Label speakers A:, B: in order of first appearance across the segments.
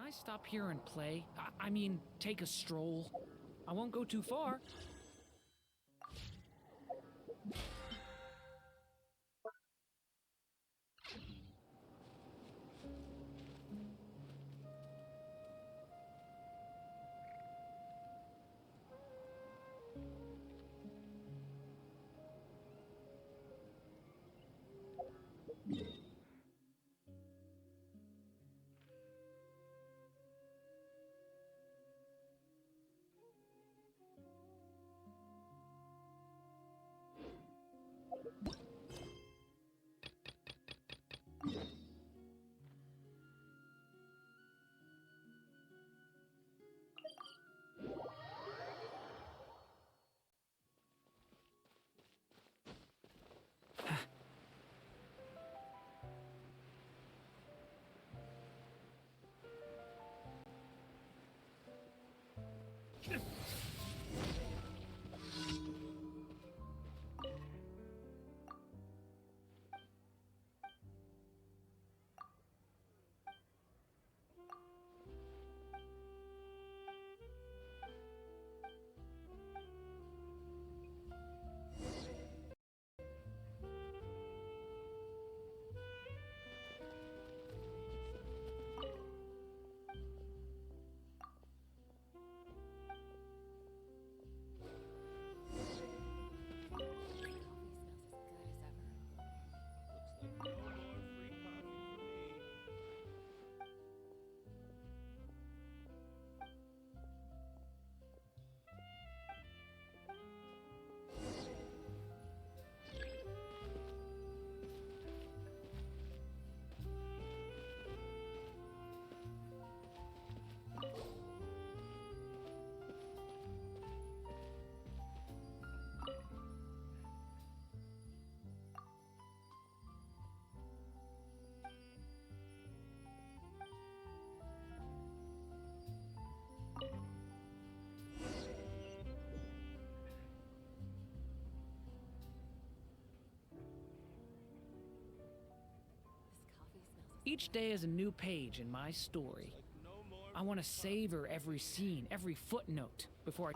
A: I stop here and play? I mean, take a stroll. I won't go too far. Each day is a new page in my story. I want to savor every scene, every footnote, before I...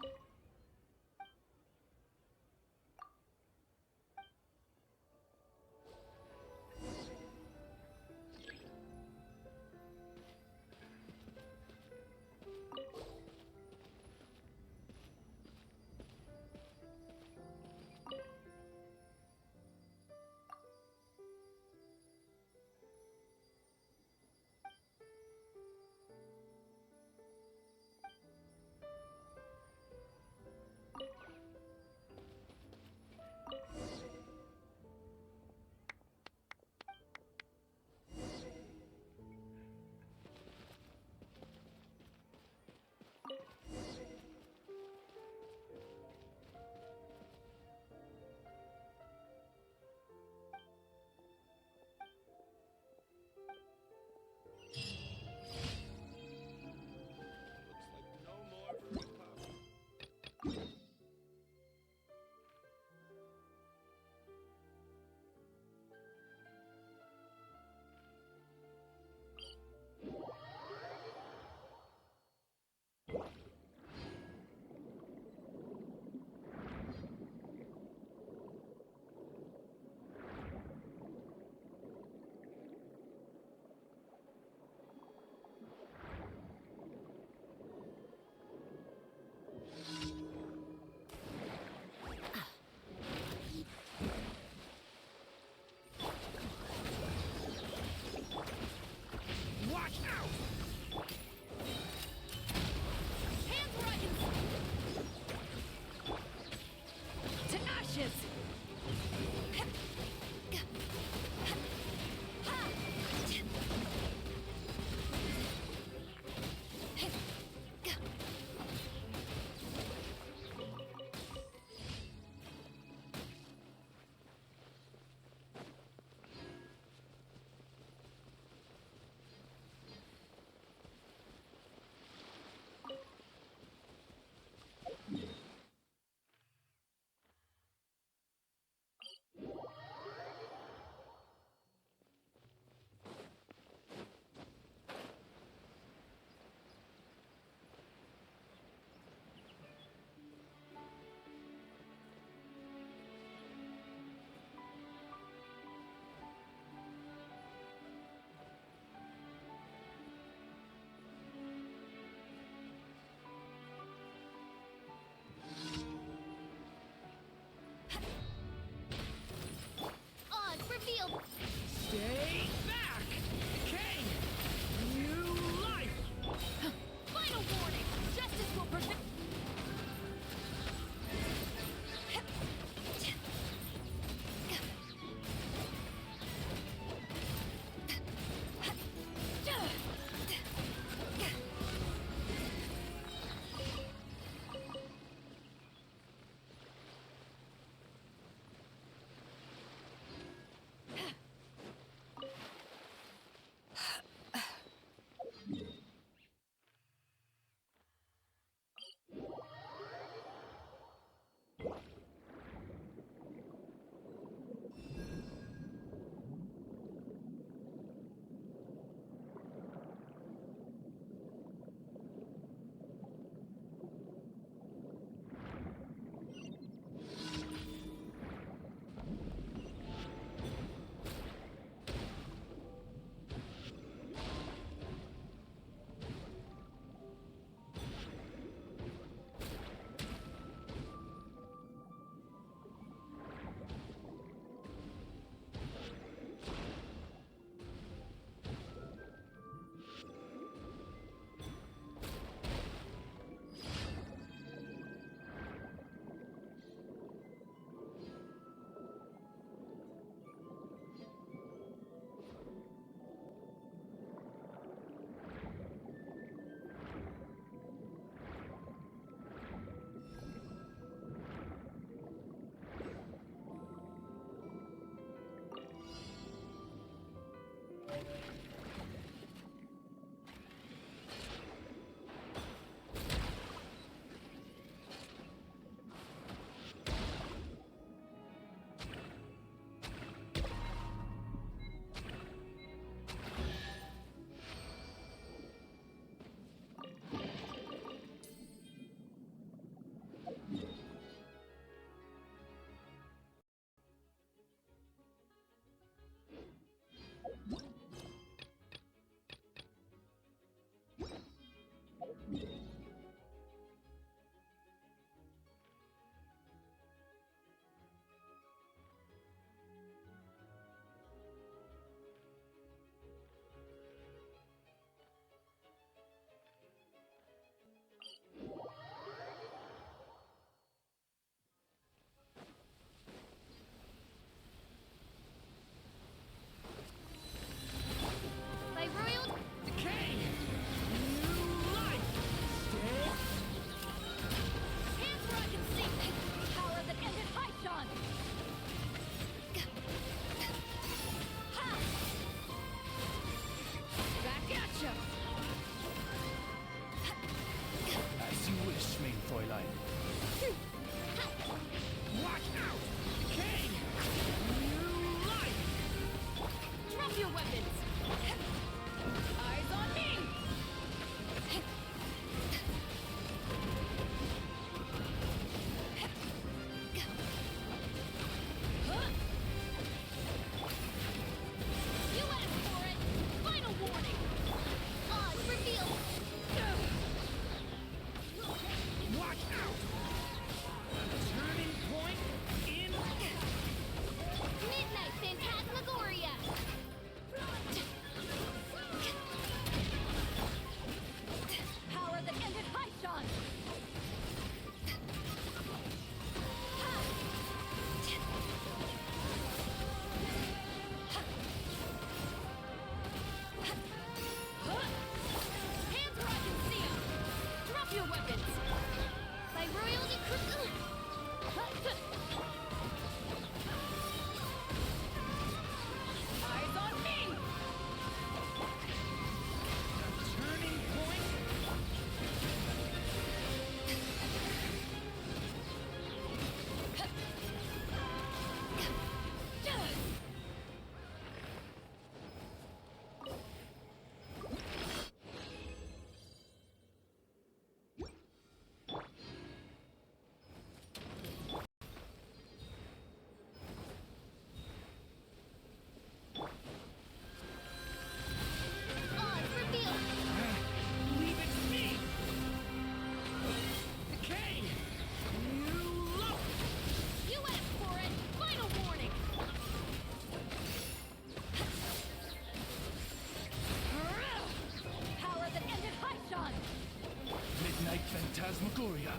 A: Phantasmagoria.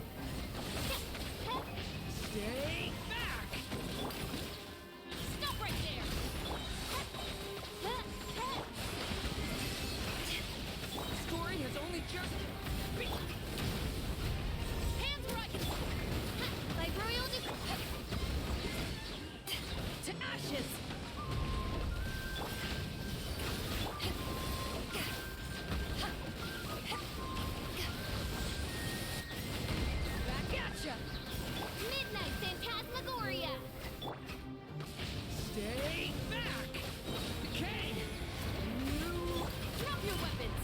A: Stay back!
B: Stop right there!
A: Story has only just
B: Hands where I can... Like royal to ashes! Back at ya! Midnight Phantasmagoria!
A: stay back! Decay! You...
B: Drop your weapons!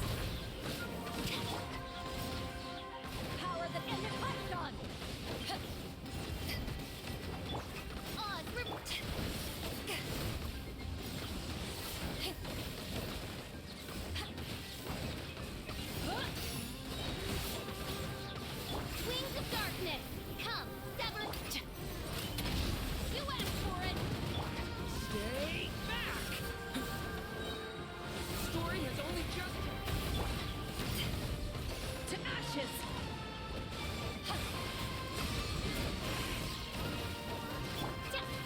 B: Power that ended Python! Oz, Wings of Darkness! Come, Severus! You asked for it!
A: Stay back! Story has only just...
B: To ashes!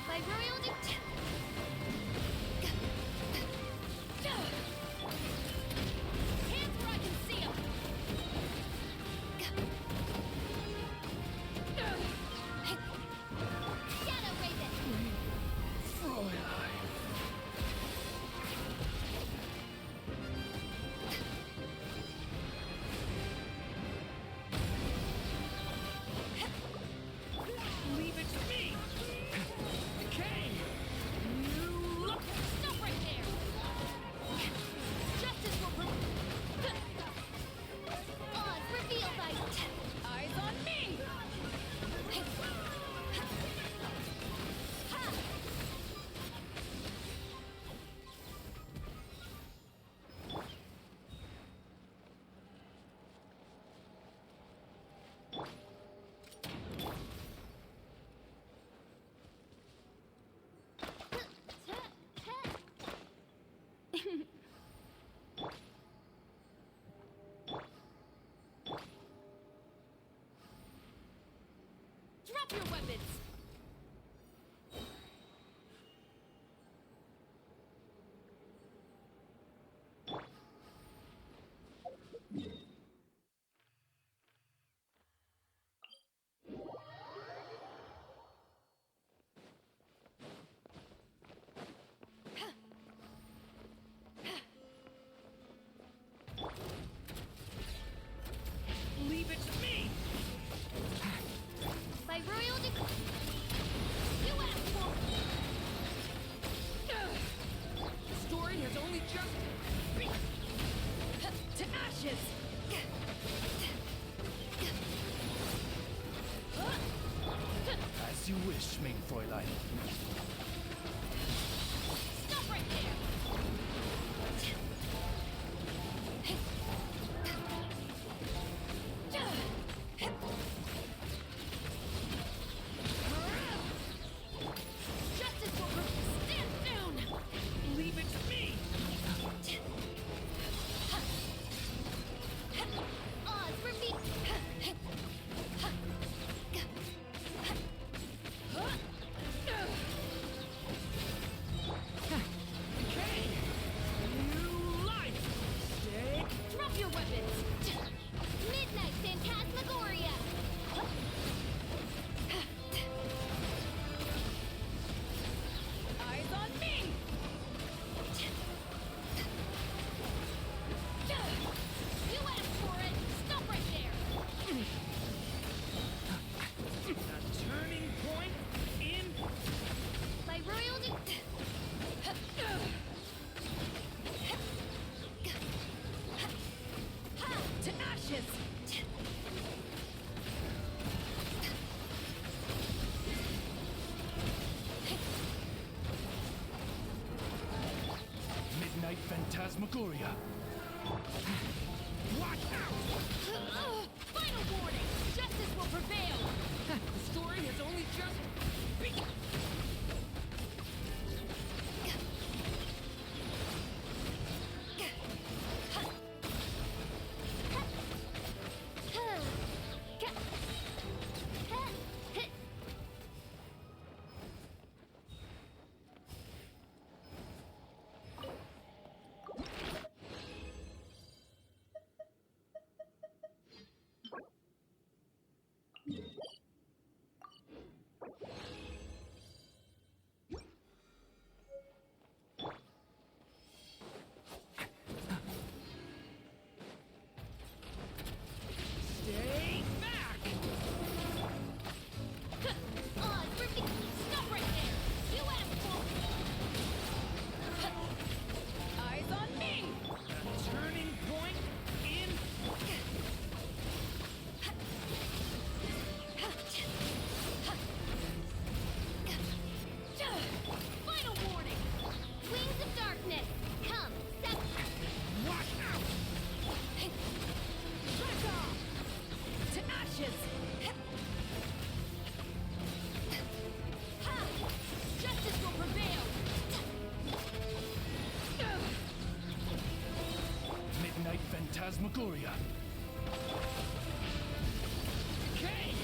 B: By royal Hands where I can see 'em! Shadow Raven!
A: Fräulein. Leave it to me! Decay! You...
B: Stop right there! Justice will Oz, reveal thy... Eyes on me! Ha! Drop your weapons!
A: Leave it to me!
B: By royal You asked for...
A: Story has only just...
B: To ashes!
A: As you wish, mein Fräulein.
B: Stop right there! Justice will stand down!
A: Leave it to me!
B: Oz, repeat!
A: Decay! New life! Stay...
B: Drop your weapons! Midnight Phantasmagoria! Eyes on me! You asked for it! Stop right there!
A: A turning point in...
B: By royal to ashes!
A: Midnight Phantasmagoria. Watch out!
B: Final warning! Justice will prevail!
A: The story has only just... begun. Maguria. Okay.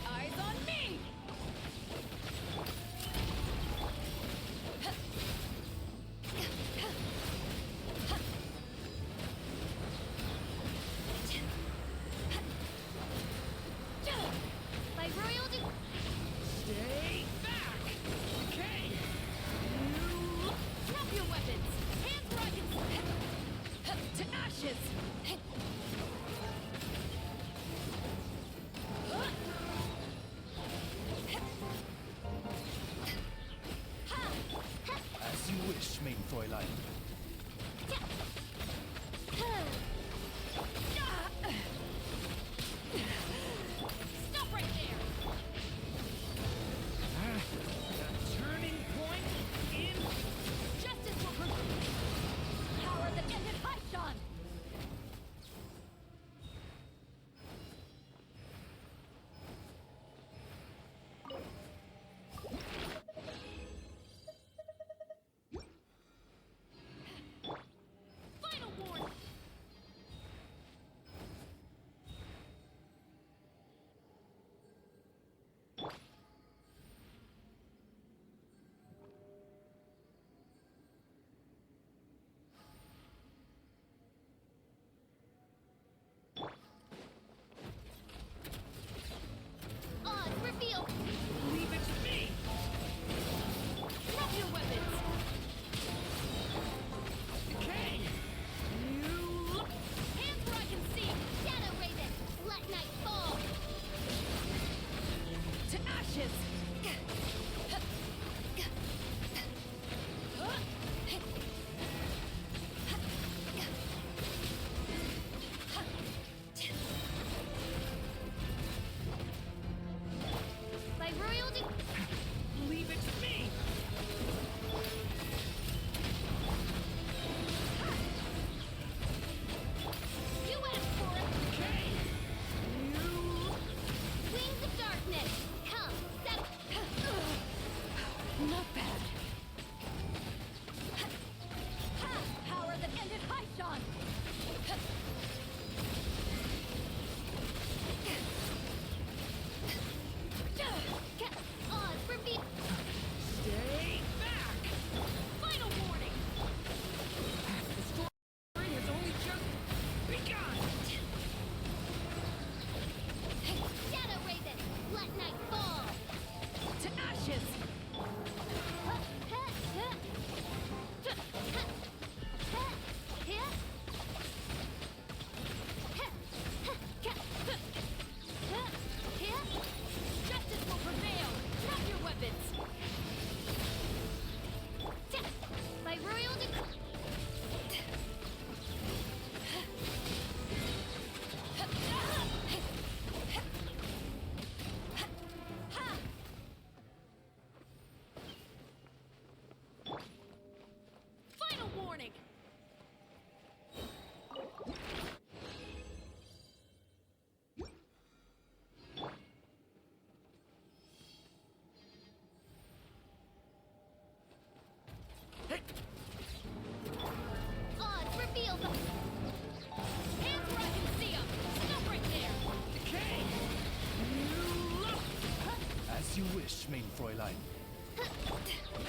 B: Eyes on me! By royal
A: Stay back. Okay.
B: drop your weapons! Hands where I can... to ashes!
A: As you wish, main Fräulein.
B: Stop right there!
A: The turning point in.
B: Justice will prevail! Power that ended Haishan! Final warning! Odds reveal!
A: Leave it to me.
B: Drop your weapons!
A: Okay. You.
B: Hands where I can see! Shadow Raven! Let night fall! To ashes! By royalty!
A: Leave it to me.
B: You asked for it!
A: Okay. You.
B: Wings of darkness! Come! Not bad. Power that ended Haishan! Odds reveal!
A: Stay back.
B: Final warning!
A: The story has only just begun.
B: Shadow Raven! Let night fall!
A: To ashes.
B: Justice will prevail! Drop your weapons! By royal Final warning! Odds reveal them! Hands where I can see them! Stop right there!
A: Okay. You. As you wish, main Fräulein.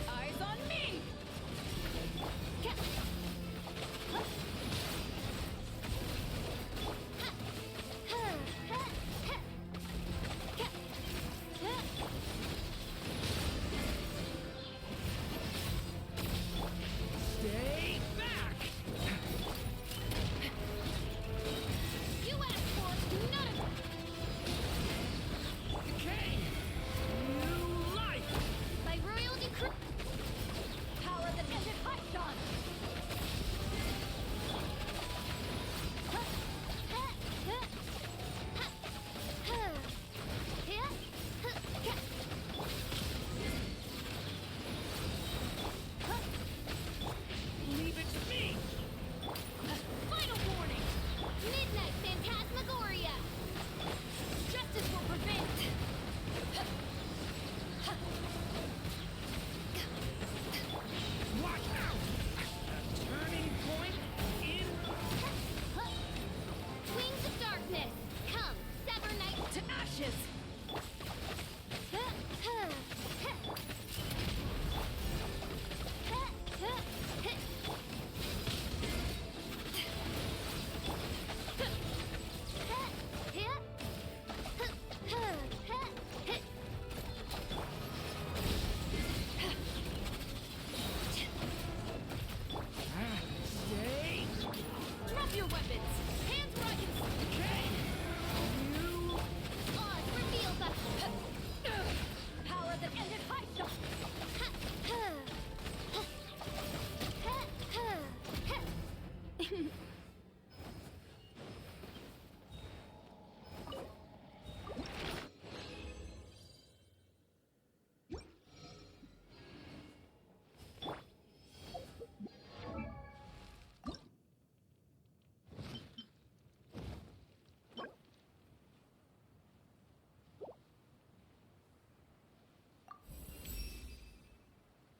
B: Eyes on me!
A: Stay back.
B: You asked for it, none of it!
A: Okay. New life.
B: By royal decree! Power that ended Haishan!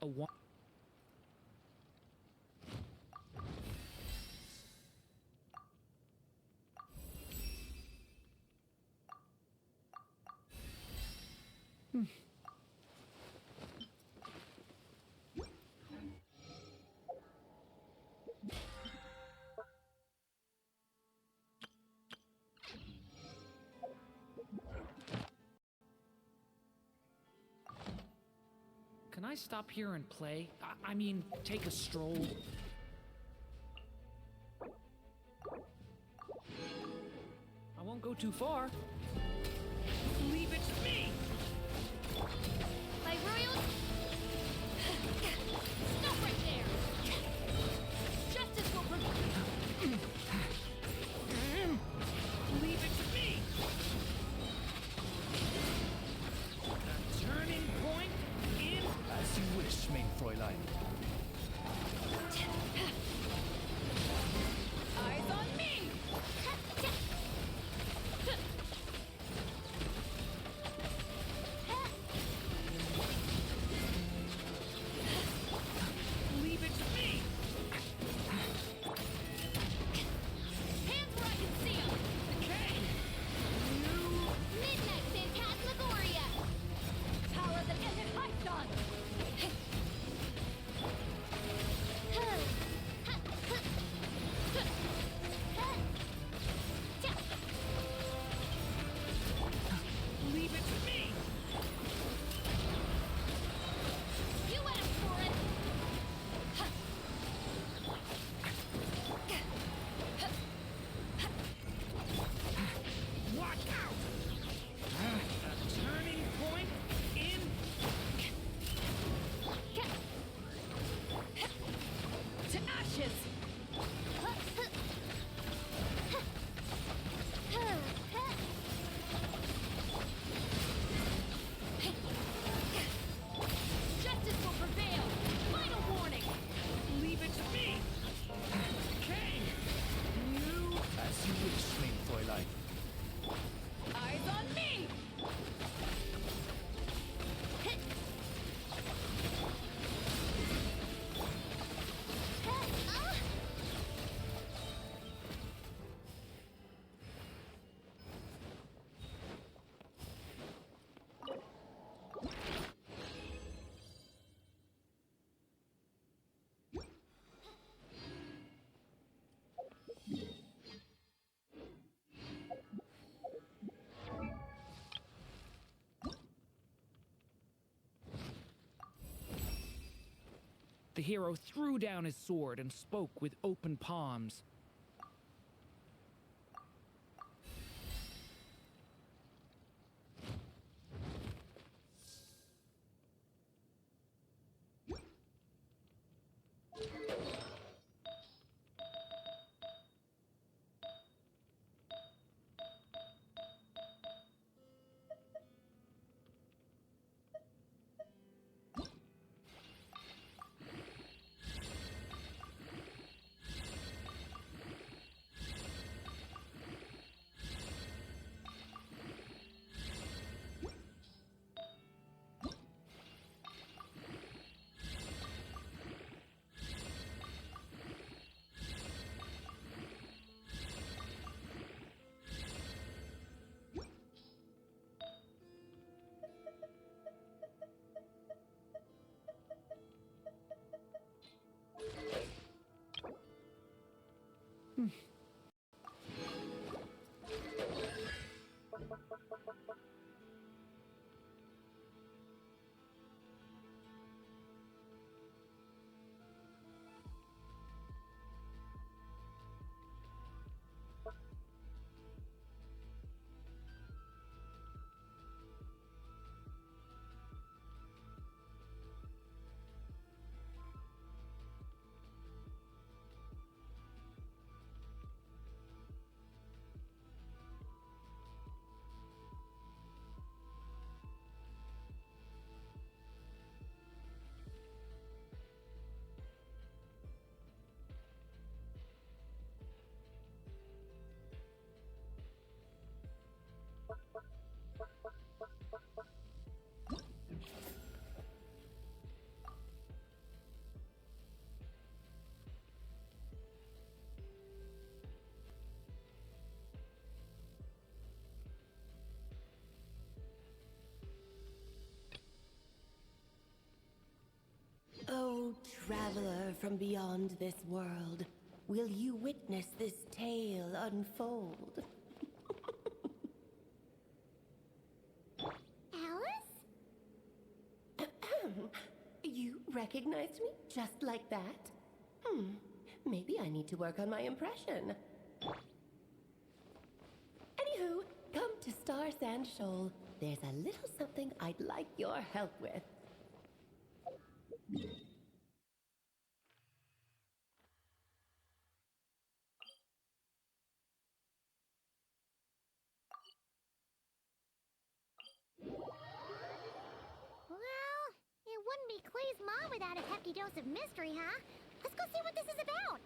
A: one. Can I stop here and play? I mean, take a stroll? I won't go too far. Leave it to me!
B: My royal... Stop right there! Justice will prevail!
A: Leave it to me! The turning point in...
C: As you wish, mein Fräulein.
B: Eyes on me!
A: Leave it to me!
B: Hands where I can see 'em!
A: Okay!
B: Midnight Phantasmagoria! Power that ended Python!
A: Leave it to me!
B: You asked for it!
A: Watch out! A turning point in...
B: To ashes! Justice will prevail! Final warning!
A: Leave it to me! Okay! You...
C: As you wish, mein Fräulein.
B: Eyes on me!
A: The hero threw down his sword and spoke with open palms.
D: traveler from beyond this world, will you witness this tale unfold?
B: Alice?
D: You recognized me just like that? Maybe I need to work on my impression. Anywho, come to Star Sand Shoal. There's a little something I'd like your help with.
B: Well, it wouldn't be Clay's mom without a hefty dose of mystery, huh? Let's go see what this is about.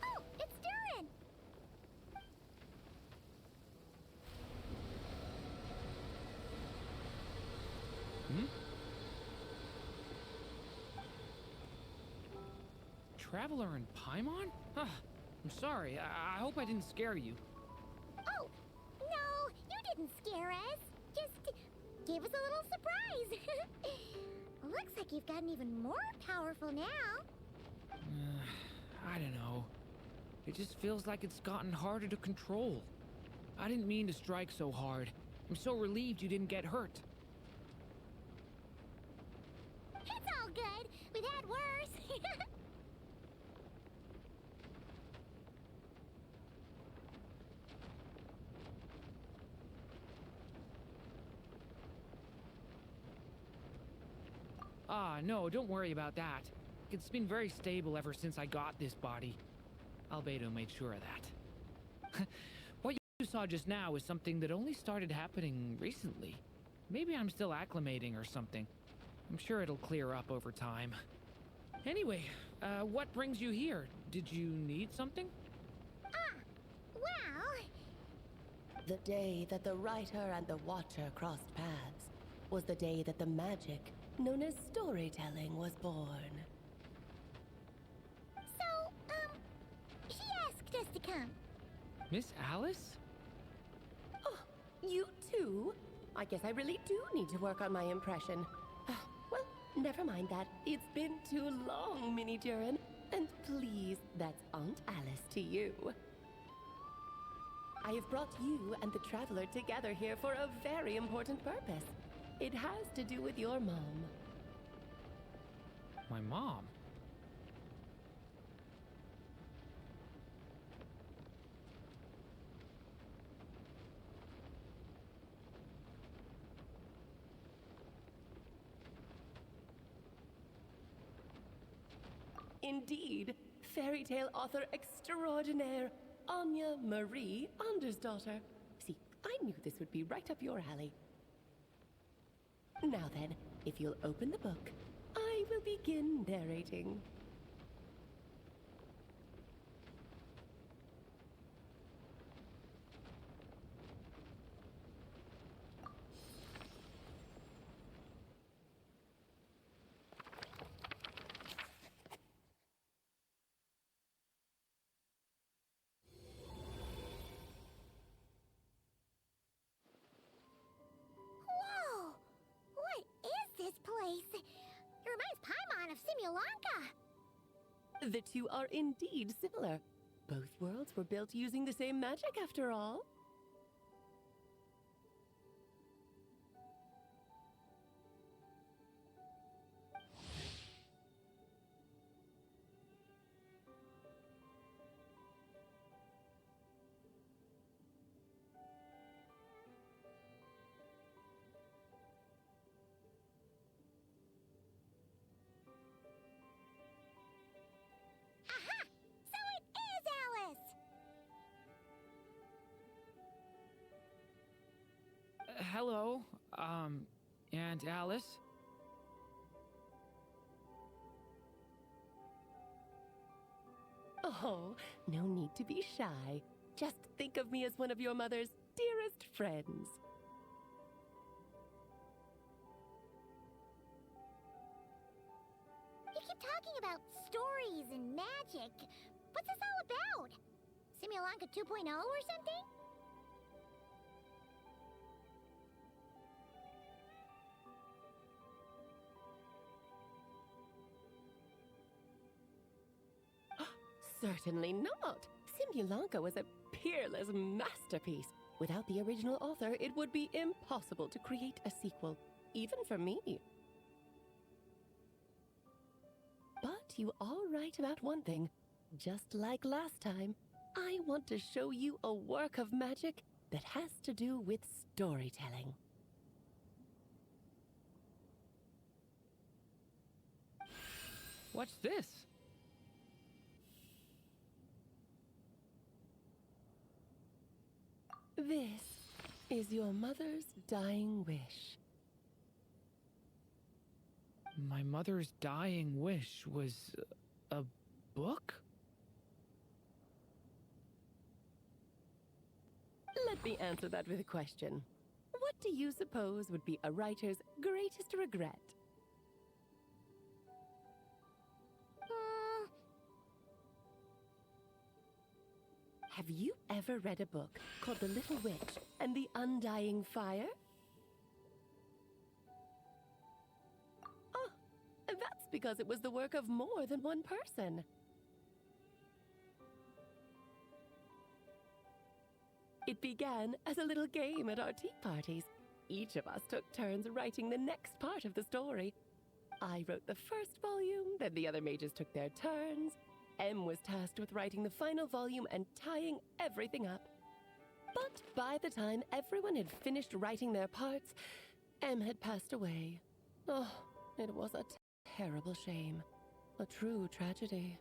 B: Oh, it's Durin!
A: Traveler in Paimon? Ah, I'm sorry. I hope I didn't scare you.
B: Oh, no, you didn't scare us. Just gave us a little surprise. Looks like you've gotten even more powerful now.
A: I don't know. It just feels like it's gotten harder to control. I didn't mean to strike so hard. I'm so relieved you didn't get hurt.
B: It's all good. We've had worse.
A: Ah, no, don't worry about that. It's been very stable ever since I got this body. Albedo made sure of that. What you saw just now is something that only started happening recently. Maybe I'm still acclimating or something. I'm sure it'll clear up over time. Anyway, what brings you here? Did you need something?
B: Well,
D: The day that the writer and the watcher crossed paths was the day that the magic known as storytelling was born.
B: so, she asked us to come.
A: Miss Alice?
D: Oh, you too? I guess I really do need to work on my impression. Well, never mind that. It's been too long, Mini Durin. And please, that's Aunt Alice to you. I have brought you and the Traveler together here for a very important purpose. It has to do with your mom.
A: My mom?
D: Indeed, fairy tale author extraordinaire, Anya Marie Andersdottir. See, I knew this would be right up your alley. Now then, if you'll open the book, I will begin narrating.
B: Whoa! What is this place? It reminds Paimon of Simulanka.
D: The two are indeed similar. Both worlds were built using the same magic after all.
A: hello, Aunt Alice.
D: Oh, no need to be shy. Just think of me as one of your mother's dearest friends.
B: You keep talking about stories and magic. What's this all about? Simulanka 2.0 or something?
D: Certainly not. Simulanka was a peerless masterpiece. Without the original author, it would be impossible to create a sequel, even for me. But you are right about one thing. Just like last time, I want to show you a work of magic that has to do with storytelling.
A: What's this?
D: This is your mother's dying wish.
A: My mother's dying wish was a book?
D: Let me answer that with a question. What do you suppose would be a writer's greatest regret? Have you ever read a book called The Little Witch and the Undying Fire? Oh, that's because it was the work of more than one person. It began as a little game at our tea parties. Each of us took turns writing the next part of the story. I wrote the first volume, then the other mages took their turns. Em was tasked with writing the final volume and tying everything up. But by the time everyone had finished writing their parts, Em had passed away. Oh, it was a terrible shame. A true tragedy.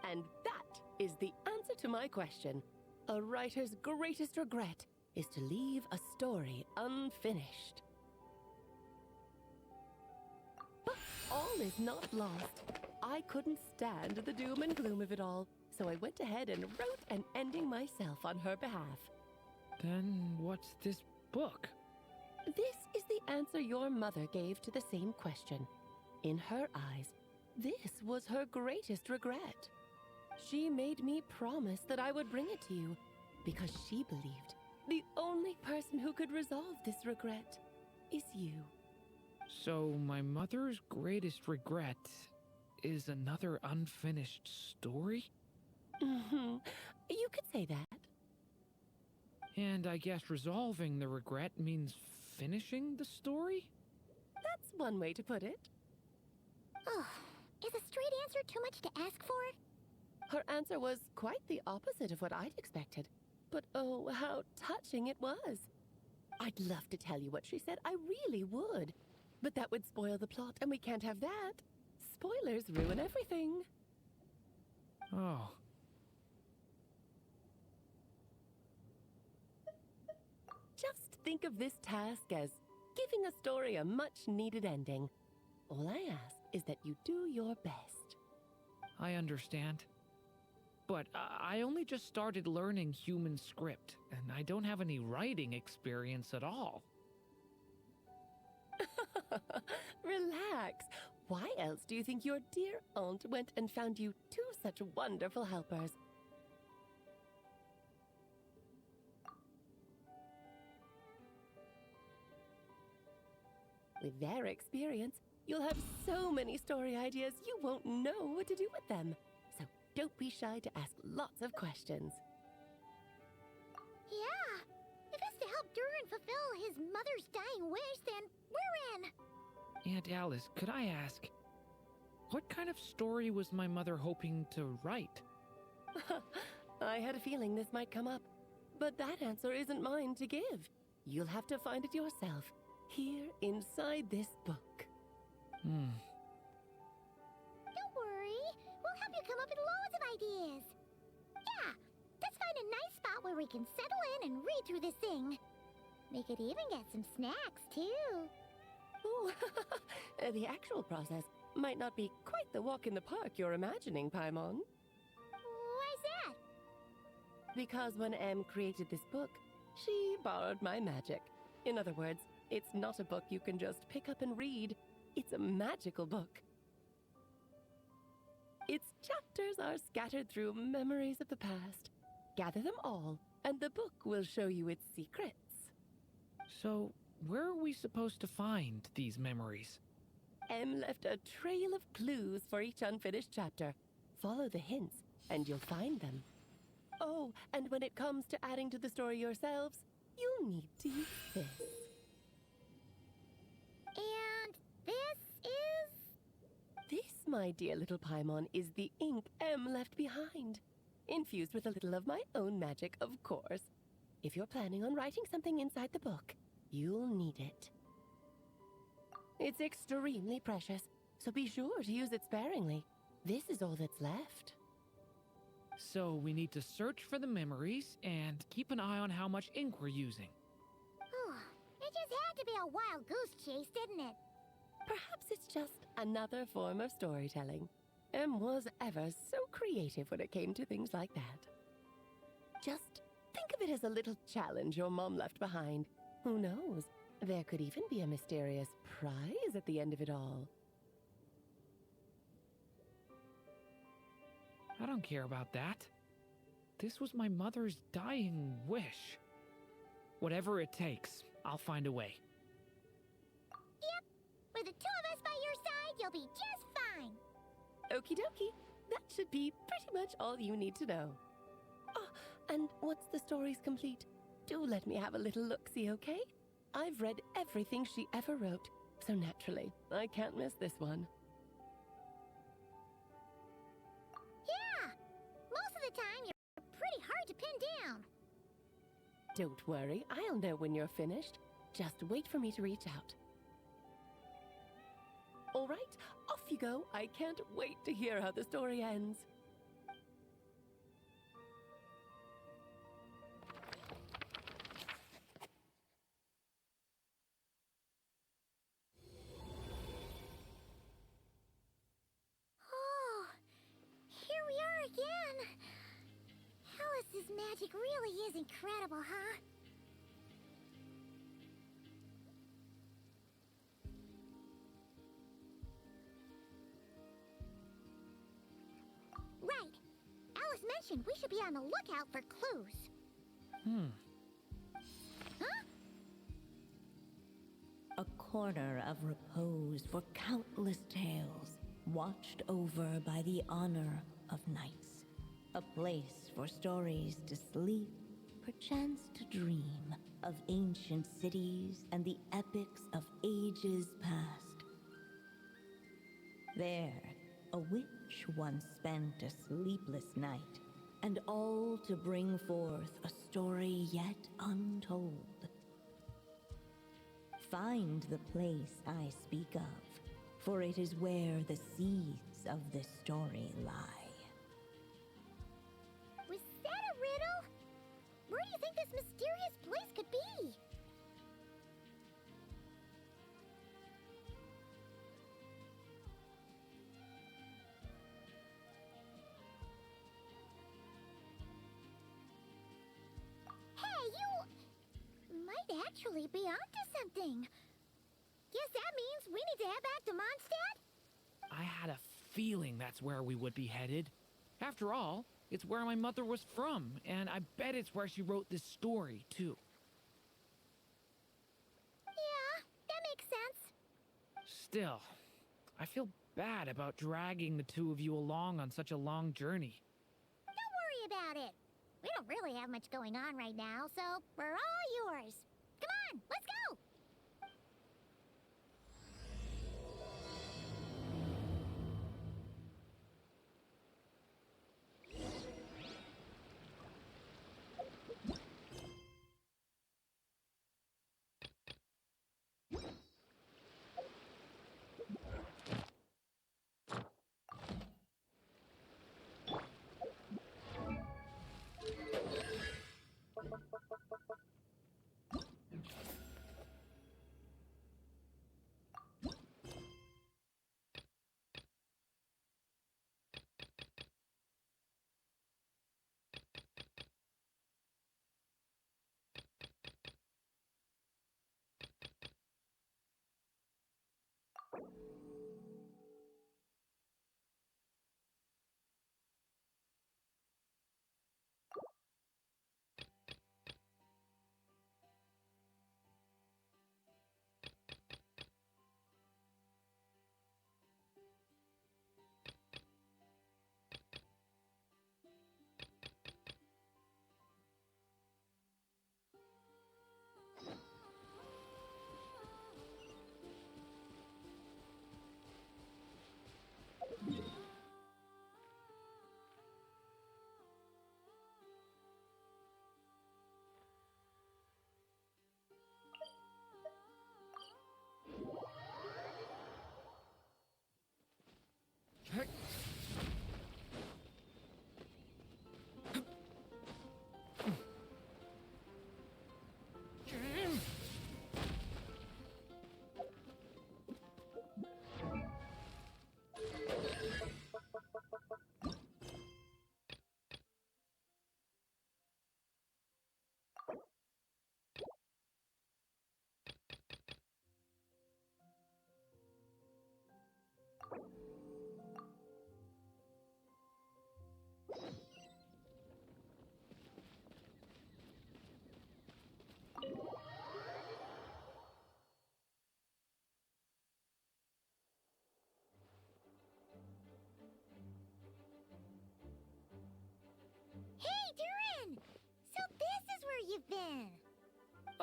D: And that is the answer to my question. A writer's greatest regret is to leave a story unfinished. But all is not lost. I couldn't stand the doom and gloom of it all, so I went ahead and wrote an ending myself on her behalf.
A: Then what's this book?
D: This is the answer your mother gave to the same question. In her eyes, this was her greatest regret. She made me promise that I would bring it to you, because she believed the only person who could resolve this regret is you.
A: So my mother's greatest regret is another unfinished story?
D: You could say that.
A: And I guess resolving the regret means finishing the story?
D: That's one way to put it.
B: Ugh, is a straight answer too much to ask for?
D: Her answer was quite the opposite of what I'd expected. But oh, how touching it was. I'd love to tell you what she said, I really would. But that would spoil the plot, and we can't have that. Spoilers ruin everything.
A: Oh.
D: Just think of this task as giving a story a much-needed ending. All I ask is that you do your best.
A: I understand. But I only just started learning human script, and I don't have any writing experience at all.
D: Relax. Why else do you think your dear aunt went and found you two such wonderful helpers? With their experience, you'll have so many story ideas you won't know what to do with them. So don't be shy to ask lots of questions.
B: Yeah, if it's to help Durin fulfill his mother's dying wish, then we're in.
A: Aunt Alice, could I ask, what kind of story was my mother hoping to write?
D: I had a feeling this might come up, but that answer isn't mine to give. You'll have to find it yourself, here inside this book.
B: Don't worry, we'll help you come up with loads of ideas. Yeah, let's find a nice spot where where we can settle in and read through this thing. We could even get some snacks, too.
D: Ooh, the actual process might not be quite the walk in the park you're imagining, Paimon.
B: Why's that?
D: Because when Em created this book, she borrowed my magic. In other words, it's not a book you can just pick up and read. It's a magical book. Its chapters are scattered through memories of the past. Gather them all, and the book will show you its secrets.
A: So, where are we supposed to find these memories?
D: Em left a trail of clues for each unfinished chapter. Follow the hints, and you'll find them. Oh, and when it comes to adding to the story yourselves, you'll need to use this.
B: And this is...
D: This, my dear little Paimon, is the ink Em left behind. Infused with a little of my own magic, of course. If you're planning on writing something inside the book, you'll need it. It's extremely precious, so be sure to use it sparingly. This is all that's left.
A: So, we need to search for the memories and keep an eye on how much ink we're using.
B: It just had to be a wild goose chase, didn't it?
D: Perhaps it's just another form of storytelling. Em was ever so creative when it came to things like that. Just think of it as a little challenge your mom left behind. Who knows? There could even be a mysterious prize at the end of it all.
A: I don't care about that. This was my mother's dying wish. Whatever it takes, I'll find a way.
B: Yep. With the two of us by your side, you'll be just fine.
D: Okie dokie. That should be pretty much all you need to know. Oh, and once the story's complete, do let me have a little look-see, okay? I've read everything she ever wrote, so naturally, I can't miss this one.
B: Yeah. Most of the time, you're pretty hard to pin down.
D: Don't worry, I'll know when you're finished. Just wait for me to reach out. All right, off you go. I can't wait to hear how the story ends.
B: Oh, here we are again. Alice's magic really is incredible, huh? Right. Alice mentioned we should be on the lookout for clues. Huh?
E: A corner of repose for countless tales, watched over by the honor of knights. A place for stories to sleep, perchance to dream of ancient cities and the epics of ages past. There, a witch once spent a sleepless night, and all to bring forth a story yet untold. Find the place I speak of, for it is where the seeds of this story lie.
B: Was that a riddle? Where do you think this mysterious place could be? Hey, you might actually be onto something. Guess that means we need to head back to Mondstadt?
A: I had a feeling that's where we would be headed. After all, it's where my mother was from, and I bet it's where she wrote this story, too.
B: Yeah, that makes sense.
A: Still, I feel bad about dragging the two of you along on such a long journey.
B: Don't worry about it. We don't really have much going on right now, so we're all yours. Come on, let's go!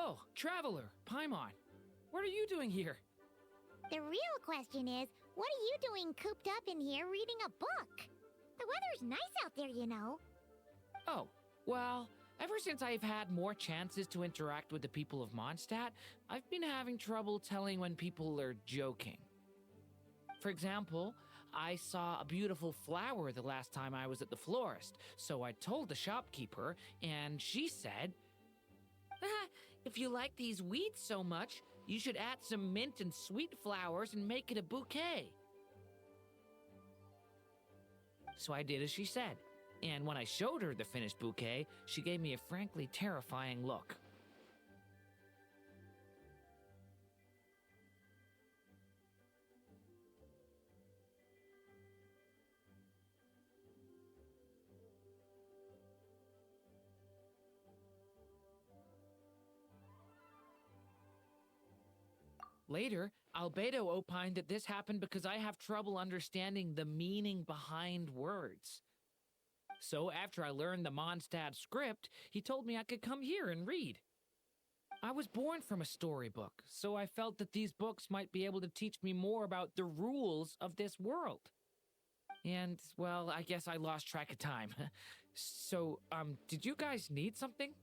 A: Oh, Traveler, Paimon. What are you doing here?
B: The real question is, what are you doing cooped up in here reading a book? The weather's nice out there, you know.
A: Oh, well, ever since I've had more chances to interact with the people of Mondstadt, I've been having trouble telling when people are joking. For example, I saw a beautiful flower the last time I was at the florist, so I told the shopkeeper, and she said, "Ah, if you like these weeds so much, you should add some mint and sweet flowers and make it a bouquet." So I did as she said, and when I showed her the finished bouquet, she gave me a frankly terrifying look. Later, Albedo opined that this happened because I have trouble understanding the meaning behind words. So after I learned the Mondstadt script, he told me I could come here and read. I was born from a storybook, so I felt that these books might be able to teach me more about the rules of this world. And, well, I guess I lost track of time. So, did you guys need something?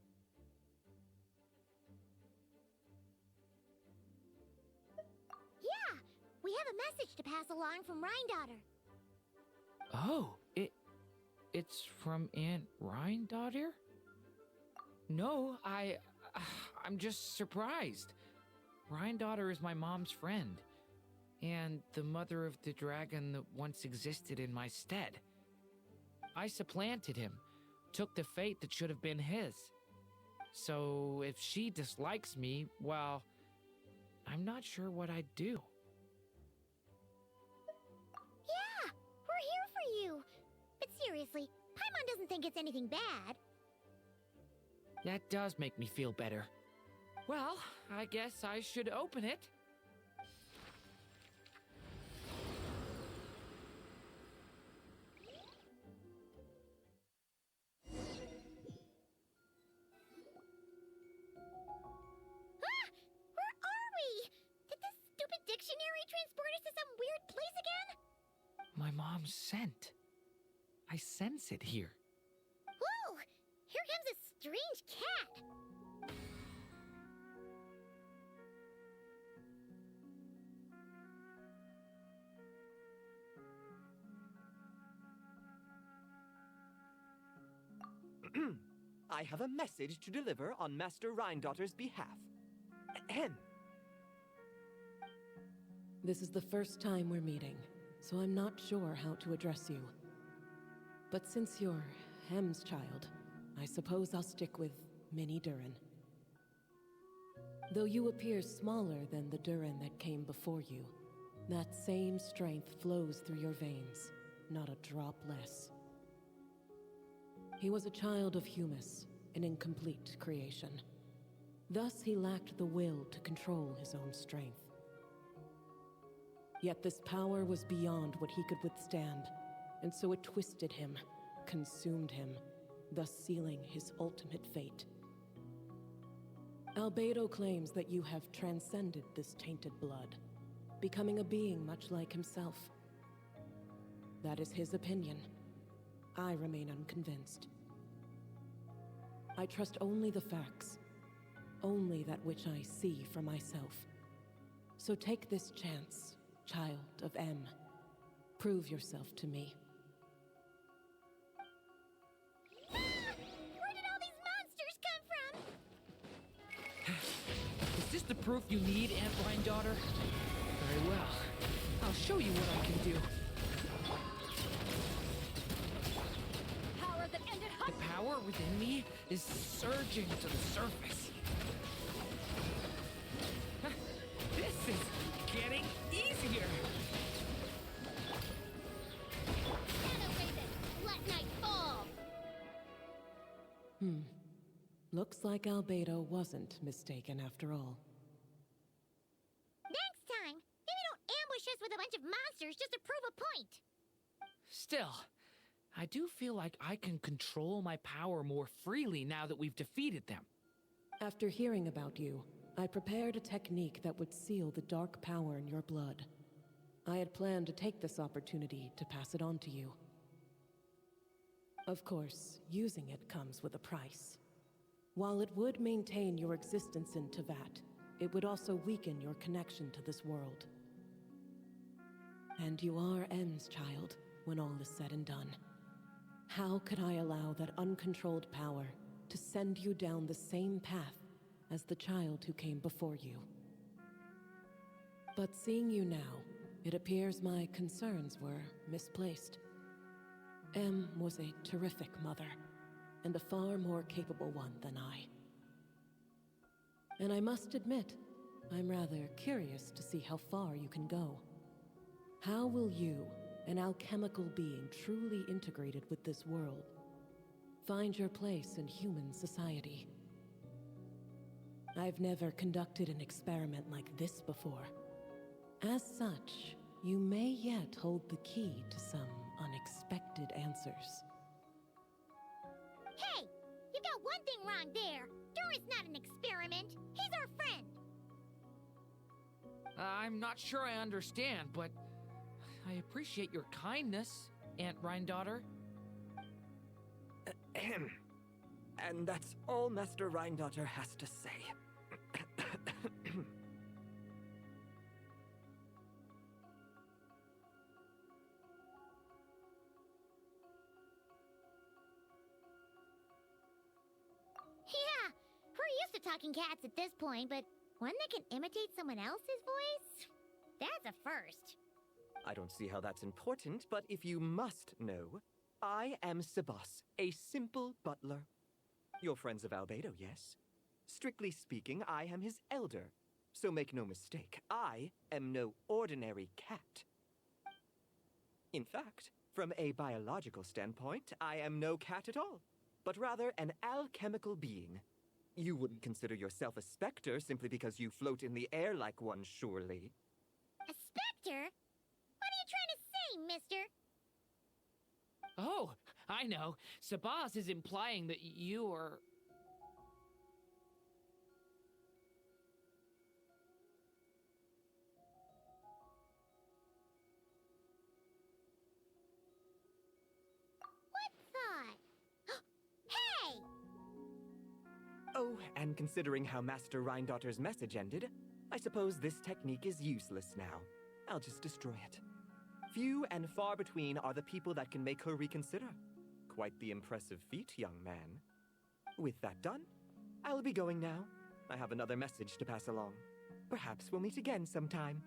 B: Yeah, we have a message to pass along from Rhindaughter.
A: Oh, it's from Aunt Rhindaughter? No, I'm just surprised. Rhindaughter is my mom's friend, and the mother of the dragon that once existed in my stead. I supplanted him, took the fate that should have been his. So if she dislikes me, well, I'm not sure what I'd do.
B: Yeah, we're here for you. But seriously, Paimon doesn't think it's anything bad.
A: That does make me feel better. Well, I guess I should open it.
B: Ah! Where are we? Did this stupid dictionary transport us to some weird place again?
A: My mom's scent. I sense it here.
B: Whoa! Here comes a strange cat.
F: I have a message to deliver on Master Rhindaughter's behalf. Ahem.
D: This is the first time we're meeting, so I'm not sure how to address you. But since you're Hem's child, I suppose I'll stick with Mini Durin. Though you appear smaller than the Durin that came before you, that same strength flows through your veins, not a drop less. He was a child of Humus, an incomplete creation. Thus, he lacked the will to control his own strength. Yet this power was beyond what he could withstand, and so it twisted him, consumed him, thus sealing his ultimate fate. Albedo claims that you have transcended this tainted blood, becoming a being much like himself. That is his opinion. I remain unconvinced. I trust only the facts, only that which I see for myself. So take this chance, child of M. Prove yourself to me.
B: Ah! Where did all these monsters come from?
A: Is this the proof you need, Aunt Rhindaughter? Very well. I'll show you what I can do.
B: Power that ended
A: The power within me is surging to the surface. This is getting easier.
B: Let night fall.
D: Looks like Albedo wasn't mistaken after all.
B: Next time, maybe don't ambush us with a bunch of monsters just to prove a point.
A: Still, I do feel like I can control my power more freely now that we've defeated them.
G: After hearing about you, I prepared a technique that would seal the dark power in your blood. I had planned to take this opportunity to pass it on to you. Of course, using it comes with a price. While it would maintain your existence in Tevat, it would also weaken your connection to this world. And you are M's child, when all is said and done. How could I allow that uncontrolled power to send you down the same path as the child who came before you? But seeing you now, it appears my concerns were misplaced. M was a terrific mother, and a far more capable one than I. And I must admit, I'm rather curious to see how far you can go. How will you, an alchemical being truly integrated with this world, find your place in human society? I've never conducted an experiment like this before. As such, you may yet hold the key to some unexpected answers.
B: Hey! You got one thing wrong there. Dora's not an experiment. He's our friend.
A: I'm not sure I understand, but I appreciate your kindness, Aunt Rhindaughter.
F: Ahem. And that's all Master Rhindaughter has to say.
B: Yeah, we're used to talking cats at this point, but one that can imitate someone else's voice? That's a first.
F: I don't see how that's important, but if you must know, I am Sebas, a simple butler. You're friends of Albedo, yes? Strictly speaking, I am his elder. So make no mistake, I am no ordinary cat. In fact, from a biological standpoint, I am no cat at all, but rather an alchemical being. You wouldn't consider yourself a specter simply because you float in the air like one, surely.
B: A specter? What are you trying to say, mister?
A: Oh, I know. Sabaz is implying that you are...
B: What thought? Hey!
F: Oh, and considering how Master Rhindaughter's message ended, I suppose this technique is useless now. I'll just destroy it. Few and far between are the people that can make her reconsider. Quite the impressive feat, young man. With that done, I'll be going now. I have another message to pass along. Perhaps we'll meet again sometime.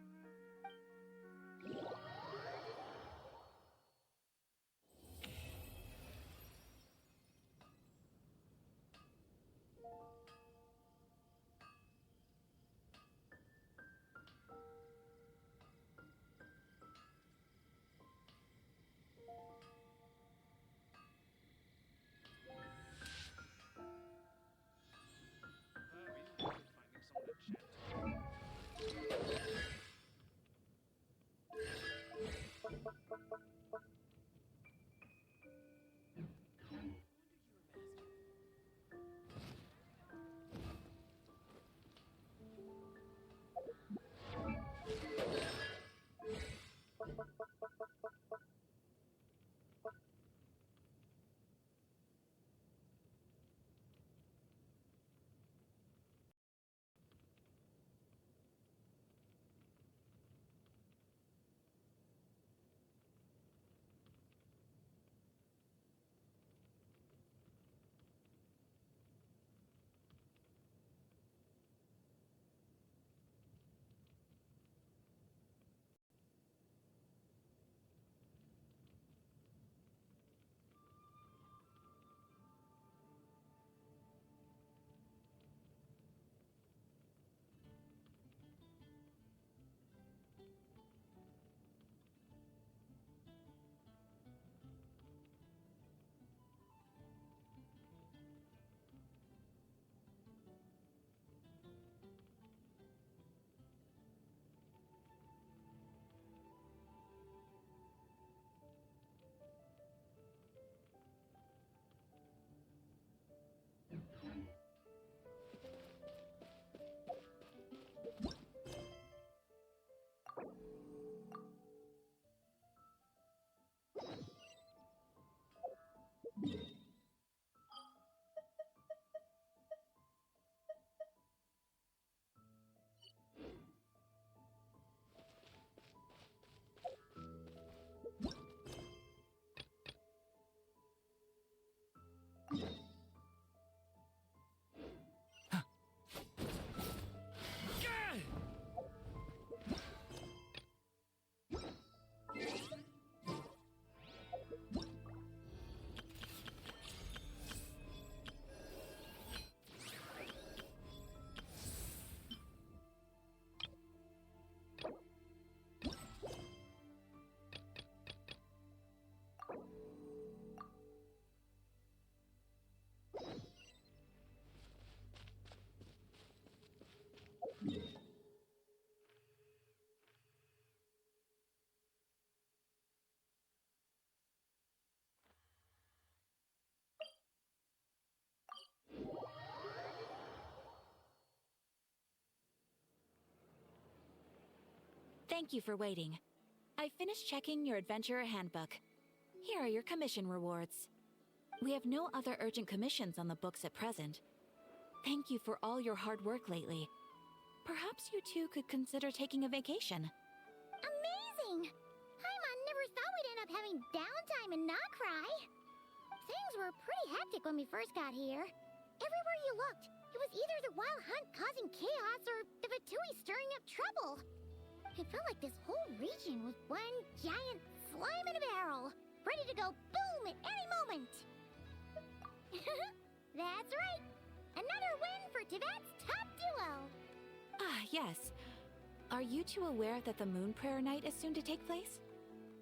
H: Thank you for waiting. I finished checking your adventurer handbook. Here are your commission rewards. We have no other urgent commissions on the books at present. Thank you for all your hard work lately. Perhaps you two could consider taking a vacation.
B: Amazing! Paimon never thought we'd end up having downtime in Nocturne. Things were pretty hectic when we first got here. Everywhere you looked, it was either the Wild Hunt causing chaos or the Vatui stirring up trouble. It felt like this whole region was one giant slime in a barrel, ready to go boom at any moment. That's right! Another win for Tibet's top duo!
H: Ah, yes. Are you two aware that the Moon Prayer Night is soon to take place?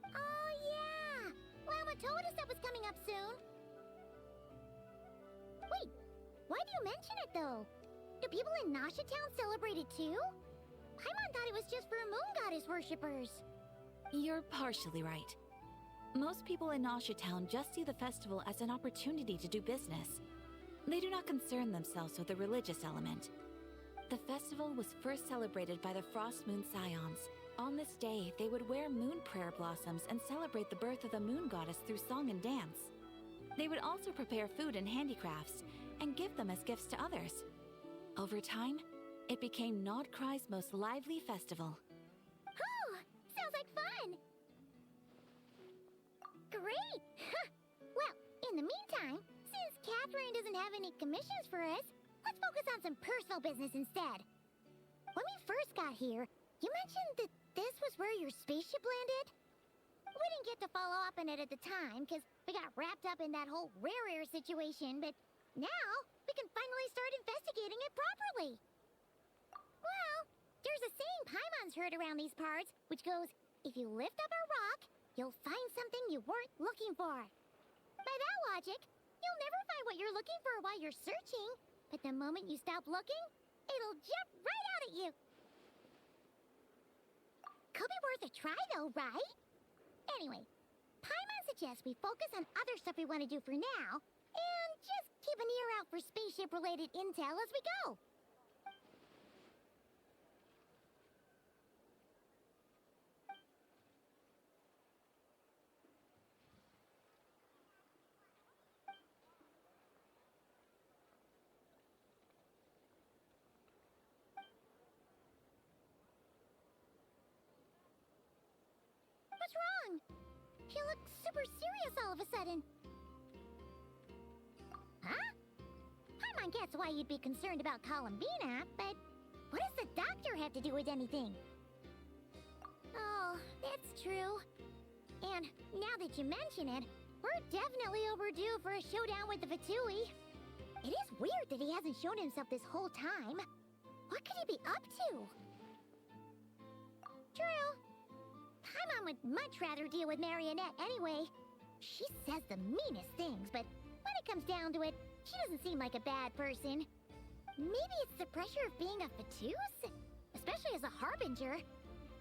B: Oh, yeah! Lama told us that was coming up soon. Wait, why do you mention it, though? Do people in Nasha Town celebrate it, too? Paimon thought it was just for Moon Goddess worshippers.
H: You're partially right. Most people in Nasha Town just see the festival as an opportunity to do business. They do not concern themselves with the religious element. The festival was first celebrated by the Frost Moon Scions. On this day, they would wear moon prayer blossoms and celebrate the birth of the moon goddess through song and dance. They would also prepare food and handicrafts and give them as gifts to others. Over time, it became Nodcry's most lively festival.
B: Oh, sounds like fun! Great! Well, in the meantime, since Catherine doesn't have any commissions for us, let's focus on some personal business instead. When we first got here, you mentioned that this was where your spaceship landed? We didn't get to follow up on it at the time, because we got wrapped up in that whole rare situation, but now we can finally start investigating it properly. Well, there's a saying Paimon's heard around these parts, which goes, if you lift up a rock, you'll find something you weren't looking for. By that logic, you'll never find what you're looking for while you're searching, but the moment you stop looking, it'll jump right out at you. Could be worth a try though, right? Anyway, Paimon suggests we focus on other stuff we want to do for now, and just keep an ear out for spaceship-related intel as we go. What's wrong? She looks super serious all of a sudden. Huh? Paimon gets why you'd be concerned about Columbina, but what does the doctor have to do with anything? Oh, that's true. And now that you mention it, we're definitely overdue for a showdown with the Vatui. It is weird that he hasn't shown himself this whole time. What could he be up to? True. Paimon would much rather deal with Marionette anyway. She says the meanest things, but when it comes down to it, she doesn't seem like a bad person. Maybe it's the pressure of being a Fatuse? Especially as a Harbinger.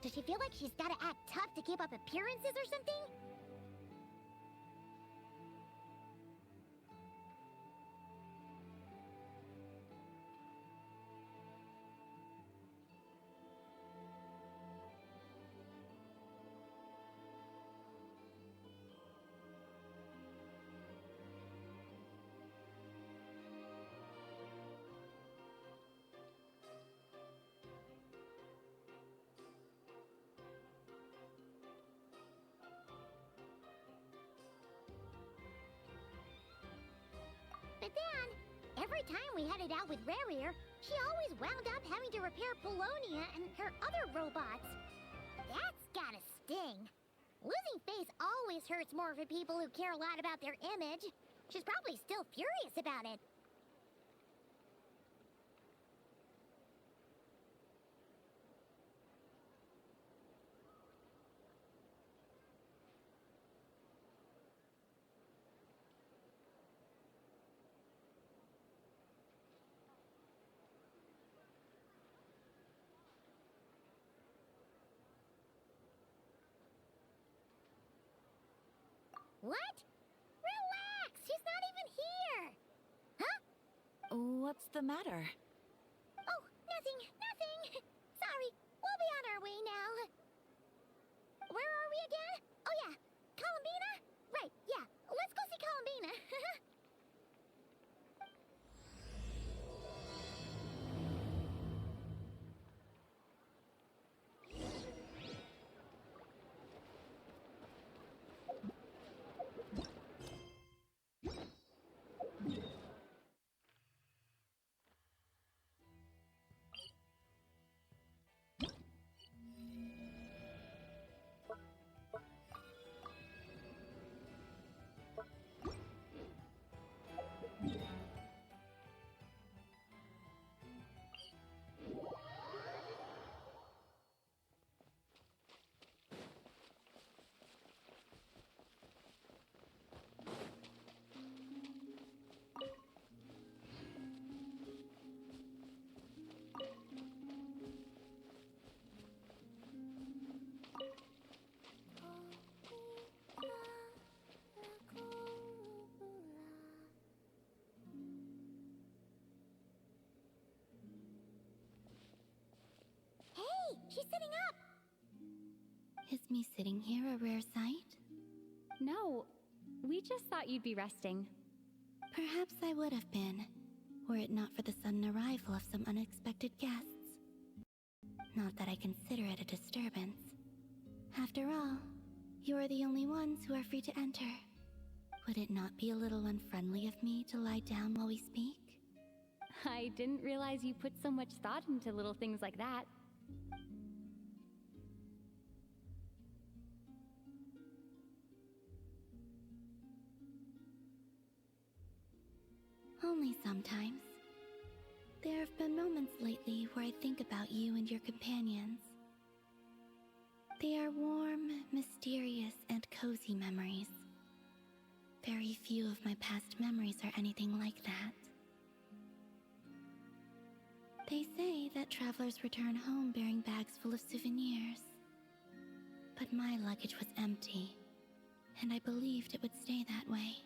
B: Does she feel like she's gotta act tough to keep up appearances or something? But then, every time we headed out with Rarier, she always wound up having to repair Polonia and her other robots. That's gotta sting. Losing face always hurts more for people who care a lot about their image. She's probably still furious about it. What? Relax! She's not even here! Huh?
H: What's the matter?
B: Oh, nothing, nothing! Sorry, we'll be on our way now. she's sitting up!
I: Is me sitting here a rare sight?
J: No, we just thought you'd be resting.
I: Perhaps I would have been, were it not for the sudden arrival of some unexpected guests. Not that I consider it a disturbance. After all, you are the only ones who are free to enter. Would it not be a little unfriendly of me to lie down while we speak?
J: I didn't realize you put so much thought into little things like that.
I: Only sometimes. There have been moments lately where I think about you and your companions. They are warm, mysterious, and cozy memories. Very few of my past memories are anything like that. They say that travelers return home bearing bags full of souvenirs. But my luggage was empty, and I believed it would stay that way.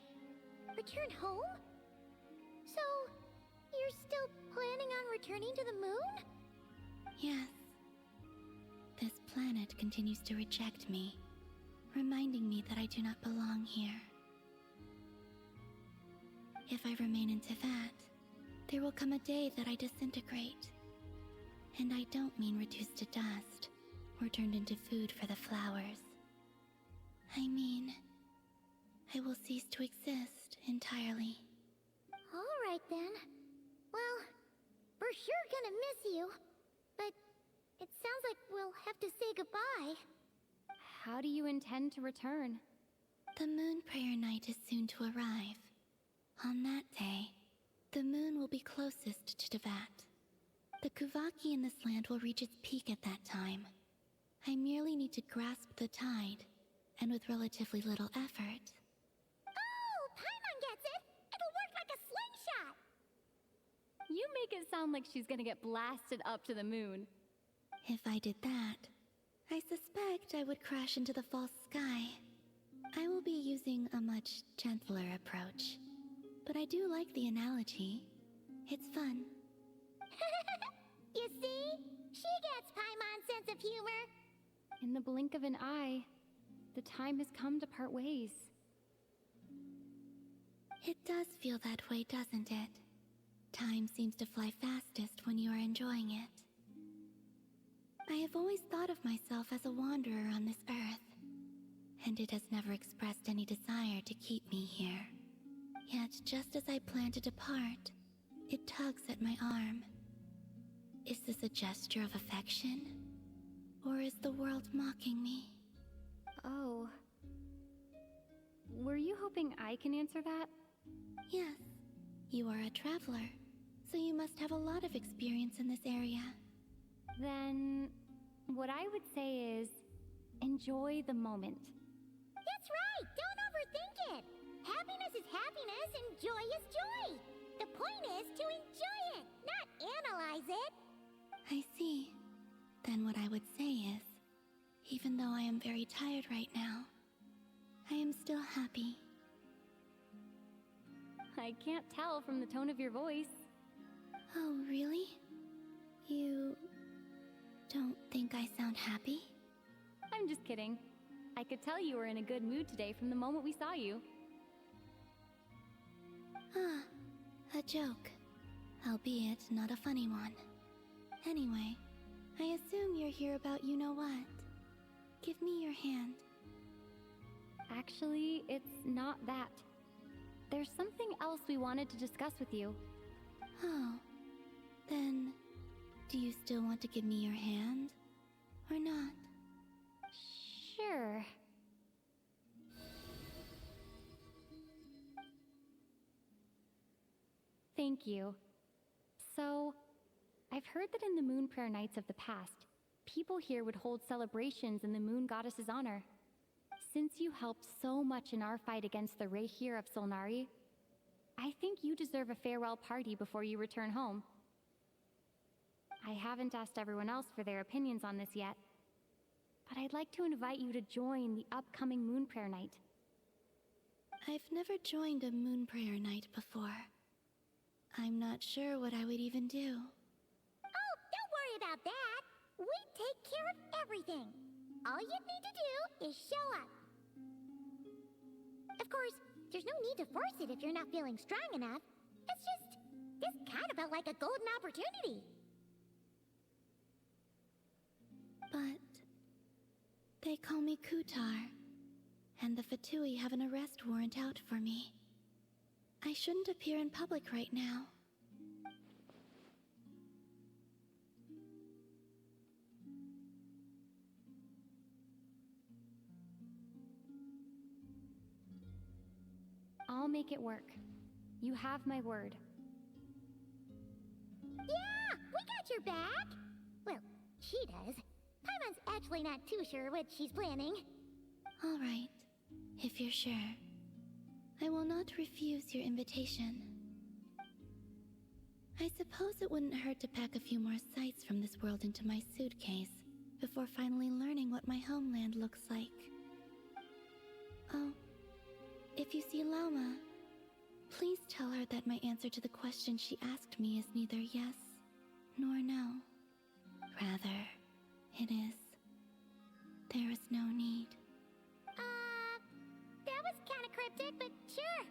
B: Return home? So, you're still planning on returning to the moon?
I: Yes. This planet continues to reject me, reminding me that I do not belong here. If I remain in Teyvat, there will come a day that I disintegrate. And I don't mean reduced to dust, or turned into food for the flowers. I mean, I will cease to exist entirely.
B: Alright then. Well, we're sure gonna miss you. But it sounds like we'll have to say goodbye.
J: How do you intend to return?
I: The Moon Prayer Night is soon to arrive. On that day, the moon will be closest to Teyvat. The Kuvaki in this land will reach its peak at that time. I merely need to grasp the tide, and with relatively little effort.
B: Oh, Paimon gets it! It'll work like a slingshot!
J: You make it sound like she's gonna get blasted up to the moon.
I: If I did that, I suspect I would crash into the false sky. I will be using a much gentler approach. But I do like the analogy. It's fun.
B: You see? She gets Paimon's sense of humor.
J: In the blink of an eye, the time has come to part ways.
I: It does feel that way, doesn't it? Time seems to fly fastest when you are enjoying it. I have always thought of myself as a wanderer on this earth, and it has never expressed any desire to keep me here. Yet, just as I plan to depart, it tugs at my arm. Is this a gesture of affection? Or is the world mocking me?
J: Oh. Were you hoping I can answer that?
I: Yes. You are a traveler, so you must have a lot of experience in this area.
J: Then, what I would say is, enjoy the moment.
B: That's right! Don't overthink it! Happiness is happiness and joy is joy! The point is to enjoy it, not analyze it!
I: I see. Then what I would say is, even though I am very tired right now, I am still happy.
J: I can't tell from the tone of your voice.
I: Oh, really? You don't think I sound happy?
J: I'm just kidding. I could tell you were in a good mood today from the moment we saw you.
I: Ah, a joke. Albeit not a funny one. Anyway, I assume you're here about you-know-what. Give me your hand.
J: Actually, it's not that. There's something else we wanted to discuss with you.
I: Oh, then do you still want to give me your hand? Or not?
J: Sure. Thank you. So, I've heard that in the Moon Prayer Nights of the past, people here would hold celebrations in the Moon Goddess's honor. Since you helped so much in our fight against the Rehir of Solnari, I think you deserve a farewell party before you return home. I haven't asked everyone else for their opinions on this yet, but I'd like to invite you to join the upcoming Moon Prayer Night.
I: I've never joined a Moon Prayer Night before. I'm not sure what I would even do.
B: Oh, don't worry about that! We take care of everything. All you need to do is show up. Of course, there's no need to force it if you're not feeling strong enough. It's just, this kind of felt like a golden opportunity.
I: But they call me Kutar, and the Fatui have an arrest warrant out for me. I shouldn't appear in public right now.
J: I'll make it work. You have my word.
B: Yeah, we got your back. Well, she does. Paimon's actually not too sure what she's planning.
I: All right, if you're sure. I will not refuse your invitation. I suppose it wouldn't hurt to pack a few more sights from this world into my suitcase before finally learning what my homeland looks like. Oh, if you see Lauma, please tell her that my answer to the question she asked me is neither yes nor no. Rather, it is, there is no need.
B: That was kind of cryptic, but sure.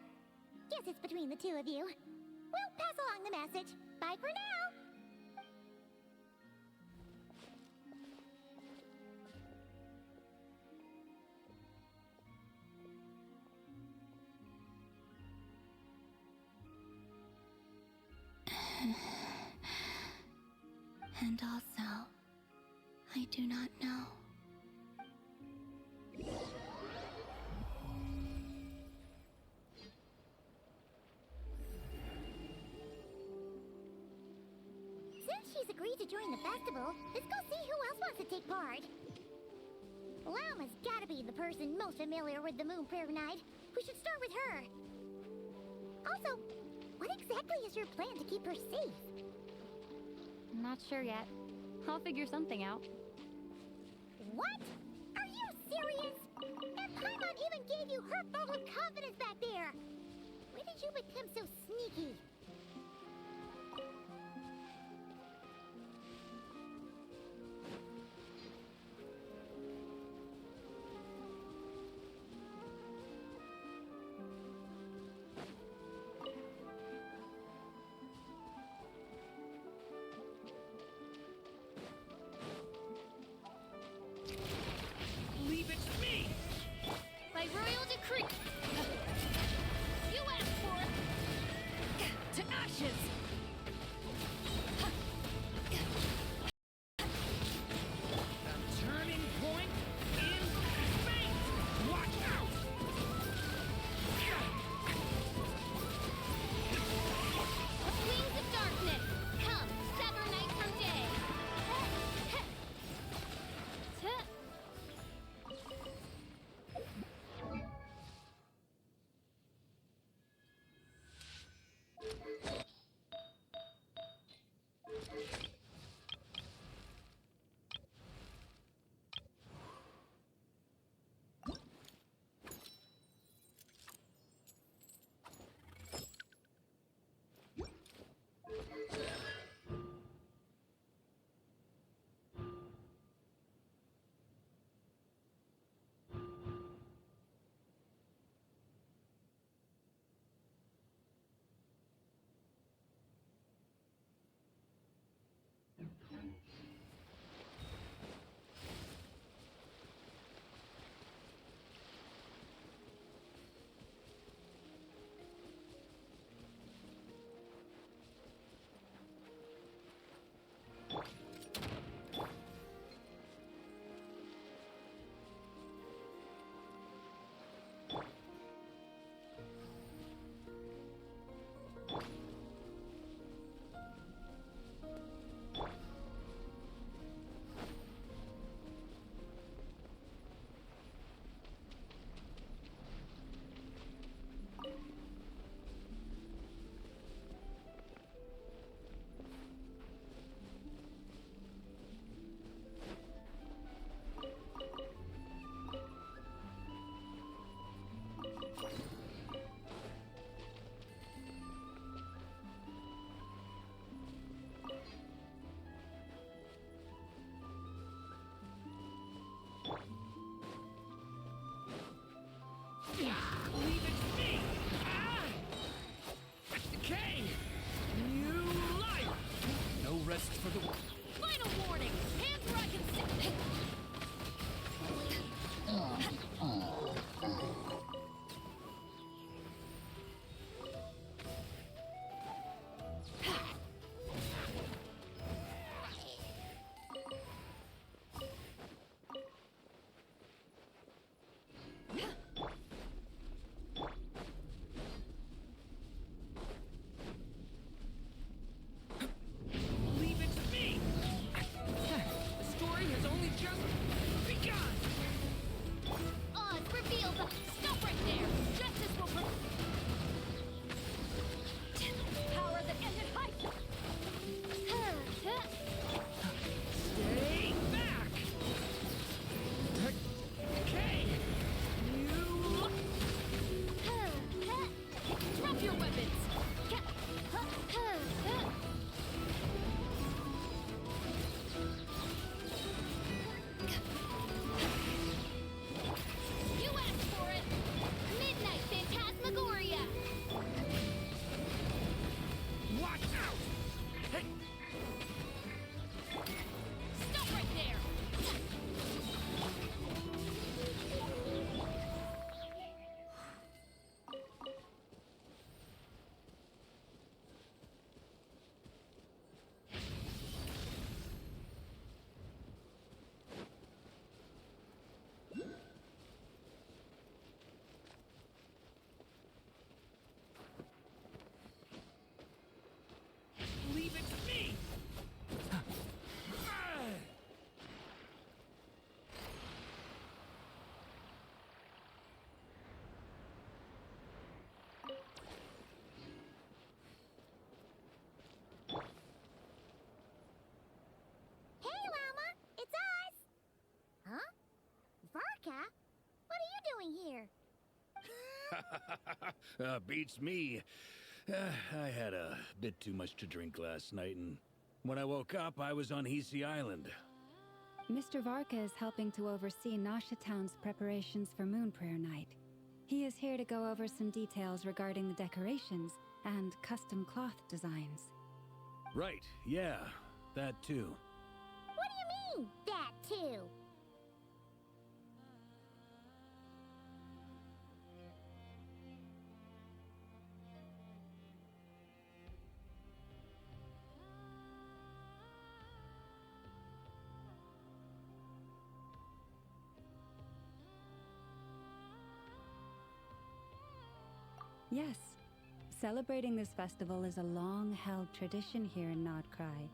B: Guess it's between the two of you. We'll pass along the message. Bye for now.
I: And also, I do not know.
B: Since she's agreed to join the festival, let's go see who else wants to take part. Lauma's gotta be the person most familiar with the Moon Prayer Night. We should start with her. Also, what exactly is your plan to keep her safe?
J: Not sure yet. I'll figure something out.
B: What? Are you serious? And Paimon even gave you her vote of confidence back there. When did you become so sneaky?
A: Leave it to me!
J: By royal decree! You asked for it! To ashes!
A: A turning point in fate! Watch out!
J: Wings of darkness! Come, sever night from day!
C: Beats me. I had a bit too much to drink last night, and when I woke up, I was on Hisi Island.
K: Mr. Varka is helping to oversee Nasha Town's preparations for Moon Prayer Night. He is here to go over some details regarding the decorations and custom cloth designs.
C: Right, yeah, that too.
B: What do you mean, that too?
K: Yes, celebrating this festival is a long-held tradition here in Nodcry.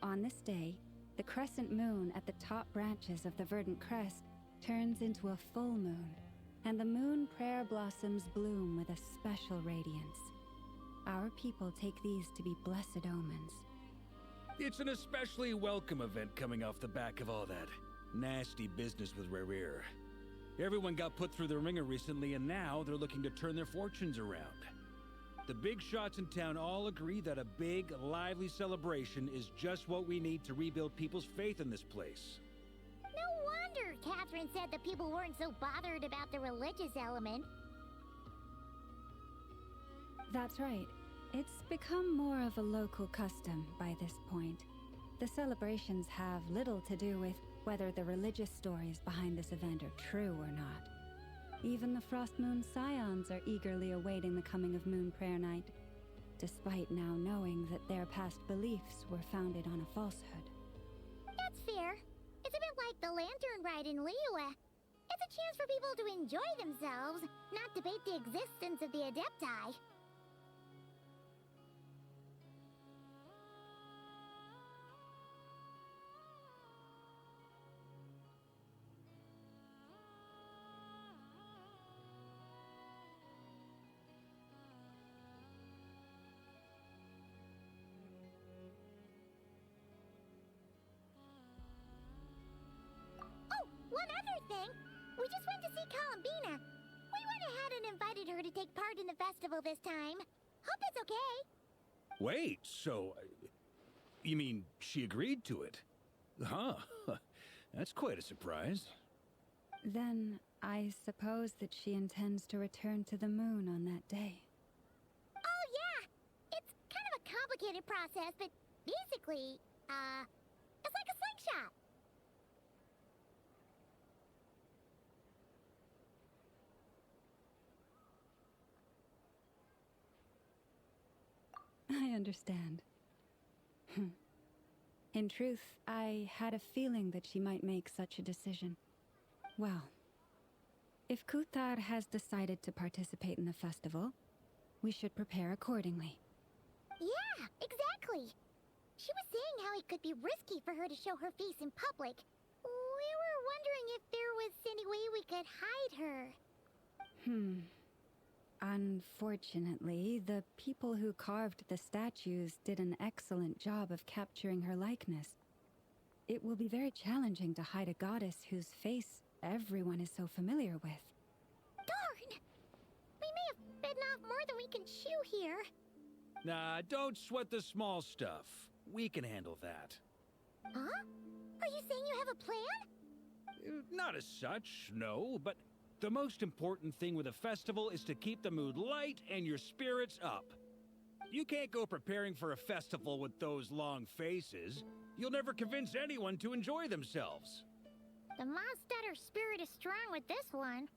K: On this day, the crescent moon at the top branches of the verdant crest turns into a full moon, and the moon prayer blossoms bloom with a special radiance. Our people take these to be blessed omens.
C: It's an especially welcome event coming off the back of all that nasty business with Rare. Everyone got put through the ringer recently, and now they're looking to turn their fortunes around. The big shots in town all agree that a big, lively celebration is just what we need to rebuild people's faith in this place.
B: No wonder Catherine said that people weren't so bothered about the religious element.
K: That's right. It's become more of a local custom by this point. The celebrations have little to do with whether the religious stories behind this event are true or not. Even the Frost Moon Scions are eagerly awaiting the coming of Moon Prayer Night, despite now knowing that their past beliefs were founded on a falsehood.
B: That's fair. It's a bit like the Lantern Ride in Liyue. It's a chance for people to enjoy themselves, not debate the existence of the Adepti. One other thing, we just went to see Columbina. We went ahead and invited her to take part in the festival this time. Hope it's okay.
C: Wait, so... you mean she agreed to it? Huh. That's quite a surprise.
K: Then, I suppose that she intends to return to the moon on that day.
B: Oh yeah! It's kind of a complicated process, but basically, it's like a slingshot.
K: I understand. In truth, I had a feeling that she might make such a decision. Well, if Kuthar has decided to participate in the festival, we should prepare accordingly.
B: Yeah, exactly. She was saying how it could be risky for her to show her face in public. We were wondering if there was any way we could hide her.
K: Unfortunately, the people who carved the statues did an excellent job of capturing her likeness. It will be very challenging to hide a goddess whose face everyone is so familiar with.
B: Darn! We may have bitten off more than we can chew here.
C: Nah, don't sweat the small stuff. We can handle that.
B: Huh? Are you saying you have a plan?
C: Not as such, no, but the most important thing with a festival is to keep the mood light and your spirits up. You can't go preparing for a festival with those long faces. You'll never convince anyone to enjoy themselves.
B: The Monstetter spirit is strong with this one.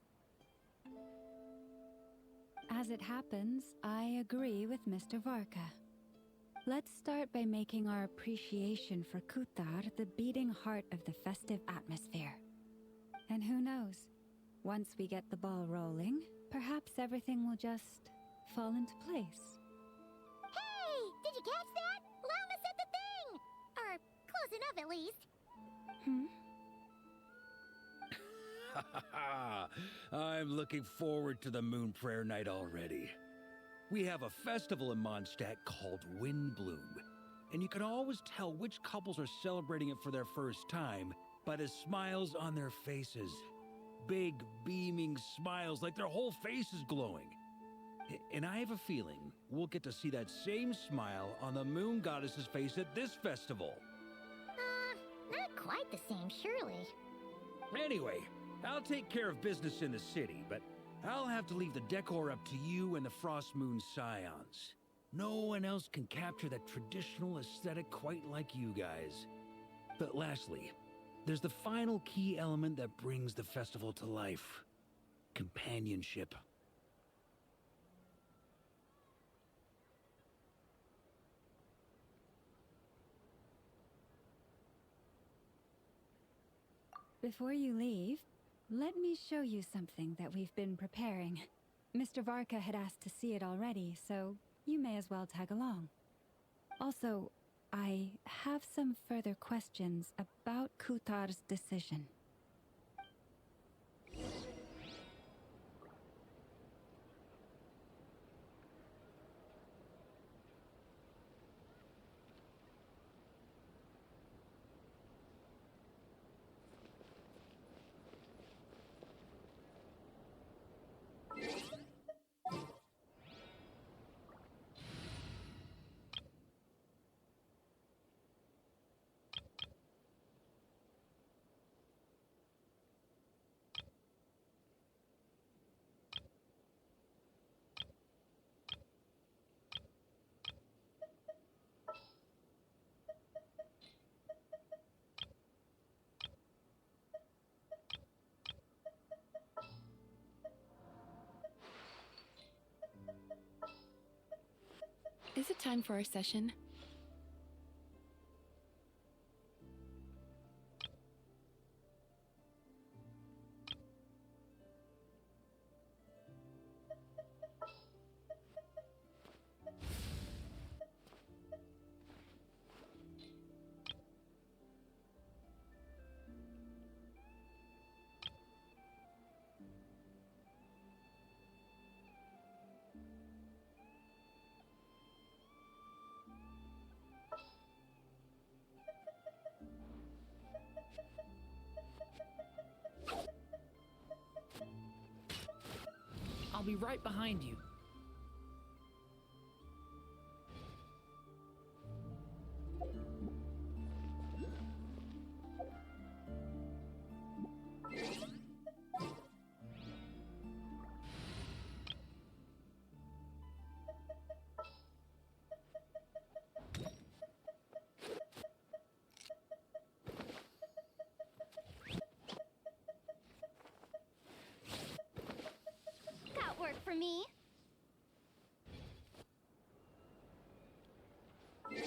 K: As it happens, I agree with Mr. Varka. Let's start by making our appreciation for Kuthar the beating heart of the festive atmosphere. And who knows? Once we get the ball rolling, perhaps everything will just fall into place.
B: Hey! Did you catch that? Llama said the thing! Or close enough, at least.
C: I'm looking forward to the Moon Prayer Night already. We have a festival in Mondstadt called Windbloom, and you can always tell which couples are celebrating it for their first time by the smiles on their faces. big, beaming smiles like their whole face is glowing. And I have a feeling we'll get to see that same smile on the moon goddess's face at this festival.
B: Not quite the same, surely.
C: Anyway, I'll take care of business in the city, but I'll have to leave the decor up to you and the Frost Moon Scions. No one else can capture that traditional aesthetic quite like you guys. But lastly, there's the final key element that brings the festival to life. Companionship.
K: Before you leave, let me show you something that we've been preparing. Mr. Varka had asked to see it already, so you may as well tag along. Also, I have some further questions about Kutar's decision.
H: Is it time for our session?
A: I'll be right behind you.
B: Got work for me.
L: If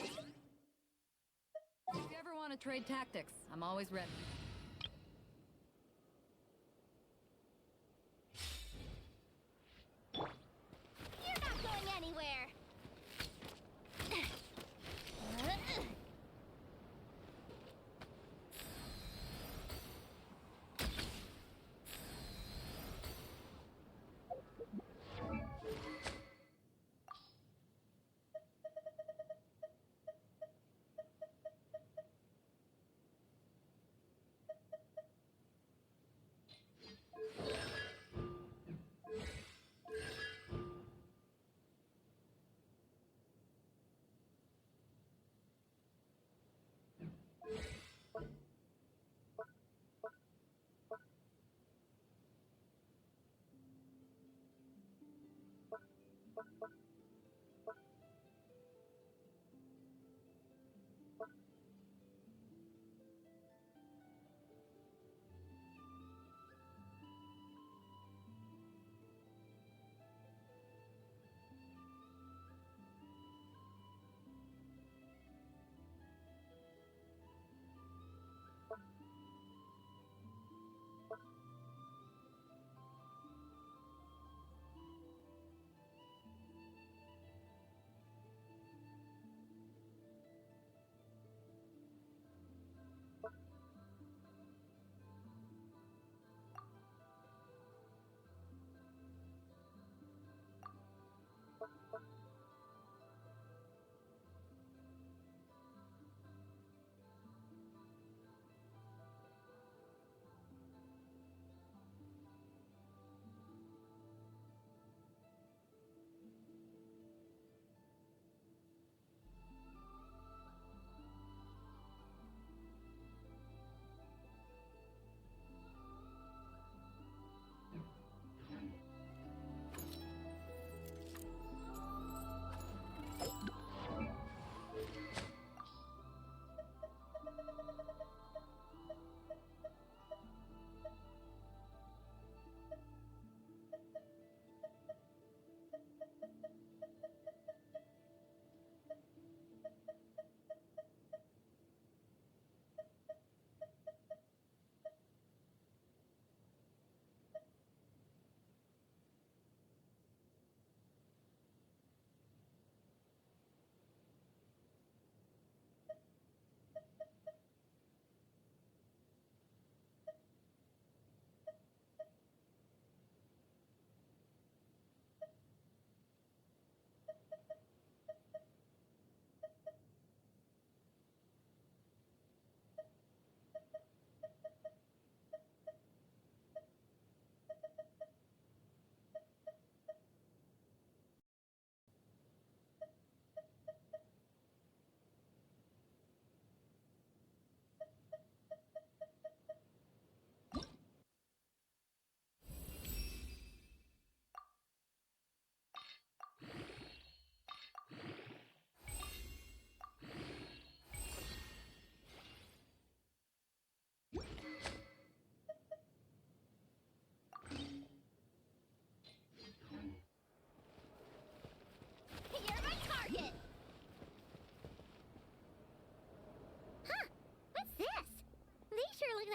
L: you ever want to trade tactics, I'm always ready.
B: You're not going anywhere.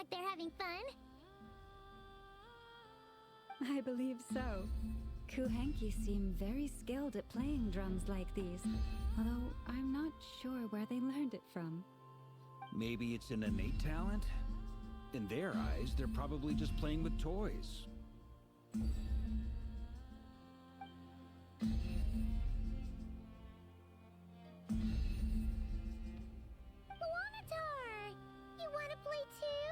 B: like they're having fun.
K: I believe so. Kuhenki seem very skilled at playing drums like these, although I'm not sure where they learned it from.
C: Maybe it's an innate talent? In their eyes, they're probably just playing with toys.
B: Wanatar! You wanna play too?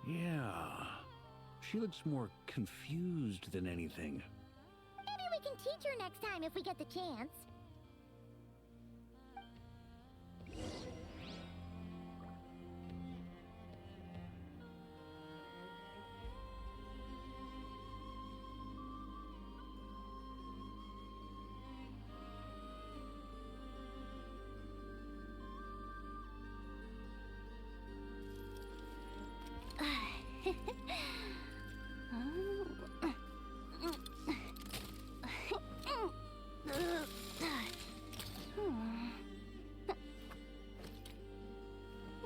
C: Yeah. She looks more confused than anything.
B: Maybe we can teach her next time if we get the chance.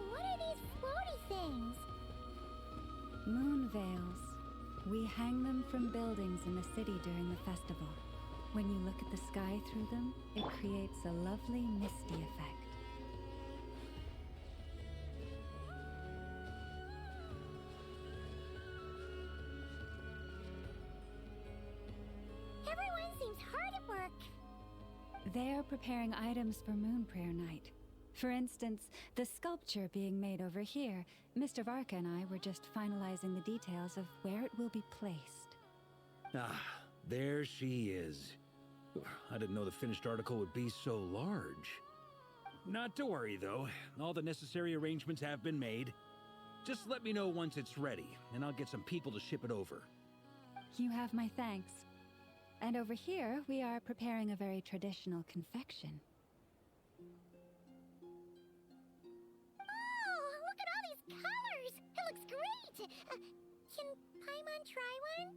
B: What are these floaty things?
K: Moon veils. We hang them from buildings in the city during the festival. When you look at the sky through them, it creates a lovely misty effect.
B: Everyone seems hard at work.
K: They're preparing items for Moon Prayer Night. For instance, the sculpture being made over here. Mr. Varka and I were just finalizing the details of where it will be placed.
C: Ah, there she is. I didn't know the finished article would be so large. Not to worry, though. All the necessary arrangements have been made. Just let me know once it's ready, and I'll get some people to ship it over.
K: You have my thanks. And over here, we are preparing a very traditional confection.
B: Oh, look at all these colors! It looks great! Can Paimon try one?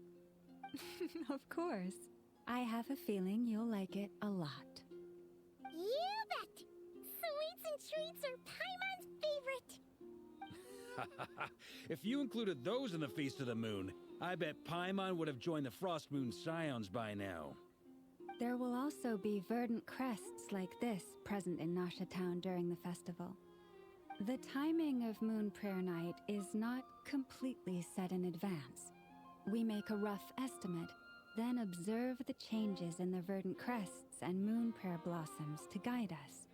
K: Of course. I have a feeling you'll like it a lot.
B: You bet! Sweets and treats are Paimon's favorite!
C: If you included those in the Feast of the Moon, I bet Paimon would have joined the Frost Moon Scions by now.
K: There will also be verdant crests like this present in Nasha Town during the festival. The timing of Moon Prayer Night is not completely set in advance. We make a rough estimate, then observe the changes in the verdant crests and Moon Prayer blossoms to guide us.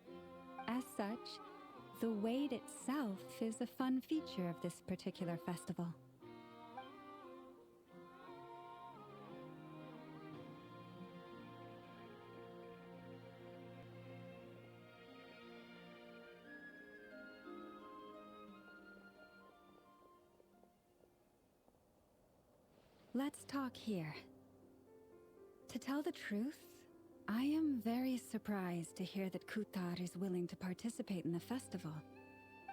K: As such, the wait itself is a fun feature of this particular festival. Let's talk here. To tell the truth, I am very surprised to hear that Kutar is willing to participate in the festival.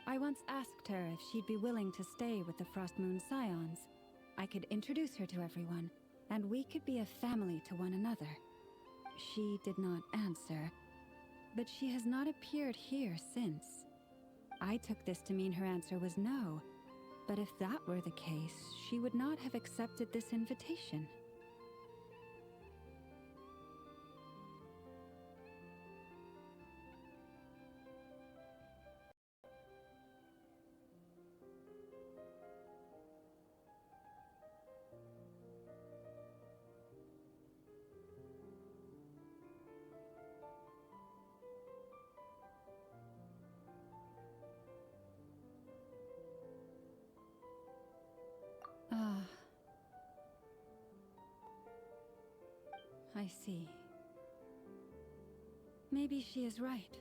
K: I once asked her if she'd be willing to stay with the Frost Moon Scions. I could introduce her to everyone, and we could be a family to one another. She did not answer, but she has not appeared here since. I took this to mean her answer was no, but if that were the case, she would not have accepted this invitation. I see. Maybe she is right.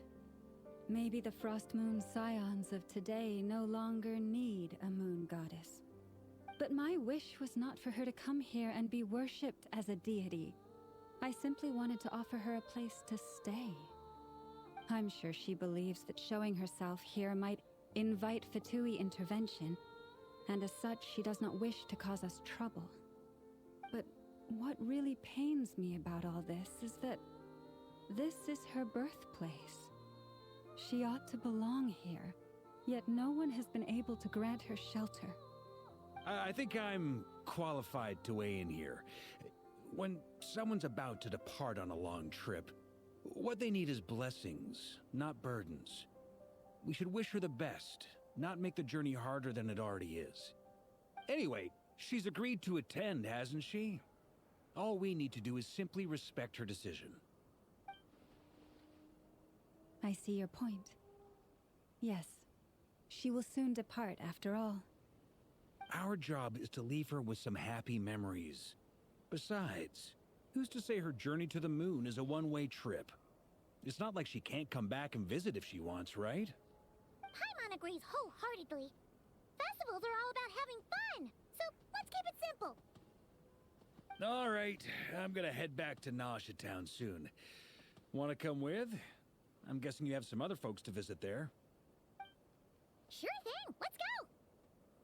K: Maybe the Frost Moon Scions of today no longer need a moon goddess. But my wish was not for her to come here and be worshipped as a deity. I simply wanted to offer her a place to stay. I'm sure she believes that showing herself here might invite Fatui intervention, and as such she does not wish to cause us trouble. But what really pains me about all this is that This is her birthplace. She ought to belong here, yet no one has been able to grant her shelter.
C: I think I'm qualified to weigh in here. When someone's about to depart on a long trip, what they need is blessings, not burdens. We should wish her the best, not make the journey harder than it already is. Anyway, she's agreed to attend, hasn't she? All we need to do is simply respect her decision.
K: I see your point. Yes, she will soon depart after all.
C: Our job is to leave her with some happy memories. Besides, who's to say her journey to the moon is a one-way trip? It's not like she can't come back and visit if she wants, right?
B: Paimon agrees wholeheartedly. Festivals are all about having fun, so let's keep it simple.
C: All right, I'm gonna head back to Nausea Town soon. Want to come with? I'm guessing you have some other folks to visit there.
B: Sure thing, let's go!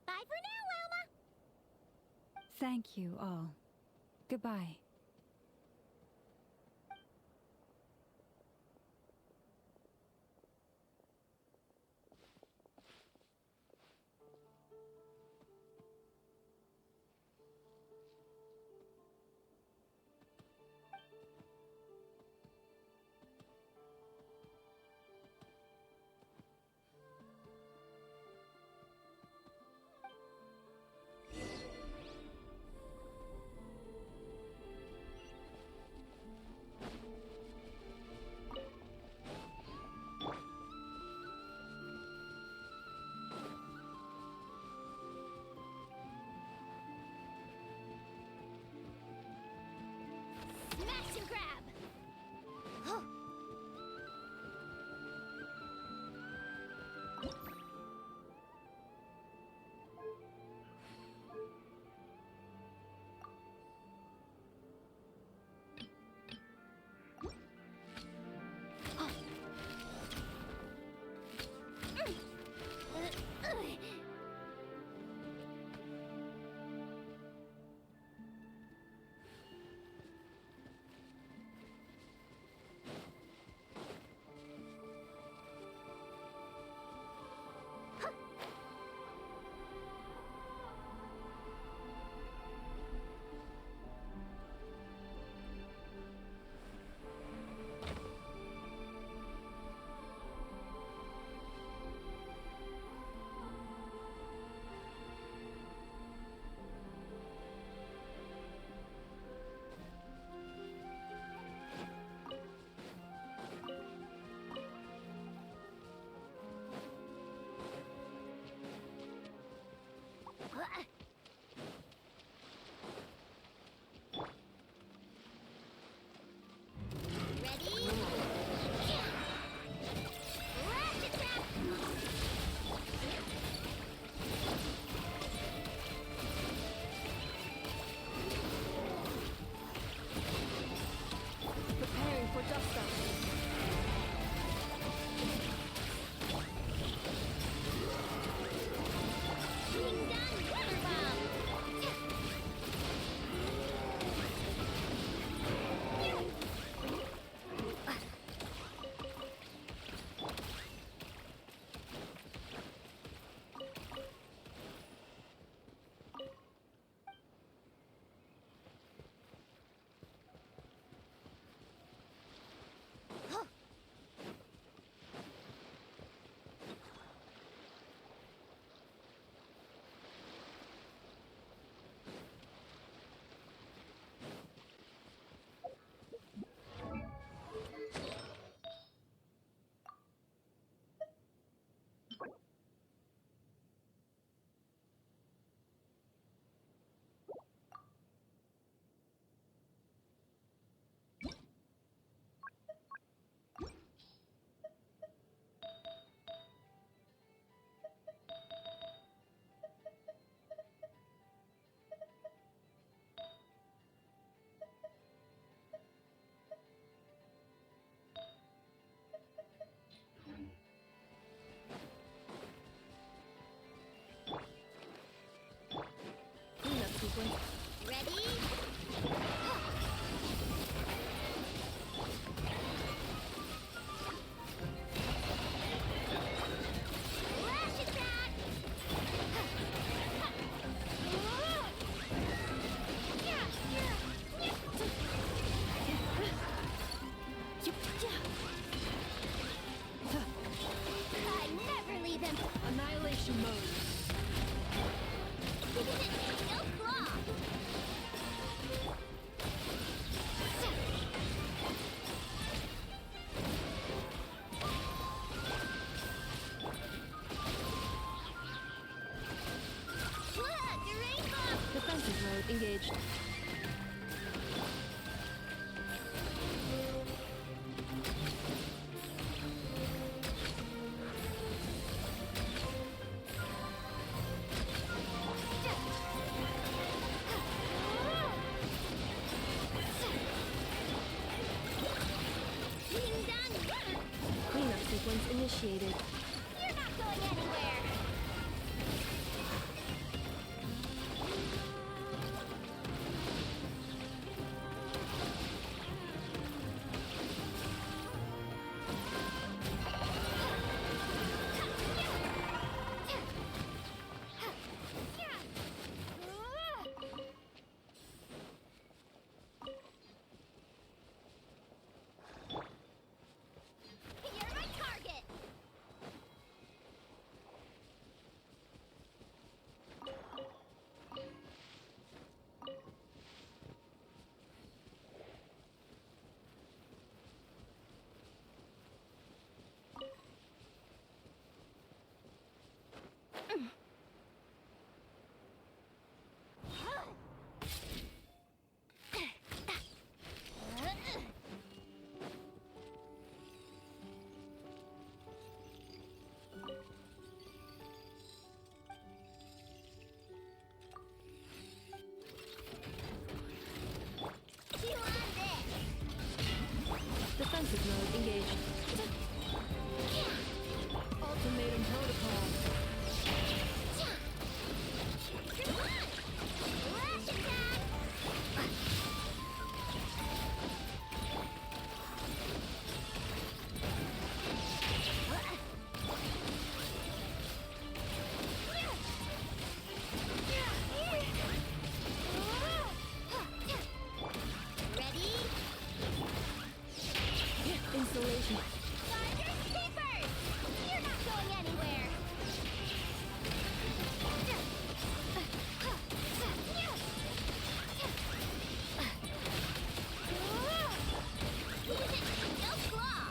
B: Bye for now, Wilma!
K: Thank you all. Goodbye.
B: Smash and grab! Huh. Ready?
M: mode engaged. Cleanup sequence initiated.
B: You're not going anywhere! You're my target! You want this?
M: Defensive mode engaged. Ultimatum protocol.
B: Come on! Flash attack! Ready?
M: Installation.
B: Thunder Sweepers! You're not going anywhere! Use it! No claw!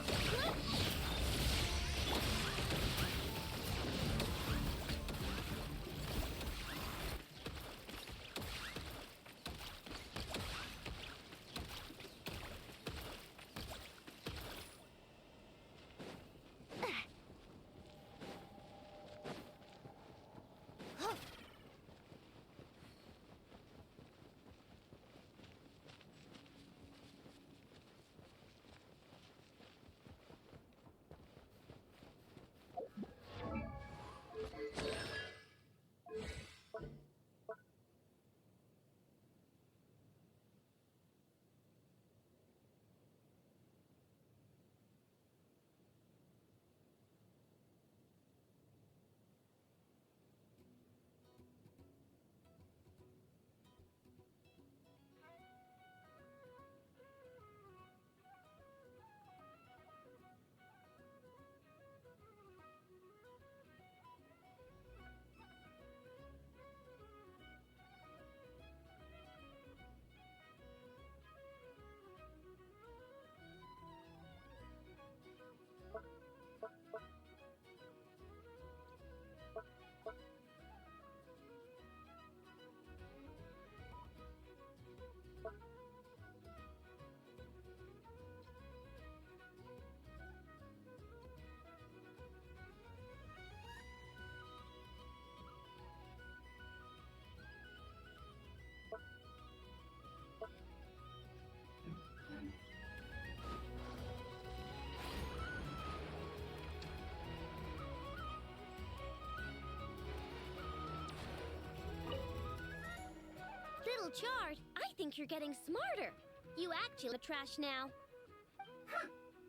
B: Little Chard, I think you're getting smarter. You actually the trash now.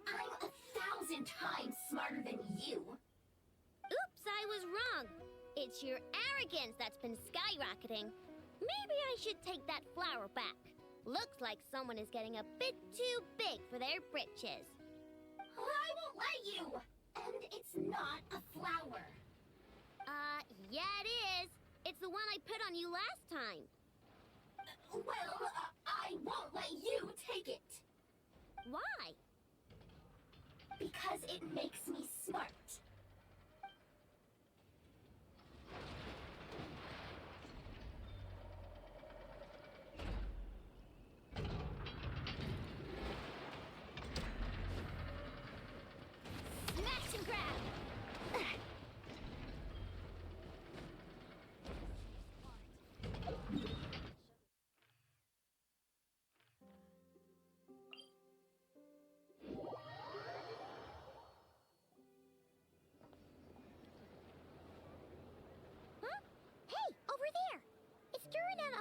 N: I'm 1,000 times smarter than you.
B: Oops, I was wrong. It's your arrogance that's been skyrocketing. Maybe I should take that flower back. Looks like someone is getting a bit too big for their britches.
N: I won't let you. And it's not a flower.
B: Yeah it is. It's the one I put on you last time.
N: Well, I won't let you take it.
B: Why?
N: Because it makes me smart.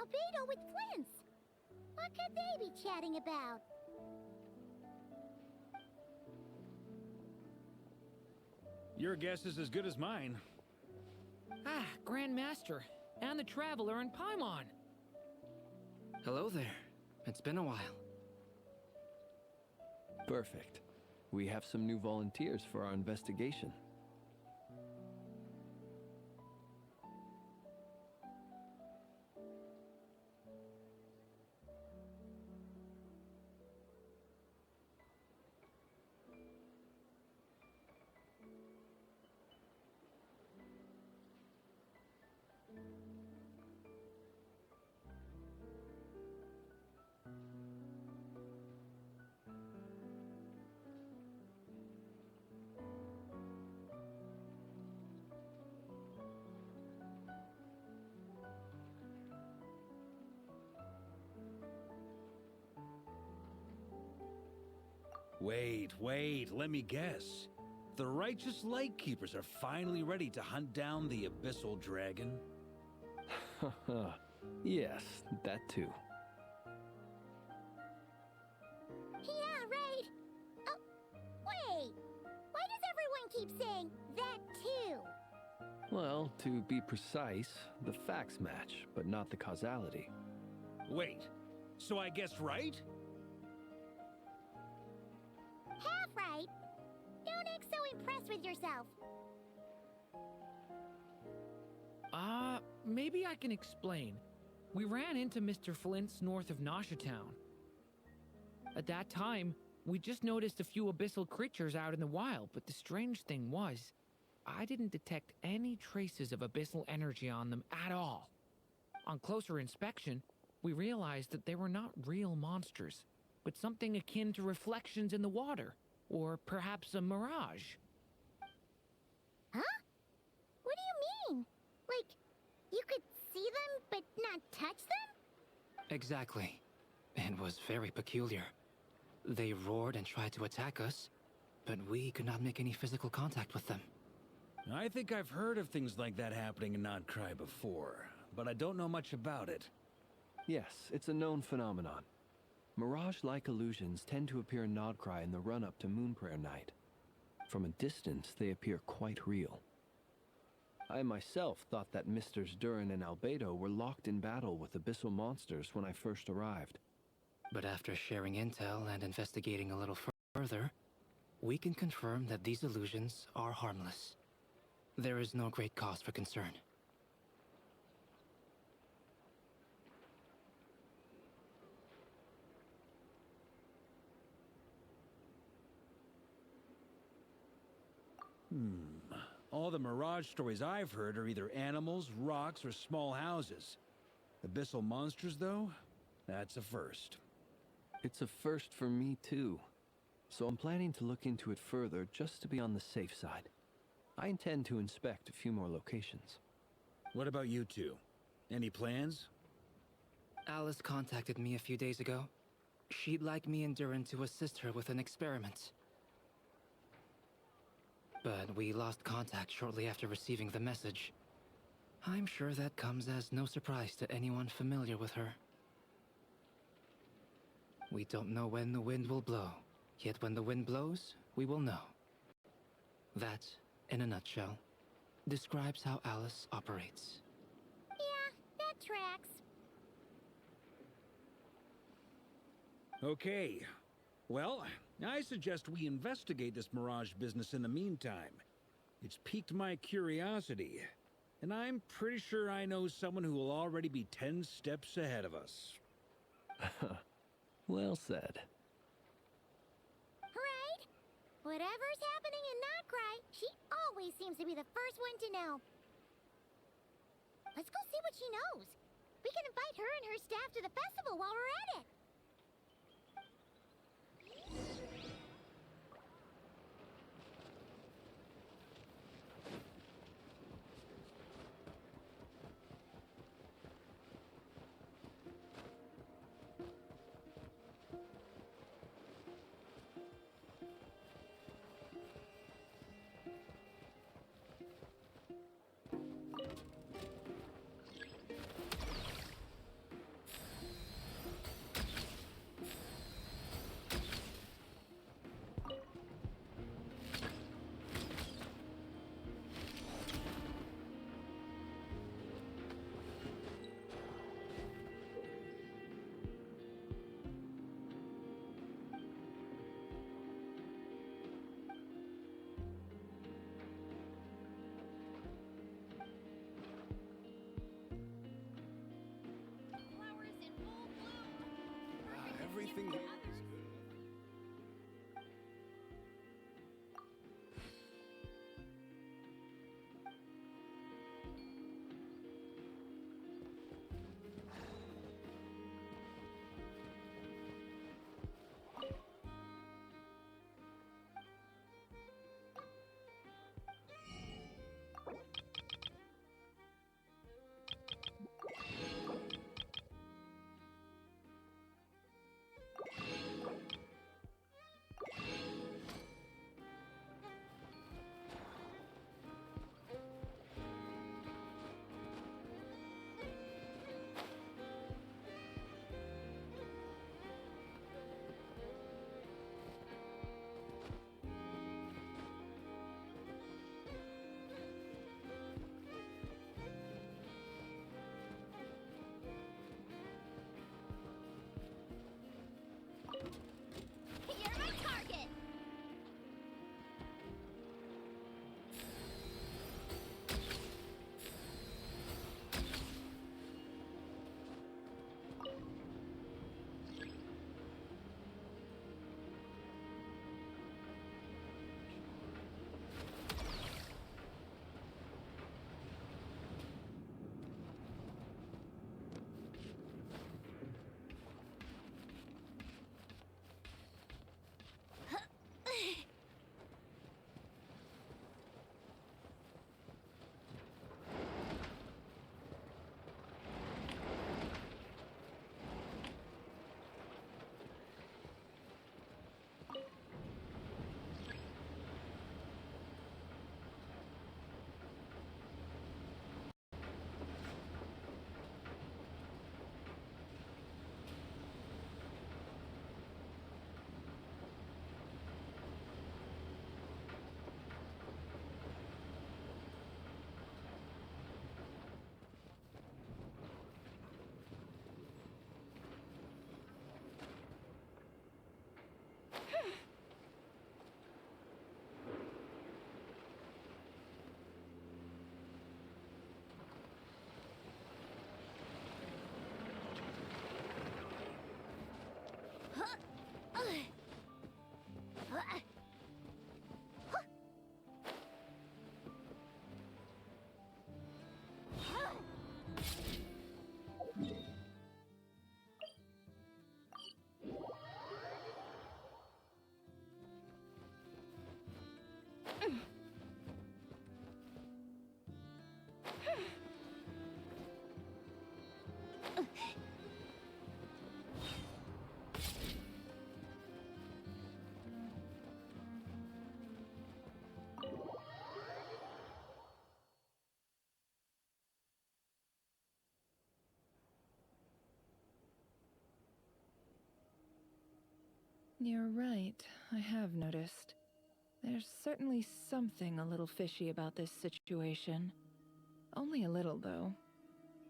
B: Albedo with Flints. What could they be chatting about?
C: Your guess is as good as mine.
A: Ah, Grand Master, and the Traveler in Paimon.
O: Hello there. It's been a while.
P: Perfect. We have some new volunteers for our investigation.
C: Wait, let me guess. The righteous Lightkeepers are finally ready to hunt down the Abyssal Dragon?
P: Yes, that too.
B: Yeah, right. Oh, wait. Why does everyone keep saying that too?
P: Well, to be precise, the facts match, but not the causality.
C: Wait, so I guessed right?
B: Half right. Don't act so impressed with yourself.
A: Maybe I can explain. We ran into Mr. Flint's north of Nosha Town. At that time, we just noticed a few abyssal creatures out in the wild, but the strange thing was, I didn't detect any traces of abyssal energy on them at all. On closer inspection, we realized that they were not real monsters, but something akin to reflections in the water, or perhaps a mirage.
B: Huh? What do you mean? Like, you could see them, but not touch them?
O: Exactly. It was very peculiar. They roared and tried to attack us, but we could not make any physical contact with them.
C: I think I've heard of things like that happening in Nocturne before, but I don't know much about it.
P: Yes, it's a known phenomenon. Mirage-like illusions tend to appear in Nocturne in the run-up to Moonprayer Night. From a distance, they appear quite real. I myself thought that Misters Durin and Albedo were locked in battle with abyssal monsters when I first arrived.
O: But after sharing intel and investigating a little further, we can confirm that these illusions are harmless. There is no great cause for concern.
C: All the Mirage stories I've heard are either animals, rocks, or small houses. Abyssal monsters, though? That's a first.
P: It's a first for me, too. So I'm planning to look into it further just to be on the safe side. I intend to inspect a few more locations.
C: What about you two? Any plans?
O: Alice contacted me a few days ago. She'd like me and Durin to assist her with an experiment. But we lost contact shortly after receiving the message. I'm sure that comes as no surprise to anyone familiar with her. We don't know when the wind will blow, yet when the wind blows, we will know. That, in a nutshell, describes how Alice operates.
B: Yeah, that tracks.
C: Okay. Well, I suggest we investigate this Mirage business in the meantime. It's piqued my curiosity, and I'm pretty sure I know someone who will already be 10 steps ahead of us.
P: Well said.
B: Right? Whatever's happening in Nocturne, she always seems to be the first one to know. Let's go see what she knows. We can invite her and her staff to the festival while we're at it.
P: everything here is good.
B: You're my target!
Q: You're right, I have noticed. There's certainly something a little fishy about this situation. Only a little, though.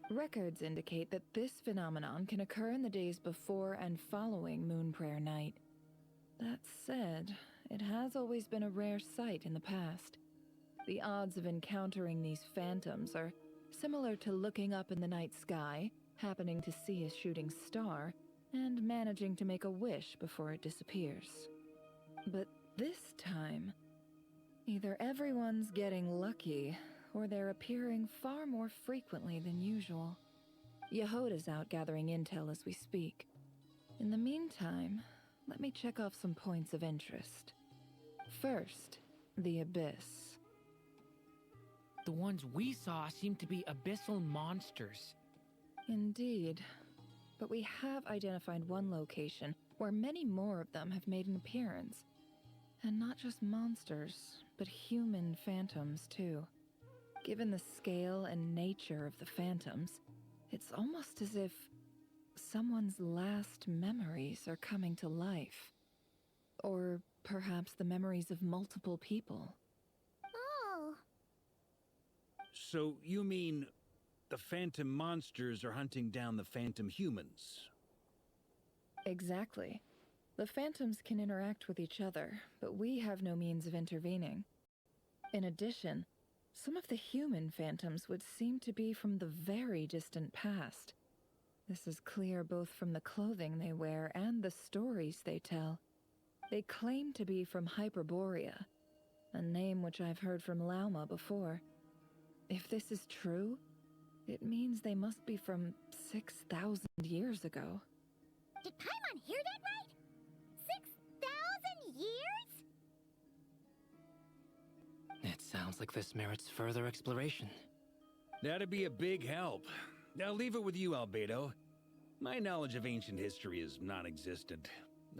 Q: Records indicate that this phenomenon can occur in the days before and following Moon Prayer Night. That said, it has always been a rare sight in the past. The odds of encountering these phantoms are similar to looking up in the night sky, happening to see a shooting star, and managing to make a wish before it disappears. But this time, either everyone's getting lucky, or they're appearing far more frequently than usual. Yehoda's out gathering intel as we speak. In the meantime, let me check off some points of interest. First, the Abyss.
A: The ones we saw seem to be abyssal monsters.
Q: Indeed. But we have identified one location where many more of them have made an appearance. And not just monsters, but human phantoms, too. Given the scale and nature of the phantoms, it's almost as if someone's last memories are coming to life. Or perhaps the memories of multiple people.
B: Oh.
C: So you mean the phantom monsters are hunting down the phantom humans?
Q: Exactly. The phantoms can interact with each other, but we have no means of intervening. In addition, some of the human phantoms would seem to be from the very distant past. This is clear both from the clothing they wear and the stories they tell. They claim to be from Hyperborea, a name which I've heard from Lauma before. If this is true, it means they must be from 6,000 years ago.
B: Did Paimon hear that right? 6,000 years?
O: It sounds like this merits further exploration.
C: That'd be a big help. I'll leave it with you, Albedo. My knowledge of ancient history is non-existent.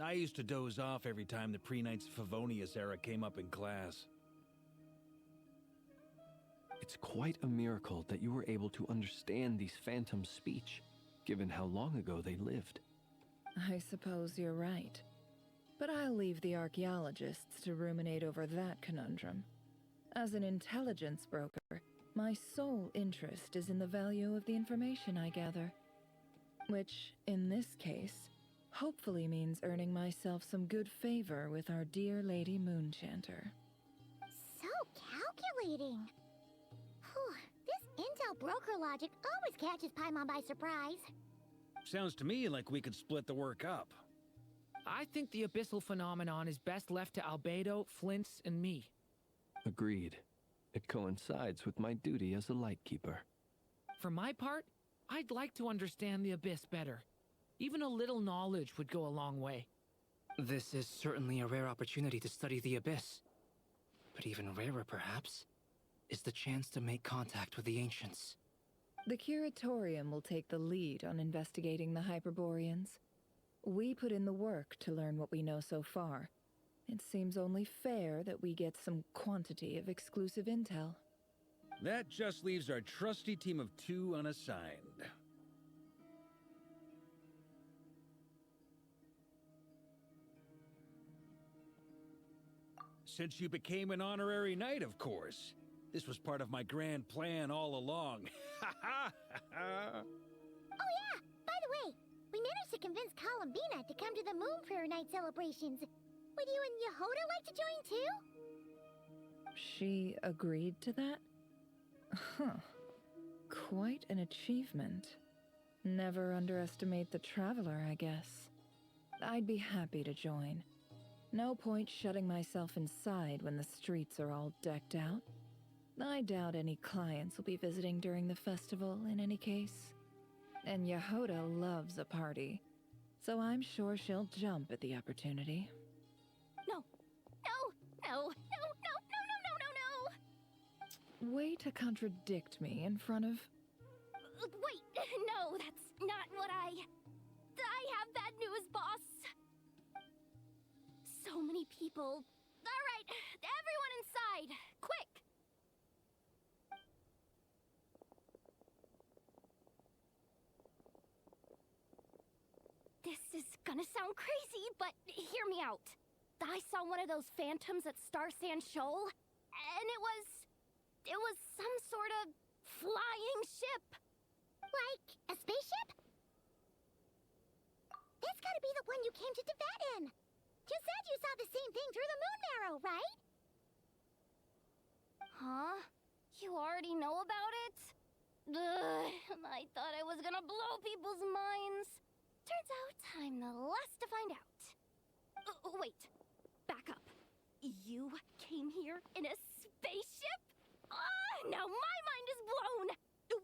C: I used to doze off every time the pre-Knights Favonius era came up in class.
P: It's quite a miracle that you were able to understand these phantoms' speech, given how long ago they lived.
Q: I suppose you're right. But I'll leave the archaeologists to ruminate over that conundrum. As an intelligence broker, my sole interest is in the value of the information I gather. Which, in this case, hopefully means earning myself some good favor with our dear Lady Moonchanter.
B: So calculating. Whew, this intel broker logic always catches Paimon by surprise.
C: Sounds to me like we could split the work up.
A: I think the abyssal phenomenon is best left to Albedo, Flints, and me.
P: Agreed. It coincides with my duty as a lightkeeper.
A: For my part, I'd like to understand the abyss better. Even a little knowledge would go a long way.
O: This is certainly a rare opportunity to study the abyss. But even rarer, perhaps, is the chance to make contact with the ancients.
Q: The Curatorium will take the lead on investigating the Hyperboreans. We put in the work to learn what we know so far. It seems only fair that we get some quantity of exclusive intel.
C: That just leaves our trusty team of 2 unassigned. Since you became an honorary knight, of course. This was part of my grand plan all along.
B: Oh yeah! By the way, we managed to convince Columbina to come to the Moon Prayer Night celebrations. Would you and Yehoda like to join too?
Q: She agreed to that? Huh. Quite an achievement. Never underestimate the traveler, I guess. I'd be happy to join. No point shutting myself inside when the streets are all decked out. I doubt any clients will be visiting during the festival in any case. And Yehoda loves a party, so I'm sure she'll jump at the opportunity.
B: No, no, no, no, no, no, no, no, no, no!
Q: Way to contradict me in front of...
B: Wait, no, that's not what I have bad news, boss. So many people. All right, everyone inside, quick! This is gonna sound crazy, but hear me out. I saw one of those phantoms at Star Sand Shoal, and it was some sort of flying ship. Like a spaceship? That's gotta be the one you came to Tibet in. You said you saw the same thing through the moon marrow, right? Huh? You already know about it? Ugh, I thought I was gonna blow people's minds. Turns out I'm the last to find out. Wait. Back up. You came here in a spaceship? Now my mind is blown!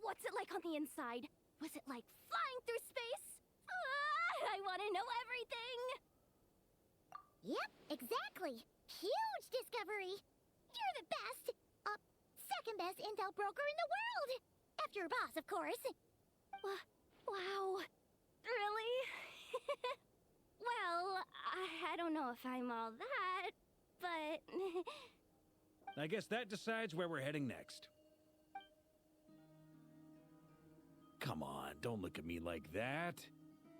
B: What's it like on the inside? Was it like flying through space? I want to know everything! Yep, exactly. Huge discovery. You're the best. Second best intel broker in the world. After your boss, of course. Wow. Really? Well, I don't know if I'm all that, but...
C: I guess that decides where we're heading next. Come on, don't look at me like that.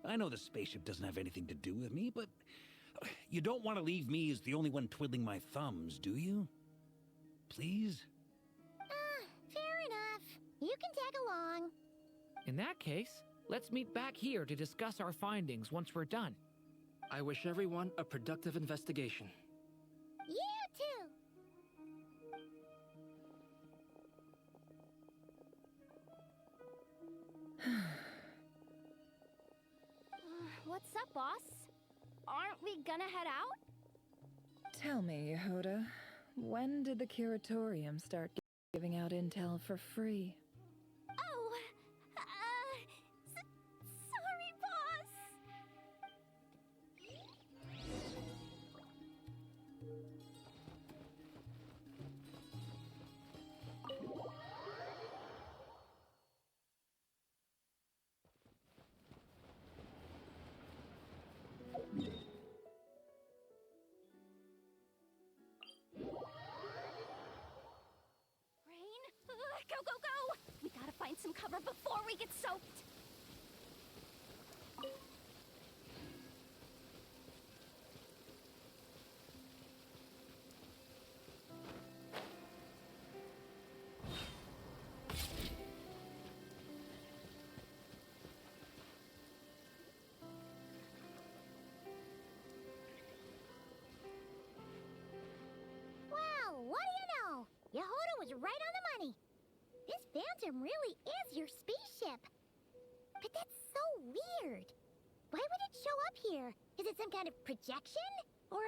C: I know the spaceship doesn't have anything to do with me, but you don't want to leave me as the only one twiddling my thumbs, do you? Please?
B: Fair enough. You can tag along.
A: In that case, let's meet back here to discuss our findings once we're done.
O: I wish everyone a productive investigation.
B: You too!
J: What's up, boss? Aren't we gonna head out?
Q: Tell me, Yehuda, when did the curatorium start giving out intel for free?
B: Oh, sorry, boss.
J: Rain? Go, go, go! We gotta find some cover before we get soaked.
B: Wow, what do you know? Yehuda was right on the money. This phantom really is your spaceship. But that's so weird. Why would it show up here? Is it some kind of projection? Or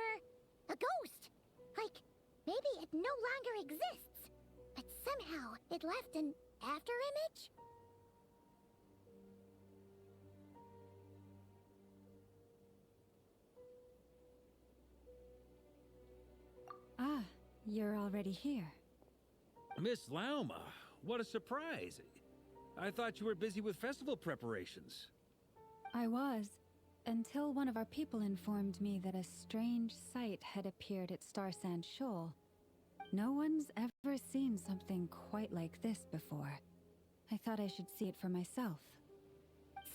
B: a ghost? Like, maybe it no longer exists, but somehow it left an afterimage?
K: Ah, you're already here.
C: Miss Lauma, what a surprise. I thought you were busy with festival preparations.
K: I was, until one of our people informed me that a strange sight had appeared at Star Sand Shoal. No one's ever seen something quite like this before. I thought I should see it for myself.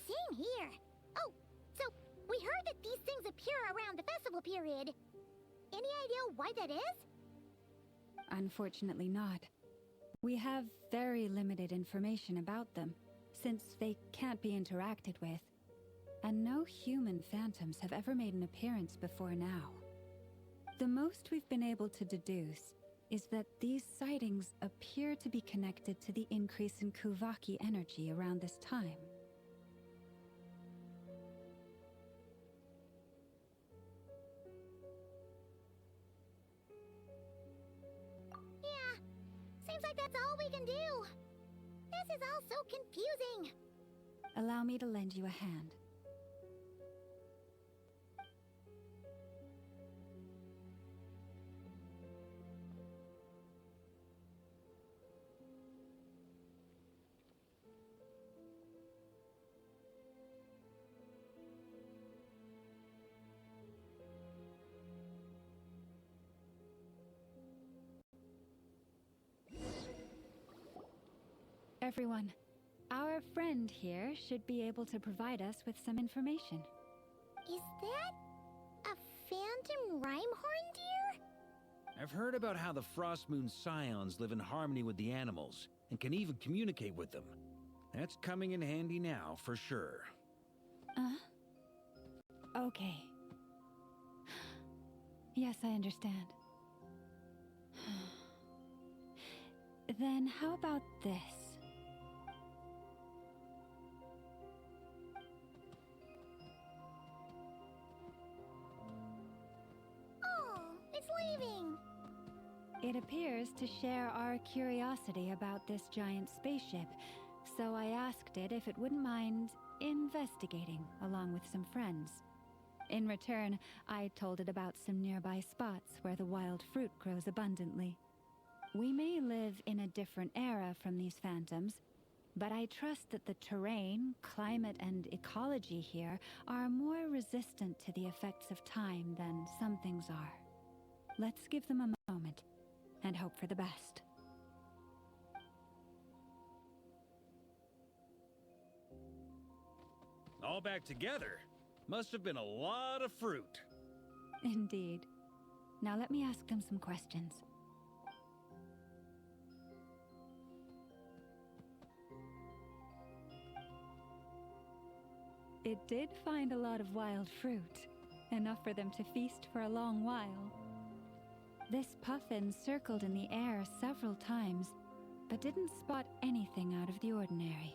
B: Same here. Oh, so we heard that these things appear around the festival period. Any idea why that is?
K: Unfortunately not. We have very limited information about them, since they can't be interacted with. And no human phantoms have ever made an appearance before now. The most we've been able to deduce is that these sightings appear to be connected to the increase in Kuvaki energy around this time.
B: Yeah, seems like that's all we can do. This is all so confusing.
K: Allow me to lend you a hand. Everyone, our friend here should be able to provide us with some information.
B: Is that a phantom Rhymehorn deer?
C: I've heard about how the Frost Moon Scions live in harmony with the animals and can even communicate with them. That's coming in handy now, for sure.
K: Okay. Yes, I understand. Then how about this?
B: Oh, it's leaving.
K: It appears to share our curiosity about this giant spaceship, so I asked it if it wouldn't mind investigating along with some friends. In return, I told it about some nearby spots where the wild fruit grows abundantly. We may live in a different era from these phantoms, but I trust that the terrain, climate, and ecology here are more resistant to the effects of time than some things are. Let's give them a moment and hope for the best.
C: All back together? Must have been a lot of fruit.
K: Indeed. Now let me ask them some questions. It did find a lot of wild fruit, enough for them to feast for a long while. This puffin circled in the air several times, but didn't spot anything out of the ordinary.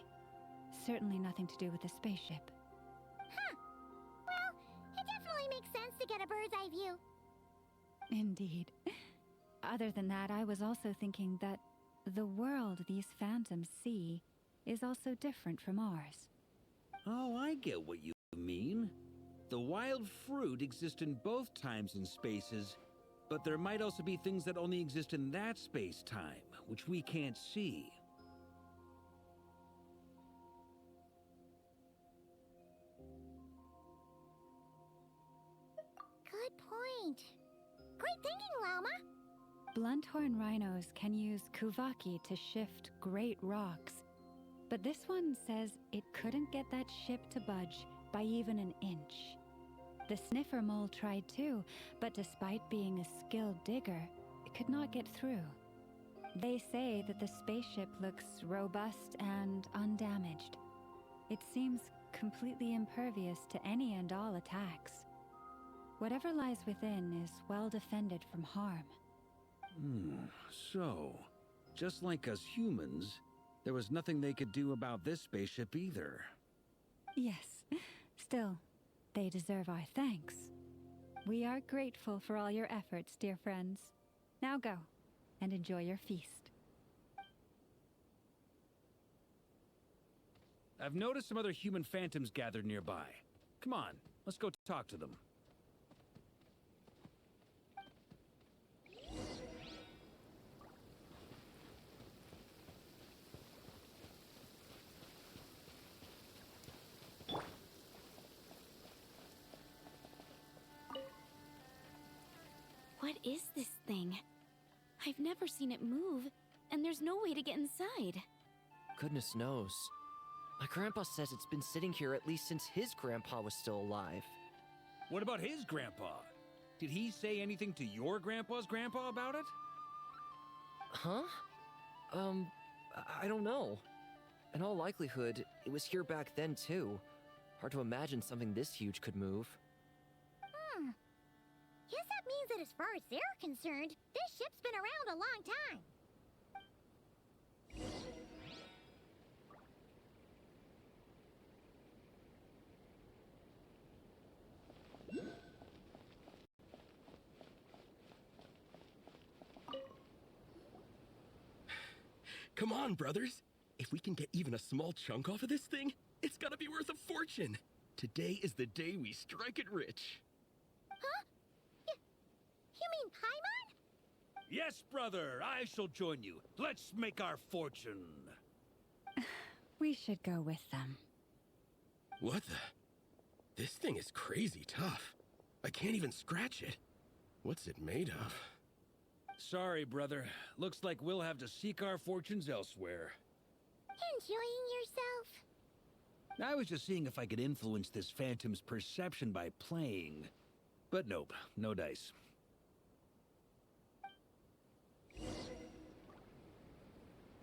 K: Certainly nothing to do with the spaceship.
B: Huh. bird's eye view.
K: Indeed. Other than that, I was also thinking that the world these phantoms see is also different from ours.
C: Oh, I get what you mean. The wild fruit exists in both times and spaces, but there might also be things that only exist in that space-time, which we can't see.
B: Good point. Great thinking, Llama.
K: Blunthorn rhinos can use kuvaki to shift great rocks, but this one says it couldn't get that ship to budge by even an inch. The sniffer mole tried too, but despite being a skilled digger, it could not get through. They say that the spaceship looks robust and undamaged. It seems completely impervious to any and all attacks. Whatever lies within is well defended from harm.
C: So, just like us humans, there was nothing they could do about this spaceship either.
K: Yes, still, they deserve our thanks. We are grateful for all your efforts, dear friends. Now go, and enjoy your feast.
C: I've noticed some other human phantoms gathered nearby. Come on, let's go talk to them.
H: What is this thing? I've never seen it move, and there's no way to get inside.
F: Goodness knows. My grandpa says it's been sitting here at least since his grandpa was still alive.
C: What about his grandpa? Did he say anything to your grandpa's grandpa about it?
F: Huh? I don't know. In all likelihood, it was here back then too. Hard to imagine something this huge could move.
B: Guess that means that as far as they're concerned, this ship's been around a long time.
R: Come on, brothers. If we can get even a small chunk off of this thing, it's gotta be worth a fortune. Today is the day we strike it rich.
B: Huh? You mean Paimon?
C: Yes, brother, I shall join you. Let's make our fortune.
K: We should go with them.
R: What the? This thing is crazy tough. I can't even scratch it. What's it made of?
C: Sorry, brother. Looks like we'll have to seek our fortunes elsewhere.
B: Enjoying yourself?
C: I was just seeing if I could influence this phantom's perception by playing. But nope, no dice.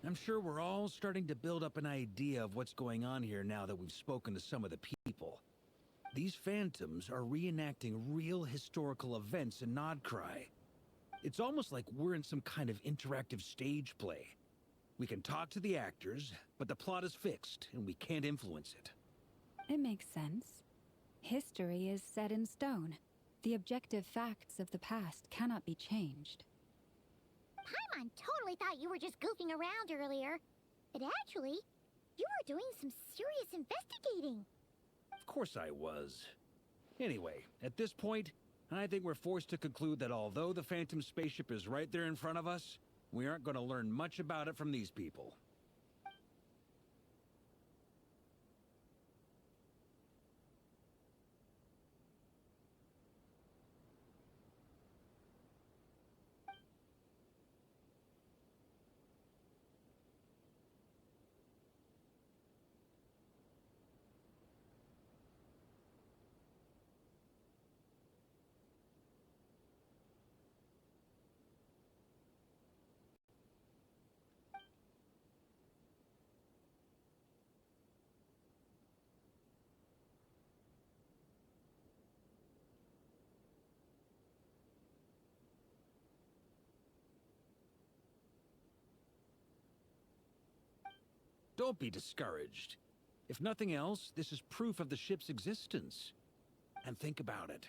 C: I'm sure we're all starting to build up an idea of what's going on here now that we've spoken to some of the people. These phantoms are reenacting real historical events in Nodcry. It's almost like we're in some kind of interactive stage play. We can talk to the actors, but the plot is fixed, and we can't influence it.
K: It makes sense. History is set in stone. The objective facts of the past cannot be changed.
B: Paimon totally thought you were just goofing around earlier. But actually, you were doing some serious investigating.
C: Of course I was. Anyway, at this point, I think we're forced to conclude that although the Phantom spaceship is right there in front of us, we aren't going to learn much about it from these people. Don't be discouraged. If nothing else, this is proof of the ship's existence. And think about it.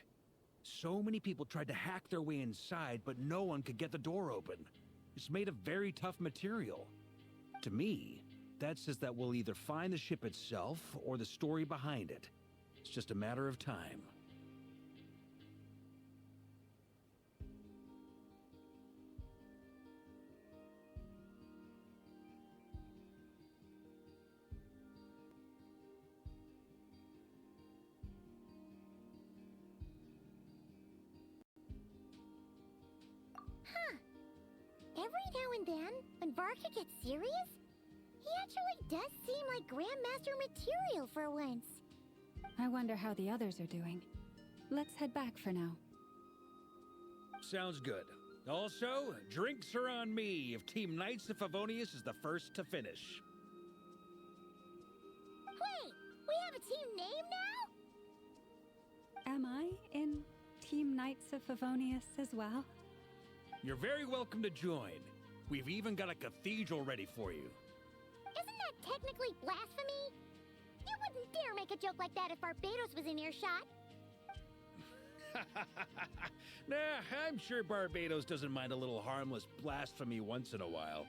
C: So many people tried to hack their way inside, but no one could get the door open. It's made of very tough material. To me, that says that we'll either find the ship itself or the story behind it. It's just a matter of time.
B: Every now and then, when Varka gets serious, he actually does seem like Grandmaster material for once.
K: I wonder how the others are doing. Let's head back for now.
C: Sounds good. Also, drinks are on me if Team Knights of Favonius is the first to finish.
B: Wait, we have a team name now?
K: Am I in Team Knights of Favonius as well?
C: You're very welcome to join. We've even got a cathedral ready for you.
B: Isn't that technically blasphemy? You wouldn't dare make a joke like that if Barbados was in earshot.
C: Nah, I'm sure Barbados doesn't mind a little harmless blasphemy once in a while.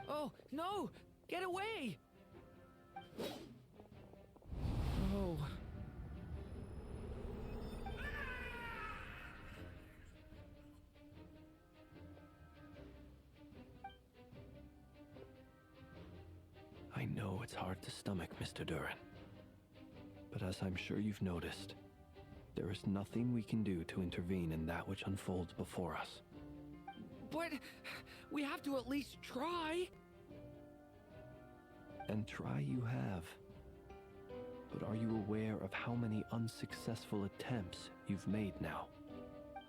A: Oh, no! Get away! Oh.
P: I know it's hard to stomach, Mr. Durin. But as I'm sure you've noticed, there is nothing we can do to intervene in that which unfolds before us.
A: But we have to at least try.
P: And try you have. But are you aware of how many unsuccessful attempts you've made now?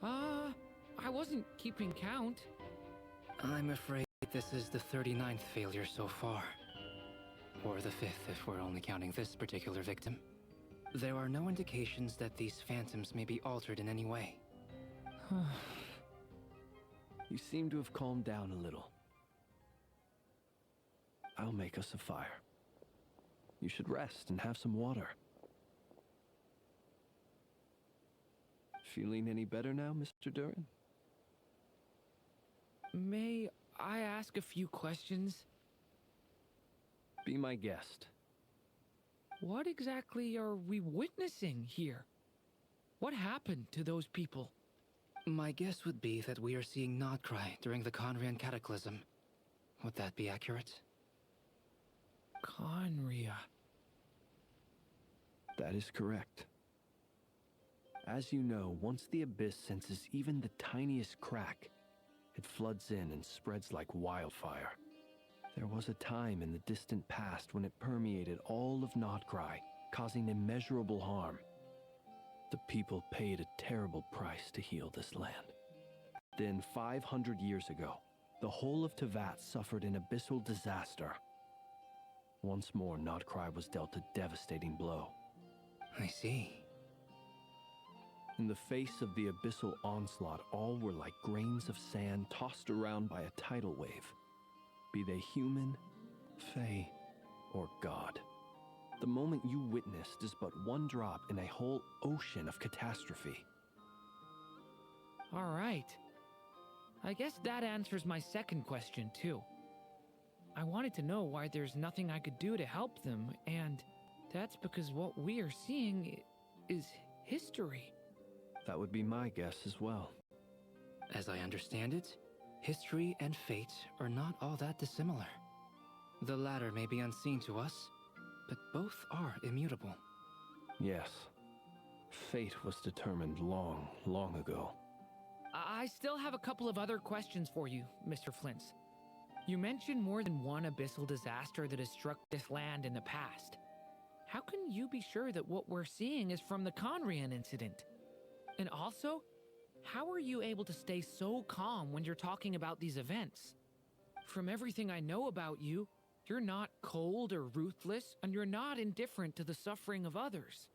A: I wasn't keeping count.
O: I'm afraid this is the 39th failure so far. Or the 5th if we're only counting this particular victim. There are no indications that these phantoms may be altered in any way.
P: You seem to have calmed down a little. I'll make us a fire. You should rest and have some water. Feeling any better now, Mr. Durin?
A: May I ask a few questions?
P: Be my guest.
A: What exactly are we witnessing here? What happened to those people?
O: My guess would be that we are seeing Nocturne during the Conrian Cataclysm. Would that be accurate?
A: Conria.
P: That is correct. As you know, once the Abyss senses even the tiniest crack, it floods in and spreads like wildfire. There was a time in the distant past when it permeated all of Nocturne, causing immeasurable harm. The people paid a terrible price to heal this land. Then, 500 years ago, the whole of Teyvat suffered an abyssal disaster. Once more, Nocturne was dealt a devastating blow.
O: I see.
P: In the face of the abyssal onslaught, all were like grains of sand tossed around by a tidal wave. Be they human, fae, or god. The moment you witnessed is but one drop in a whole ocean of catastrophe.
A: All right. I guess that answers my second question, too. I wanted to know why there's nothing I could do to help them, and that's because what we are seeing is history.
P: That would be my guess as well.
O: As I understand it, history and fate are not all that dissimilar. The latter may be unseen to us, but both are immutable.
P: Yes. Fate was determined long, long ago.
A: I still have a couple of other questions for you, Mr. Flint's. You mentioned more than one abyssal disaster that has struck this land in the past. How can you be sure that what we're seeing is from the Conrian incident? And also, how are you able to stay so calm when you're talking about these events? From everything I know about you, you're not cold or ruthless, and you're not indifferent to the suffering of others.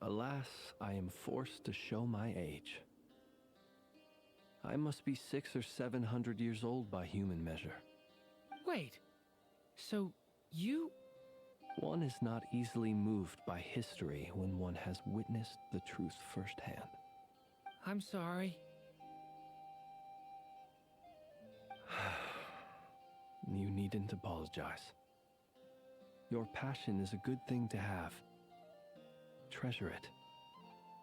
P: Alas, I am forced to show my age. I must be 600 or 700 years old by human measure.
A: Wait, so you...
P: One is not easily moved by history when one has witnessed the truth firsthand.
A: I'm sorry.
P: You needn't apologize. Your passion is a good thing to have. Treasure it,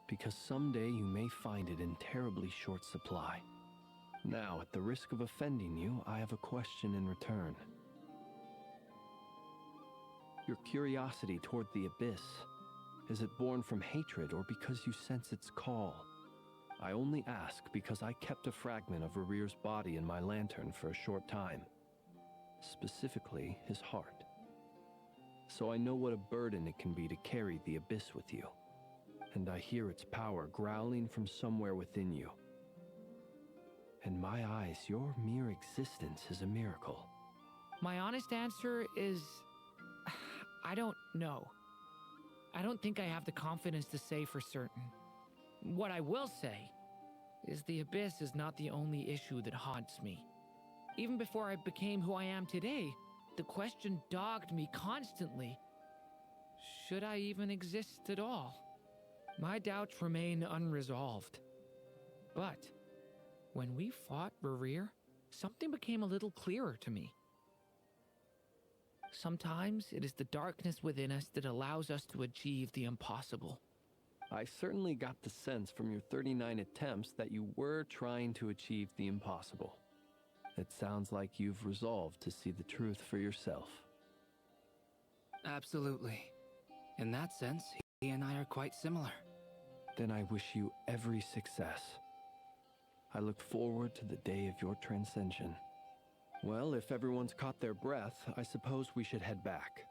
P: because someday you may find it in terribly short supply. Now, at the risk of offending you, I have a question in return. Your curiosity toward the abyss, is it born from hatred or because you sense its call? I only ask because I kept a fragment of Rerear's body in my lantern for a short time. Specifically, his heart. So I know what a burden it can be to carry the abyss with you. And I hear its power growling from somewhere within you. In my eyes, your mere existence is a miracle.
A: My honest answer is... I don't know. I don't think I have the confidence to say for certain. What I will say is the abyss is not the only issue that haunts me. Even before I became who I am today, the question dogged me constantly. Should I even exist at all? My doubts remain unresolved. But when we fought Rerear, something became a little clearer to me. Sometimes it is the darkness within us that allows us to achieve the impossible.
P: I certainly got the sense from your 39 attempts that you were trying to achieve the impossible. It sounds like you've resolved to see the truth for yourself.
O: Absolutely. In that sense, he and I are quite similar.
P: Then I wish you every success. I look forward to the day of your transcension. Well, if everyone's caught their breath, I suppose we should head back.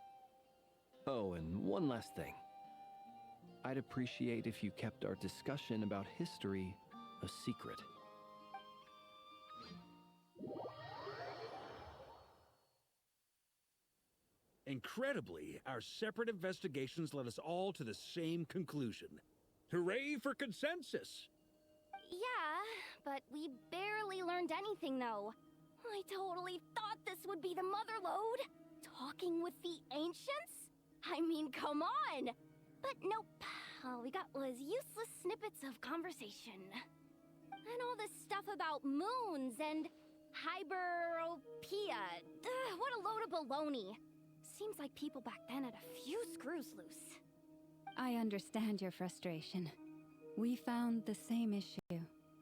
P: Oh, and one last thing. I'd appreciate if you kept our discussion about history a secret.
C: Incredibly, our separate investigations led us all to the same conclusion. Hooray for consensus!
B: Yeah, but we barely learned anything, though. I totally thought this would be the mother lode. Talking with the ancients? I mean, come on! But nope. All we got was useless snippets of conversation. And all this stuff about moons and hyperopia. What a load of baloney. Seems like people back then had a few screws loose.
K: I understand your frustration. We found the same issue.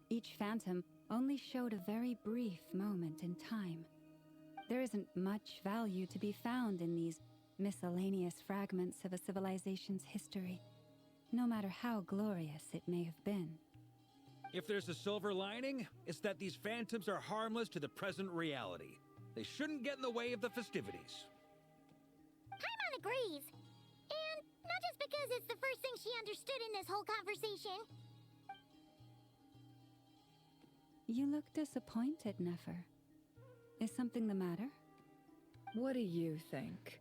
K: Each phantom only showed a very brief moment in time. There isn't much value to be found in these miscellaneous fragments of a civilization's history, no matter how glorious it may have been.
C: If there's a silver lining, it's that these phantoms are harmless to the present reality. They shouldn't get in the way of the festivities.
B: Paimon agrees. And not just because it's the first thing she understood in this whole conversation.
K: You look disappointed, Nefer. Is something the matter?
Q: What do you think?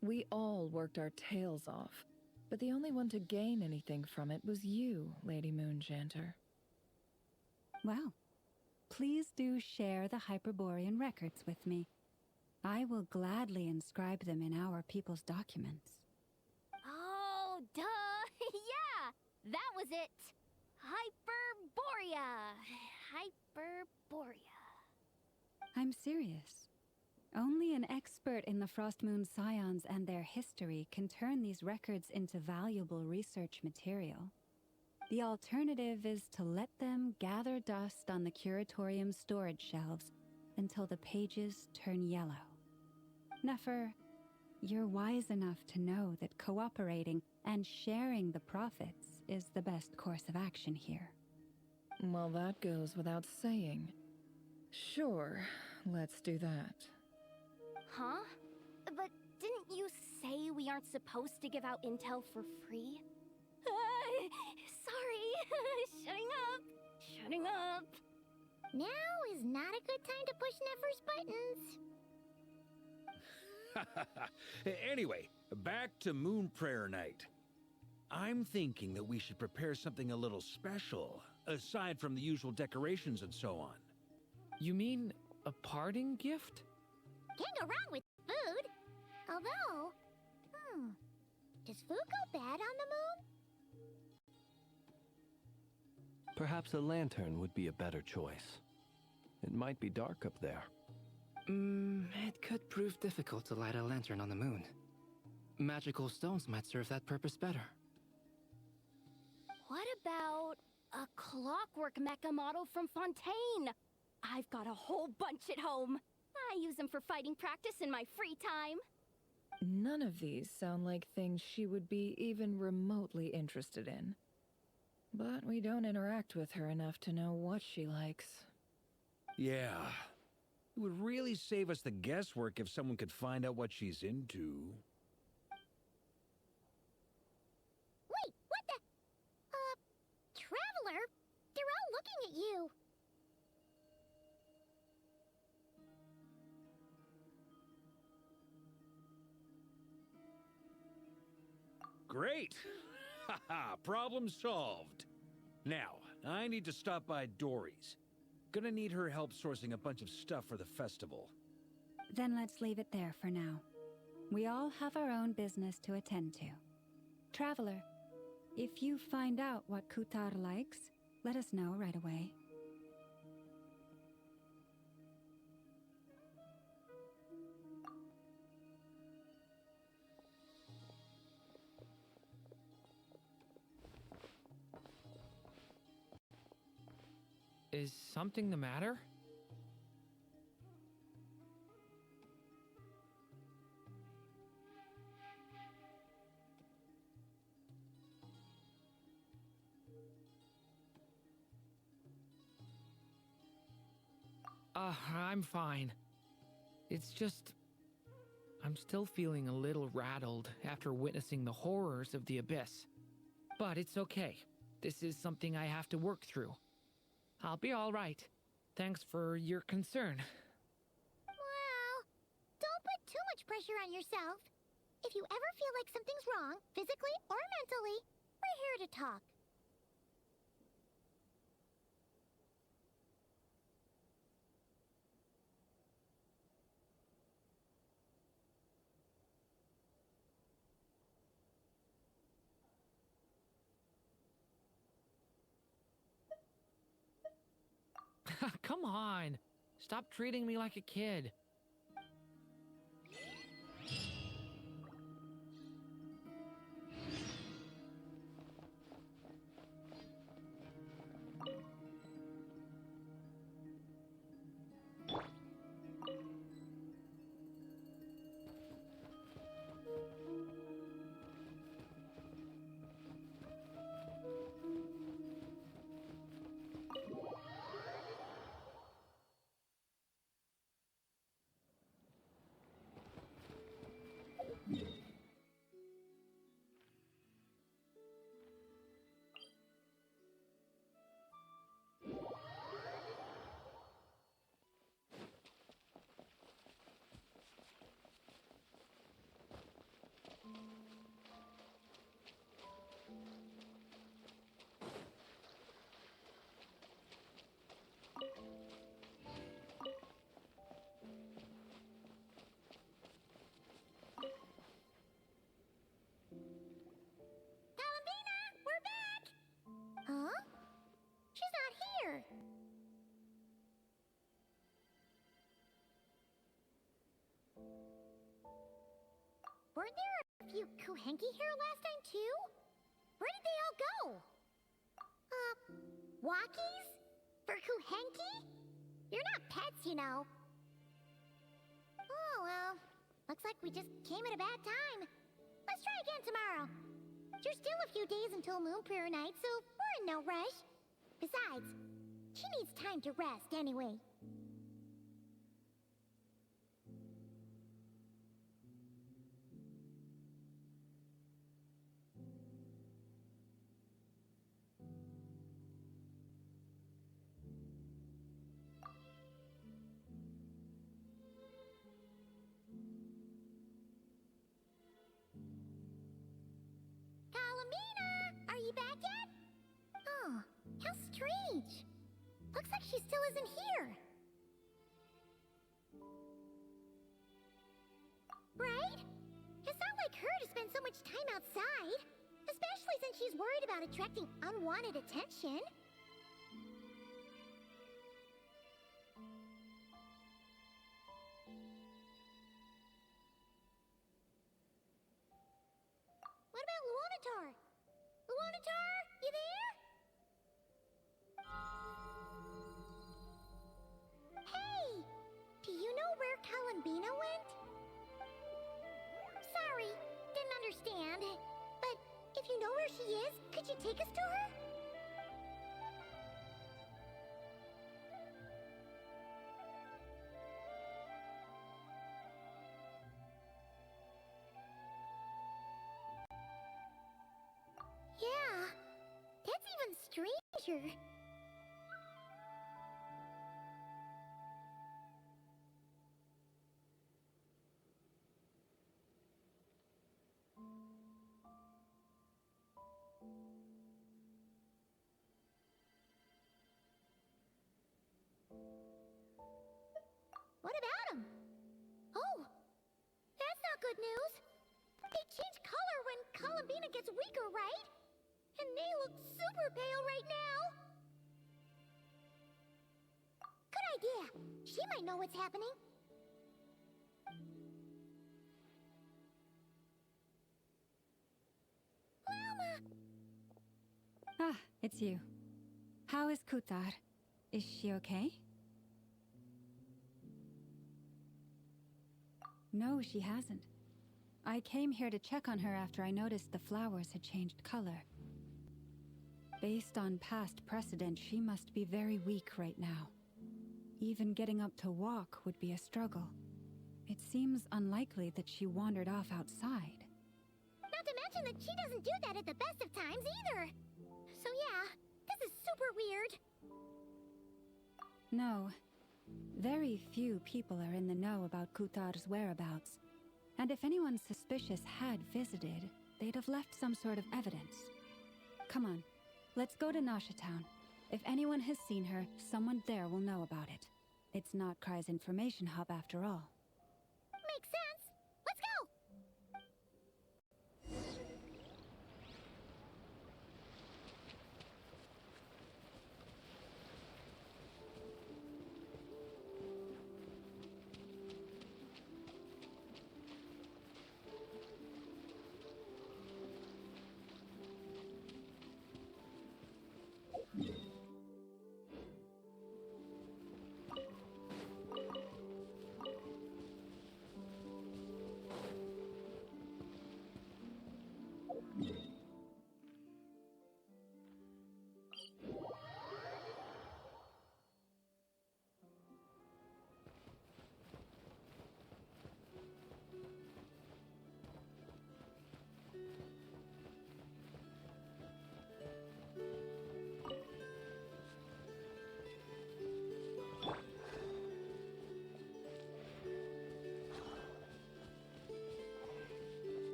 Q: We all worked our tails off, but the only one to gain anything from it was you, Lady Moonjanter.
K: Well, please do share the Hyperborean records with me. I will gladly inscribe them in our people's documents.
B: Oh, duh! Yeah! That was it! Hyperborea! Hyperborea.
K: I'm serious. Only an expert in the Frostmoon Scions and their history can turn these records into valuable research material. The alternative is to let them gather dust on the Curatorium's storage shelves until the pages turn yellow. Nefer, you're wise enough to know that cooperating and sharing the profits is the best course of action here.
Q: Well, that goes without saying. Sure, let's do that.
B: Huh? But didn't you say we aren't supposed to give out intel for free? Sorry. Shutting up. Now is not a good time to push Nefer's buttons.
C: Anyway, back to Moon Prayer Night. I'm thinking that we should prepare something a little special, aside from the usual decorations and so on.
A: You mean a parting gift?
B: Can't go wrong with food. Although, does food go bad on the moon?
P: Perhaps a lantern would be a better choice. It might be dark up there.
O: It could prove difficult to light a lantern on the moon. Magical stones might serve that purpose better.
J: What about a clockwork mecha model from Fontaine? I've got a whole bunch at home. I use them for fighting practice in my free time.
Q: None of these sound like things she would be even remotely interested in. But we don't interact with her enough to know what she likes.
C: Yeah. It would really save us the guesswork if someone could find out what she's into.
B: Wait, what the? Traveler? They're all looking at you.
C: Great! Haha, problem solved. Now, I need to stop by Dory's. Gonna need her help sourcing a bunch of stuff for the festival.
K: Then let's leave it there for now. We all have our own business to attend to. Traveler, if you find out what Kutar likes, let us know right away.
A: Is something the matter? I'm fine. It's just... I'm still feeling a little rattled after witnessing the horrors of the Abyss. But it's okay. This is something I have to work through. I'll be all right. Thanks for your concern.
B: Well, don't put too much pressure on yourself. If you ever feel like something's wrong, physically or mentally, we're here to talk.
A: Come on. Stop treating me like a kid. Weren't there a few Kuhenki here last time, too? Where did they all go? Walkies? For Kuhenki? You're not pets, you know. Oh, well. Looks like we just came at a bad time. Let's try again tomorrow. There's still a few days until Moon Prayer Night, so we're in no rush. Besides, she needs time to rest anyway. Kalamina!
B: How strange. Looks like she still isn't here. Right? It's not like her to spend so much time outside. Especially since she's worried about attracting unwanted attention. What about Luonatar? Luonatar, you there? Hey! Do you know where Columbina went? Sorry, didn't understand. But if you know where she is, could you take us to her? Yeah, that's even stranger. What about him? Oh, that's not good news. They change color when Columbina gets weaker, right? And they look super pale right now. Good idea. She might know what's happening. Luma!
K: Ah, it's you. How is Kutar? Is she okay? No, she hasn't. I came here to check on her after I noticed the flowers had changed color. Based on past precedent, she must be very weak right now. Even getting up to walk would be a struggle. It seems unlikely that she wandered off outside.
B: Not to mention that she doesn't do that at the best of times either. So yeah, this is super weird.
K: No. Very few people are in the know about Kutar's whereabouts. And if anyone suspicious had visited, they'd have left some sort of evidence. Come on, let's go to Nasha Town. If anyone has seen her, someone there will know about it. It's not Cry's information hub after all.
B: Makes sense. Let's go!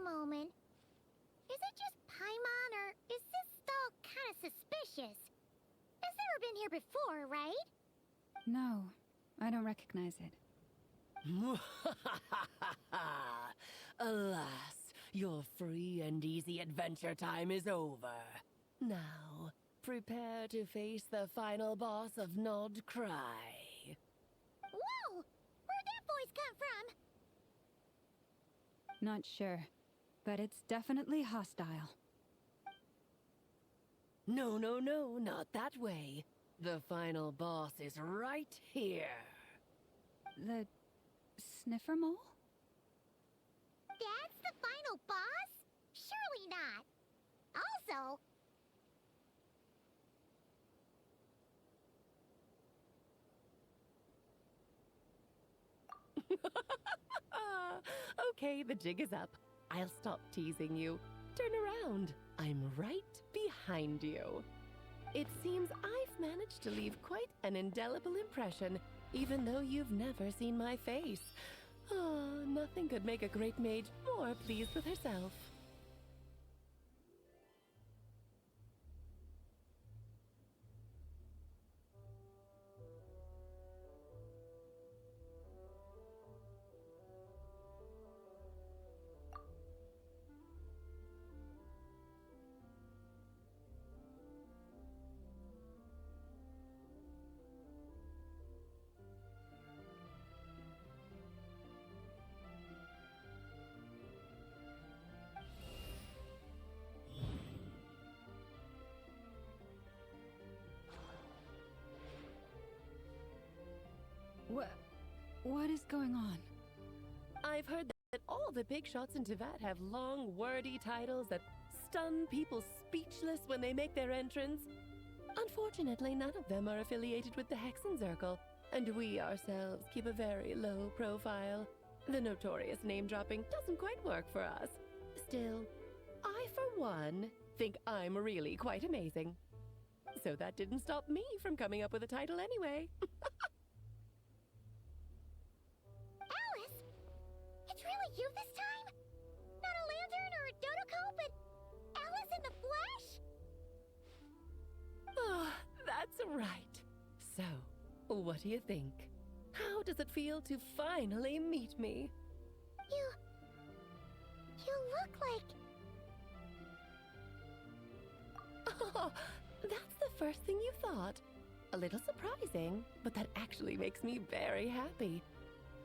B: Moment. Is it just Paimon, or is this stall kind of suspicious? It's never been here before, right?
K: No, I don't recognize it.
D: Alas, your free and easy adventure time is over. Now, prepare to face the final boss of Nocturne.
B: Whoa! Where'd that voice come from?
K: Not sure, but it's definitely hostile.
D: No, no, no, not that way. The final boss is right here.
K: The sniffer mole?
B: That's the final boss? Surely not. Also...
D: Okay, the jig is up. I'll stop teasing you. Turn around. I'm right behind you. It seems I've managed to leave quite an indelible impression, even though you've never seen my face. Ah, nothing could make a great mage more pleased with herself.
K: What is going on?
D: I've heard that all the big shots in Tevat have long, wordy titles that stun people speechless when they make their entrance. Unfortunately, none of them are affiliated with the Hexenzirkel, and we ourselves keep a very low profile. The notorious name-dropping doesn't quite work for us. Still, I, for one, think I'm really quite amazing. So that didn't stop me from coming up with a title anyway.
B: Alice! It's really you this time? Not a lantern or a Dodoko, but Alice in the flesh?
D: Ah, that's right. So, what do you think? How does it feel to finally meet me?
B: You look like...
D: Oh, that's the first thing you thought. A little surprising, but that actually makes me very happy.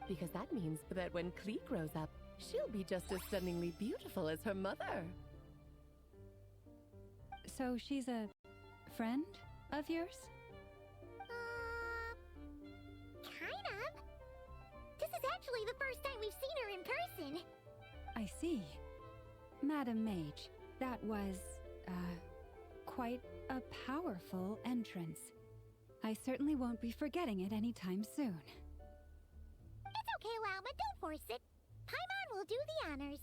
D: Because that means that when Klee grows up, she'll be just as stunningly beautiful as her mother.
K: So she's a friend of yours?
B: Kind of. This is actually the first time we've seen her in person.
K: I see. Madam Mage, that was, quite a powerful entrance. I certainly won't be forgetting it anytime soon.
B: It's okay, Lauma, don't force it. Paimon will do the honors.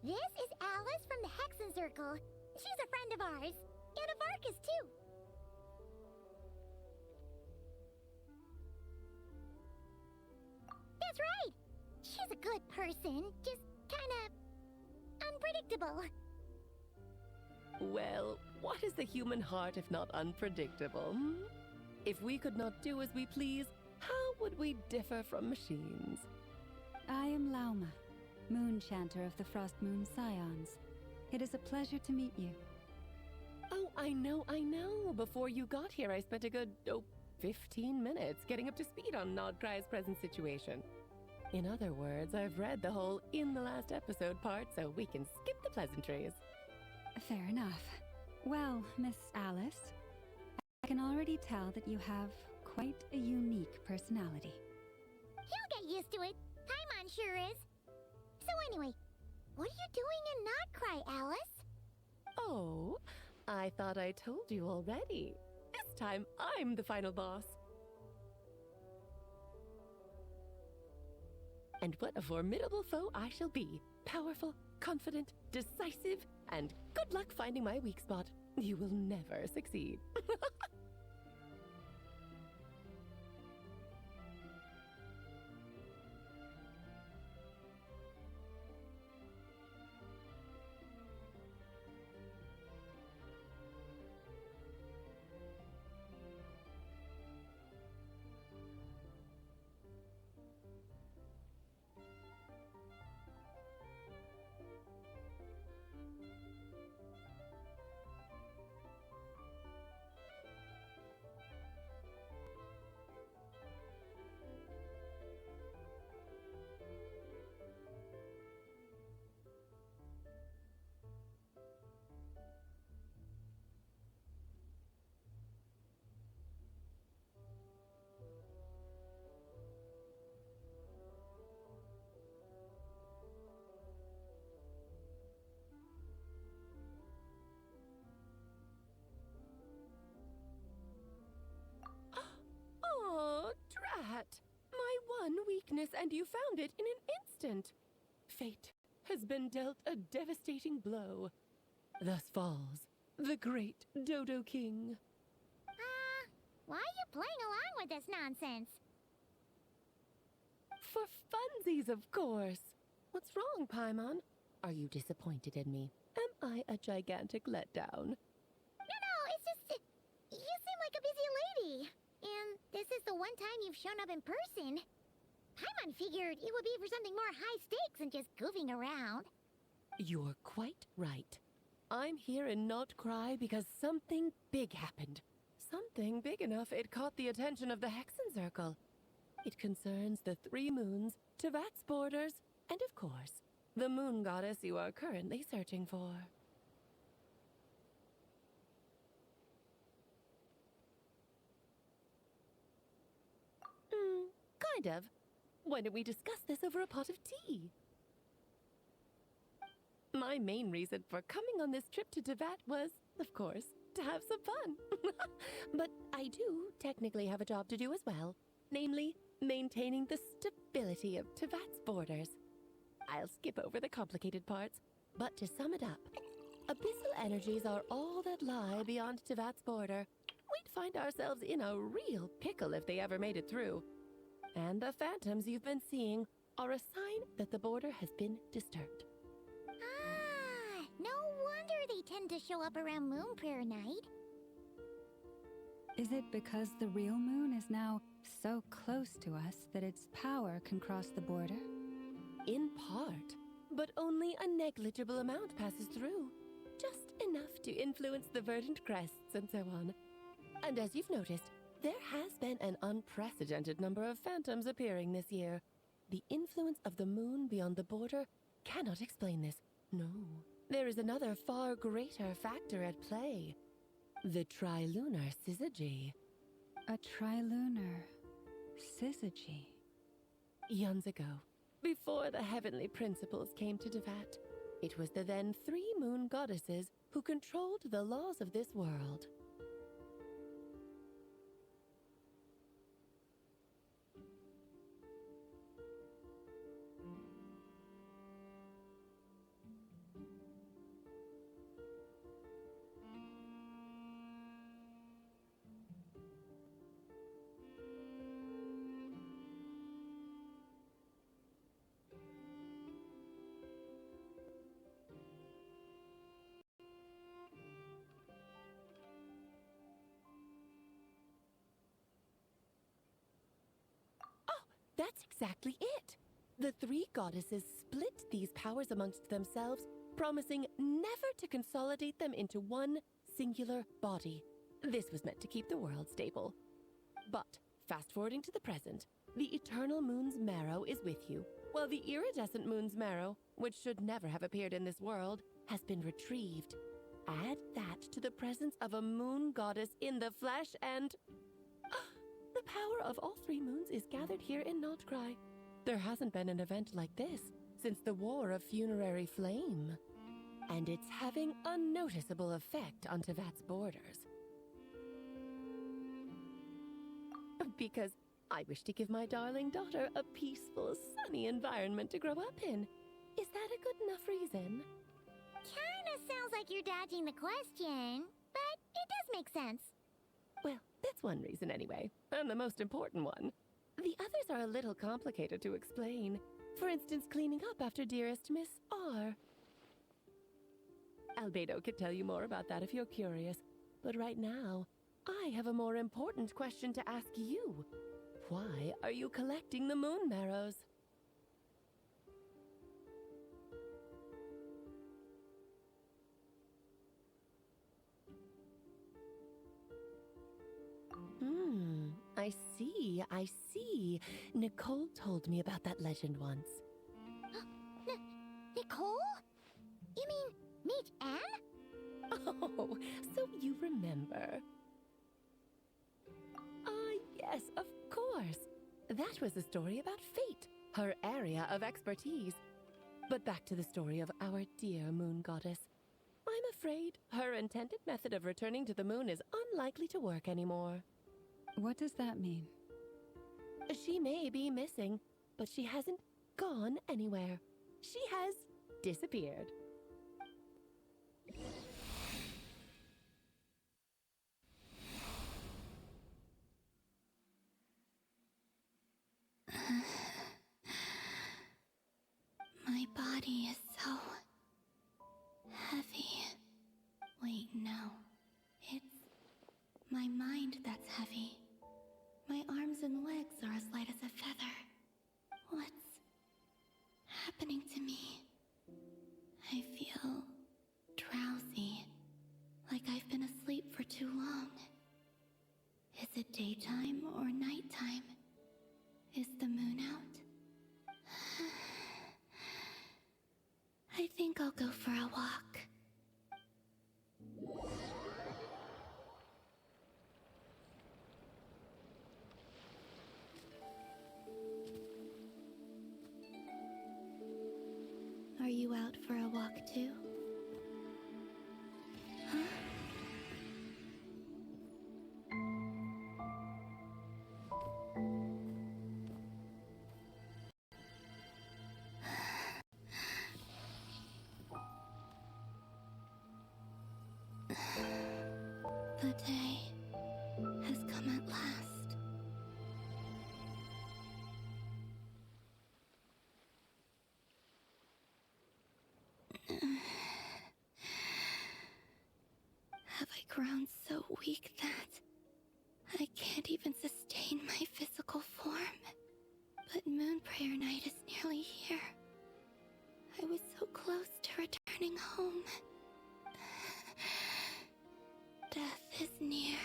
B: This is Alice from the Hexenzirkel. She's a friend of ours. And of Arcus, too. That's right. She's a good person, just kinda unpredictable.
D: Well, what is the human heart if not unpredictable? Hmm? If we could not do as we please, how would we differ from machines?
K: I am Lauma, Moon Chanter of the Frost Moon Scions. It is a pleasure to meet you.
D: Oh, I know. Before you got here, I spent a good, 15 minutes getting up to speed on Nodcry's present situation. In other words, I've read the whole in the last episode part, so we can skip the pleasantries.
K: Fair enough. Well, Miss Alice, I can already tell that you have quite a unique personality.
B: He'll get used to it. Paimon sure is. So anyway, what are you doing in Nodcry, Alice?
D: Oh, I thought I told you already. This time, I'm the final boss. And what a formidable foe I shall be. Powerful, confident, decisive, and good luck finding my weak spot. You will never succeed. Oh, drat! My one weakness, and you found it in an instant. Fate has been dealt a devastating blow. Thus falls the great Dodo King.
B: Why are you playing along with this nonsense?
D: For funsies, of course. What's wrong, Paimon? Are you disappointed in me? Am I a gigantic letdown?
B: No, it's just... you seem like a busy lady. And this is the one time you've shown up in person. Paimon figured it would be for something more high stakes than just goofing around.
D: You're quite right. I'm here in Not Cry because something big happened. Something big enough it caught the attention of the Hexen Circle. It concerns the 3 moons, Tevat's borders, and of course, the moon goddess you are currently searching for. Kind of. Why don't we discuss this over a pot of tea? My main reason for coming on this trip to Tevat was, of course, to have some fun. But I do technically have a job to do as well, namely, maintaining the stability of Tevat's borders. I'll skip over the complicated parts, but to sum it up, abyssal energies are all that lie beyond Tevat's border. We'd find ourselves in a real pickle if they ever made it through. And the phantoms you've been seeing are a sign that the border has been disturbed.
B: Ah, no wonder they tend to show up around Moonprayer Night.
K: Is it because the real moon is now so close to us that its power can cross the border?
D: In part, but only a negligible amount passes through. Just enough to influence the verdant crests and so on. And as you've noticed, there has been an unprecedented number of phantoms appearing this year. The influence of the moon beyond the border cannot explain this. No, there is another far greater factor at play. The trilunar syzygy.
K: A trilunar syzygy.
D: Eons ago, before the heavenly principles came to Tevat, it was the then 3 moon goddesses who controlled the laws of this world. That's exactly it. The 3 goddesses split these powers amongst themselves, promising never to consolidate them into one singular body. This was meant to keep the world stable. But, fast-forwarding to the present, the eternal moon's marrow is with you, while the iridescent moon's marrow, which should never have appeared in this world, has been retrieved. Add that to the presence of a moon goddess in the flesh and... the power of all 3 moons is gathered here in Not Cry. There hasn't been an event like this since the War of Funerary Flame. And it's having a noticeable effect on Tevat's borders. Because I wish to give my darling daughter a peaceful, sunny environment to grow up in. Is that a good enough reason?
B: Kinda sounds like you're dodging the question, but it does make sense.
D: Well, that's one reason anyway, and the most important one. The others are a little complicated to explain. For instance, cleaning up after dearest Miss R. Albedo could tell you more about that if you're curious, but right now, I have a more important question to ask you. Why are you collecting the moon marrows? I see. Nicole told me about that legend once.
B: Nicole? You mean Mage Anne?
D: Oh, so you remember. Yes, of course. That was a story about fate, her area of expertise. But back to the story of our dear moon goddess. I'm afraid her intended method of returning to the moon is unlikely to work anymore.
K: What does that mean?
D: She may be missing, but she hasn't gone anywhere. She has disappeared.
I: I feel drowsy, like I've been asleep for too long. Is it daytime or nighttime? Is the moon out? I think I'll go for a walk. Are you out for a walk too? Huh? The day has come at last. Have I grown so weak that I can't even sustain my physical form? But Moon Prayer Night is nearly here. I was so close to returning home. Death is near.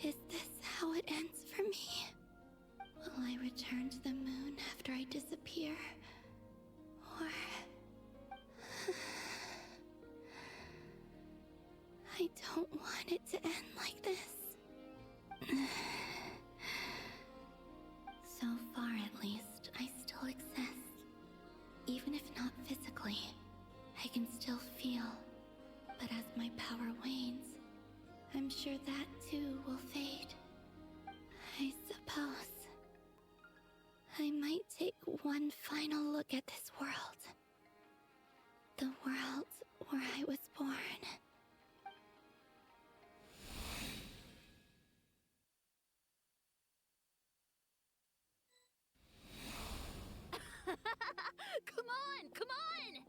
I: Is this how it ends for me? Will I return to the moon after I disappear? Or... I don't want it to end like this. So far, at least, I still exist. Even if not physically, I can still feel. But as my power wanes, I'm sure that too will fade. I suppose I might take one final look at this world. The world where I was born.
B: Come on! Come on!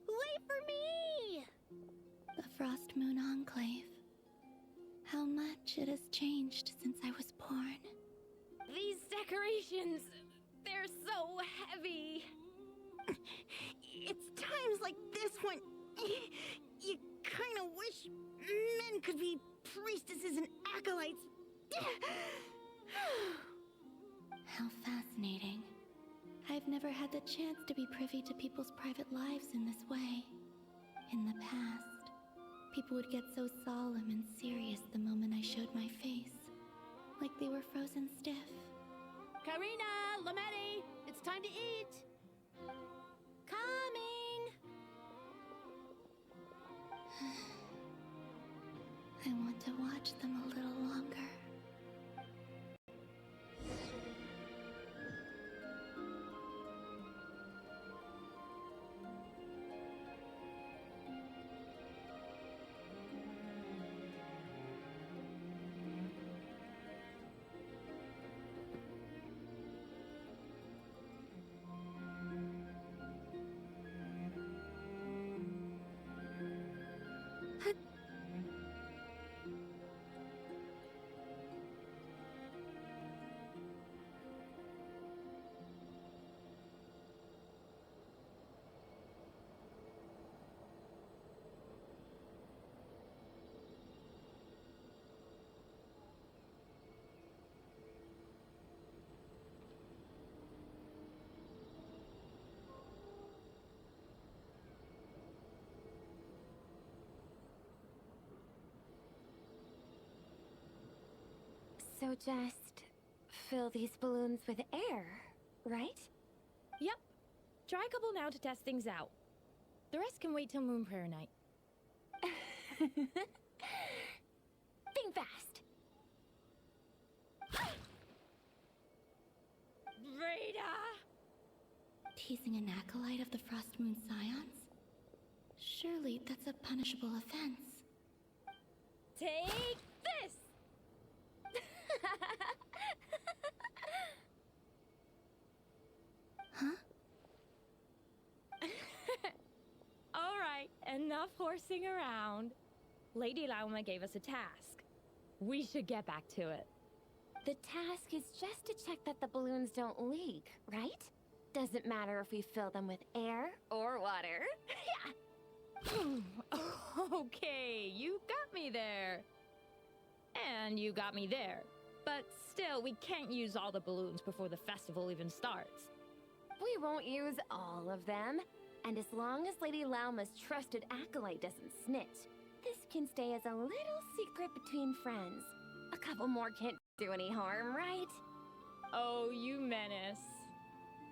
B: Wait for me!
I: The Frost Moon Enclave. How much it has changed since I was born.
M: These decorations, they're so heavy.
B: It's times like this when you kind of wish men could be priestesses and acolytes.
I: How fascinating. I've never had the chance to be privy to people's private lives in this way. In the past, people would get so solemn and serious the moment I showed my face. Like they were frozen stiff.
B: Karina, Lametti, it's time to eat. Coming.
I: I want to watch them a little longer.
J: So just fill these balloons with air, right?
M: Yep. Try a couple now to test things out. The rest can wait till Moon Prayer Night.
J: Think fast.
M: Rita!
I: Teasing an acolyte of the Frost Moon Scions? Surely that's a punishable offense.
M: Take this!
I: Huh?
M: Alright, enough horsing around. Lady Lauma gave us a task. We should get back to it.
J: The task is just to check that the balloons don't leak, right?
S: Doesn't matter if we fill them with air or water.
M: Okay, you got me there. And you got me there. But still, we can't use all the balloons before the festival even starts.
S: We won't use all of them. And as long as Lady Lauma's trusted acolyte doesn't snitch, this can stay as a little secret between friends. A couple more can't do any harm, right?
M: Oh, you menace.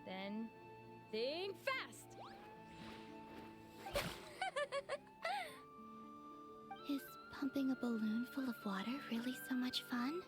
M: Then, think fast!
I: Is pumping a balloon full of water really so much fun?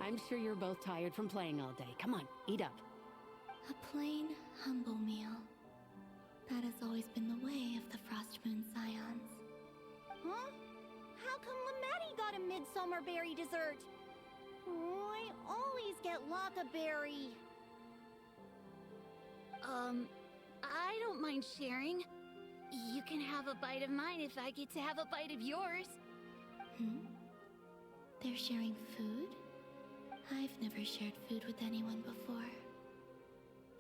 T: I'm sure you're both tired from playing all day. Come on, eat up.
I: A plain, humble meal. That has always been the way of the Frostmoon Scions.
B: Huh? How come Lamette got a midsummer berry dessert? Oh, I always get Lockaberry.
U: I don't mind sharing. You can have a bite of mine if I get to have a bite of yours.
I: They're sharing food? I've never shared food with anyone before.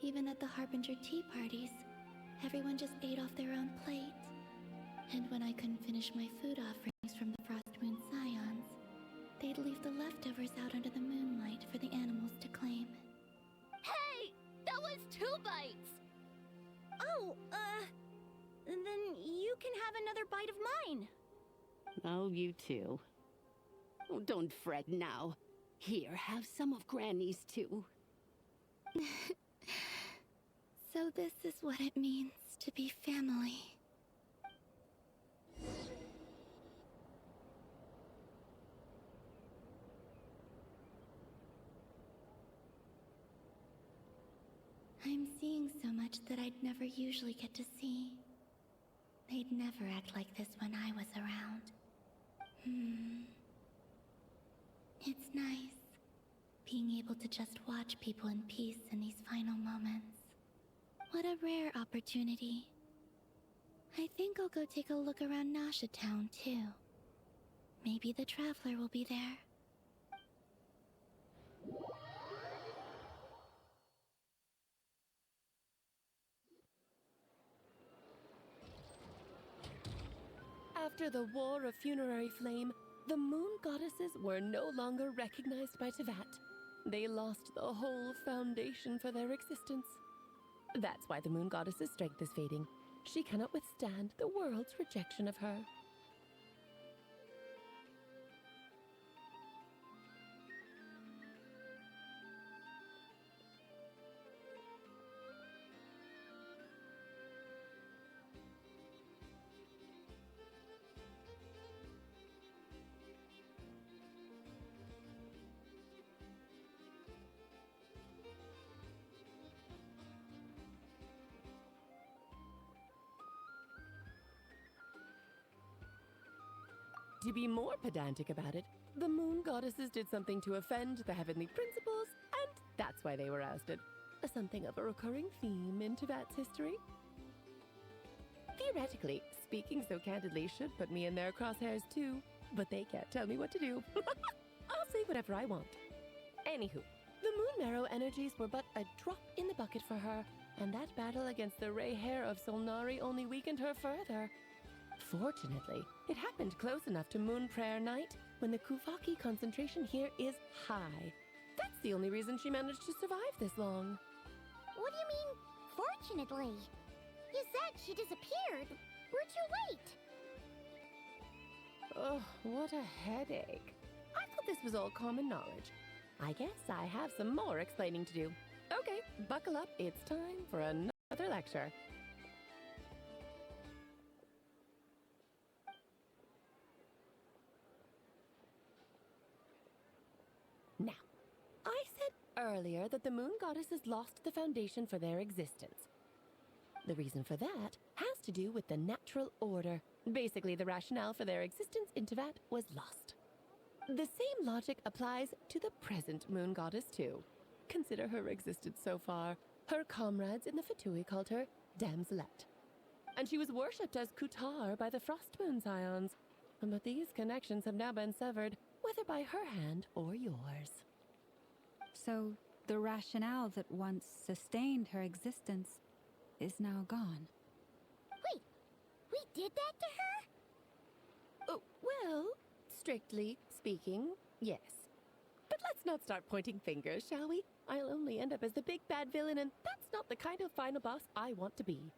I: Even at the Harbinger tea parties, everyone just ate off their own plate. And when I couldn't finish my food offerings from the Frostmoon Scions, they'd leave the leftovers out under the moonlight for the animals to claim.
U: Hey! That was 2 bites!
B: Oh, then you can have another bite of mine.
T: Oh, you too. Oh, don't fret now. Here, have some of Granny's too.
I: So this is what it means to be family. I'm seeing so much that I'd never usually get to see. They'd never act like this when I was around. It's nice, being able to just watch people in peace in these final moments. What a rare opportunity. I think I'll go take a look around Nasha Town, too. Maybe the Traveler will be there.
D: After the War of Funerary Flame, the Moon Goddesses were no longer recognized by Tevat. They lost the whole foundation for their existence. That's why the Moon Goddess's strength is fading. She cannot withstand the world's rejection of her. To be more pedantic about it, the Moon Goddesses did something to offend the heavenly principles, and that's why they were ousted. Something of a recurring theme in Tevat's history. Theoretically, speaking so candidly should put me in their crosshairs too, but they can't tell me what to do. I'll say whatever I want. Anywho, the Moon Marrow energies were but a drop in the bucket for her, and that battle against the Ray Hair of Solnari only weakened her further. Fortunately, it happened close enough to Moon Prayer Night when the Kuvaki concentration here is high. That's the only reason she managed to survive this long.
B: What do you mean, fortunately? You said she disappeared. We're too late.
D: Oh, what a headache. I thought this was all common knowledge. I guess I have some more explaining to do. Okay, buckle up. It's time for another lecture. Now, I said earlier that the moon goddesses lost the foundation for their existence. The reason for that has to do with the natural order. Basically, the rationale for their existence in Tevat was lost. The same logic applies to the present moon goddess, too. Consider her existence so far. Her comrades in the Fatui called her Damselette. And she was worshipped as Kutar by the Frost Moon Scions. But these connections have now been severed, whether by her hand or yours.
K: So, the rationale that once sustained her existence is now gone.
B: Wait, we did that to her?
D: Oh, well, strictly speaking, yes. But let's not start pointing fingers, shall we? I'll only end up as the big bad villain, and that's not the kind of final boss I want to be.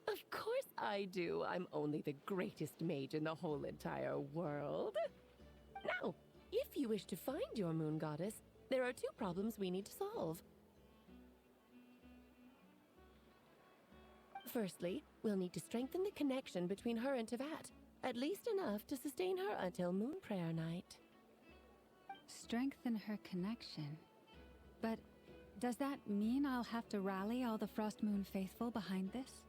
D: Of course I do. I'm only the greatest mage in the whole entire world. Now, if you wish to find your moon goddess, there are two problems we need to solve. Firstly, we'll need to strengthen the connection between her and Tevat, at least enough to sustain her until Moon Prayer Night.
K: Strengthen her connection. But does that mean I'll have to rally all the Frost Moon faithful behind this?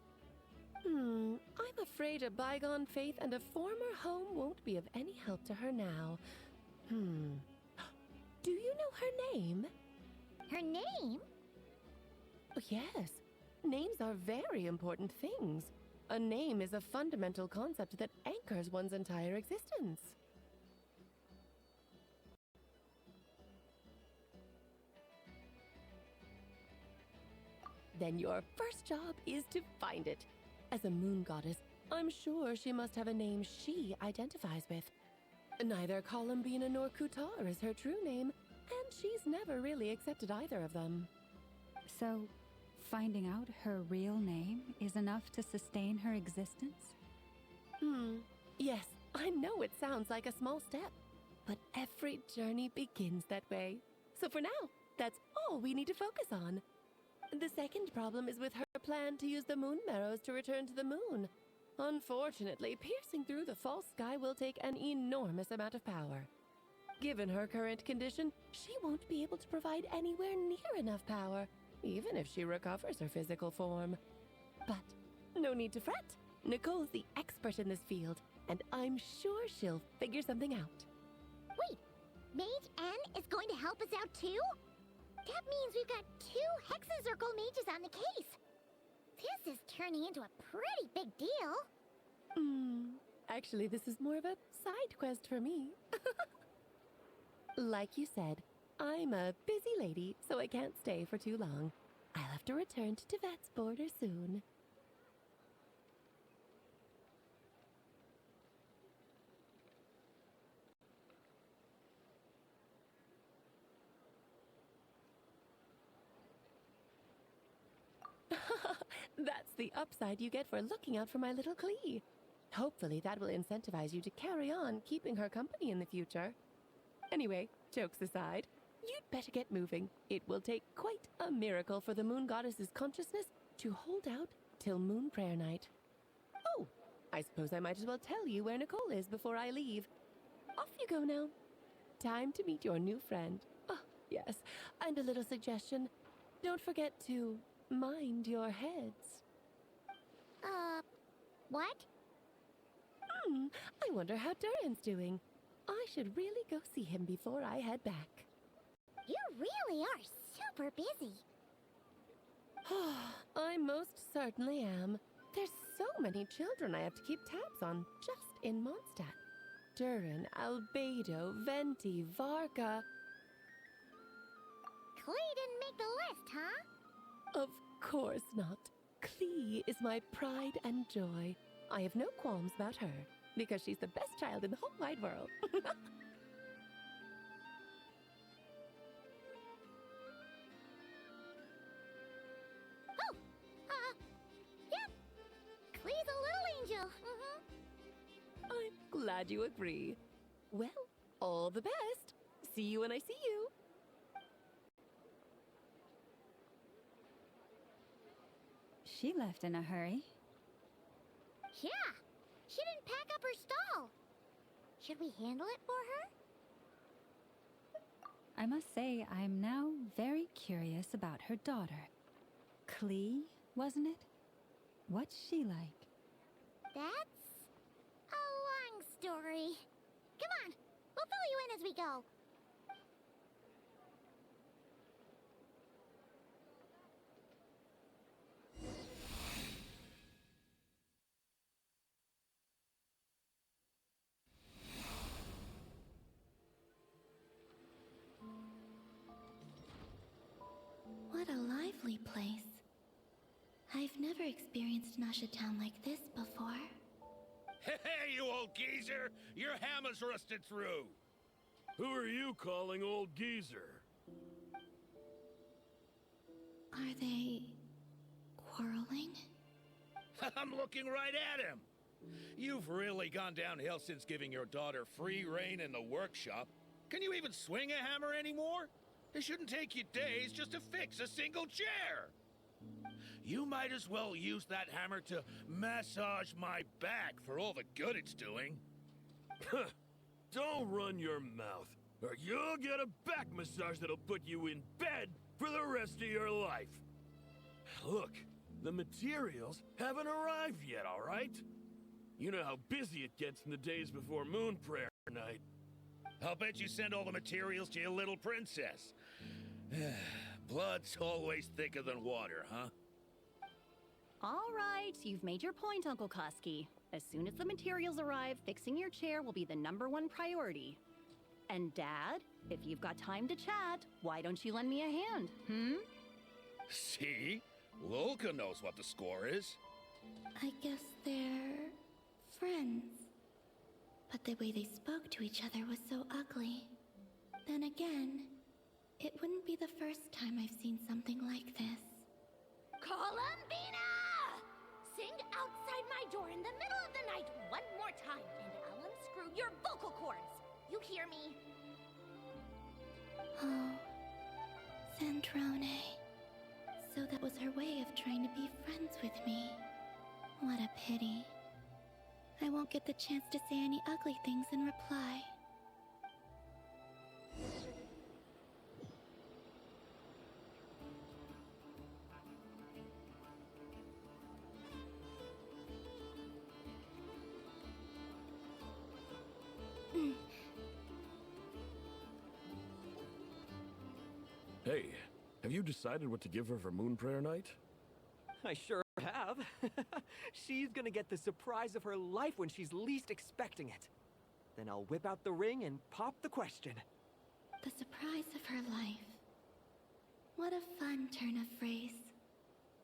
D: I'm afraid a bygone faith and a former home won't be of any help to her now. Do you know her name?
B: Her name?
D: Oh, yes. Names are very important things. A name is a fundamental concept that anchors one's entire existence. Then your first job is to find it. As a moon goddess, I'm sure she must have a name she identifies with. Neither Columbina nor Kutar is her true name, and she's never really accepted either of them.
K: So, finding out her real name is enough to sustain her existence?
D: Yes, I know it sounds like a small step, but every journey begins that way. So for now, that's all we need to focus on. The second problem is with her plan to use the moon marrows to return to the moon. Unfortunately, piercing through the false sky will take an enormous amount of power. Given her current condition, she won't be able to provide anywhere near enough power, even if she recovers her physical form. But no need to fret. Nicole's the expert in this field, and I'm sure she'll figure something out.
B: Wait, Mage N is going to help us out too? That means we've got 2 Hexacircle mages on the case. This is turning into a pretty big deal.
D: Actually, this is more of a side quest for me. Like you said, I'm a busy lady, so I can't stay for too long. I'll have to return to Tevat's border soon. That's the upside you get for looking out for my little Klee. Hopefully that will incentivize you to carry on keeping her company in the future. Anyway, jokes aside, you'd better get moving. It will take quite a miracle for the moon goddess's consciousness to hold out till Moon Prayer Night. Oh, I suppose I might as well tell you where Nicole is before I leave. Off you go now. Time to meet your new friend. Oh, yes, and a little suggestion. Don't forget to mind your heads.
B: What?
D: I wonder how Durin's doing. I should really go see him before I head back.
B: You really are super busy.
D: I most certainly am. There's so many children I have to keep tabs on just in Mondstadt. Durin, Albedo, Venti, Varka.
B: Klee didn't make the list, huh?
D: Of course not. Klee is my pride and joy. I have no qualms about her, because she's the best child in the whole wide world.
B: Yep. Klee's a little angel.
D: I'm glad you agree. Well, all the best. See you when I see you.
K: She left in a hurry.
B: Yeah, she didn't pack up her stall. Should we handle it for her?
K: I must say, I'm now very curious about her daughter. Klee, wasn't it? What's she like?
B: That's a long story. Come on, we'll fill you in as we go.
I: What a lively place. I've never experienced Nasha Town like this before.
E: Hey, you old geezer! Your hammer's rusted through! Who are you calling old geezer?
I: Are they quarreling?
E: I'm looking right at him! You've really gone downhill since giving your daughter free rein in the workshop. Can you even swing a hammer anymore? It shouldn't take you days just to fix a single chair! You might as well use that hammer to massage my back for all the good it's doing.
R: Don't run your mouth, or you'll get a back massage that'll put you in bed for the rest of your life. Look, the materials haven't arrived yet, all right? You know how busy it gets in the days before Moon Prayer Night.
E: I'll bet you send all the materials to your little princess. Blood's always thicker than water, huh?
V: All right, you've made your point, Uncle Koski. As soon as the materials arrive, fixing your chair will be the #1 priority. And Dad, if you've got time to chat, why don't you lend me a hand,
E: See? Lolka knows what the score is.
I: I guess they're friends. But the way they spoke to each other was so ugly. Then again, it wouldn't be the first time I've seen something like this.
N: Columbina! Sing outside my door in the middle of the night one more time, and I'll unscrew your vocal cords. You hear me?
I: Oh, Sandrone. So that was her way of trying to be friends with me. What a pity. I won't get the chance to say any ugly things in reply.
R: Hey, have you decided what to give her for Moon Prayer Night?
F: I sure have. She's gonna get the surprise of her life when she's least expecting it. Then I'll whip out the ring and pop the question.
I: The surprise of her life. What a fun turn of phrase.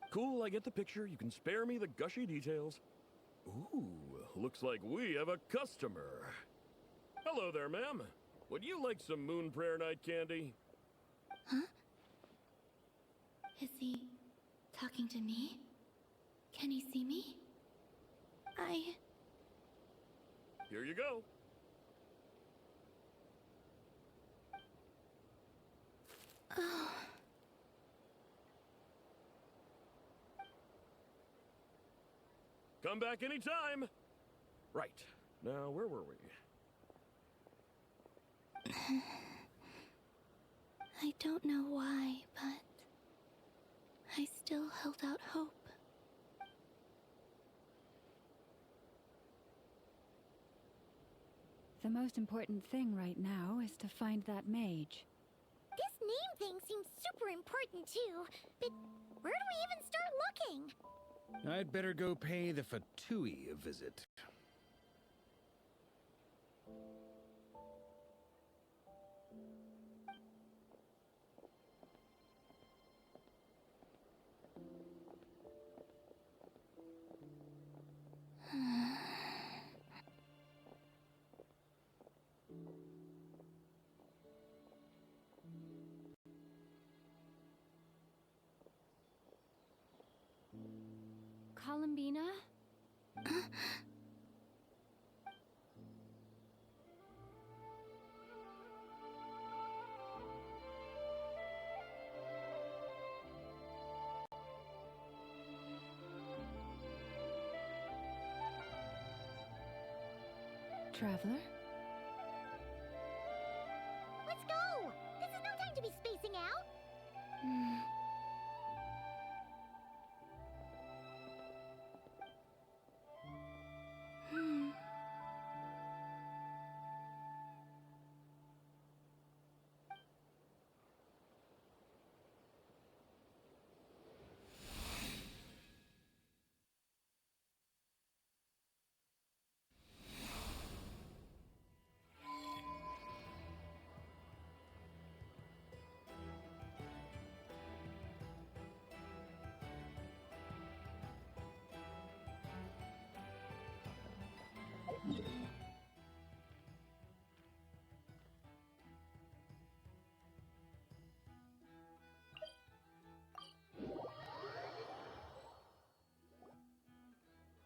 R: Cool, I get the picture. You can spare me the gushy details. Ooh, looks like we have a customer. Hello there, ma'am. Would you like some Moon Prayer Night candy?
I: Huh? Is he talking to me? Can he see me?
R: Here you go.
I: Oh.
R: Come back anytime. Right. Now, where were we?
I: I don't know why, but I still held out hope.
K: The most important thing right now is to find that mage.
B: This name thing seems super important too, but where do we even start looking?
C: I'd better go pay the Fatui a visit.
J: Columbina?
K: traveler.
B: Let's go! This is no time to be spacing out!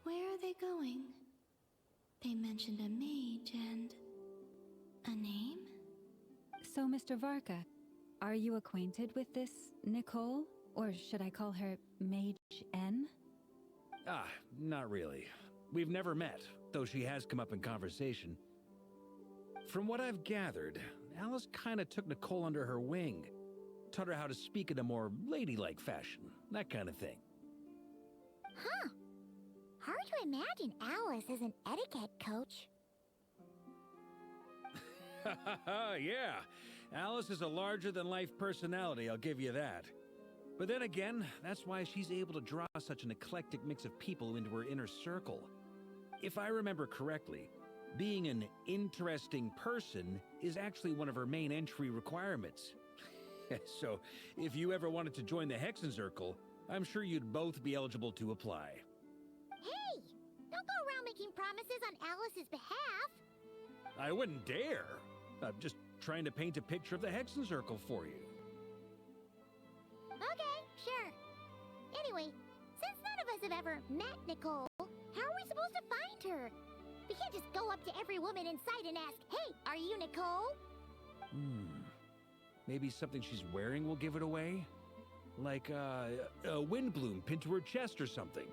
I: Where are they going? They mentioned a mage and... a name?
K: So, Mr. Varka, are you acquainted with this Nicole? Or should I call her Mage N?
C: Ah, not really. We've never met, though she has come up in conversation. From what I've gathered, Alice kinda took Nicole under her wing. Taught her how to speak in a more ladylike fashion, that kind of thing.
B: Huh. Hard to imagine Alice as an etiquette coach.
C: Yeah, Alice is a larger-than-life personality, I'll give you that. But then again, that's why she's able to draw such an eclectic mix of people into her inner circle. If I remember correctly, being an interesting person is actually one of her main entry requirements. So, if you ever wanted to join the Hexenzirkel, I'm sure you'd both be eligible to apply.
B: Hey! Don't go around making promises on Alice's behalf!
C: I wouldn't dare. I'm just trying to paint a picture of the Hexenzirkel for you.
B: Okay, sure. Anyway, since none of us have ever met Nicole, how are we supposed to find her? We can't just go up to every woman in sight and ask, "Hey, are you Nicole?"
C: Maybe something she's wearing will give it away? Like, a wind bloom pinned to her chest or something.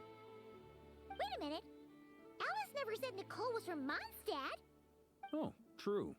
B: Wait a minute. Alice never said Nicole was from Mondstadt.
C: Oh, true.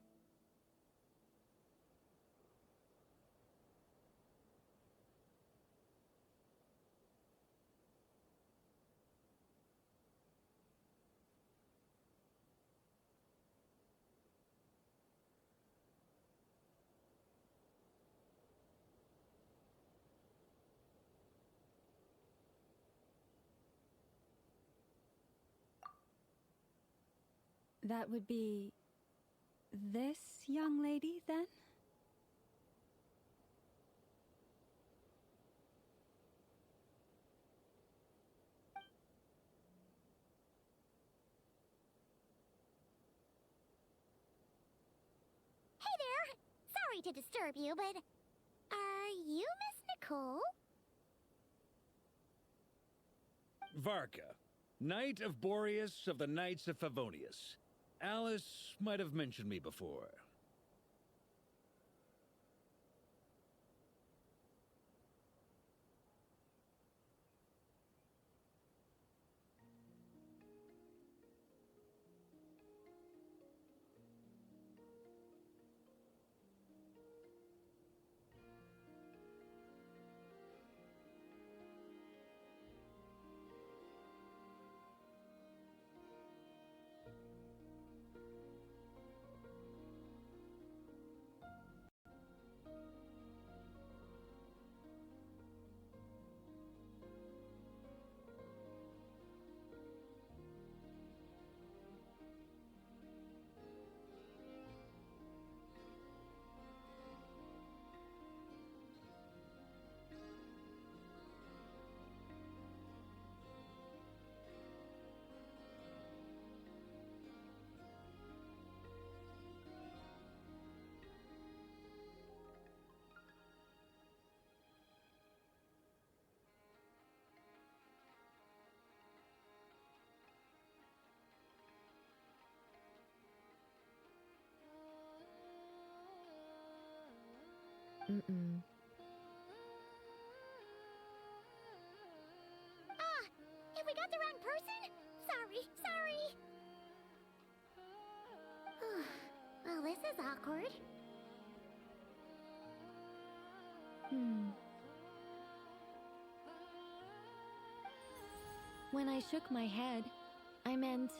K: That would be... this young lady, then?
B: Hey there! Sorry to disturb you, but... are you Miss Nicole?
C: Varka, Knight of Boreas of the Knights of Favonius. Alice might have mentioned me before.
B: If we got the wrong person? Sorry. Well, this is awkward.
G: When I shook my head, I meant,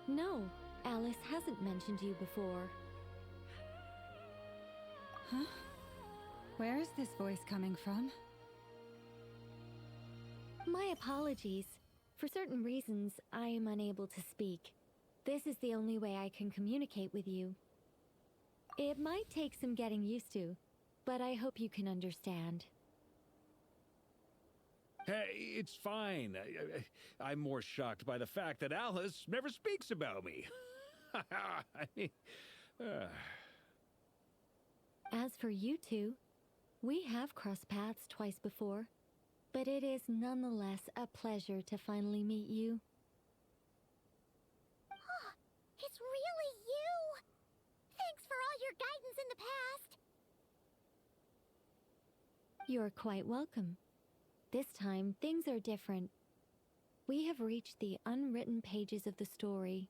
G: no, Alice hasn't mentioned you before.
K: Huh? Where is this voice coming from?
G: My apologies. For certain reasons, I am unable to speak. This is the only way I can communicate with you. It might take some getting used to, but I hope you can understand.
C: Hey, it's fine. I'm more shocked by the fact that Alice never speaks about me. I mean,
G: As for you two, we have crossed paths twice before, but it is nonetheless a pleasure to finally meet you.
B: It's really you! Thanks for all your guidance in the past!
G: You're quite welcome. This time, things are different. We have reached the unwritten pages of the story.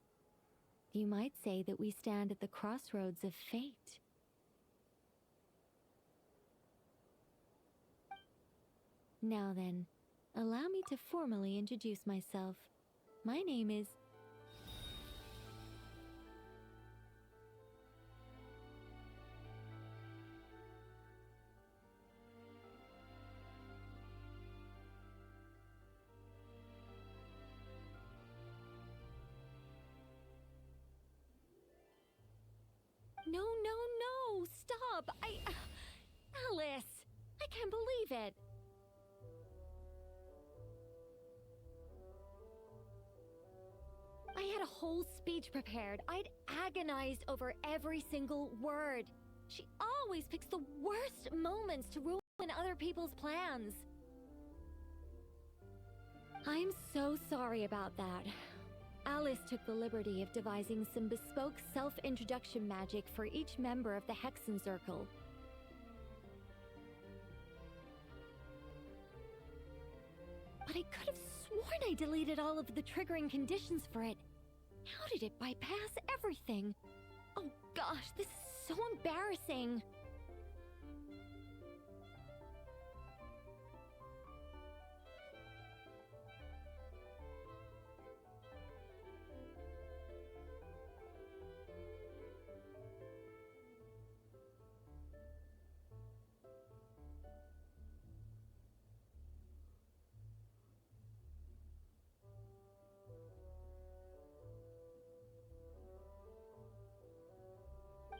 G: You might say that we stand at the crossroads of fate. Now then, allow me to formally introduce myself. My name is... No, stop! Alice! I can't believe it! I had a whole speech prepared. I'd agonized over every single word. She always picks the worst moments to ruin other people's plans. I'm so sorry about that. Alice took the liberty of devising some bespoke self-introduction magic for each member of the Hexen Circle. But I could have sworn I deleted all of the triggering conditions for it. How did it bypass everything? Oh gosh, this is so embarrassing.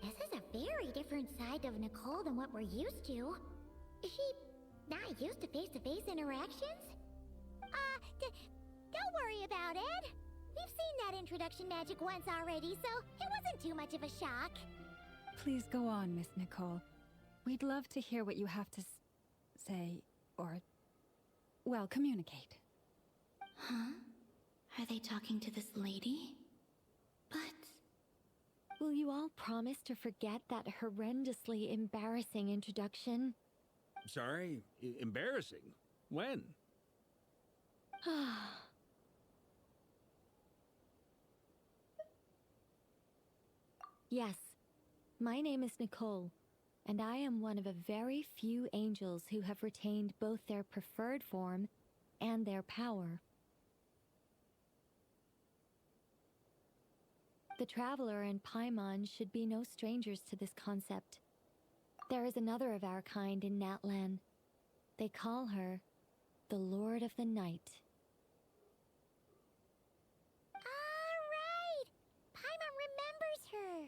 B: This is a very different side of Nicole than what we're used to. Is she not used to face-to-face interactions? Don't worry about it. We've seen that introduction magic once already, so it wasn't too much of a shock.
K: Please go on, Miss Nicole. We'd love to hear what you have to say, or, well, communicate.
I: Huh? Are they talking to this lady? But...
G: Will you all promise to forget that horrendously embarrassing introduction?
C: sorry, embarrassing. When?
G: Yes, my name is Nicole, and I am one of a very few angels who have retained both their preferred form and their power. The Traveler and Paimon should be no strangers to this concept. There is another of our kind in Natlan. They call her the Lord of the Night.
B: Alright! Paimon remembers her!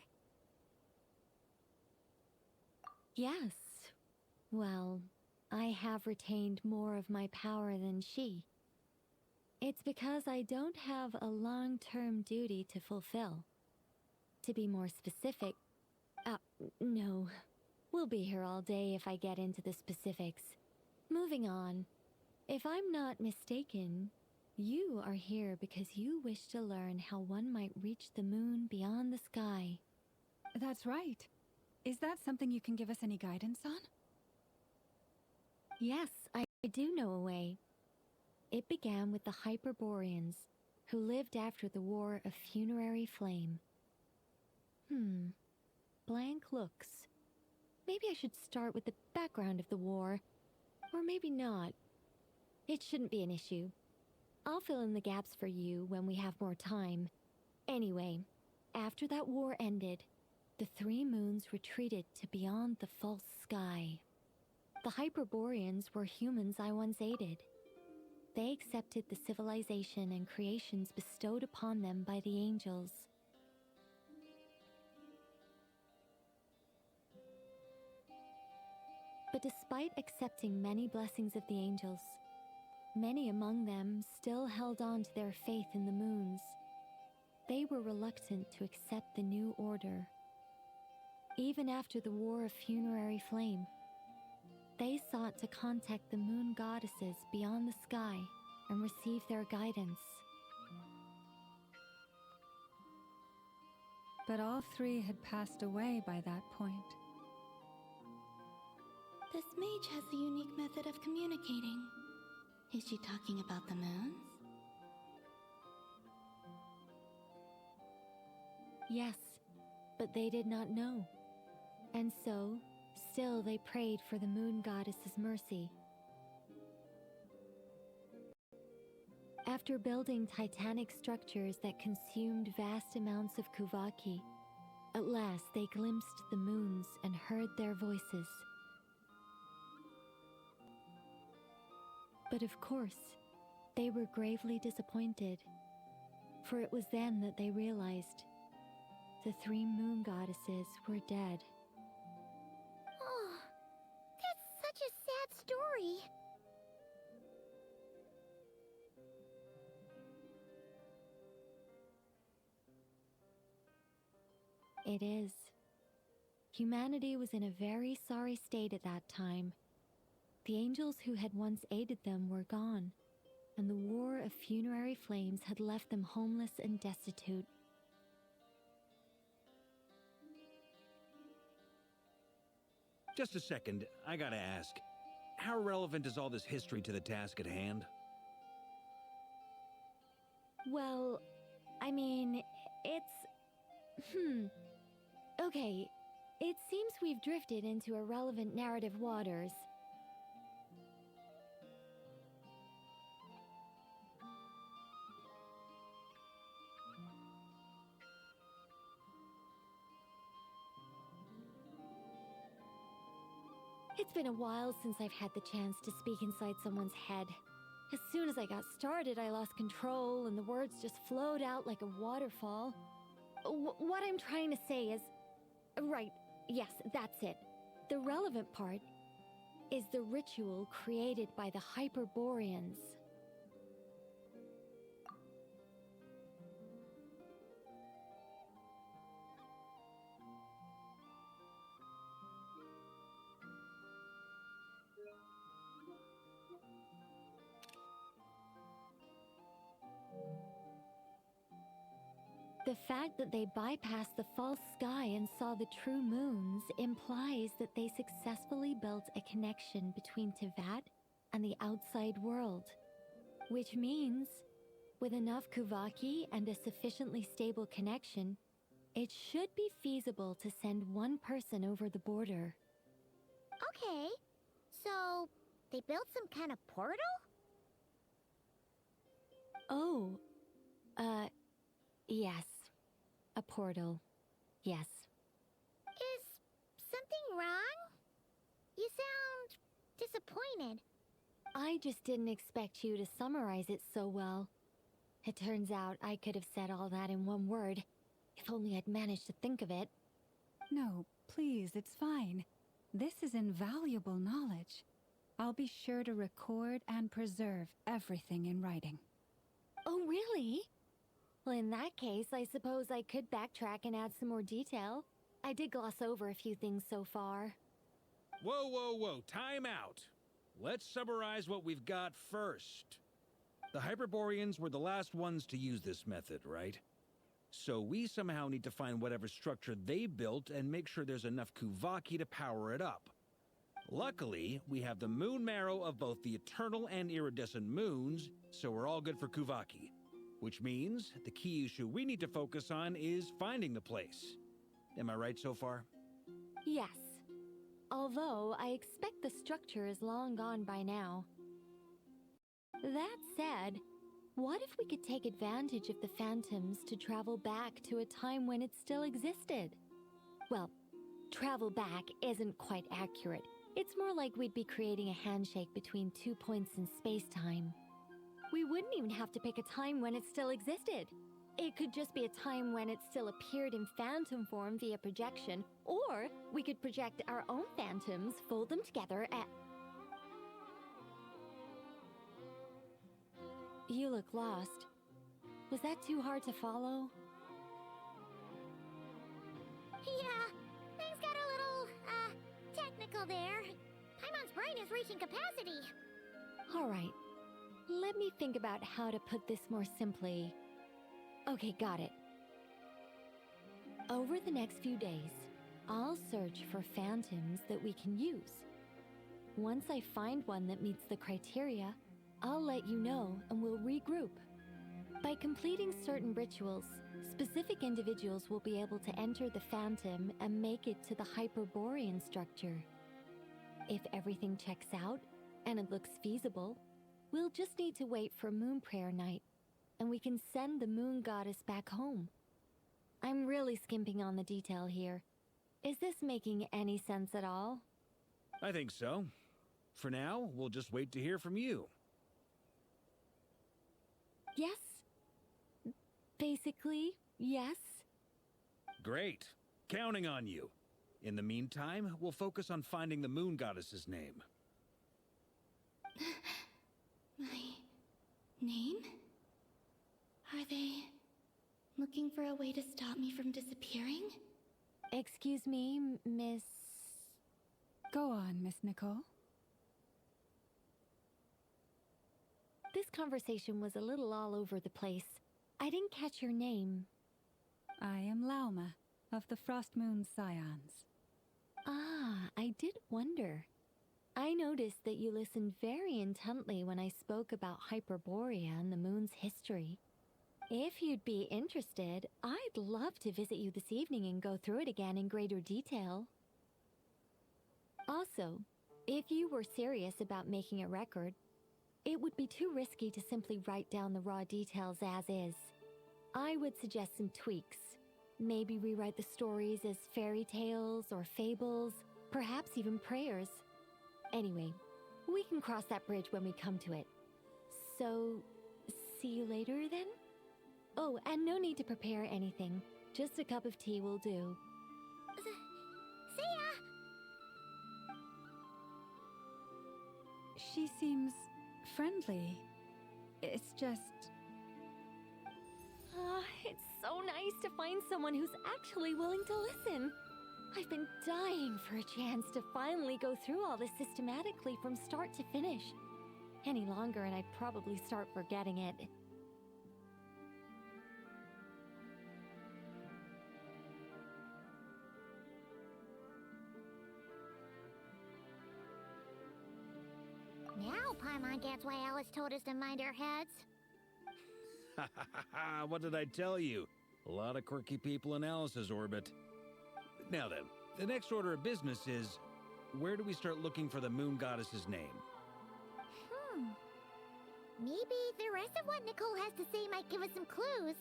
G: Yes. Well, I have retained more of my power than she. It's because I don't have a long-term duty to fulfill. To be more specific... no. We'll be here all day if I get into the specifics. Moving on. If I'm not mistaken, you are here because you wish to learn how one might reach the moon beyond the sky.
K: That's right. Is that something you can give us any guidance on?
G: Yes, I do know a way. It began with the Hyperboreans, who lived after the War of Funerary Flame. Blank looks. Maybe I should start with the background of the war. Or maybe not. It shouldn't be an issue. I'll fill in the gaps for you when we have more time. Anyway, after that war ended, the three moons retreated to beyond the false sky. The Hyperboreans were humans I once aided. They accepted the civilization and creations bestowed upon them by the angels. But despite accepting many blessings of the angels, many among them still held on to their faith in the moons. They were reluctant to accept the new order. Even after the War of Funerary Flame, they sought to contact the moon goddesses beyond the sky and receive their guidance.
K: But all three had passed away by that point.
I: This mage has a unique method of communicating. Is she talking about the moons?
G: Yes, but they did not know. And so, still they prayed for the moon goddess's mercy. After building titanic structures that consumed vast amounts of Kuvaki, at last they glimpsed the moons and heard their voices. But of course, they were gravely disappointed, for it was then that they realized the three moon goddesses were dead.
B: Oh, that's such a sad story.
G: It is. Humanity was in a very sorry state at that time. The angels who had once aided them were gone, and the War of Funerary Flames had left them homeless and destitute.
C: Just a second, I gotta ask. How relevant is all this history to the task at hand?
G: Well, I mean, it's... Okay, it seems we've drifted into irrelevant narrative waters. It's been a while since I've had the chance to speak inside someone's head. As soon as I got started, I lost control and the words just flowed out like a waterfall. What I'm trying to say is... Right, yes, that's it. The relevant part is the ritual created by the Hyperboreans. The fact that they bypassed the false sky and saw the true moons implies that they successfully built a connection between Tevat and the outside world. Which means, with enough Kuvaki and a sufficiently stable connection, it should be feasible to send one person over the border.
B: Okay, so they built some kind of portal?
G: Oh, yes. A portal. Yes.
B: Is something wrong? You sound disappointed.
G: I just didn't expect you to summarize it so well. It turns out I could have said all that in one word, if only I'd managed to think of it.
K: No, please, it's fine. This is invaluable knowledge. I'll be sure to record and preserve everything in writing.
G: Oh, really? Well, in that case, I suppose I could backtrack and add some more detail. I did gloss over a few things so far.
C: Whoa, whoa, whoa, time out. Let's summarize what we've got first. The Hyperboreans were the last ones to use this method, right? So we somehow need to find whatever structure they built and make sure there's enough Kuvaki to power it up. Luckily, we have the moon marrow of both the eternal and iridescent moons, so we're all good for Kuvaki. Which means the key issue we need to focus on is finding the place. Am I right so far?
G: Yes. Although I expect the structure is long gone by now. That said, what if we could take advantage of the phantoms to travel back to a time when it still existed? Well, travel back isn't quite accurate. It's more like we'd be creating a handshake between 2 points in space-time. We wouldn't even have to pick a time when it still existed. It could just be a time when it still appeared in phantom form via projection, or we could project our own phantoms, fold them together, and... You look lost. Was that too hard to follow?
B: Yeah, things got a little, technical there. Paimon's brain is reaching capacity.
G: All right. Let me think about how to put this more simply. Okay, got it. Over the next few days, I'll search for phantoms that we can use. Once I find one that meets the criteria, I'll let you know and we'll regroup. By completing certain rituals, specific individuals will be able to enter the phantom and make it to the Hyperborean structure. If everything checks out and it looks feasible, we'll just need to wait for Moon Prayer Night, and we can send the Moon Goddess back home. I'm really skimping on the detail here. Is this making any sense at all?
C: I think so. For now, we'll just wait to hear from you.
G: Yes. Basically, yes.
C: Great. Counting on you. In the meantime, we'll focus on finding the Moon Goddess's name.
I: My name? Are they looking for a way to stop me from disappearing?
G: Excuse me, Miss...
K: Go on, Miss Nicole.
G: This conversation was a little all over the place. I didn't catch your name.
K: I am Lauma, of the Frost Moon Scions.
G: Ah, I did wonder. I noticed that you listened very intently when I spoke about Hyperborea and the moon's history. If you'd be interested, I'd love to visit you this evening and go through it again in greater detail. Also, if you were serious about making a record, it would be too risky to simply write down the raw details as is. I would suggest some tweaks. Maybe rewrite the stories as fairy tales or fables, perhaps even prayers. Anyway, we can cross that bridge when we come to it. So, see you later then? Oh, and no need to prepare anything. Just a cup of tea will do.
B: See ya!
K: She seems friendly. It's just...
G: It's so nice to find someone who's actually willing to listen. I've been dying for a chance to finally go through all this systematically from start to finish. Any longer and I'd probably start forgetting it.
B: Now Paimon gets why Alice told us to mind our heads.
C: Ha ha ha ha! What did I tell you? A lot of quirky people in Alice's orbit. Now then, the next order of business is, where do we start looking for the Moon Goddess's name?
B: Maybe the rest of what Nicole has to say might give us some clues.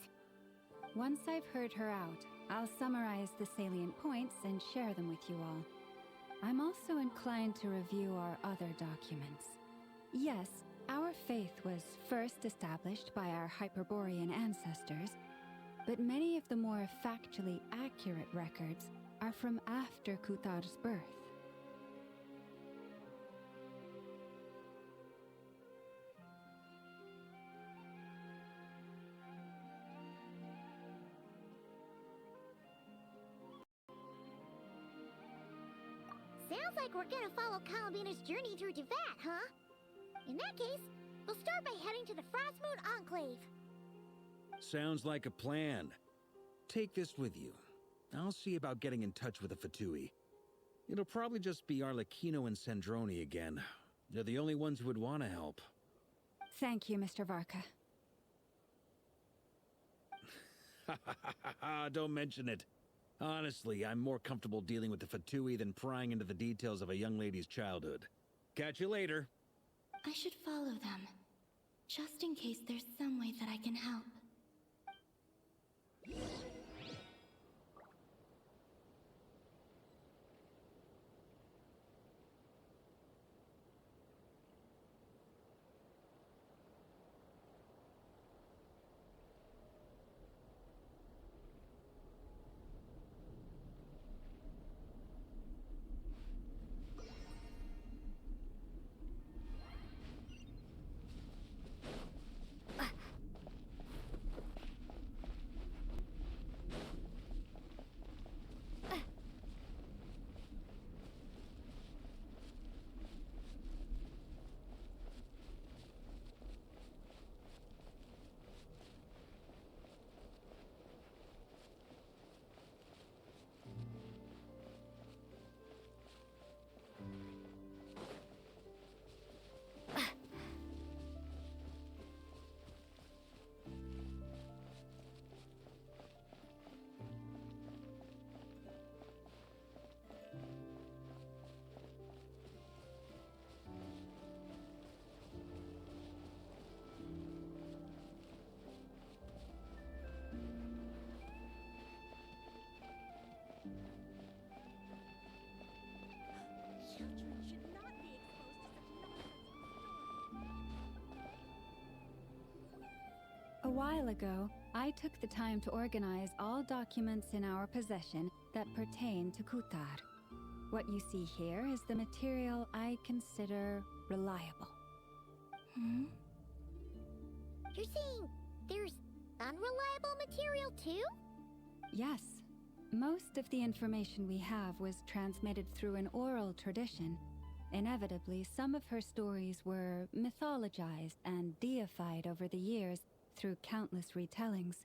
K: Once I've heard her out, I'll summarize the salient points and share them with you all. I'm also inclined to review our other documents. Yes, our faith was first established by our Hyperborean ancestors, but many of the more factually accurate records are from after Kuthar's birth.
B: Sounds like we're gonna follow Kalabina's journey through Teyvat, huh? In that case, we'll start by heading to the Frostmoon Enclave.
C: Sounds like a plan. Take this with you. I'll see about getting in touch with the Fatui. It'll probably just be Arlecchino and Sandroni again. They're the only ones who would want to help.
K: Thank you, Mr. Varka.
C: Don't mention it. Honestly, I'm more comfortable dealing with the Fatui than prying into the details of a young lady's childhood. Catch you later.
I: I should follow them, just in case there's some way that I can help.
K: A while ago, I took the time to organize all documents in our possession that pertain to Kutar. What you see here is the material I consider reliable.
B: Hmm? You're saying there's unreliable material too?
K: Yes. Most of the information we have was transmitted through an oral tradition. Inevitably, some of her stories were mythologized and deified over the years through countless retellings.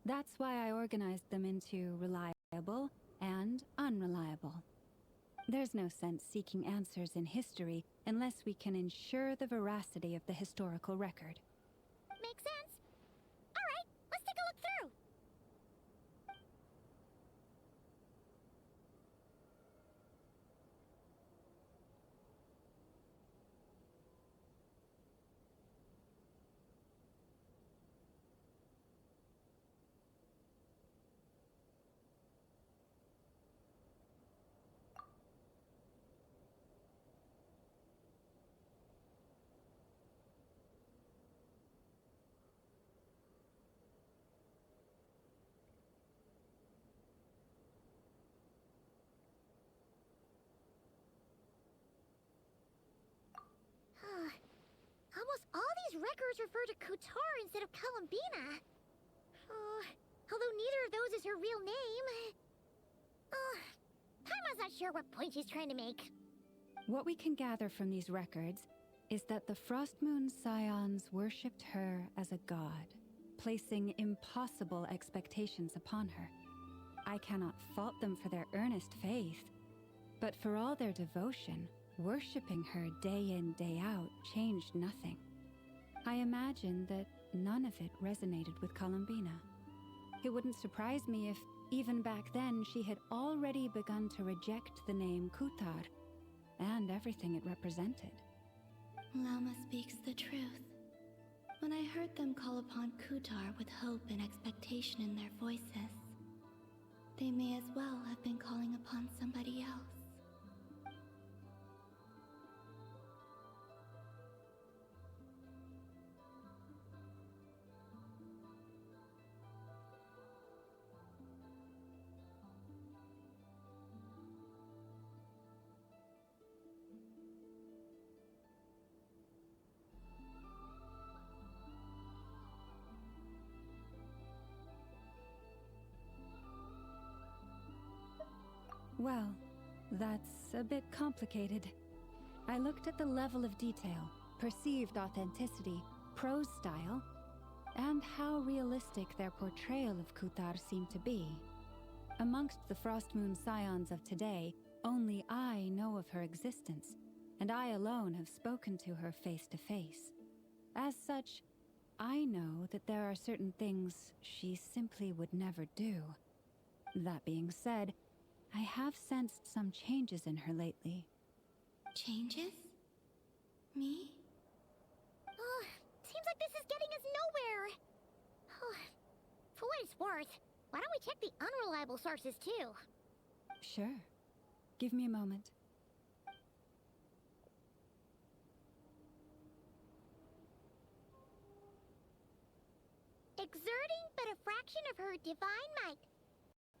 K: That's why I organized them into reliable and unreliable. There's no sense seeking answers in history unless we can ensure the veracity of the historical record.
B: Makes sense. All right, let's take a look through. Almost all these records refer to Kutar instead of Columbina. Although neither of those is her real name. Paimon's not sure what point she's trying to make.
K: What we can gather from these records is that the Frostmoon Scions worshipped her as a god, placing impossible expectations upon her. I cannot fault them for their earnest faith, but for all their devotion, worshipping her day in, day out changed nothing. I imagine that none of it resonated with Columbina. It wouldn't surprise me if, even back then, she had already begun to reject the name Kutar and everything it represented.
I: Lama speaks the truth. When I heard them call upon Kutar with hope and expectation in their voices, they may as well have been calling upon somebody else.
K: Well, that's a bit complicated. I looked at the level of detail, perceived authenticity, prose style, and how realistic their portrayal of Kutar seemed to be. Amongst the Frostmoon Scions of today, only I know of her existence, and I alone have spoken to her face to face. As such, I know that there are certain things she simply would never do. That being said, I have sensed some changes in her lately.
I: Changes? Me?
B: Seems like this is getting us nowhere. For what it's worth, why don't we check the unreliable sources too?
K: Sure. Give me a moment.
B: Exerting but a fraction of her divine might,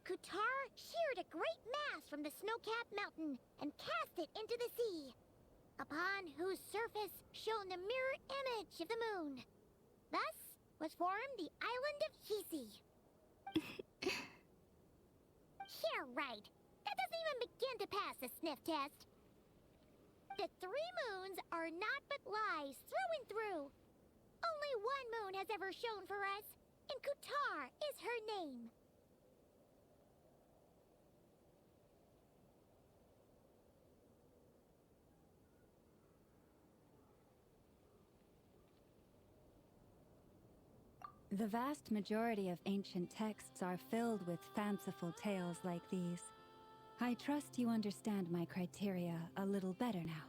B: Kutar sheared a great mass from the snow-capped mountain and cast it into the sea, upon whose surface shone the mirror image of the moon. Thus was formed the island of Hisi. Yeah, right. That doesn't even begin to pass the sniff test. The 3 moons are naught but lies through and through. Only one moon has ever shone for us, and Kutar is her name.
K: The vast majority of ancient texts are filled with fanciful tales like these. I trust you understand my criteria a little better now.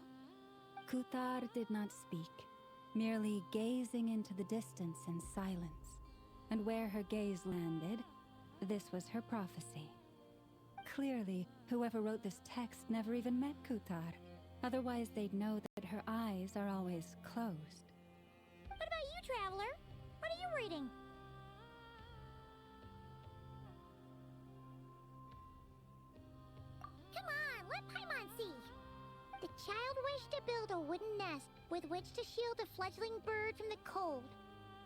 K: Kutar did not speak, merely gazing into the distance in silence. And where her gaze landed, this was her prophecy. Clearly, whoever wrote this text never even met Kutar. Otherwise, they'd know that her eyes are always closed.
B: What about you, Traveler? What are you reading? Come on, let Paimon see. The child wished to build a wooden nest with which to shield a fledgling bird from the cold.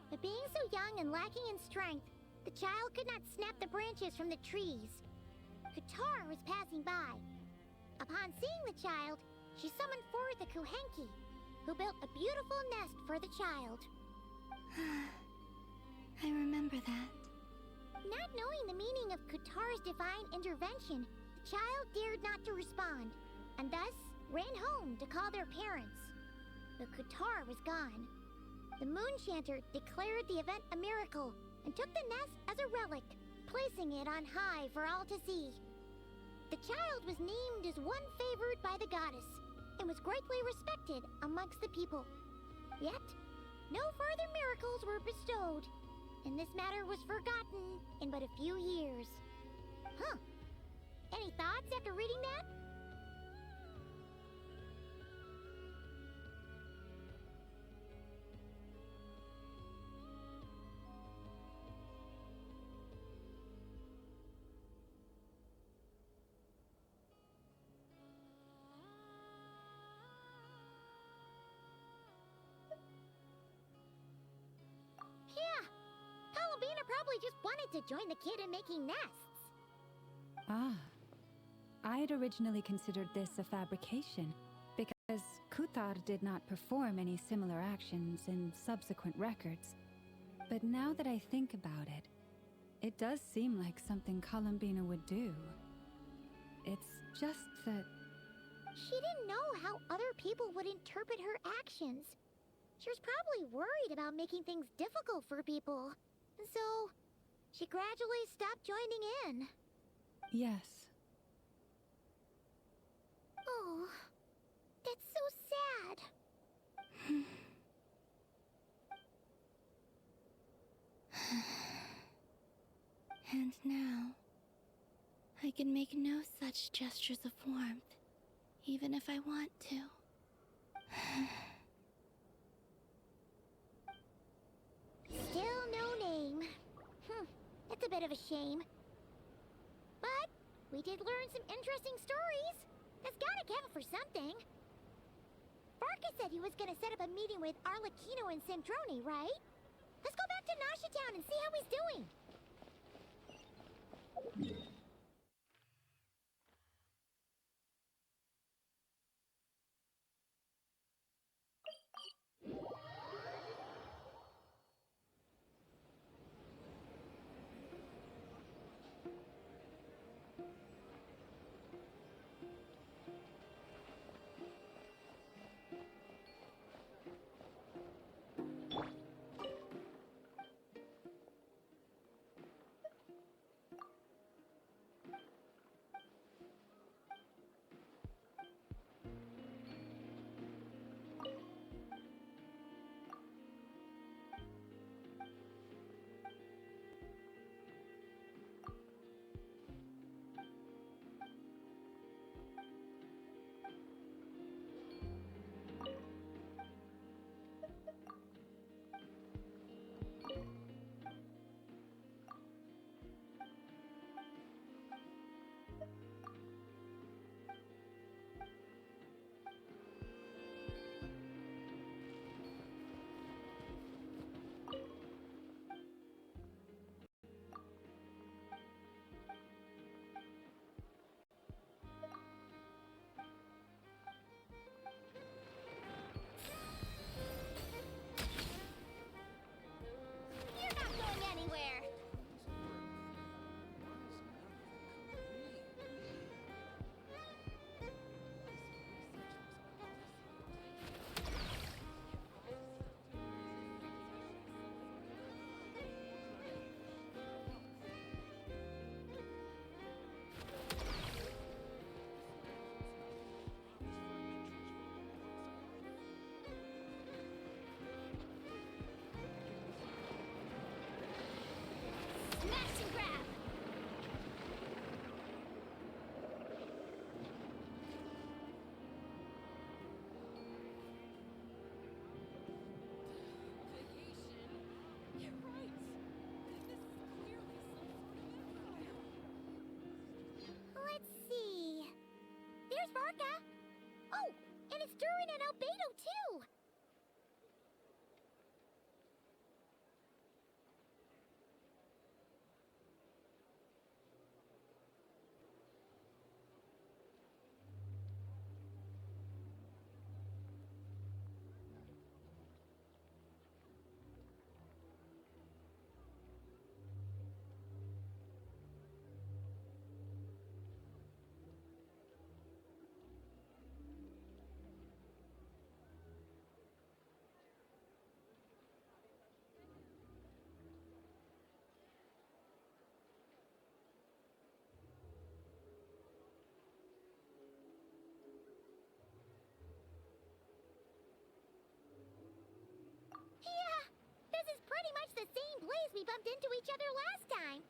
B: But being so young and lacking in strength, the child could not snap the branches from the trees. Kutar was passing by. Upon seeing the child, she summoned forth the Kuhenki, who built a beautiful nest for the child.
I: I remember that.
B: Not knowing the meaning of Kutar's divine intervention, the child dared not to respond, and thus ran home to call their parents. But Kutar was gone. The Moon-Chanter declared the event a miracle and took the nest as a relic, placing it on high for all to see. The child was named as one favored by the goddess and was greatly respected amongst the people. Yet, no further miracles were bestowed, and this matter was forgotten in but a few years. Huh. Any thoughts after reading that? Probably just wanted to join the kid in making nests.
K: Ah. I had originally considered this a fabrication, because Kutar did not perform any similar actions in subsequent records. But now that I think about it, it does seem like something Columbina would do. It's just that...
B: She didn't know how other people would interpret her actions. She was probably worried about making things difficult for people. So, she gradually stopped joining in.
K: Yes.
B: Oh, that's so sad.
I: And now, I can make no such gestures of warmth, even if I want to.
B: Still no name. That's a bit of a shame. But we did learn some interesting stories. That's gotta count for something. Barca said he was gonna set up a meeting with Arlecchino and Centrone, right? Let's go back to Nasha Town and see how he's doing. Let's see. There's Varka. Oh, and it's Durin and Albedo too. Yeah, this is pretty much the same place we bumped into each other last time.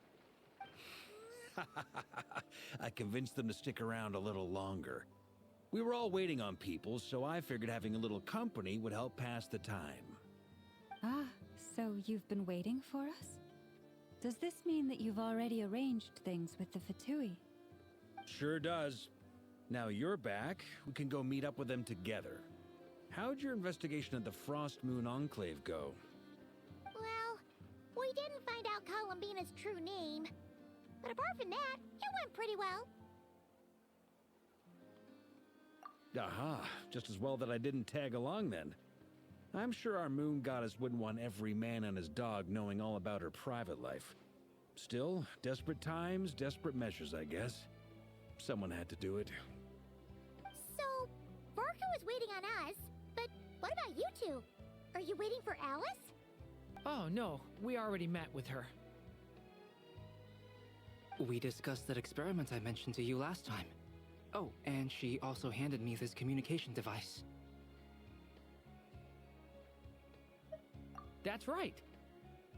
C: I convinced them to stick around a little longer. We were all waiting on people, so I figured having a little company would help pass the time.
K: Ah, so you've been waiting for us? Does this mean that you've already arranged things with the Fatui?
C: Sure does. Now you're back, we can go meet up with them together. How'd your investigation of the Frost Moon Enclave go?
B: Well, we didn't find out Columbina's true name. But apart from that, it went pretty well.
C: Aha, just as well that I didn't tag along then. I'm sure our moon goddess wouldn't want every man and his dog knowing all about her private life. Still, desperate times, desperate measures, I guess. Someone had to do it.
B: So, Varka was waiting on us, but what about you two? Are you waiting for Alice?
A: Oh, no. We already met with her.
O: We discussed that experiment I mentioned to you last time. Oh, and she also handed me this communication device.
A: That's right.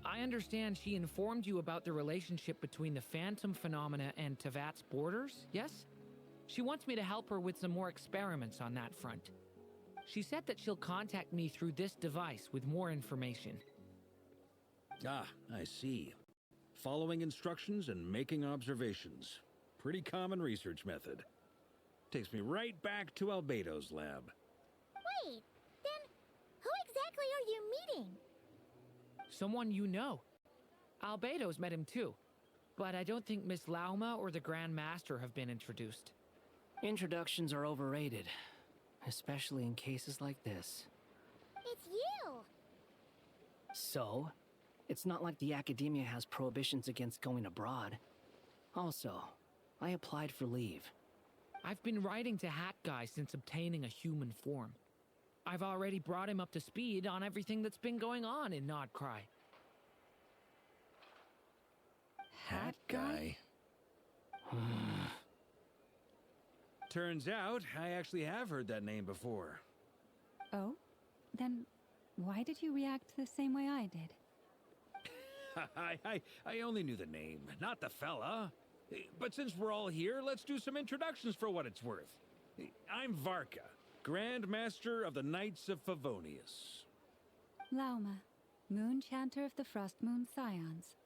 A: I understand she informed you about the relationship between the phantom phenomena and Tevat's borders, yes? She wants me to help her with some more experiments on that front. She said that she'll contact me through this device with more information.
C: Ah, I see. Following instructions and making observations. Pretty common research method. Takes me right back to Albedo's lab.
B: Wait, then who exactly are you meeting?
A: Someone you know. Albedo's met him too. But I don't think Miss Lauma or the Grand Master have been introduced.
H: Introductions are overrated, especially in cases like this.
B: It's you!
H: So, it's not like the Academia has prohibitions against going abroad. Also, I applied for leave.
A: I've been writing to Hat Guy since obtaining a human form. I've already brought him up to speed on everything that's been going on in Nodcry.
C: Hat Guy? Turns out, I actually have heard that name before.
K: Oh? Then why did you react the same way I did?
C: I only knew the name, not the fella. But since we're all here, let's do some introductions for what it's worth. I'm Varka, Grand Master of the Knights of Favonius.
K: Lauma, Moon Chanter of the Frost Moon Scions.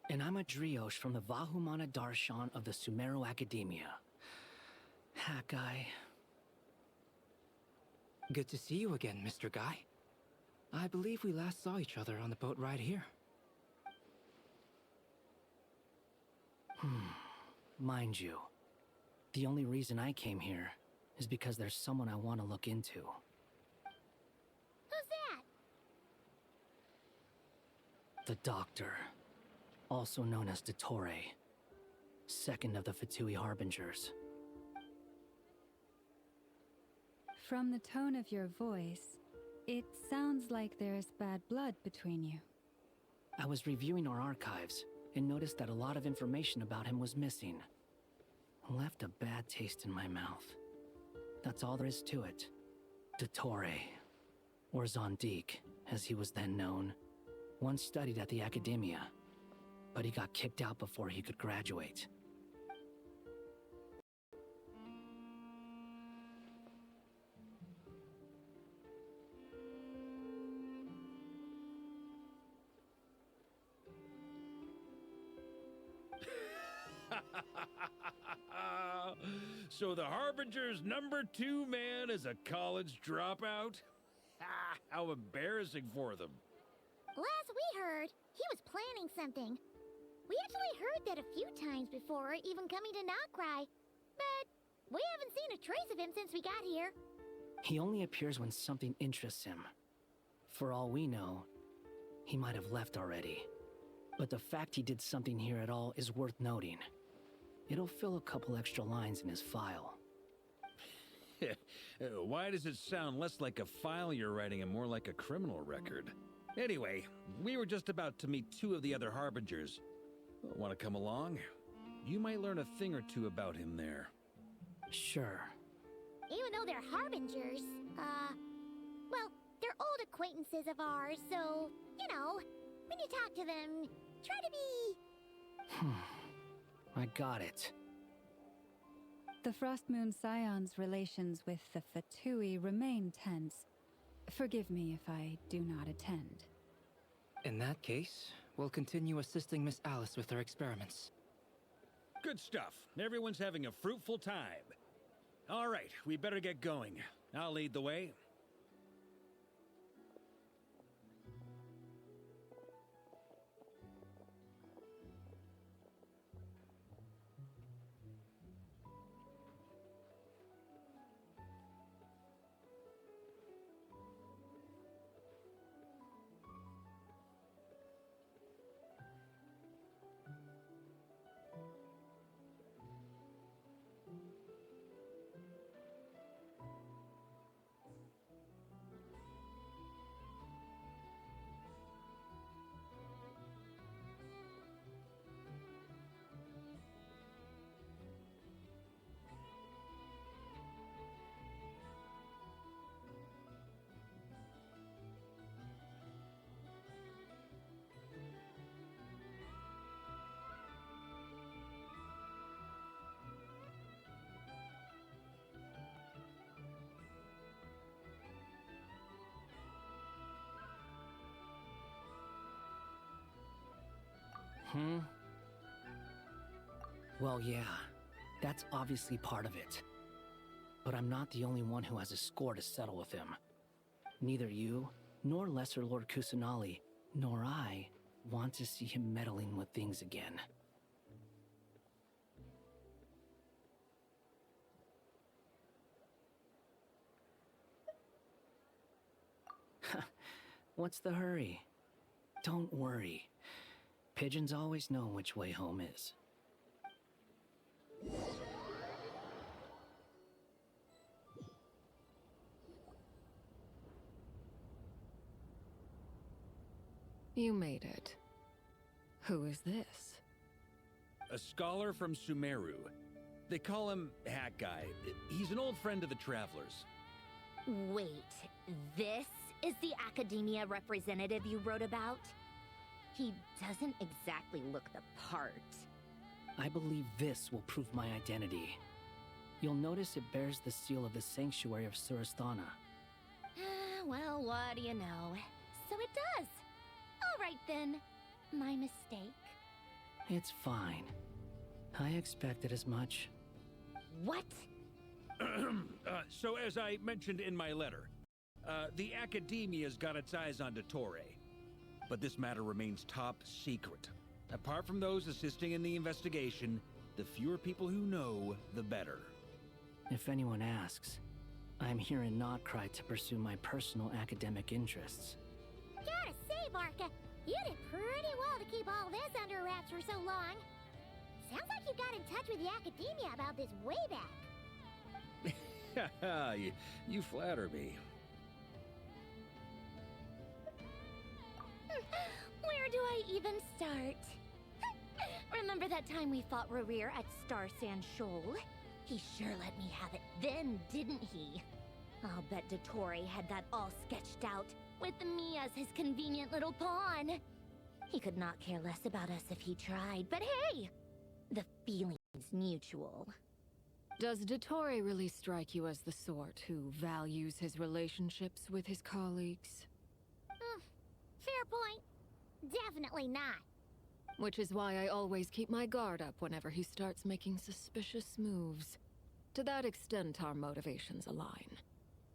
H: And I'm a Driosh from the Vahumana Darshan of the Sumero Academia. Hat Guy.
O: Good to see you again, Mr. Guy. I believe we last saw each other on the boat ride here.
H: Mind you, the only reason I came here is because there's someone I want to look into.
B: Who's that?
H: The Doctor, also known as Dottore, second of the Fatui Harbingers.
K: From the tone of your voice, it sounds like there's bad blood between you.
H: I was reviewing our archives and noticed that a lot of information about him was missing. Left a bad taste in my mouth. That's all there is to it. Dottore, or Zondik, as he was then known, once studied at the Academia, but he got kicked out before he could graduate.
C: So the Harbinger's #2 man is a college dropout? How embarrassing for them.
B: Last we heard, he was planning something. We actually heard that a few times before, even coming to Nocturne. But we haven't seen a trace of him since we got here.
H: He only appears when something interests him. For all we know, he might have left already. But the fact he did something here at all is worth noting. It'll fill a couple extra lines in his file.
C: Why does it sound less like a file you're writing and more like a criminal record? Anyway, we were just about to meet 2 of the other Harbingers. Want to come along? You might learn a thing or two about him there.
H: Sure.
B: Even though they're Harbingers, well, they're old acquaintances of ours, so, you know, when you talk to them, try to be...
H: I got it.
K: The Frostmoon Scion's relations with the Fatui remain tense. Forgive me if I do not attend.
O: In that case, we'll continue assisting Miss Alice with her experiments.
C: Good stuff. Everyone's having a fruitful time. All right, we better get going. I'll lead the way.
H: Well, yeah, that's obviously part of it. But I'm not the only one who has a score to settle with him. Neither you, nor Lesser Lord Kusanali, nor I want to see him meddling with things again. What's the hurry? Don't worry. Pigeons always know which way home is.
Q: You made it. Who is this?
C: A scholar from Sumeru. They call him Hat Guy. He's an old friend of the Travelers.
N: Wait, this is the academia representative you wrote about? He doesn't exactly look the part.
H: I believe this will prove my identity. You'll notice it bears the seal of the Sanctuary of Surasthana.
N: Well, what do you know? So it does. All right then. My mistake.
H: It's fine. I expected as much.
N: What?
C: So as I mentioned in my letter, the Academia's got its eyes on Dottore. But this matter remains top secret. Apart from those assisting in the investigation, the fewer people who know, the better.
H: If anyone asks, I'm here in Nocturne to pursue my personal academic interests.
B: Gotta say, Barca, you did pretty well to keep all this under wraps for so long. Sounds like you got in touch with the Academia about this way back.
C: You flatter me.
N: Where do I even start? Remember that time we fought Rerir at Star Sand Shoal? He sure let me have it then, didn't he? I'll bet Dottore had that all sketched out, with me as his convenient little pawn. He could not care less about us if he tried, but hey! The feeling's mutual.
Q: Does Dottore really strike you as the sort who values his relationships with his colleagues?
B: Fair point. Definitely not.
L: Which is why I always keep my guard up whenever he starts making suspicious moves. To that extent, our motivations align.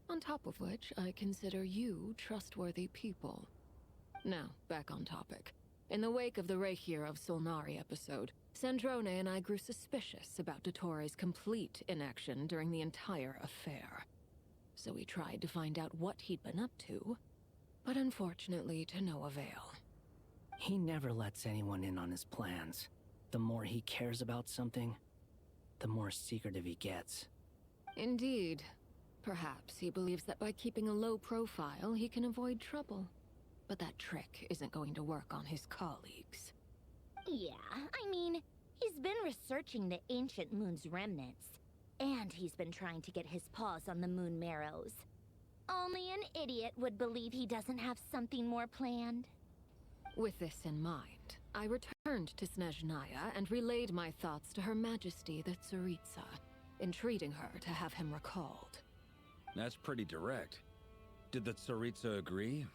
L: On top of which, I consider you trustworthy people. Now, back on topic. In the wake of the Reikir of Solnari episode, Sandrone and I grew suspicious about Dottore's complete inaction during the entire affair. So we tried to find out what he'd been up to, but unfortunately to no avail.
H: He never lets anyone in on his plans. The more he cares about something, the more secretive he gets.
L: Indeed. Perhaps he believes that by keeping a low profile, he can avoid trouble. But that trick isn't going to work on his colleagues.
N: Yeah, I mean, he's been researching the ancient moon's remnants. And he's been trying to get his paws on the moon marrows. Only an idiot would believe he doesn't have something more planned.
L: With this in mind, I returned to Snezhnaya and relayed my thoughts to Her Majesty the Tsaritsa, entreating her to have him recalled.
C: That's pretty direct. Did the Tsaritsa agree?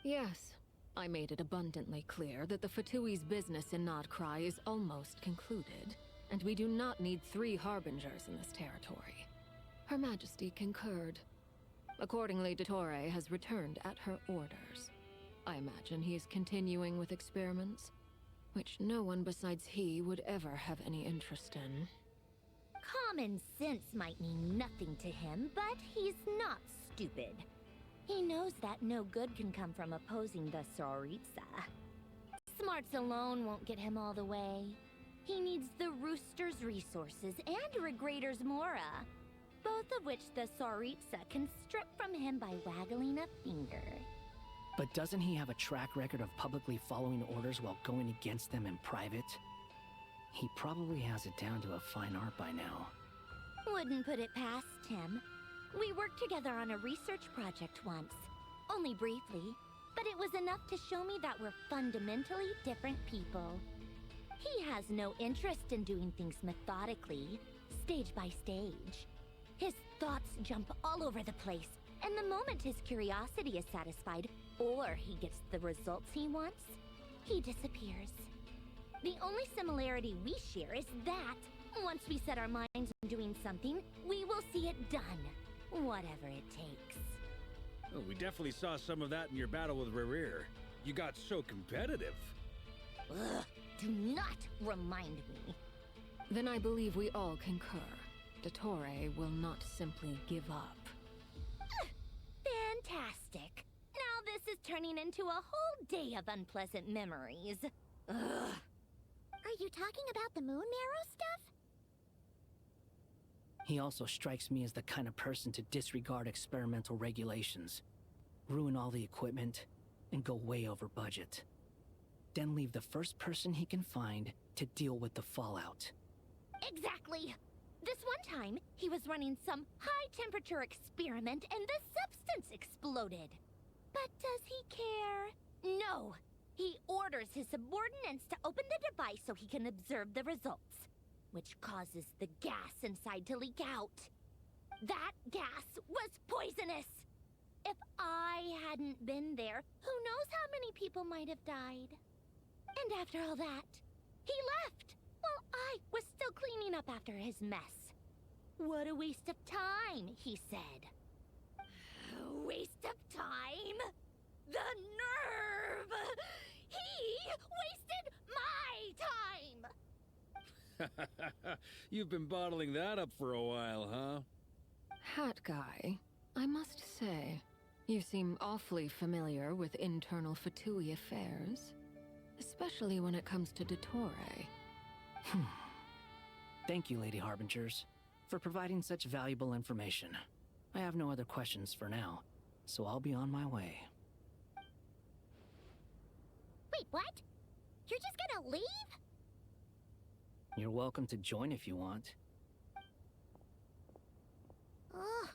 L: Yes. I made it abundantly clear that the Fatui's business in Nodcry is almost concluded, and we do not need 3 harbingers in this territory. Her Majesty concurred. Accordingly, Dottore has returned at her orders. I imagine he is continuing with experiments, which no one besides he would ever have any interest in.
N: Common sense might mean nothing to him, but he's not stupid. He knows that no good can come from opposing the Tsaritsa. Smarts alone won't get him all the way. He needs the Rooster's resources and Regrator's Mora, both of which the Tsaritsa can strip from him by waggling a finger.
H: But doesn't he have a track record of publicly following orders while going against them in private? He probably has it down to a fine art by now.
N: Wouldn't put it past him. We worked together on a research project once. Only briefly, but it was enough to show me that we're fundamentally different people. He has no interest in doing things methodically, stage by stage. His thoughts jump all over the place, and the moment his curiosity is satisfied, or he gets the results he wants, he disappears. The only similarity we share is that, once we set our minds on doing something, we will see it done, whatever it takes.
C: Oh, we definitely saw some of that in your battle with Rerir. You got so competitive.
N: Ugh, do not remind me.
L: Then I believe we all concur. Dottore will not simply give up.
N: Fantastic. Now this is turning into a whole day of unpleasant memories. Ugh.
B: Are you talking about the moon marrow stuff?
H: He also strikes me as the kind of person to disregard experimental regulations, ruin all the equipment, and go way over budget. Then leave the first person he can find to deal with the fallout.
N: Exactly! This one time, he was running some high-temperature experiment and the substance exploded. But does he care? No! He orders his subordinates to open the device so he can observe the results, which causes the gas inside to leak out. That gas was poisonous! If I hadn't been there, who knows how many people might have died? And after all that, he left, while I was still cleaning up after his mess. What a waste of time, he said. Waste of time? The nerve! He wasted my time!
C: You've been bottling that up for a while, huh?
L: Hat guy, I must say, you seem awfully familiar with internal Fatui affairs. Especially when it comes to Dottore.
H: Thank you, Lady Harbingers, for providing such valuable information. I have no other questions for now, so I'll be on my way.
B: Wait, what? You're just gonna leave?
H: You're welcome to join if you want.
B: Ugh.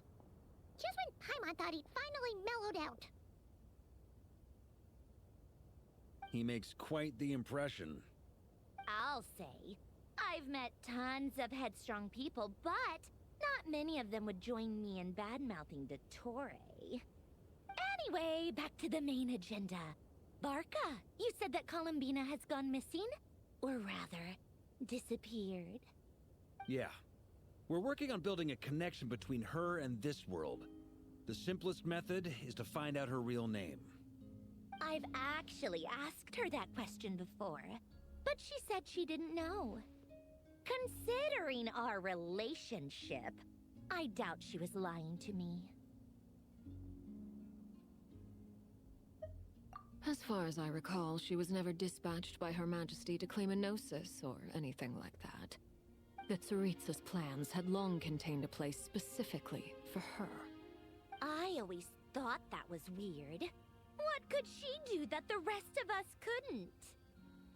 B: Just when Paimon thought he'd finally mellowed out.
C: He makes quite the impression.
N: I'll say. I've met tons of headstrong people, but not many of them would join me in bad-mouthing Dottore. Anyway, back to the main agenda. Barca, you said that Columbina has gone missing? Or rather, disappeared.
C: Yeah. We're working on building a connection between her and this world. The simplest method is to find out her real name.
N: I've actually asked her that question before, but she said she didn't know. Considering our relationship, I doubt she was lying to me.
L: As far as I recall, she was never dispatched by Her Majesty to claim a gnosis or anything like that. The Tsaritsa's plans had long contained a place specifically for her.
N: I always thought that was weird. What could she do that the rest of us couldn't?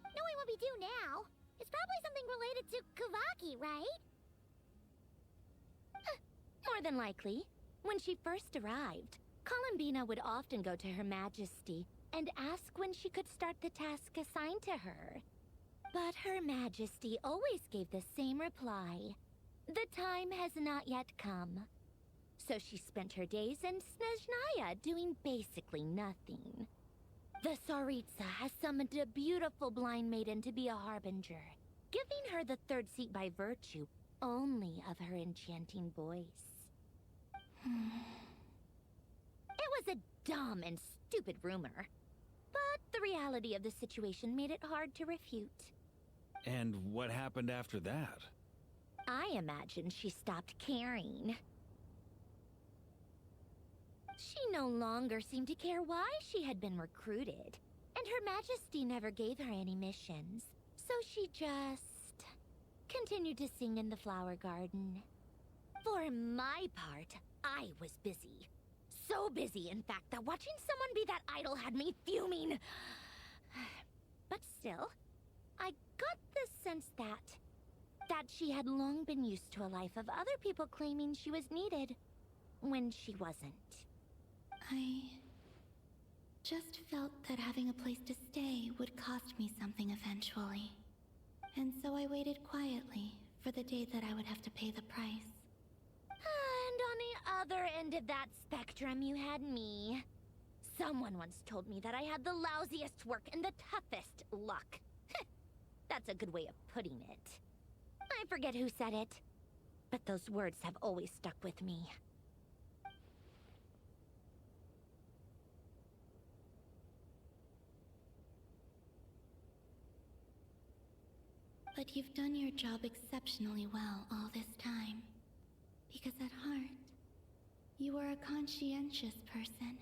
B: Knowing what we do now, it's probably something related to Kavaki, right?
N: More than likely. When she first arrived, Columbina would often go to Her Majesty and ask when she could start the task assigned to her. But Her Majesty always gave the same reply. The time has not yet come. So she spent her days in Snezhnaya doing basically nothing. The Tsaritsa has summoned a beautiful blind maiden to be a harbinger, giving her the third seat by virtue only of her enchanting voice. It was a dumb and stupid rumor, but the reality of the situation made it hard to refute.
C: And what happened after that?
N: I imagine she stopped caring. She no longer seemed to care why she had been recruited, and Her Majesty never gave her any missions, so she just continued to sing in the flower garden. For my part, I was busy. So busy, in fact, that watching someone be that idol had me fuming. But still, I got the sense that she had long been used to a life of other people claiming she was needed when she wasn't.
I: I just felt that having a place to stay would cost me something eventually. And so I waited quietly for the day that I would have to pay the price.
N: And on the other end of that spectrum, you had me. Someone once told me that I had the lousiest work and the toughest luck. That's a good way of putting it. I forget who said it, but those words have always stuck with me.
I: But you've done your job exceptionally well all this time. Because at heart, you are a conscientious person.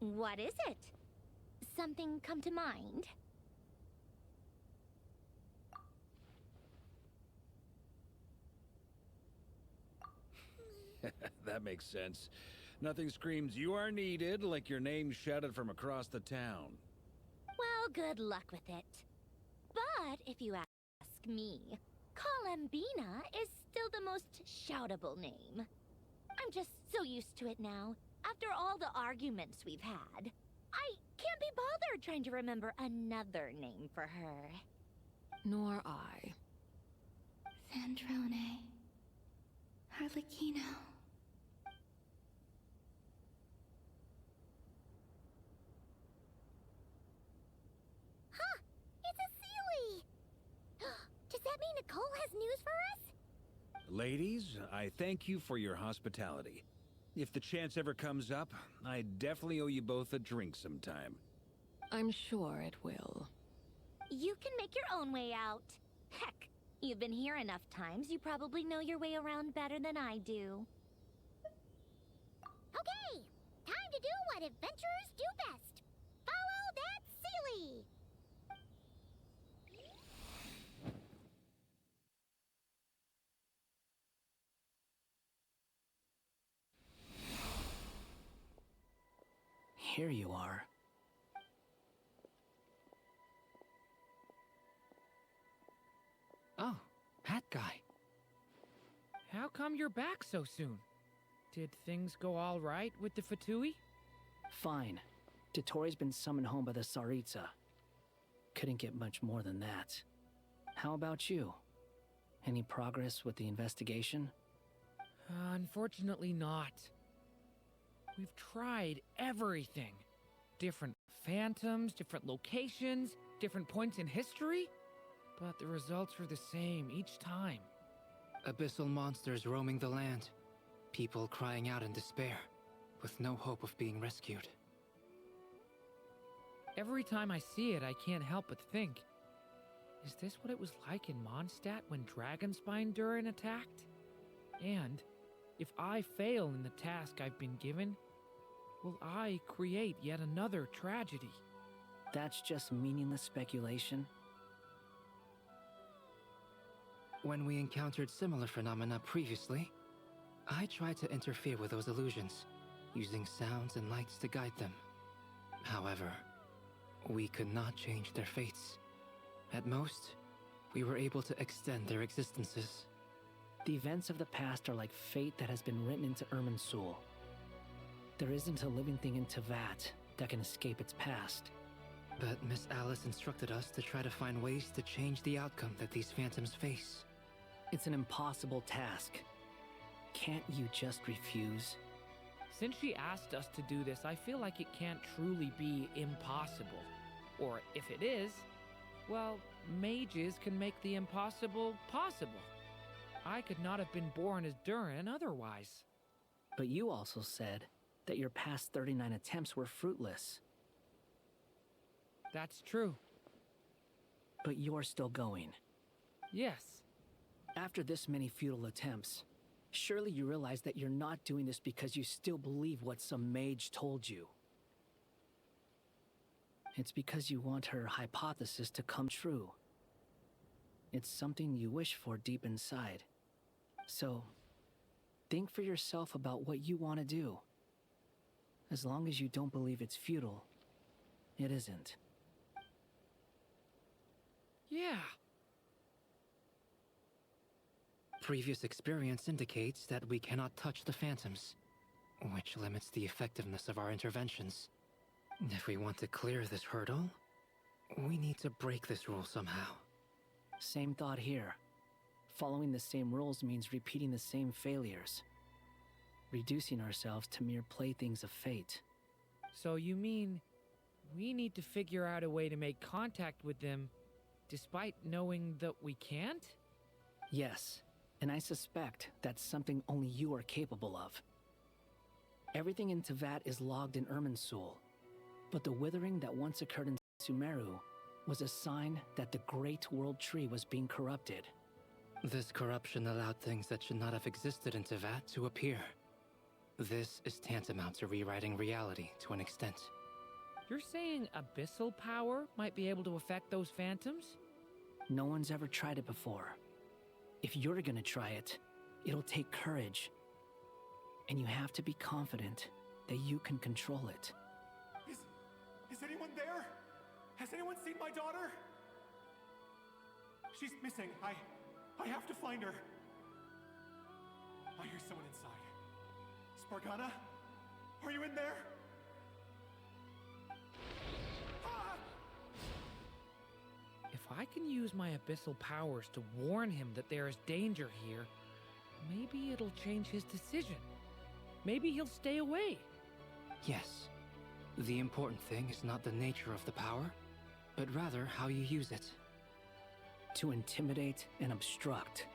N: What is it? Something come to mind?
C: That makes sense. Nothing screams you are needed like your name shouted from across the town.
N: Well, good luck with it. But if you ask me, Columbina is still the most shoutable name. I'm just so used to it now, after all the arguments we've had. I can't be bothered trying to remember another name for her.
L: Nor I.
I: Sandrone. Harlequino.
B: Huh! It's a Sealy! Does that mean Nicole has news for us?
C: Ladies, I thank you for your hospitality. If the chance ever comes up, I definitely owe you both a drink sometime.
L: I'm sure it will.
N: You can make your own way out. Heck, you've been here enough times, you probably know your way around better than I do.
B: Okay! Time to do what adventurers do best. Follow that Sealy!
H: Here you are.
A: Oh, that guy. How come you're back so soon? Did things go all right with the Fatui?
H: Fine. Totori's been summoned home by the Tsaritsa. Couldn't get much more than that. How about you? Any progress with the investigation?
A: Unfortunately not. We've tried everything. Different phantoms, different locations, different points in history. But the results are the same each time.
O: Abyssal monsters roaming the land. People crying out in despair, with no hope of being rescued.
A: Every time I see it, I can't help but think, is this what it was like in Mondstadt when Dragonspine Durin attacked? And if I fail in the task I've been given, will I create yet another tragedy?
H: That's just meaningless speculation.
O: When we encountered similar phenomena previously, I tried to interfere with those illusions, using sounds and lights to guide them. However, we could not change their fates. At most, we were able to extend their existences.
H: The events of the past are like fate that has been written into Irminsul. There isn't a living thing in Teyvat that can escape its past.
O: But Miss Alice instructed us to try to find ways to change the outcome that these phantoms face.
H: It's an impossible task. Can't you just refuse?
A: Since she asked us to do this, I feel like it can't truly be impossible. Or if it is, well, mages can make the impossible possible. I could not have been born as Durin otherwise.
H: But you also said that your past 39 attempts were fruitless.
A: That's true.
H: But you're still going.
A: Yes.
H: After this many futile attempts, surely you realize that you're not doing this because you still believe what some mage told you. It's because you want her hypothesis to come true. It's something you wish for deep inside. So, think for yourself about what you want to do. As long as you don't believe it's futile, it isn't.
A: Yeah.
O: Previous experience indicates that we cannot touch the phantoms, which limits the effectiveness of our interventions. If we want to clear this hurdle, we need to break this rule somehow.
H: Same thought here. Following the same rules means repeating the same failures. Reducing ourselves to mere playthings of fate.
A: So you mean we need to figure out a way to make contact with them despite knowing that we can't?
H: Yes, and I suspect that's something only you are capable of. Everything in Teyvat is logged in Irminsul, but the withering that once occurred in Sumeru was a sign that the Great World Tree was being corrupted.
O: This corruption allowed things that should not have existed in Teyvat to appear. This is tantamount to rewriting reality to an extent.
A: You're saying abyssal power might be able to affect those phantoms?
H: No one's ever tried it before. If you're gonna try it, it'll take courage. And you have to be confident that you can control it.
P: Is anyone there? Has anyone seen my daughter? She's missing. I have to find her. I hear someone inside. Spargana? Are you in there? Ah!
A: If I can use my abyssal powers to warn him that there is danger here, maybe it'll change his decision. Maybe he'll stay away.
O: Yes. The important thing is not the nature of the power, but rather how you use it.
H: To intimidate and obstruct.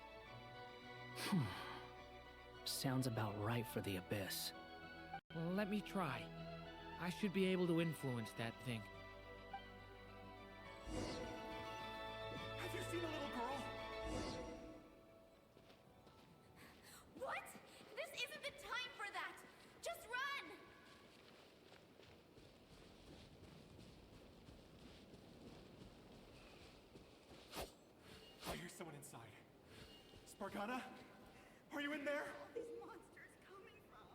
H: Sounds about right for the Abyss.
A: Well, let me try. I should be able to influence that thing.
P: Have you seen a little girl?
U: What? This isn't the time for that! Just run!
P: I hear someone inside. Spargana? Are you in there?
U: These monsters coming from...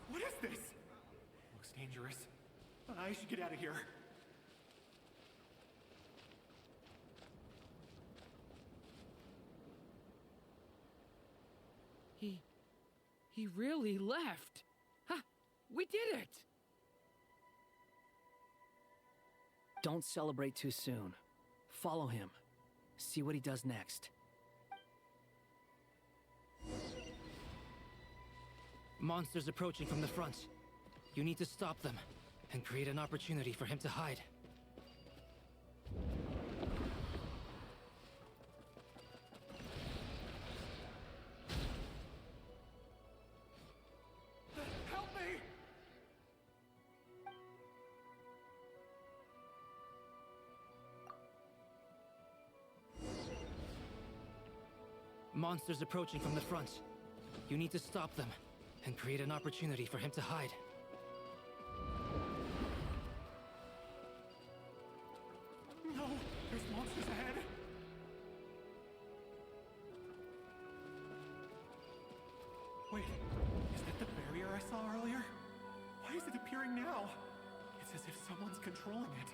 P: What is this? Looks dangerous. I should get out of here.
A: He really left. Ha! We did it!
H: Don't celebrate too soon. Follow him. See what he does next.
O: Monsters approaching from the front. You need to stop them and create an opportunity for him to hide.
P: Help me!
O: Monsters approaching from the front. You need to stop them and create an opportunity for him to hide.
P: No! There's monsters ahead! Wait, is that the barrier I saw earlier? Why is it appearing now? It's as if someone's controlling it.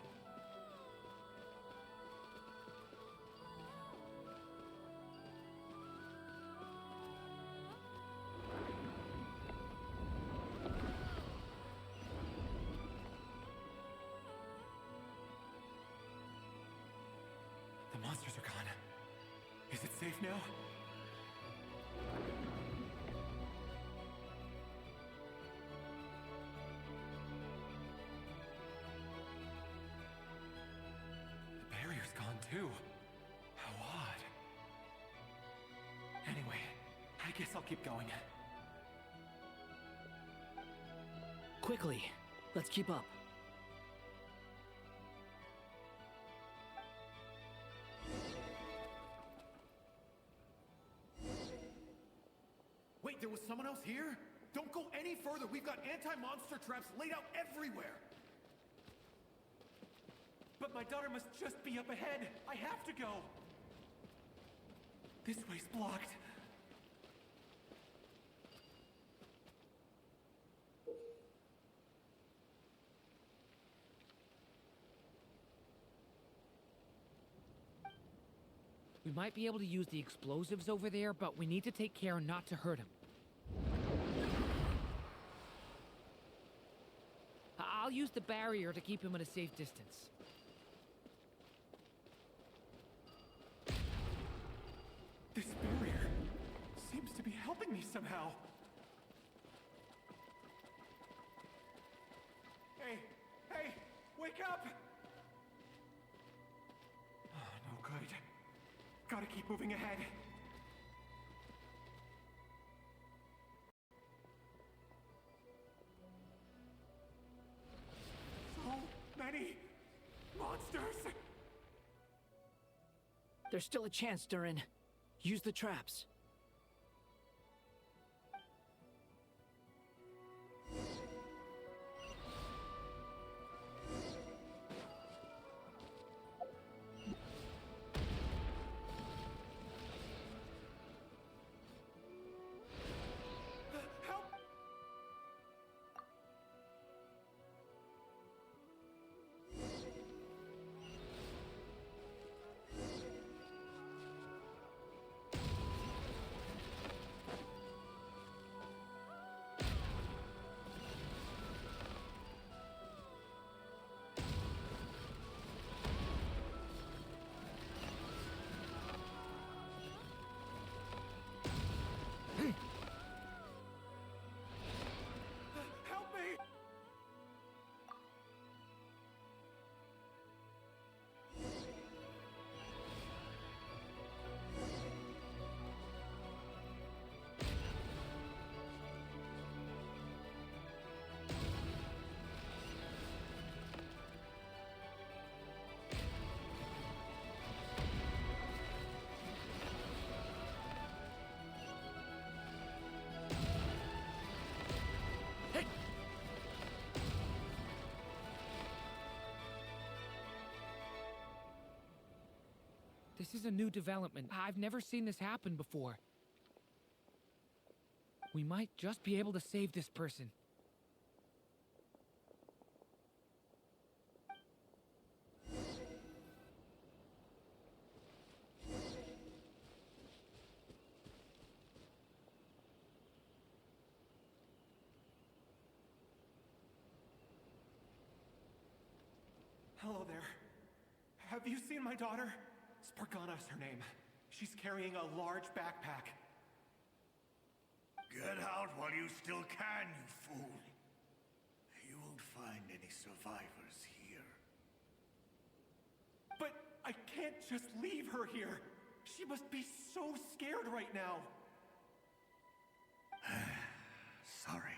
P: The monsters are gone. Is it safe now? The barrier's gone too. How odd. Anyway, I guess I'll keep going.
H: Quickly, let's keep up.
P: Wait, there was someone else here? Don't go any further. We've got anti-monster traps laid out everywhere. But my daughter must just be up ahead. I have to go. This way's blocked.
A: We might be able to use the explosives over there, but we need to take care not to hurt him. I'll use the barrier to keep him at a safe distance.
P: This barrier seems to be helping me somehow. Hey, hey, wake up! Oh, no good. Gotta keep moving ahead. So many monsters!
H: There's still a chance, Durin. Use the traps.
P: Help me!
A: This is a new development. I've never seen this happen before. We might just be able to save this person.
P: Hello there. Have you seen my daughter? Spargana's her name. She's carrying a large backpack.
M: Get out while you still can, you fool. You won't find any survivors here.
P: But I can't just leave her here. She must be so scared right now.
M: Sorry.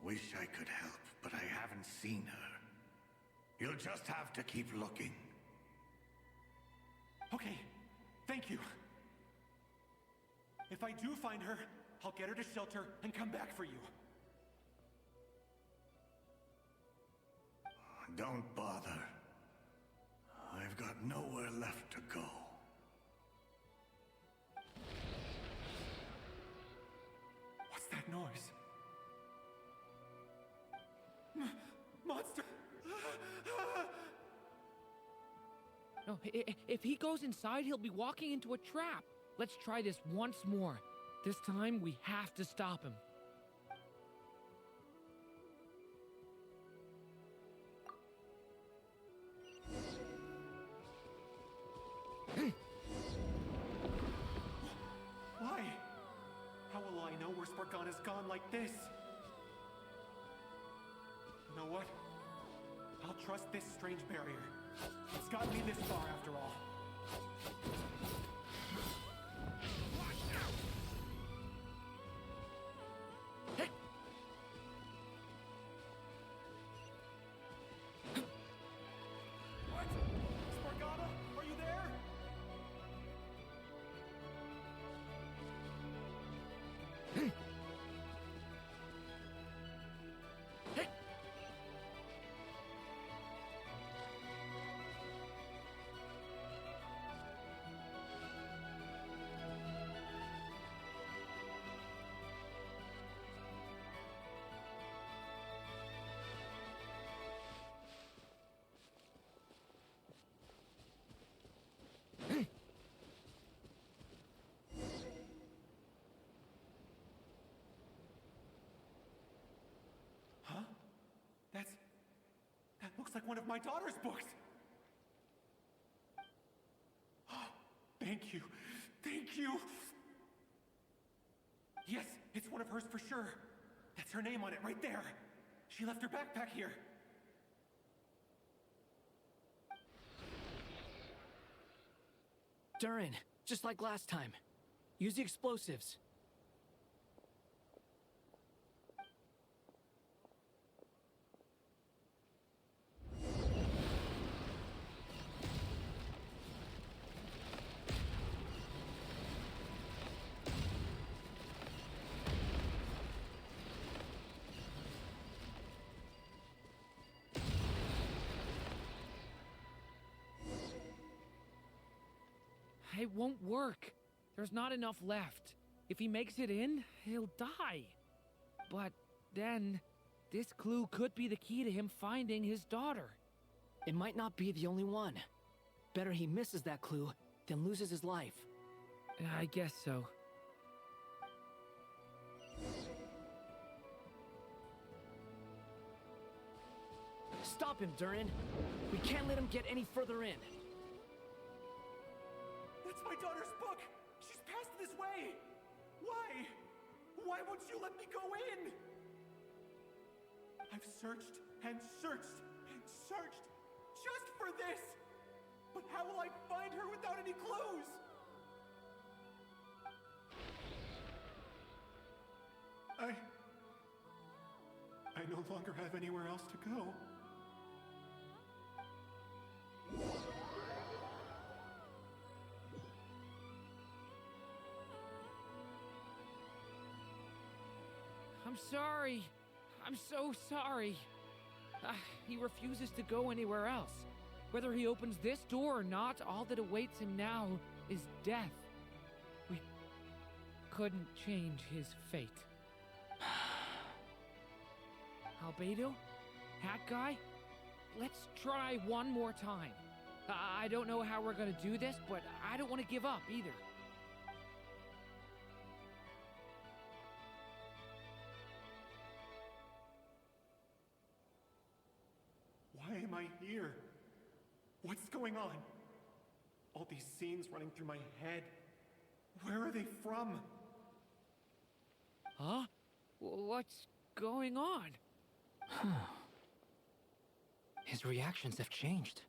M: Wish I could help, but I haven't seen her. You'll just have to keep looking.
P: Okay, thank you. If I do find her, I'll get her to shelter and come back for you.
M: Don't bother. I've got nowhere left to go.
P: What's that noise? Monster!
A: No, if he goes inside, he'll be walking into a trap. Let's try this once more. This time, we have to stop him.
P: Why? How will I know where Spargana's gone like this? You know what? I'll trust this strange barrier. It's gotten me this far after all. What? Spargana, are you there? Huh? That looks like one of my daughter's books. Thank you. Thank you. Yes, it's one of hers for sure. That's her name on it right there. She left her backpack here.
H: Durin, just like last time. Use the explosives.
A: It won't work. There's not enough left. If he makes it in, he'll die. But then, this clue could be the key to him finding his daughter.
H: It might not be the only one. Better he misses that clue than loses his life.
A: I guess so.
H: Stop him, Durin. We can't let him get any further in.
P: That's my daughter's book! She's passed this way! Why? Why won't you let me go in? I've searched and searched and searched just for this! But how will I find her without any clues? I no longer have anywhere else to go.
A: I'm sorry. I'm so sorry. He refuses to go anywhere else. Whether he opens this door or not, all that awaits him now is death. We couldn't change his fate. Albedo? Hat Guy? Let's try one more time. I don't know how we're gonna do this, but I don't want to give up either.
P: Why am I here? What's going on? All these scenes running through my head. Where are they from?
A: Huh? What's going on?
O: His reactions have changed.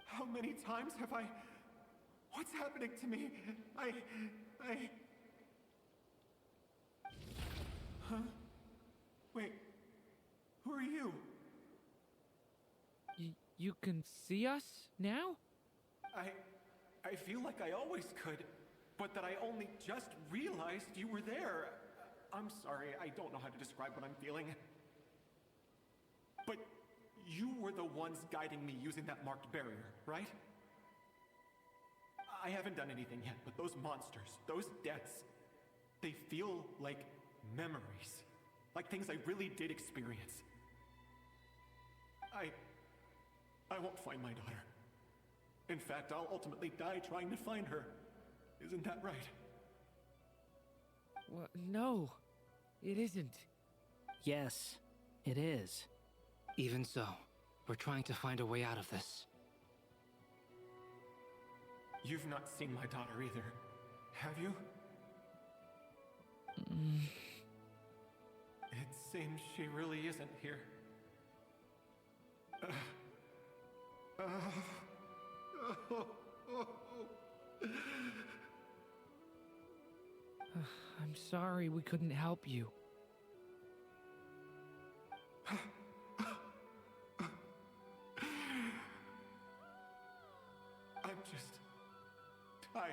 P: How many times have I... What's happening to me? Huh? Wait. Who are you?
A: You can see us now?
P: I feel like I always could, but that I only just realized you were there. I'm sorry, I don't know how to describe what I'm feeling. But you were the ones guiding me using that marked barrier, right? I haven't done anything yet, but those monsters, those deaths, they feel like memories. Like things I really did experience. I won't find my daughter. In fact, I'll ultimately die trying to find her. Isn't that right?
A: Well, no, it isn't.
H: Yes, it is.
O: Even so, we're trying to find a way out of this.
P: You've not seen my daughter either, have you? It seems she really isn't here.
A: I'm sorry we couldn't help you.
P: I'm just tired.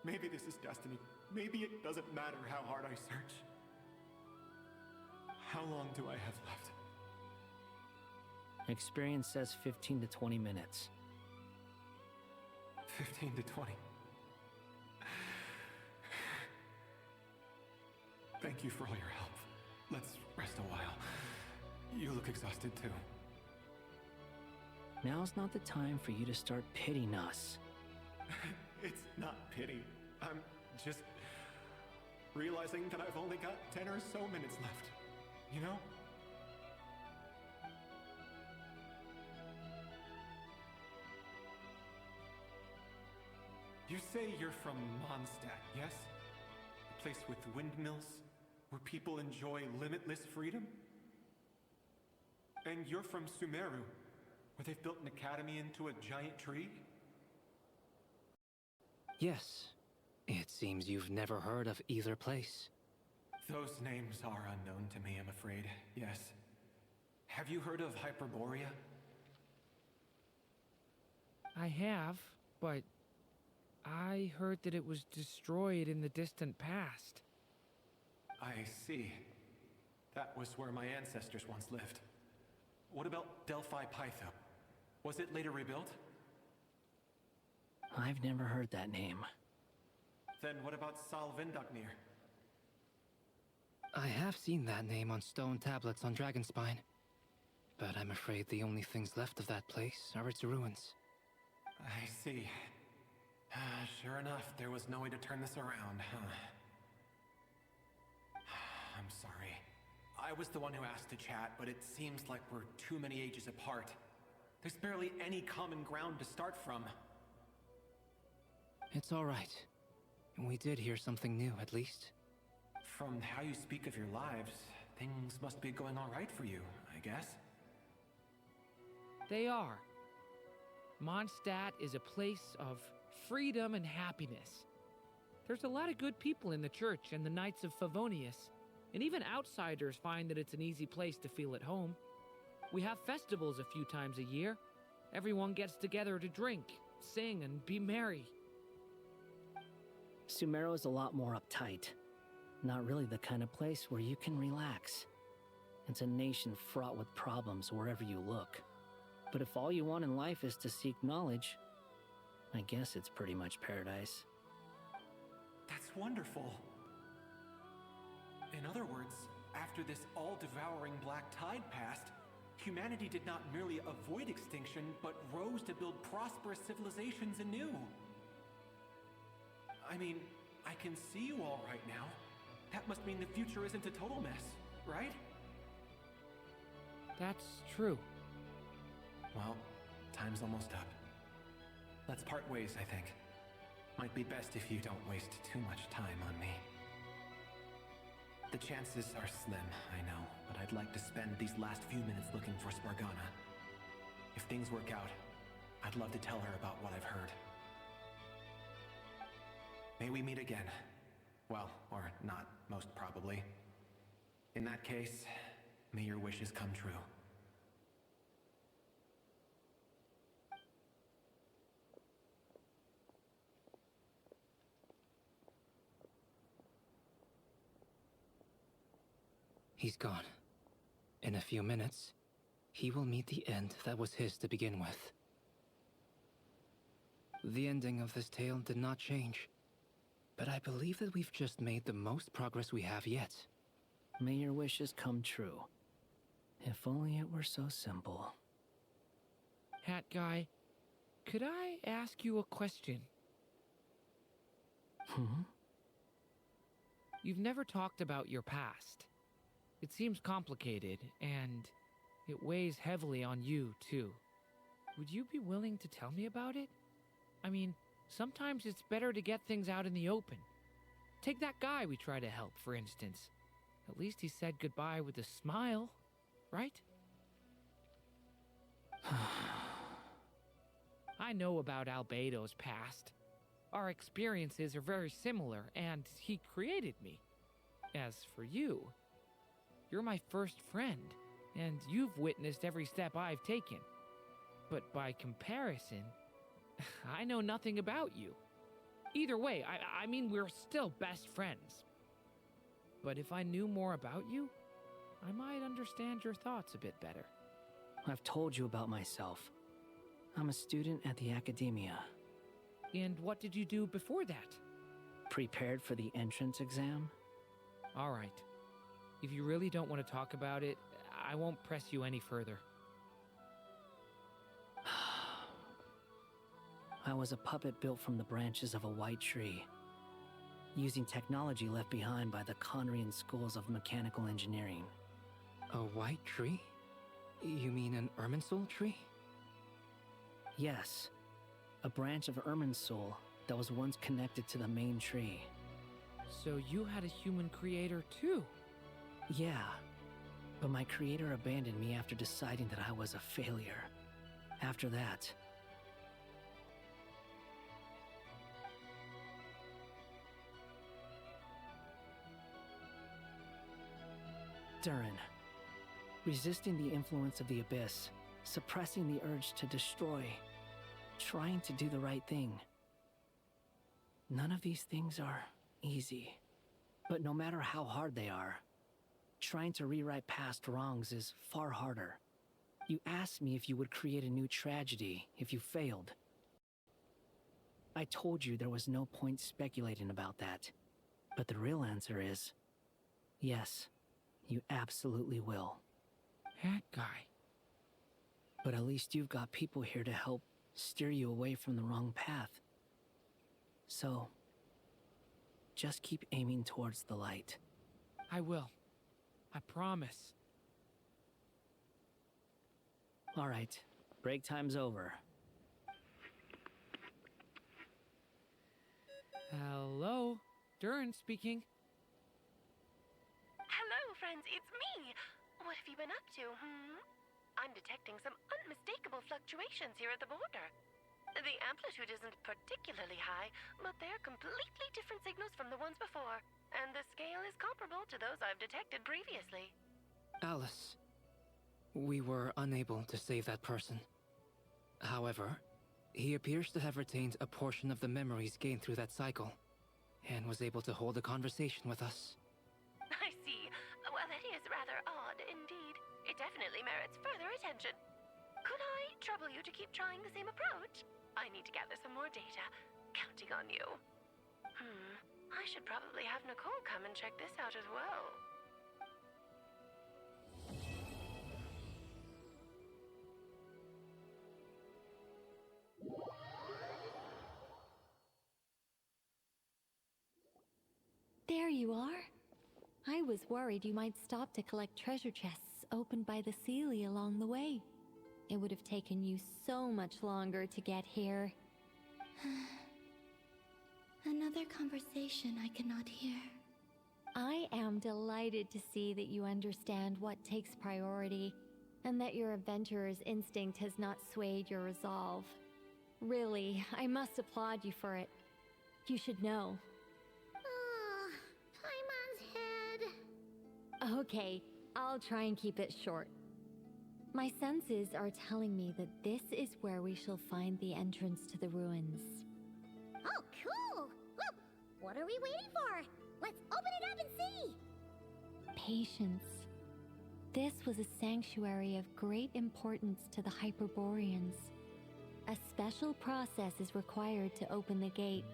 P: Maybe this is destiny. Maybe it doesn't matter how hard I search. How long do I have left?
H: Experience says 15 to 20 minutes.
P: 15 to 20. Thank you for all your help. Let's rest a while. You look exhausted too.
H: Now's not the time for you to start pitying us.
P: It's not pity. I'm just realizing that I've only got 10 or so minutes left. You know? You say you're from Mondstadt, yes? A place with windmills, where people enjoy limitless freedom? And you're from Sumeru, where they've built an academy into a giant tree?
O: Yes. It seems you've never heard of either place.
P: Those names are unknown to me, I'm afraid, yes. Have you heard of Hyperborea?
A: I have, but I heard that it was destroyed in the distant past.
P: I see. That was where my ancestors once lived. What about Delphi Pytho? Was it later rebuilt?
H: I've never heard that name.
P: Then what about Salvindagnir?
O: I have seen that name on stone tablets on Dragonspine. But I'm afraid the only things left of that place are its ruins.
P: I see. Sure enough, there was no way to turn this around, huh? I'm sorry. I was the one who asked to chat, but it seems like we're too many ages apart. There's barely any common ground to start from.
O: It's all right. We did hear something new, at least.
P: From how you speak of your lives, things must be going all right for you, I guess.
A: They are. Mondstadt is a place of freedom and happiness. There's a lot of good people in the church and the Knights of Favonius, and even outsiders find that it's an easy place to feel at home. We have festivals a few times a year. Everyone gets together to drink, sing, and be merry.
H: Sumeru is a lot more uptight. Not really the kind of place where you can relax. It's a nation fraught with problems wherever you look. But if all you want in life is to seek knowledge, I guess it's pretty much paradise.
P: That's wonderful. In other words, after this all-devouring black tide passed, humanity did not merely avoid extinction, but rose to build prosperous civilizations anew. I mean, I can see you all right now. That must mean the future isn't a total mess, right?
A: That's true.
P: Well, time's almost up. Let's part ways, I think. Might be best if you don't waste too much time on me. The chances are slim, I know, but I'd like to spend these last few minutes looking for Spargana. If things work out, I'd love to tell her about what I've heard. May we meet again. Well, or not, most probably. In that case, may your wishes come true.
O: He's gone. In a few minutes, he will meet the end that was his to begin with. The ending of this tale did not change, but I believe that we've just made the most progress we have yet.
H: May your wishes come true. If only it were so simple.
A: Hat guy, could I ask you a question? You've never talked about your past. It seems complicated, and it weighs heavily on you, too. Would you be willing to tell me about it? I mean, sometimes it's better to get things out in the open. Take that guy we try to help, for instance. At least he said goodbye with a smile, right? I know about Albedo's past. Our experiences are very similar, and he created me. As for you, you're my first friend, and you've witnessed every step I've taken. But by comparison, I know nothing about you. Either way, I mean, we're still best friends. But if I knew more about you, I might understand your thoughts a bit better.
H: I've told you about myself. I'm a student at the academia.
A: And what did you do before that?
H: Prepared for the entrance exam?
A: All right. If you really don't want to talk about it, I won't press you any further.
H: I was a puppet built from the branches of a white tree, using technology left behind by the Conrian schools of mechanical engineering.
O: A white tree? You mean an Irminsul tree?
H: Yes. A branch of Irminsul that was once connected to the main tree.
A: So you had a human creator too?
H: Yeah. But my creator abandoned me after deciding that I was a failure. After that, Durin. Resisting the influence of the Abyss, suppressing the urge to destroy, trying to do the right thing. None of these things are easy. But no matter how hard they are, trying to rewrite past wrongs is far harder. You asked me if you would create a new tragedy if you failed. I told you there was no point speculating about that. But the real answer is, yes, you absolutely will.
A: That guy.
H: But at least you've got people here to help steer you away from the wrong path. So, just keep aiming towards the light.
A: I will. I promise.
H: All right, break time's over.
A: Hello, Durin speaking.
D: Hello, friends, it's me! What have you been up to, I'm detecting some unmistakable fluctuations here at the border. The amplitude isn't particularly high, but they're completely different signals from the ones before, and the scale is comparable to those I've detected previously.
O: Alice, we were unable to save that person. However, he appears to have retained a portion of the memories gained through that cycle, and was able to hold a conversation with us.
D: I see. Well, that is rather odd indeed. It definitely merits further attention. Could I trouble you to keep trying the same approach? I need to gather some more data. Counting on you. I should probably have Nicole come and check this out as well.
G: There you are. I was worried you might stop to collect treasure chests opened by the Seelie along the way. It would have taken you so much longer to get here.
I: Another conversation I cannot hear.
G: I am delighted to see that you understand what takes priority, and that your adventurer's instinct has not swayed your resolve. Really, I must applaud you for it. You should know.
B: Paimon's head.
G: Okay, I'll try and keep it short. My senses are telling me that this is where we shall find the entrance to the ruins.
B: Oh, cool! Well, what are we waiting for? Let's open it up and see!
G: Patience. This was a sanctuary of great importance to the Hyperboreans. A special process is required to open the gate.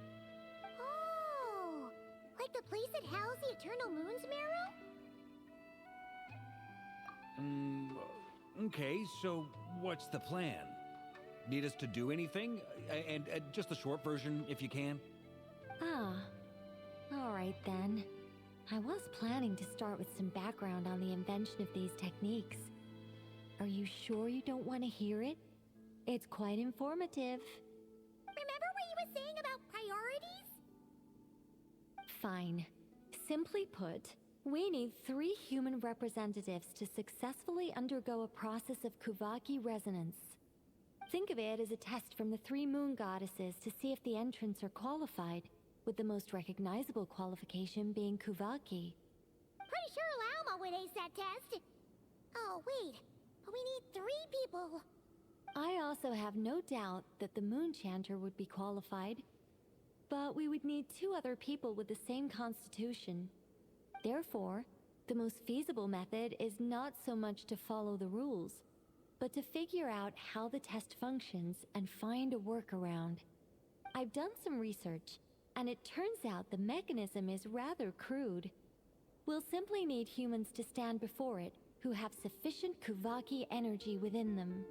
B: Oh! Like the place that housed the Eternal Moon's Marrow?
C: Okay, so what's the plan? Need us to do anything? And just the short version, if you can.
G: Ah, all right then. I was planning to start with some background on the invention of these techniques. Are you sure you don't want to hear it? It's quite informative.
B: Remember what you were saying about priorities?
G: Fine. Simply put, we need 3 human representatives to successfully undergo a process of Kuvaki resonance. Think of it as a test from the 3 moon goddesses to see if the entrants are qualified, with the most recognizable qualification being Kuvaki.
B: Pretty sure Lauma would ace that test. Oh, wait. But we need 3 people.
G: I also have no doubt that the Moon Chanter would be qualified, but we would need 2 other people with the same constitution. Therefore, the most feasible method is not so much to follow the rules, but to figure out how the test functions and find a workaround. I've done some research, and it turns out the mechanism is rather crude. We'll simply need humans to stand before it who have sufficient Kuvaki energy within them.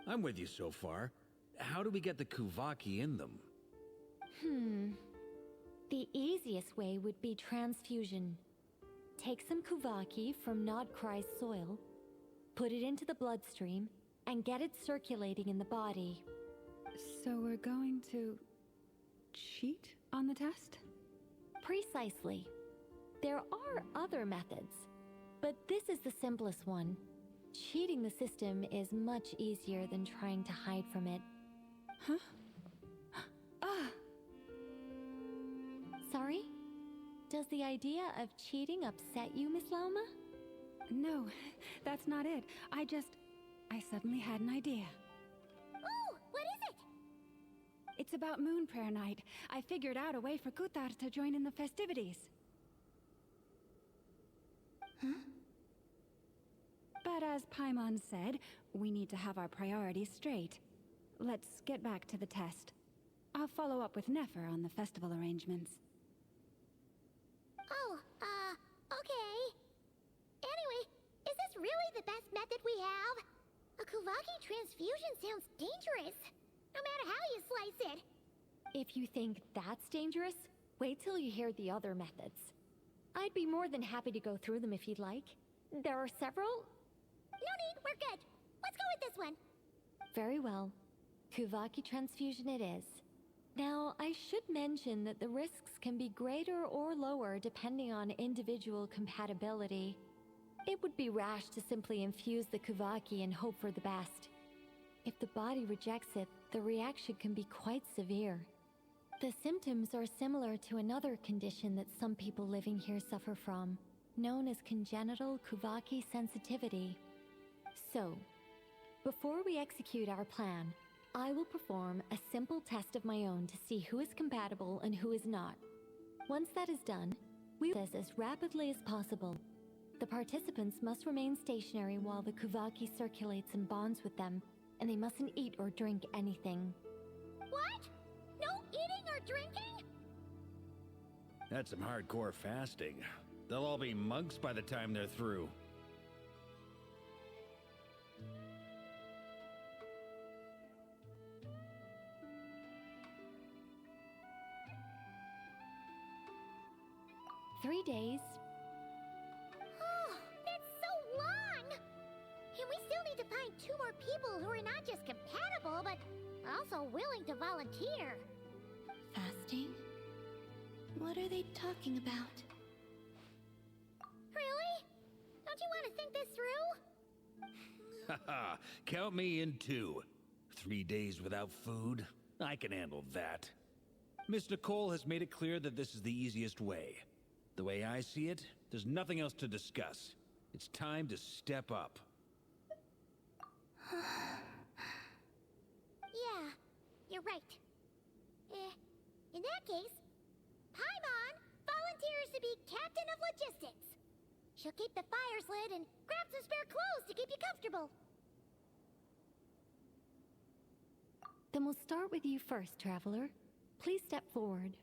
C: I'm with you so far. How do we get the Kuvaki in them?
G: The easiest way would be transfusion. Take some Kuvaki from Nodkrai's soil, put it into the bloodstream, and get it circulating in the body.
K: So we're going to cheat on the test?
G: Precisely. There are other methods, but this is the simplest one. Cheating the system is much easier than trying to hide from it.
K: Huh? Ah!
G: Sorry? Does the idea of cheating upset you, Miss Lauma?
K: No, that's not it. I suddenly had an idea.
B: Ooh, what is it?
K: It's about Moon Prayer Night. I figured out a way for Kutar to join in the festivities.
I: Huh?
K: But as Paimon said, we need to have our priorities straight. Let's get back to the test. I'll follow up with Nefer on the festival arrangements.
B: Oh, okay. Anyway, is this really the best method we have? A Kuvaki transfusion sounds dangerous, no matter how you slice it.
G: If you think that's dangerous, wait till you hear the other methods. I'd be more than happy to go through them if you'd like. There are several.
B: No need, we're good. Let's go with this one.
G: Very well. Kuvaki transfusion it is. Now, I should mention that the risks can be greater or lower depending on individual compatibility. It would be rash to simply infuse the Kuvaki and hope for the best. If the body rejects it, the reaction can be quite severe. The symptoms are similar to another condition that some people living here suffer from, known as congenital Kuvaki sensitivity. So, before we execute our plan, I will perform a simple test of my own to see who is compatible and who is not. Once that is done, we will do this as rapidly as possible. The participants must remain stationary while the Kuvaki circulates and bonds with them, and they mustn't eat or drink anything.
B: What? No eating or drinking?
C: That's some hardcore fasting. They'll all be monks by the time they're through.
G: Three days.
B: Oh, that's so long! And we still need to find 2 more people who are not just compatible, but also willing to volunteer.
I: Fasting? What are they talking about?
B: Really? Don't you want to think this through?
C: Haha, count me in too. 3 days without food? I can handle that. Miss Nicole has made it clear that this is the easiest way. The way I see it, there's nothing else to discuss. It's time to step up.
B: Yeah, you're right. In that case, Paimon volunteers to be Captain of Logistics. She'll keep the fires lit and grab some spare clothes to keep you comfortable.
G: Then we'll start with you first, Traveler. Please step forward.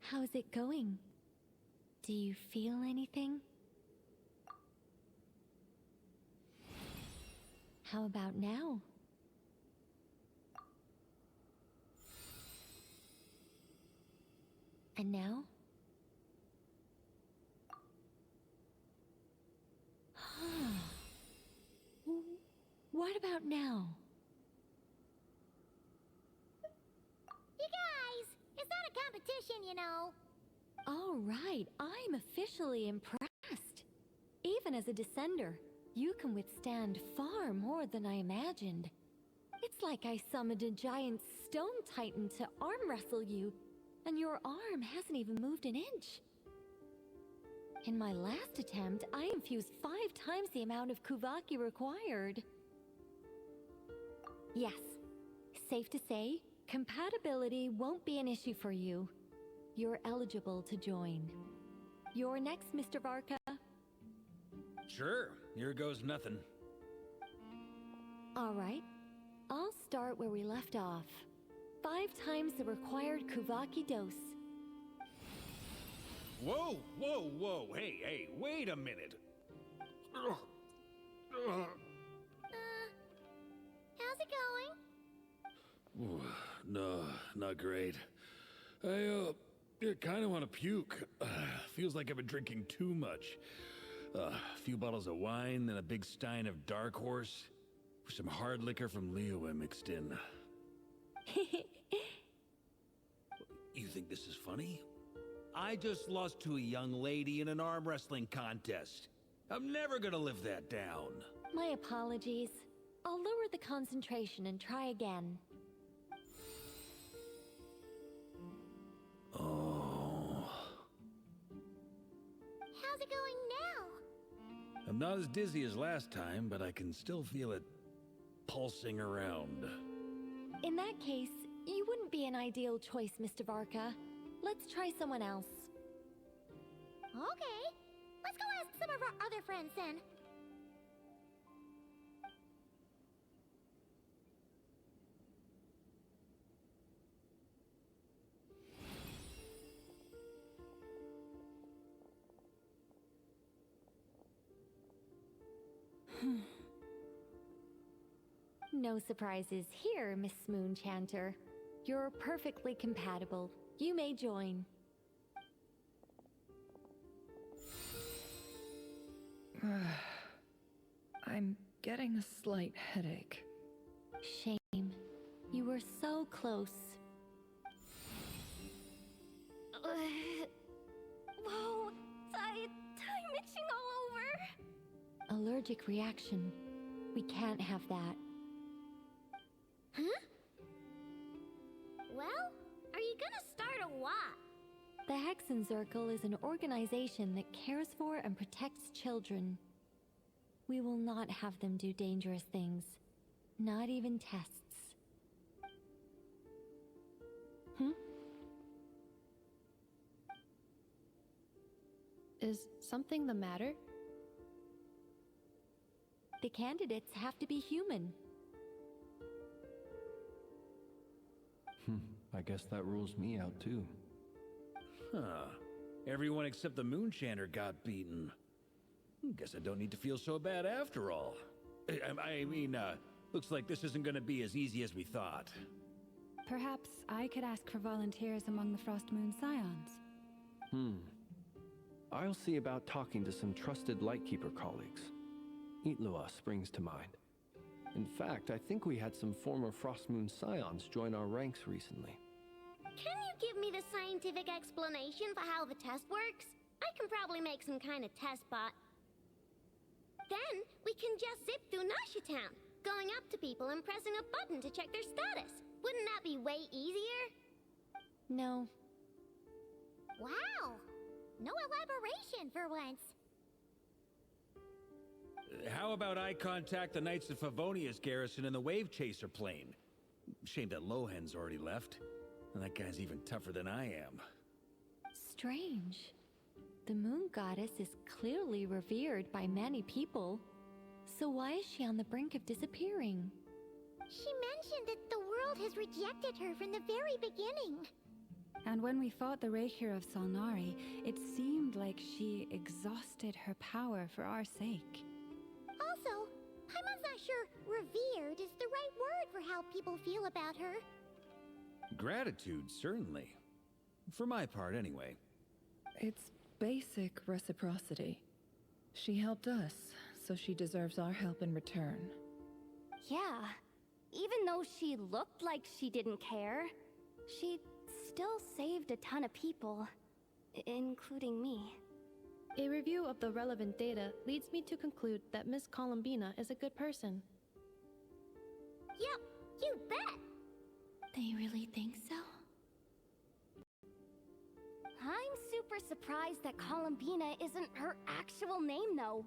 G: How's it going? Do you feel anything? How about now? And now? What about now?
B: You guys, it's not a competition, you know.
G: All right, I'm officially impressed. Even as a descender, you can withstand far more than I imagined. It's like I summoned a giant stone titan to arm wrestle you, and your arm hasn't even moved an inch. In my last attempt, I infused 5 times the amount of Kuvaki required. Yes, safe to say, compatibility won't be an issue for you. You're eligible to join. You're next, Mr. Varka.
C: Sure, here goes nothing.
G: All right, I'll start where we left off. 5 times the required Kuvaki dose.
C: Whoa, whoa, whoa, hey, wait a minute.
B: How's it going?
C: Ooh, no, not great. I kind of want to puke. Feels like I've been drinking too much. A few bottles of wine, then a big stein of Dark Horse. Some hard liquor from Liyue mixed in. You think this is funny? I just lost to a young lady in an arm wrestling contest. I'm never gonna live that down.
G: My apologies. I'll lower the concentration and try again.
C: Oh.
B: How's it going now?
C: I'm not as dizzy as last time, but I can still feel it pulsing around.
G: In that case, you wouldn't be an ideal choice, Mr. Varka. Let's try someone else.
B: Okay, let's go ask some of our other friends then.
G: No surprises here, Miss Moonchanter. You're perfectly compatible. You may join.
Q: I'm getting a slight headache.
G: Shame. You were so close.
N: Whoa, time itching all over.
G: Allergic reaction. We can't have that.
B: Huh? Well, are you gonna start a what?
G: The Hexenzirkel is an organization that cares for and protects children. We will not have them do dangerous things. Not even tests.
J: Is something the matter?
G: The candidates have to be human.
S: I guess that rules me out too.
C: Huh. Everyone except the Moonchanter got beaten. Guess I don't need to feel so bad after all. I mean, Looks like this isn't gonna be as easy as we thought.
K: Perhaps I could ask for volunteers among the Frost Moon Scions.
S: I'll see about talking to some trusted Lightkeeper colleagues. Itloa springs to mind. In fact, I think we had some former Frost Moon Scions join our ranks recently.
B: Can you give me the scientific explanation for how the test works? I can probably make some kind of test bot. Then, we can just zip through Nasha Town, going up to people and pressing a button to check their status. Wouldn't that be way easier?
G: No.
B: Wow! No elaboration for once.
C: How about I contact the Knights of Favonia's garrison in the Wave Chaser plane? Shame that Lohan's already left. That guy's even tougher than I am.
G: Strange. The moon goddess is clearly revered by many people. So why is she on the brink of disappearing?
B: She mentioned that the world has rejected her from the very beginning.
K: And when we fought the Raikir of Salnari, it seemed like she exhausted her power for our sake.
B: Also, Paimon's not sure revered is the right word for how people feel about her.
C: Gratitude, certainly. For my part, anyway.
Q: It's basic reciprocity. She helped us, so she deserves our help in return.
J: Yeah. Even though she looked like she didn't care, she still saved a ton of people, including me.
T: A review of the relevant data leads me to conclude that Miss Columbina is a good person.
B: Yep, you bet!
I: They really think so?
J: I'm super surprised that Columbina isn't her actual name, though.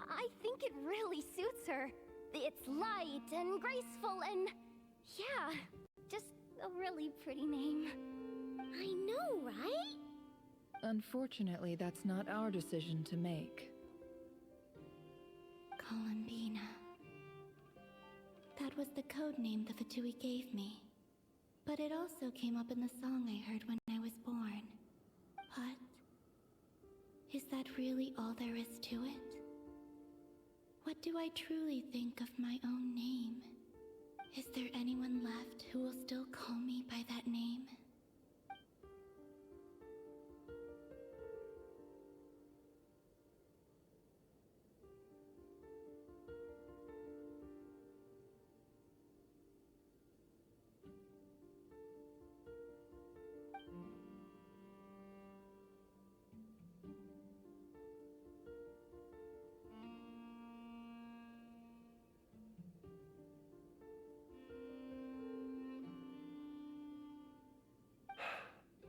J: I think it really suits her. It's light and graceful and... yeah, just a really pretty name.
B: I know, right?
Q: Unfortunately, that's not our decision to make.
I: Columbina. That was the code name the Fatui gave me. But it also came up in the song I heard when I was born. But... is that really all there is to it? What do I truly think of my own name? Is there anyone left who will still call me by that name?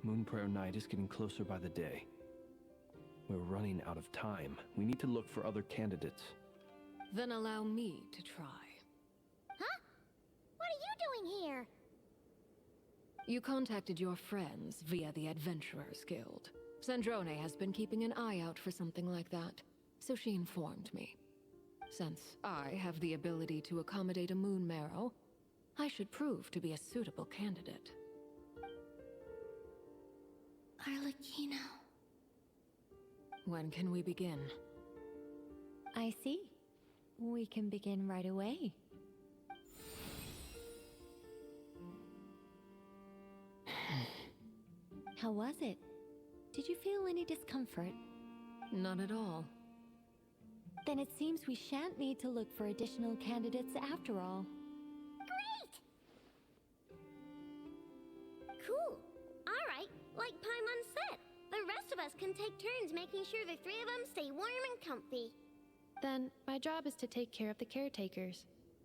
S: Moonprayer Night is getting closer by the day. We're running out of time. We need to look for other candidates.
L: Then allow me to try.
B: Huh? What are you doing here?
L: You contacted your friends via the Adventurers Guild. Sandrone has been keeping an eye out for something like that, so she informed me. Since I have the ability to accommodate a moon marrow, I should prove to be a suitable candidate.
I: Arlecchino.
L: When can we begin?
G: I see. We can begin right away. How was it? Did you feel any discomfort?
L: Not at all.
G: Then it seems we shan't need to look for additional candidates after all.
B: Great! Cool. Alright, like Paimon said, the rest of us can take turns making sure the three of them stay warm and comfy.
T: Then, my job is to take care of the caretakers.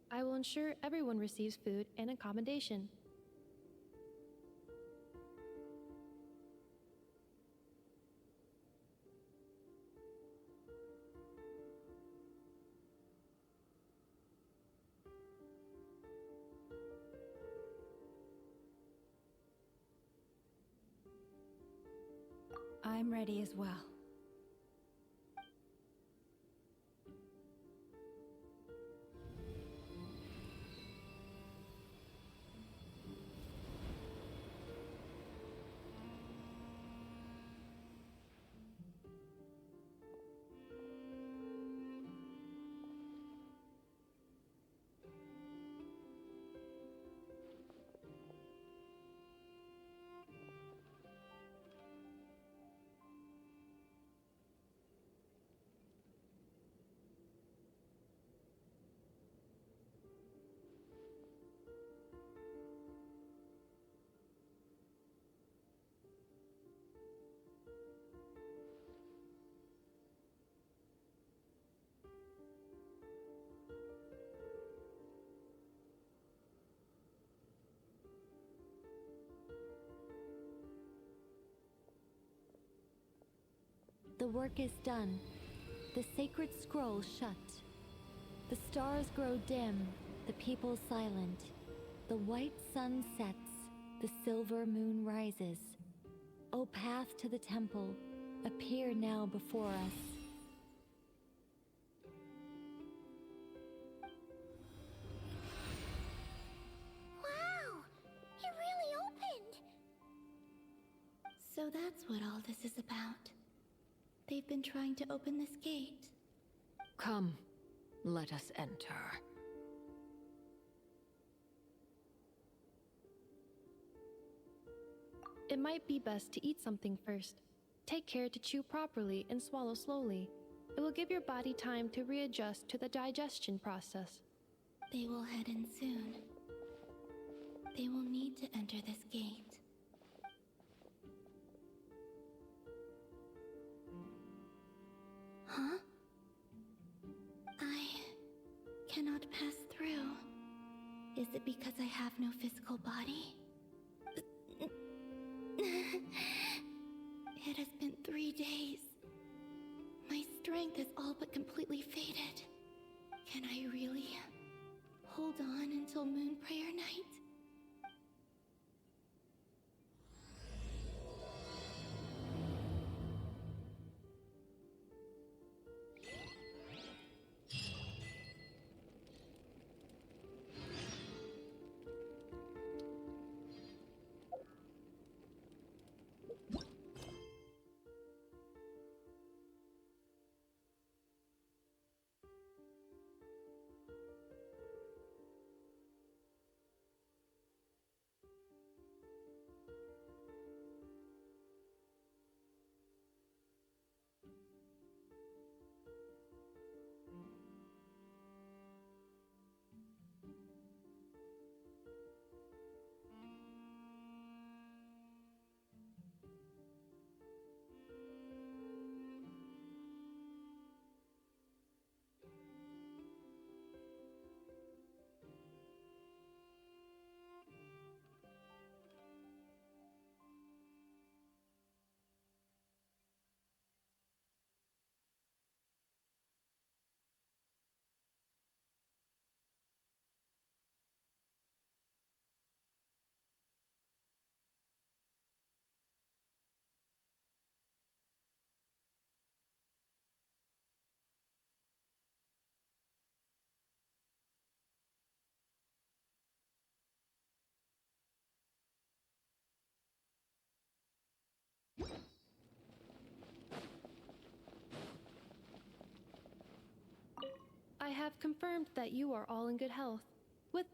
T: I will ensure everyone receives food and accommodation.
K: I'm ready as well.
G: The work is done. The sacred scroll shut. The stars grow dim, the people silent. The white sun sets, the silver moon rises. O path to the temple, appear now before us.
B: Wow! It really opened!
I: So that's what all this is about. They've been trying to open this gate.
L: Come, let us enter.
T: It might be best to eat something first. Take care to chew properly and swallow slowly. It will give your body time to readjust to the digestion process.
I: They will head in soon. They will need to enter this gate. Huh? I cannot pass through. Is it because I have no physical body? It has been 3 days. My strength is all but completely faded. Can I really hold on until Moon Prayer Night?
T: I have confirmed that you are all in good health. With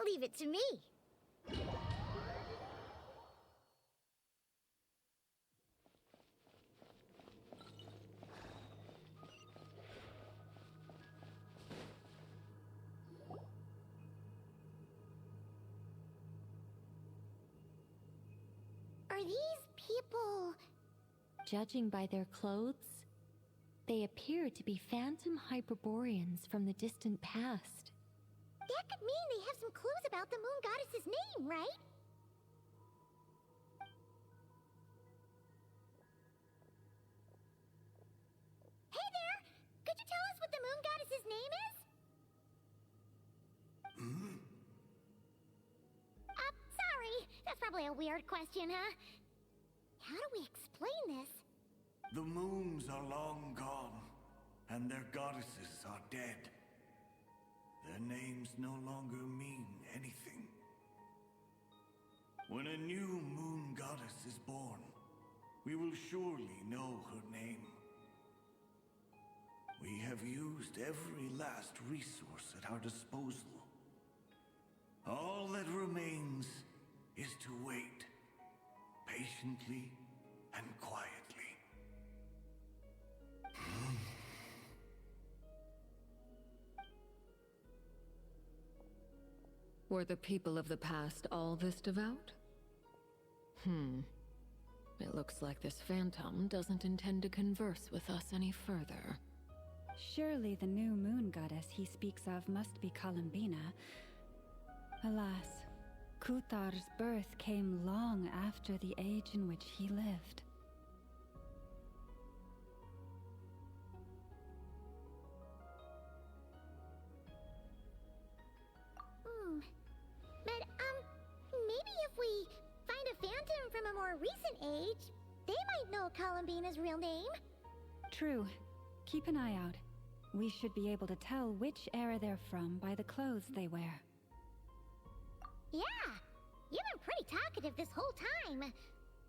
B: Leave it to me. Are these people...
G: Judging by their clothes, they appear to be phantom Hyperboreans from the distant past.
B: That could mean they have some clues about the moon goddess's name, right? Hey there! Could you tell us what the moon goddess's name is? Sorry. That's probably a weird question, huh? How do we explain this?
M: The moons are long gone, and their goddesses are dead. Their names no longer mean anything. When a new moon goddess is born, we will surely know her name. We have used every last resource at our disposal. All that remains is to wait, patiently and quietly.
L: Were the people of the past all this devout? It looks like this phantom doesn't intend to converse with us any further.
K: Surely the new moon goddess he speaks of must be Columbina. Alas, Kuthar's birth came long after the age in which he lived.
B: But, maybe if we find a phantom from a more recent age, they might know Columbina's real name.
K: True. Keep an eye out. We should be able to tell which era they're from by the clothes they wear.
B: Yeah! You've been pretty talkative this whole time.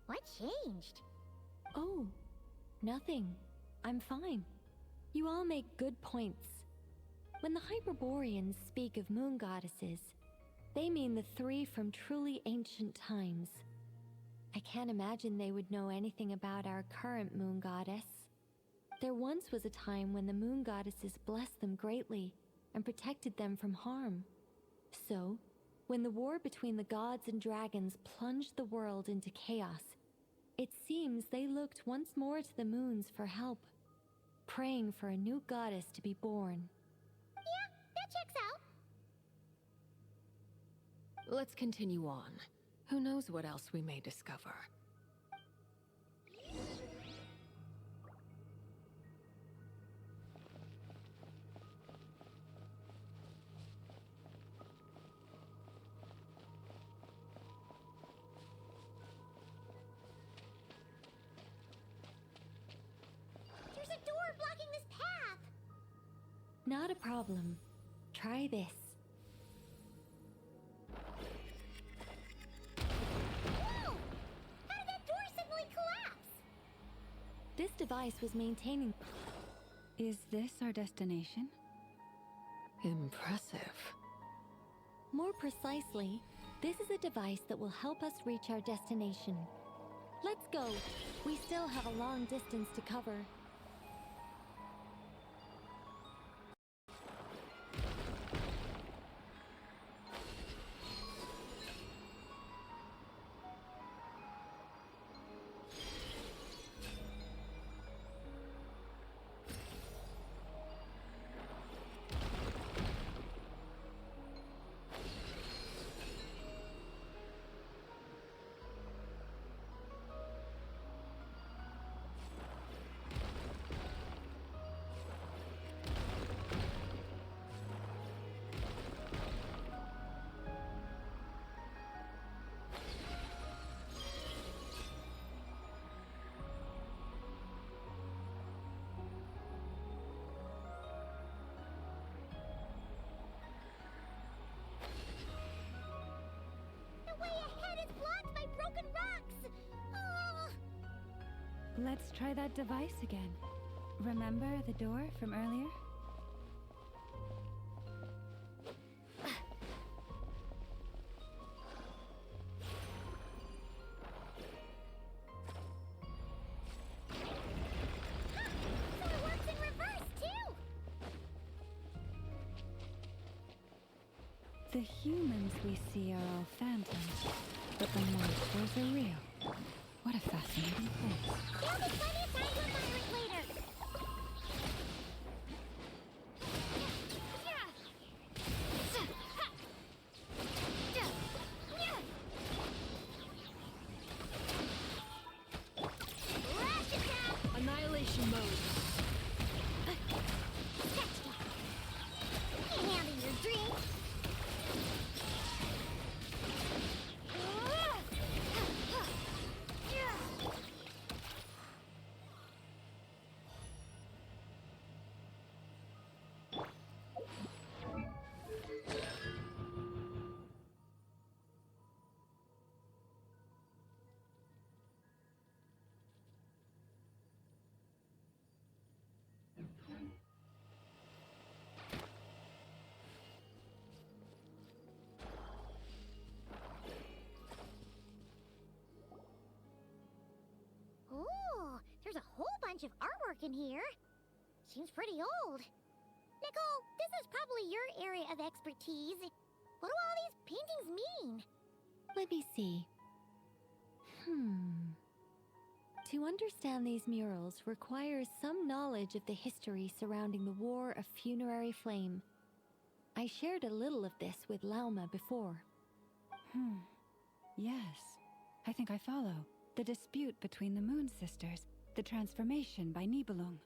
B: What changed?
G: Oh, nothing. I'm fine. You all make good points. When the Hyperboreans speak of moon goddesses, they mean the three from truly ancient times. I can't imagine they would know anything about our current moon goddess. There once was a time when the moon goddesses blessed them greatly and protected them from harm. So, when the war between the gods and dragons plunged the world into chaos, it seems they looked once more to the moons for help, praying for a new goddess to be born.
B: Yeah, that checks out.
L: Let's continue on. Who knows what else we may discover?
B: There's a door blocking this path.
G: Not a problem. Try this.
B: Whoa! How did that door suddenly collapse?
G: This device was maintaining...
K: Is this our destination?
L: Impressive.
G: More precisely, this is a device that will help us reach our destination. Let's go. We still have a long distance to cover.
K: Let's try that device again. Remember the door from earlier?
B: So it works in reverse, too!
K: The humans we see are all phantoms, but the monsters are real. What a fascinating place.
B: There'll be plenty of time to admire it later!
L: Annihilation mode.
B: Can't handle your drink! Ooh, there's a whole bunch of artwork in here. Seems pretty old. Nicole, this is probably your area of expertise. What do all these paintings mean?
G: Let me see. To understand these murals requires some knowledge of the history surrounding the War of Funerary Flame. I shared a little of this with Lauma before.
K: Yes, I think I follow. The dispute between the Moon Sisters, the transformation by Nibelung.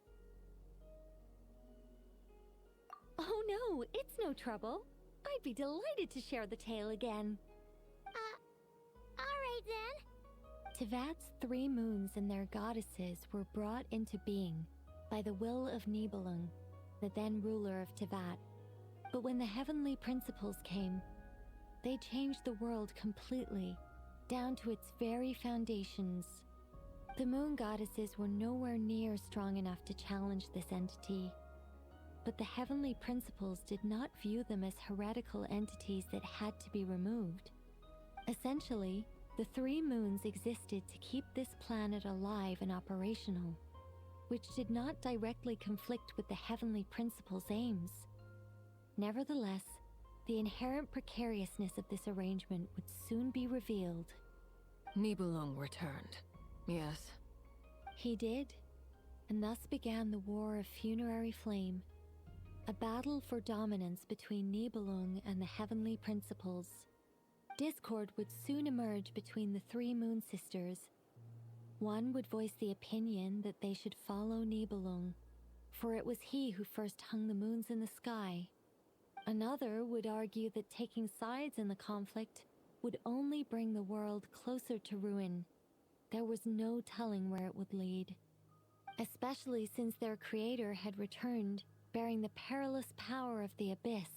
G: Oh no, it's no trouble. I'd be delighted to share the tale again.
B: Alright then.
G: Tevat's 3 moons and their goddesses were brought into being by the will of Nibelung, the then ruler of Tevat. But when the heavenly principles came, they changed the world completely, down to its very foundations. The moon goddesses were nowhere near strong enough to challenge this entity. But the heavenly principles did not view them as heretical entities that had to be removed. Essentially, the 3 moons existed to keep this planet alive and operational, which did not directly conflict with the heavenly principles' aims. Nevertheless, the inherent precariousness of this arrangement would soon be revealed.
L: Nibelung returned. Yes.
G: He did, and thus began the War of Funerary Flame, a battle for dominance between Nibelung and the heavenly principles. Discord would soon emerge between the 3 Moon Sisters. One would voice the opinion that they should follow Nibelung, for it was he who first hung the moons in the sky. Another would argue that taking sides in the conflict would only bring the world closer to ruin. There was no telling where it would lead, especially since their creator had returned, bearing the perilous power of the abyss.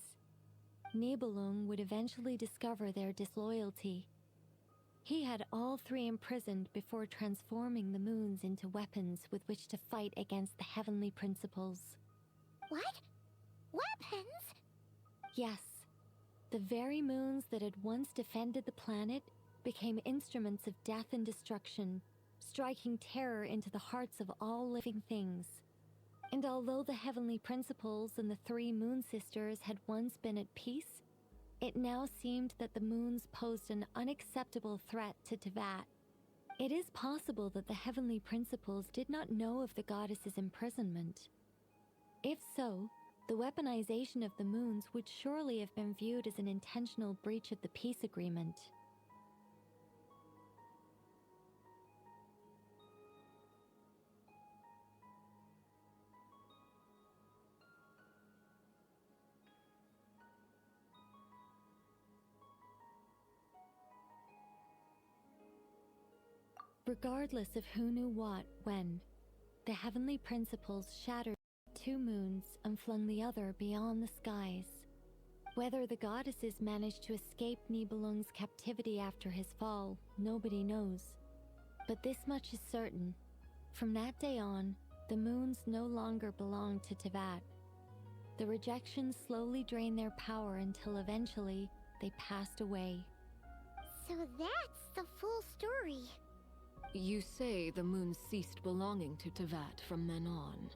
G: Nibelung would eventually discover their disloyalty. He had all 3 imprisoned before transforming the moons into weapons with which to fight against the heavenly principles.
B: What? Weapons?
G: Yes. The very moons that had once defended the planet became instruments of death and destruction, striking terror into the hearts of all living things. And although the heavenly principles and the 3 Moon Sisters had once been at peace, it now seemed that the moons posed an unacceptable threat to Tevat. It is possible that the heavenly principles did not know of the goddess's imprisonment. If so, the weaponization of the moons would surely have been viewed as an intentional breach of the peace agreement. Regardless of who knew what, when, the heavenly principles shattered 2 moons and flung the other beyond the skies. Whether the goddesses managed to escape Nibelung's captivity after his fall, nobody knows. But this much is certain. From that day on, the moons no longer belonged to Tevat. The rejections slowly drained their power until eventually they passed away.
B: So that's the full story.
L: You say the moon ceased belonging to Tevat from then on.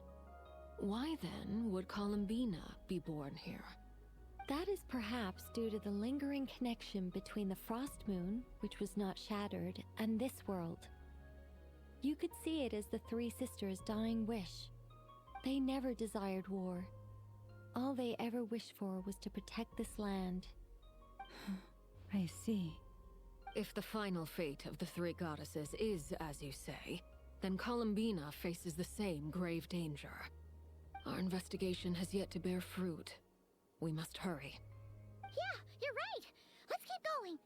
L: Why then would Columbina be born here?
G: That is perhaps due to the lingering connection between the Frost Moon, which was not shattered, and this world. You could see it as the three sisters' dying wish. They never desired war. All they ever wished for was to protect this land.
K: I see.
L: If the final fate of the three goddesses is as you say, then Columbina faces the same grave danger. Our investigation has yet to bear fruit. We must hurry.
B: Yeah, you're right. Let's keep going.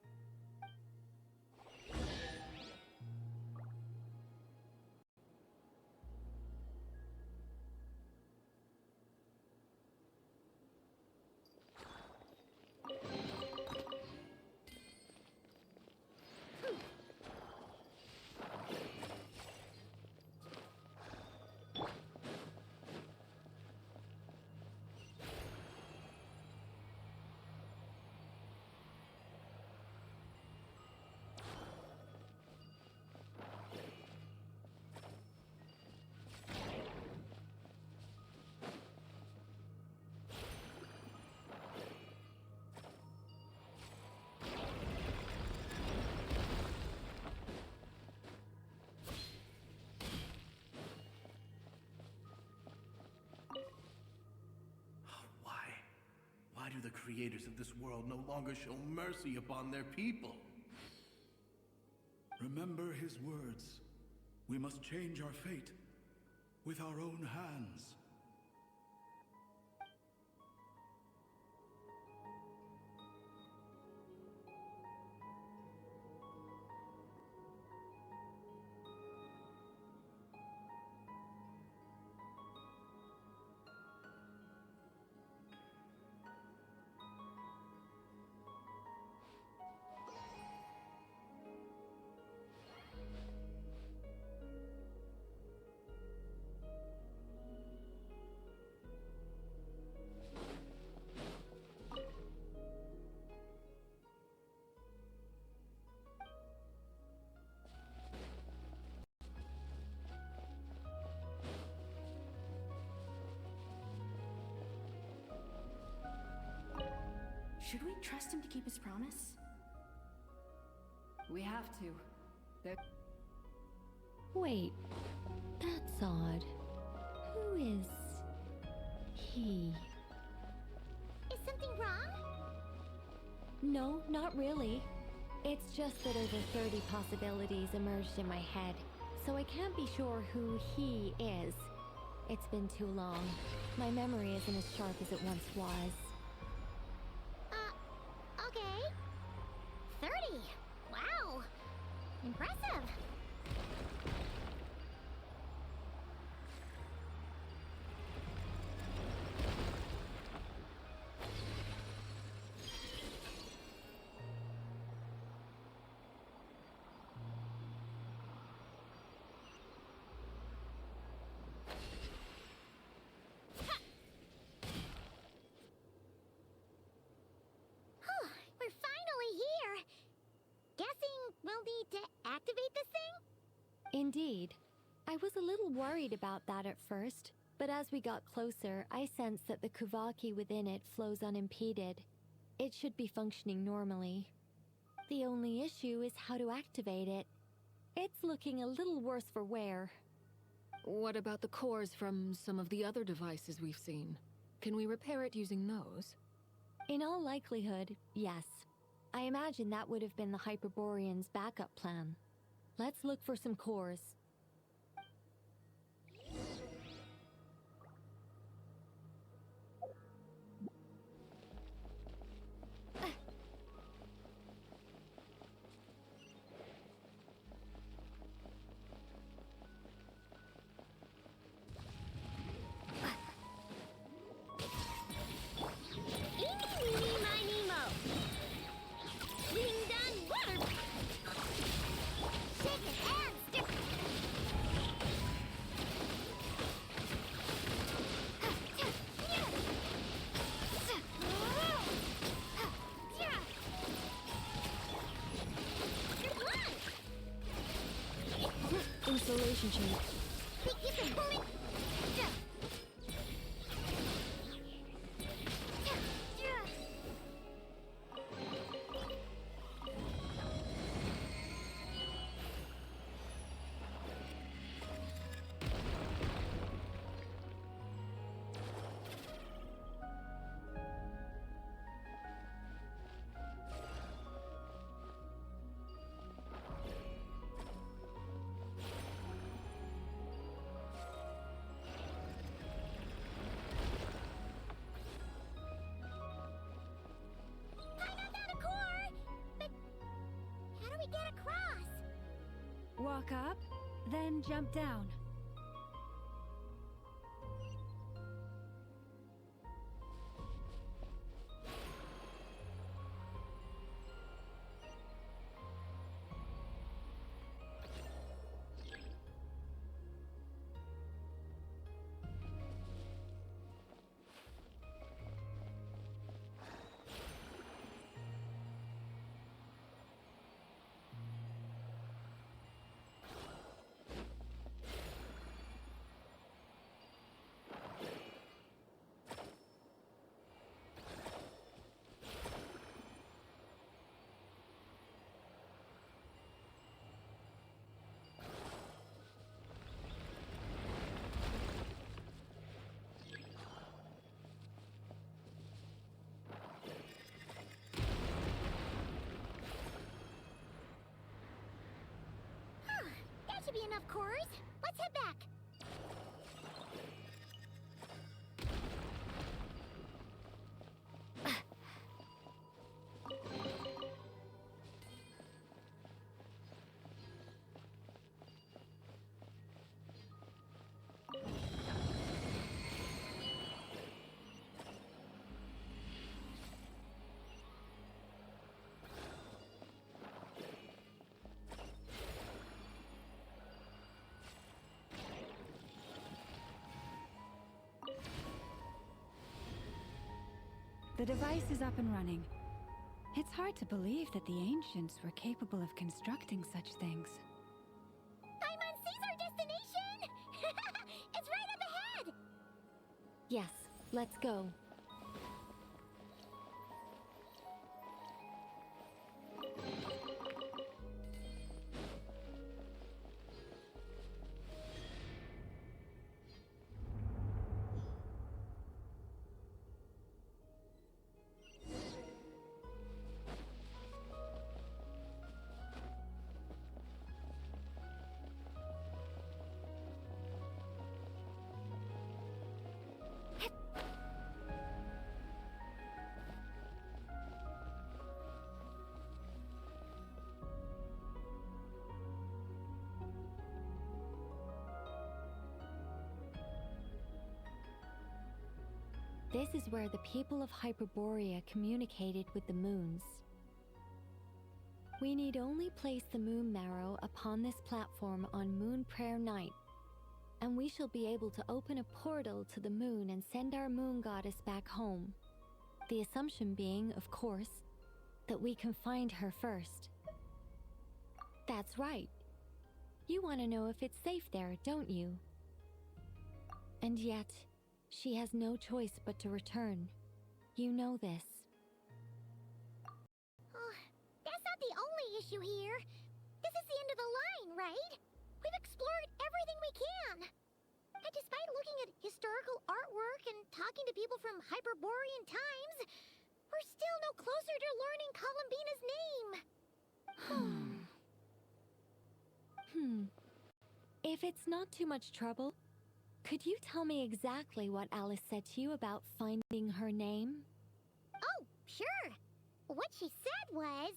M: Why do the creators of this world no longer show mercy upon their people?
R: Remember his words. We must change our fate with our own hands.
E: Should we trust him to keep his promise? We have to.
G: Wait, that's odd. Who is he?
B: Is something wrong?
G: No, not really. It's just that over 30 possibilities emerged in my head, so I can't be sure who he is. It's been too long. My memory isn't as sharp as it once was.
B: Okay. 30. Wow. Impressive. We're finally here. Guessing we'll need to activate this thing?
G: Indeed. I was a little worried about that at first, but as we got closer, I sensed that the Kuvaki within it flows unimpeded. It should be functioning normally. The only issue is how to activate it. It's looking a little worse for wear.
L: What about the cores from some of the other devices we've seen? Can we repair it using those?
G: In all likelihood, yes. I imagine that would have been the Hyperborean's backup plan. Let's look for some cores.
B: Shake it and stick.
L: celebration chain.
K: Walk up, then jump down.
B: That should be enough cores. Let's head back.
K: The device is up and running. It's hard to believe that the ancients were capable of constructing such things.
B: Paimon sees our destination! It's right up ahead!
G: Yes, let's go. This is where the people of Hyperborea communicated with the moons. We need only place the moon marrow upon this platform on Moon Prayer Night, and we shall be able to open a portal to the moon and send our moon goddess back home. The assumption being, of course, that we can find her first. That's right. You want to know if it's safe there, don't you? And yet, she has no choice but to return. You know this.
B: Oh, that's not the only issue here. This is the end of the line, right? We've explored everything we can. And despite looking at historical artwork and talking to people from Hyperborean times, we're still no closer to learning Columbina's name.
G: If it's not too much trouble, could you tell me exactly what Alice said to you about finding her name?
B: Oh, sure. What she said was...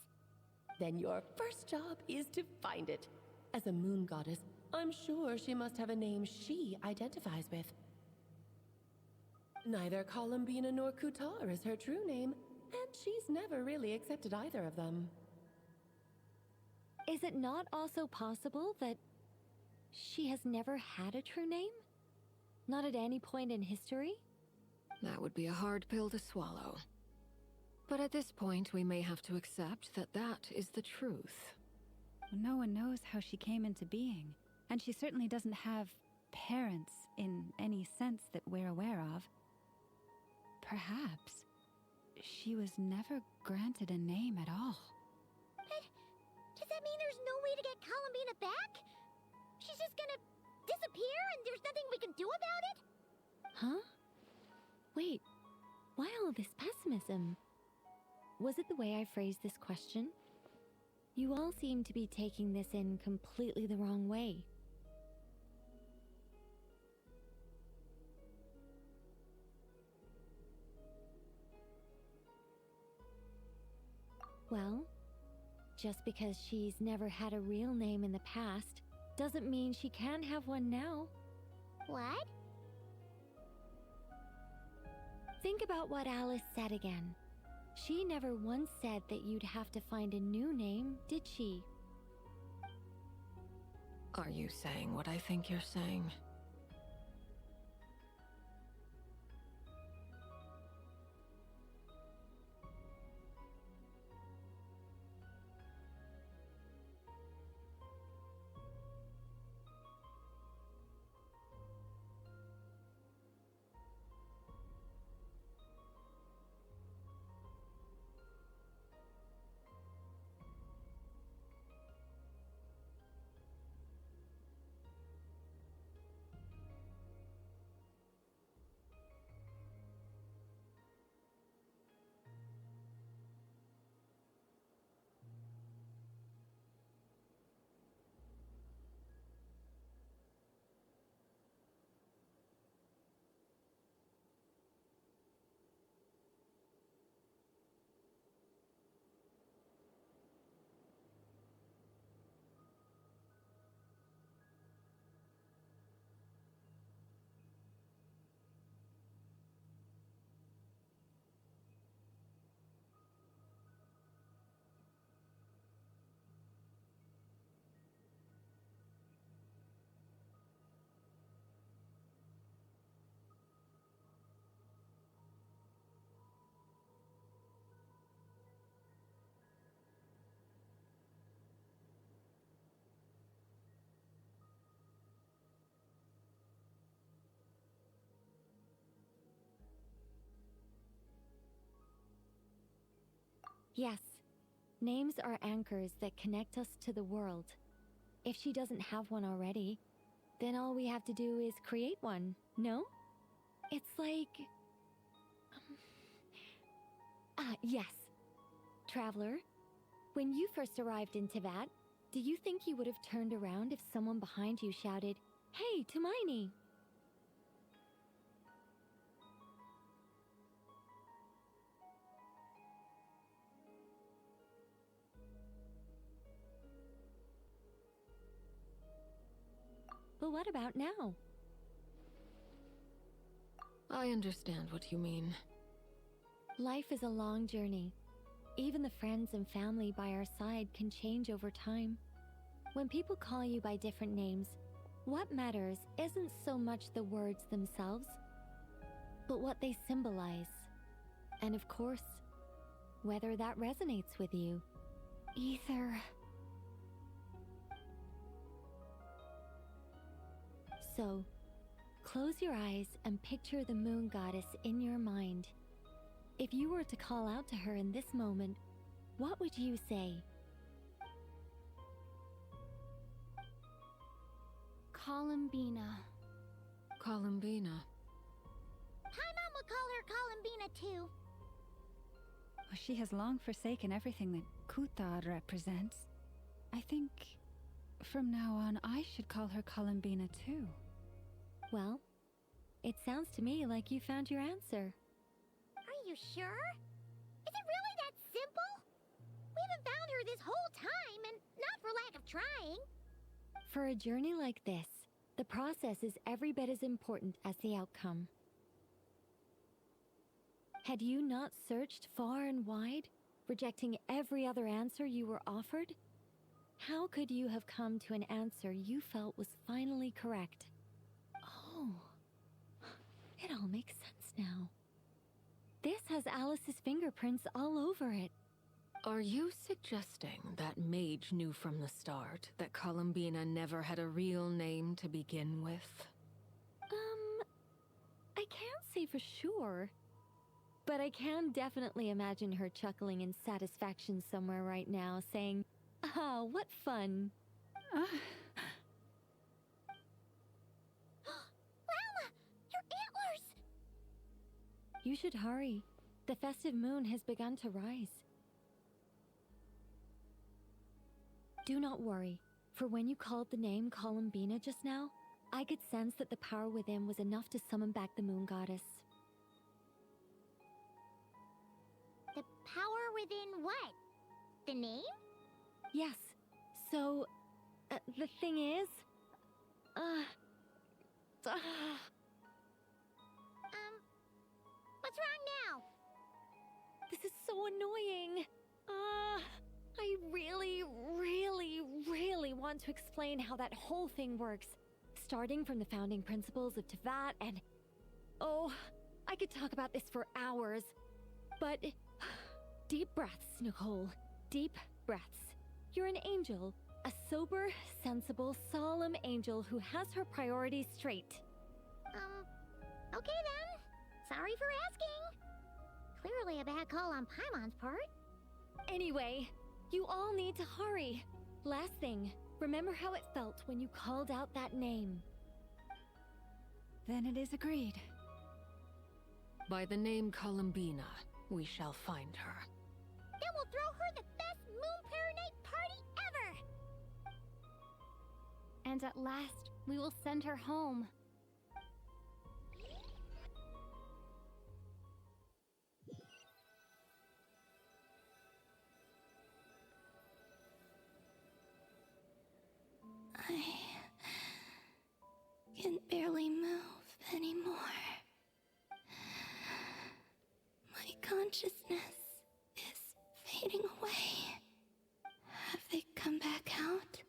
D: Then your first job is to find it. As a moon goddess, I'm sure she must have a name she identifies with. Neither Columbina nor Kutar is her true name, and she's never really accepted either of them.
G: Is it not also possible that she has never had a true name? Not at any point in history?
L: That would be a hard pill to swallow. But at this point, we may have to accept that that is the truth.
K: No one knows how she came into being. And she certainly doesn't have parents in any sense that we're aware of. Perhaps she was never granted a name at all.
B: But does that mean there's no way to get Columbina back? She's just gonna disappear and there's nothing we can do about it?
G: Huh? Wait, why all this pessimism? Was it the way I phrased this question? You all seem to be taking this in completely the wrong way. Well, just because she's never had a real name in the past doesn't mean she can't have one now.
B: What?
G: Think about what Alice said again. She never once said that you'd have to find a new name, did she?
L: Are you saying what I think you're saying?
G: Yes, names are anchors that connect us to the world. If she doesn't have one already, then all we have to do is create one, no? It's like... yes. Traveler, when you first arrived in Teyvat, do you think you would have turned around if someone behind you shouted, "Hey, Tumaini!" But what about now?
L: I understand what you mean.
G: Life is a long journey. Even the friends and family by our side can change over time. When people call you by different names, what matters isn't so much the words themselves, but what they symbolize. And of course, whether that resonates with you. Ether. So, close your eyes and picture the moon goddess in your mind. If you were to call out to her in this moment, what would you say?
J: Columbina.
L: Columbina.
B: Paimon would call her Columbina too.
K: Well, she has long forsaken everything that Kuthar represents. I think from now on I should call her Columbina too.
G: Well, it sounds to me like you found your answer.
B: Are you sure? Is it really that simple? We haven't found her this whole time, and not for lack of trying.
G: For a journey like this, the process is every bit as important as the outcome. Had you not searched far and wide, rejecting every other answer you were offered? How could you have come to an answer you felt was finally correct? Oh, it all makes sense now. This has Alice's fingerprints all over it.
L: Are you suggesting that Mage knew from the start that Columbina never had a real name to begin with?
G: I can't say for sure. But I can definitely imagine her chuckling in satisfaction somewhere right now, saying, "Ah, what fun."
B: Llama! Your antlers!
G: You should hurry. The festive moon has begun to rise. Do not worry, for when you called the name Columbina just now, I could sense that the power within was enough to summon back the moon goddess.
B: The power within what? The name?
G: Yes. So, the thing is...
B: What's wrong now?
G: This is so annoying. I really want to explain how that whole thing works. Starting from the founding principles of Tevat and... Oh, I could talk about this for hours. But... Deep breaths, Nicole. Deep breaths. You're an angel. A sober, sensible, solemn angel who has her priorities straight.
B: Okay then. Sorry for asking. Clearly a bad call on Paimon's part.
G: Anyway, you all need to hurry. Last thing, remember how it felt when you called out that name.
K: Then it is agreed.
L: By the name Columbina, we shall find her.
B: Then we'll throw her the best Moon Night party ever!
J: And at last, we will send her home.
I: I can barely move anymore. My consciousness is fading away. Have they come back out?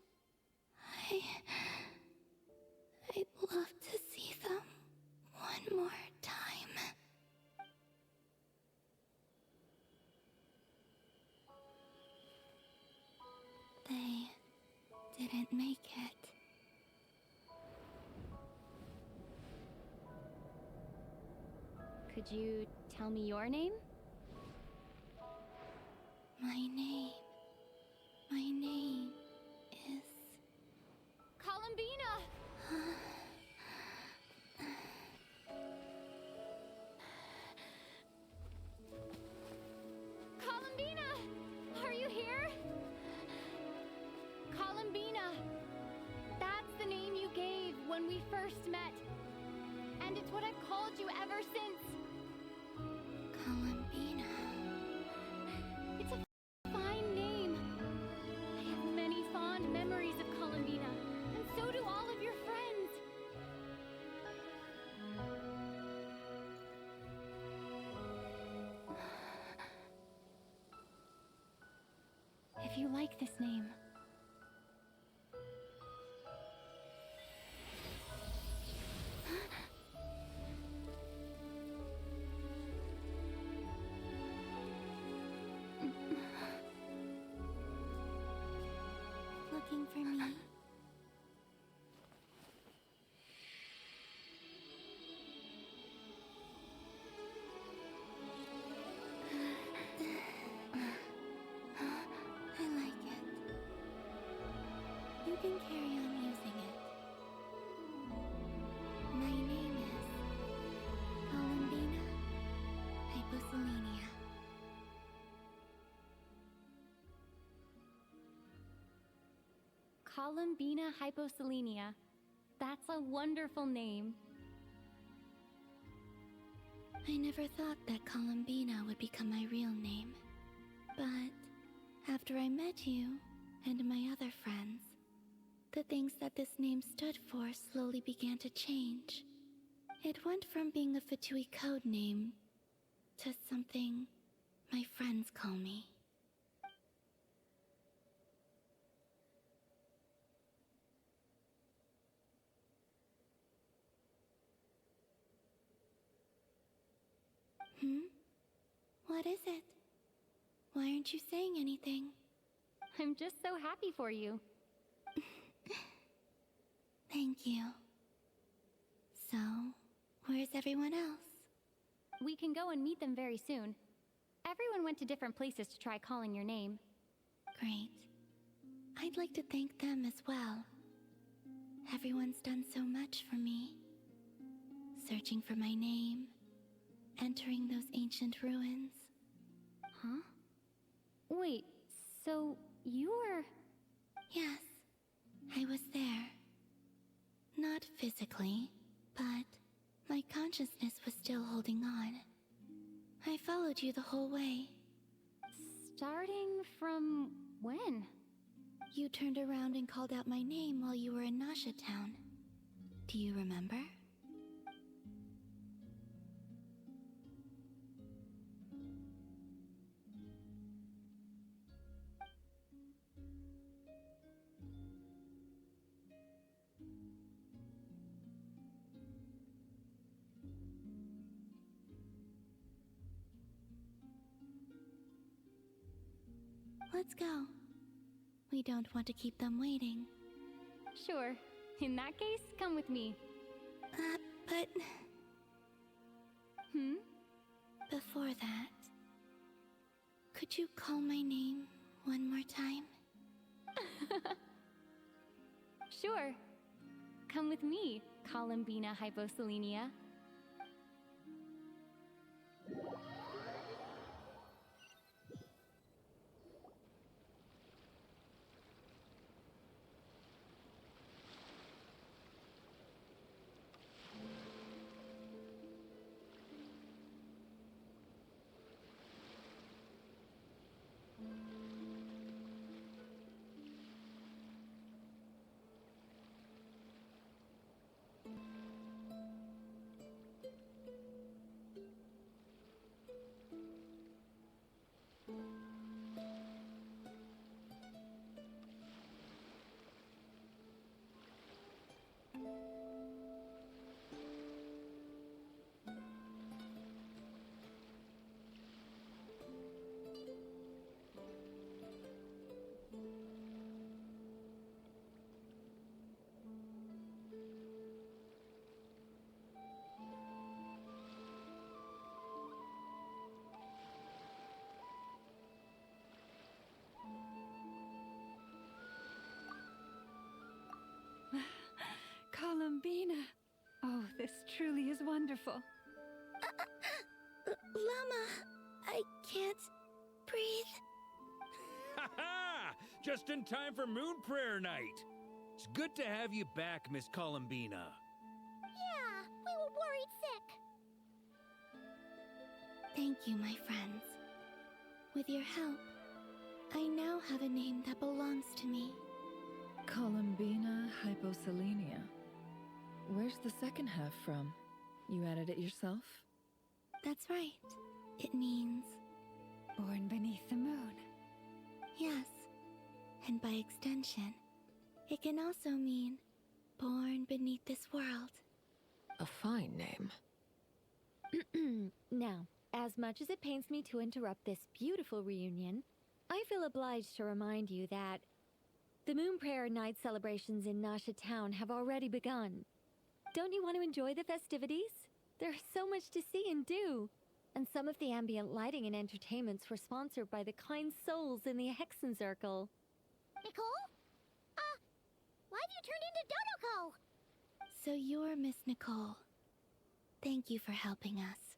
I: I'd love to see them one more time. They didn't make it.
J: Could you tell me your name?
I: My name is...
J: Columbina! Columbina! Are you here? Columbina! That's the name you gave when we first met. And it's what I've called you ever since.
I: Columbina.
J: It's a fine name. I have many fond memories of Columbina, and so do all of your friends. If you like this name,
I: Looking for me? I like it. You can carry on using it. My name is Columbina Hyposelenia.
J: Columbina Hyposelenia. That's a wonderful name.
I: I never thought that Columbina would become my real name. But after I met you and my other friends, the things that this name stood for slowly began to change. It went from being a Fatui code name to something my friends call me. What is it? Why aren't aren't you saying anything?
J: I'm just so happy for you.
I: Thank you. So, where's everyone else?
J: We can go and meet them very soon. Everyone went to different places to try calling your name.
I: Great. I'd like to thank them as well. Everyone's done so much for me. Searching for my name, entering those ancient ruins.
J: Huh? Wait, so you were...
I: Yes, I was there. Not physically, but my consciousness was still holding on. I followed you the whole way.
J: Starting from when?
I: You turned around and called out my name while you were in Nasha Town. Do you remember? Let's go. We don't want to keep them waiting.
J: Sure. In that case, come with me.
I: But...
J: Hmm?
I: Before that, could you call my name one more time?
J: Sure. Come with me, Columbina Hyposelenia.
K: Columbina! Oh, this truly is wonderful.
I: Llama, I can't breathe.
C: Ha ha! Just in time for Moon Prayer Night. It's good to have you back, Miss Columbina.
B: Yeah, we were worried sick.
I: Thank you, my friends. With your help, I now have a name that belongs to me.
Q: Columbina Hyposelenia. Where's the second half from? You added it yourself?
I: That's right. It means...
K: Born beneath the moon.
I: Yes. And by extension, it can also mean born beneath this world.
L: A fine name.
G: Now, as much as it pains me to interrupt this beautiful reunion, I feel obliged to remind you that the Moon Prayer Night celebrations in Nasha Town have already begun. Don't you want to enjoy the festivities? There's so much to see and do. And some of the ambient lighting and entertainments were sponsored by the kind souls in the Hexen Circle.
B: Nicole? Why have you turned into Dodoko?
I: So you're Miss Nicole. Thank you for helping us,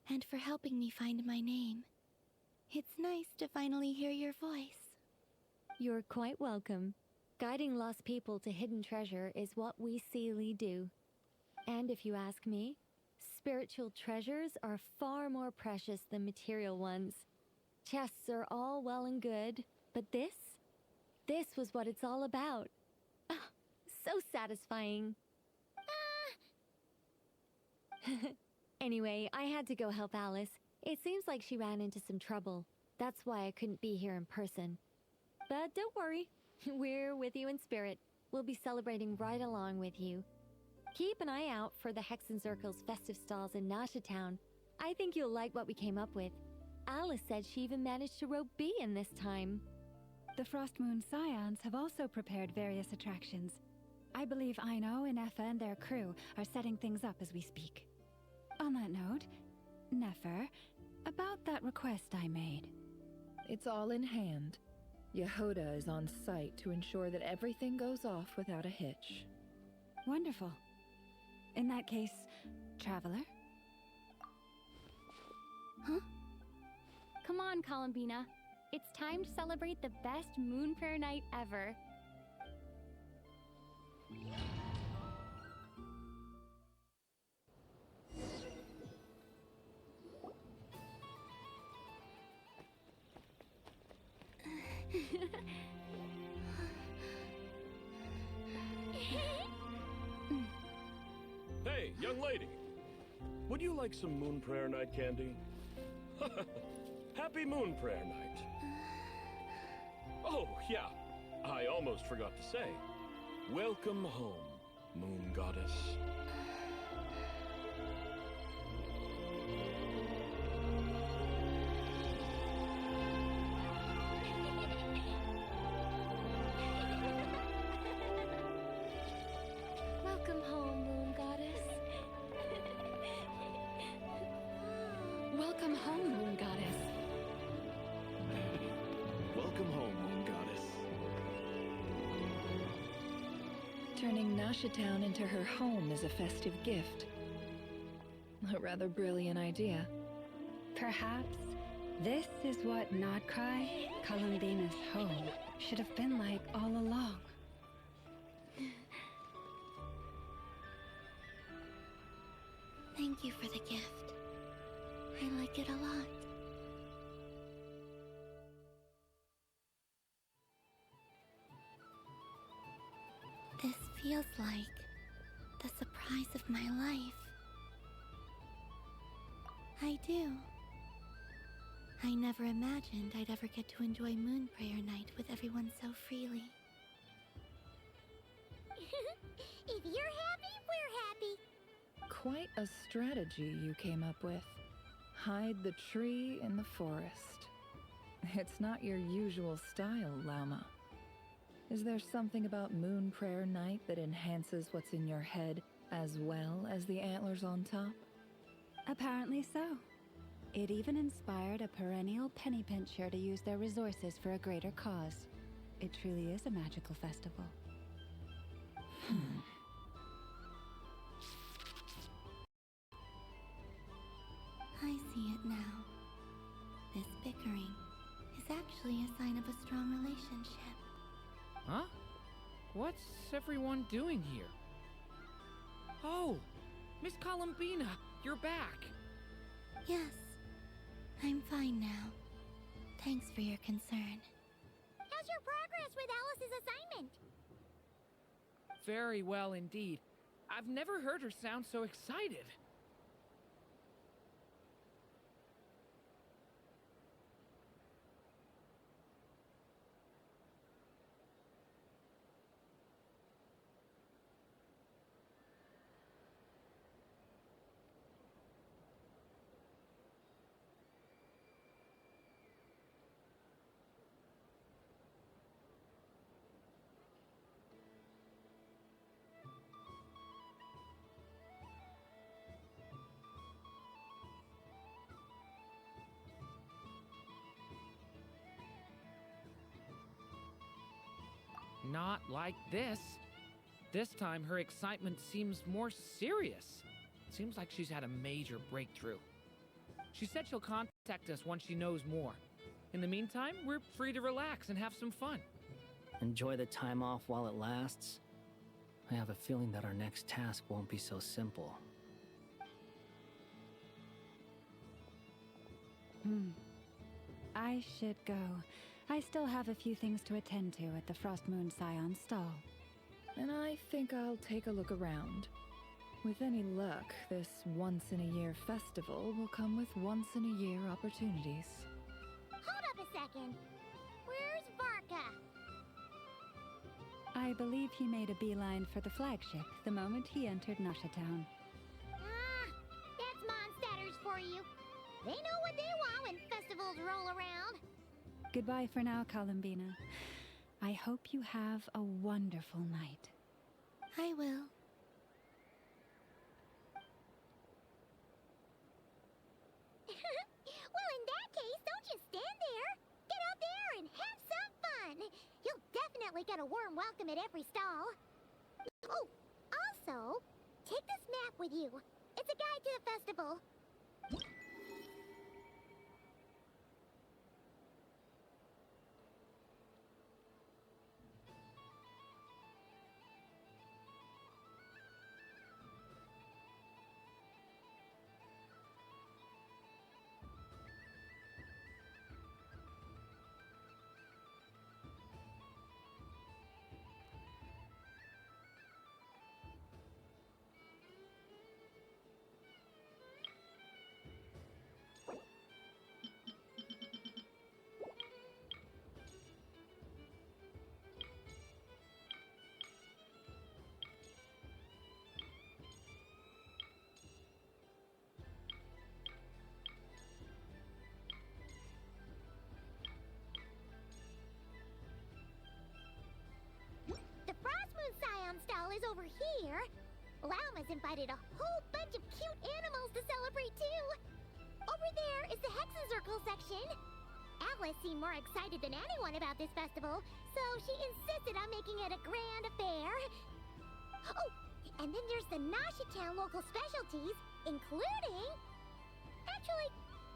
I: and for helping me find my name. It's nice to finally hear your voice.
G: You're quite welcome. Guiding lost people to hidden treasure is what we Seelie do. And if you ask me, spiritual treasures are far more precious than material ones. Chests are all well and good, but this was what it's all about. Ah, so satisfying. Anyway, I had to go help Alice. It seems like she ran into some trouble. That's why I couldn't be here in person. But don't worry, we're with you in spirit. We'll be celebrating right along with you. Keep an eye out for the Hexen Circle's festive stalls in Nasha Town. I think you'll like what we came up with. Alice said she even managed to rope B in this time.
K: The Frost Moon Scions have also prepared various attractions. I believe Aino, Nefer, and their crew are setting things up as we speak. On that note, Nefer, about that request I made.
Q: It's all in hand. Yehoda is on site to ensure that everything goes off without a hitch.
K: Wonderful. In that case, Traveler?
J: Huh? Come on, Columbina. It's time to celebrate the best Moon Prayer night ever.
R: Hey, young lady. Would you like some Moon Prayer Night candy? Happy Moon Prayer Night. Oh, yeah. I almost forgot to say. Welcome home, Moon Goddess.
J: Welcome home, Moon Goddess. Welcome home, Moon Goddess.
S: Welcome home, Moon Goddess.
Q: Turning Nashatown into her home is a festive gift. A rather brilliant idea.
K: Perhaps this is what Nodcry, Columbina's home, should have been like all along.
I: Thank you for the gift. I like it a lot. This feels like the surprise of my life. I do. I never imagined I'd ever get to enjoy Moon Prayer Night with everyone so freely.
B: If you're happy, we're happy.
Q: Quite a strategy you came up with. Hide the tree in the forest. It's not your usual style, Llama. Is there something about Moon Prayer Night that enhances what's in your head as well as the antlers on top?
K: Apparently so. It even inspired a perennial penny pincher to use their resources for a greater cause. It truly is a magical festival.
I: I see it now. This bickering is actually a sign of a strong relationship.
A: Huh? What's everyone doing here? Oh, Miss Columbina, you're back.
I: Yes, I'm fine now. Thanks for your concern.
B: How's your progress with Alice's assignment?
A: Very well indeed. I've never heard her sound so excited. Not like this. This time, her excitement seems more serious. Seems like she's had a major breakthrough. She said she'll contact us once she knows more. In the meantime, we're free to relax and have some fun.
H: Enjoy the time off while it lasts. I have a feeling that our next task won't be so simple.
K: I should go. I still have a few things to attend to at the Frost Moon Scion stall.
Q: And I think I'll take a look around. With any luck, this once-in-a-year festival will come with once-in-a-year opportunities.
B: Hold up a second. Where's Varka?
K: I believe he made a beeline for the flagship the moment he entered Nashatown.
B: Ah, that's monsters for you. They know what they want when festival festivals roll around.
K: Goodbye for now, Columbina. I hope you have a wonderful night.
I: I will.
B: Well, in that case, don't just stand there. Get out there and have some fun. You'll definitely get a warm welcome at every stall. Oh, also, take this map with you. It's a guide to the festival. The Frost Moon Scion stall is over here. Lauma's invited a whole bunch of cute animals to celebrate too. Over there is the Hexen Circle section. Alice seemed more excited than anyone about this festival, so she insisted on making it a grand affair. Oh, and then there's the Town local specialties, including... Actually,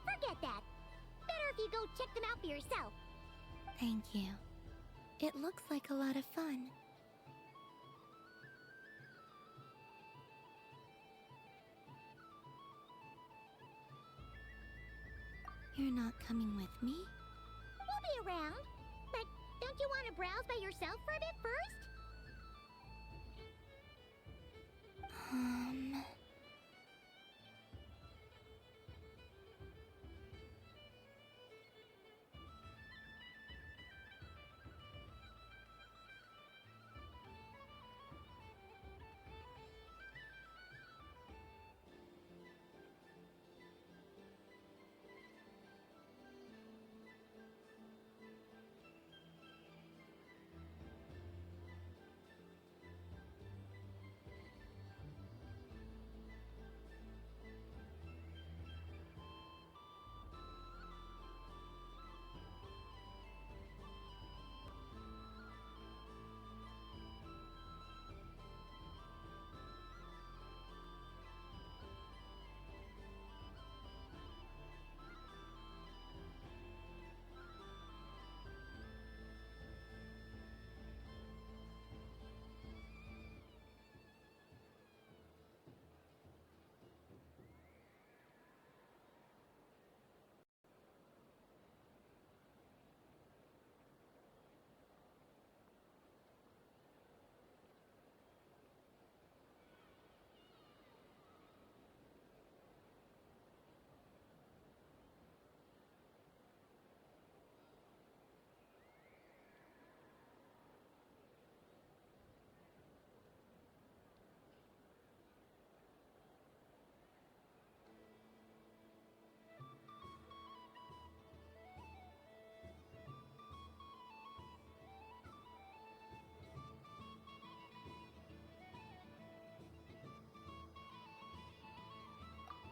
B: forget that. Better if you go check them out for yourself.
I: Thank you. It looks like a lot of fun. You're not coming with me?
B: We'll be around. But don't you want to browse by yourself for a bit first?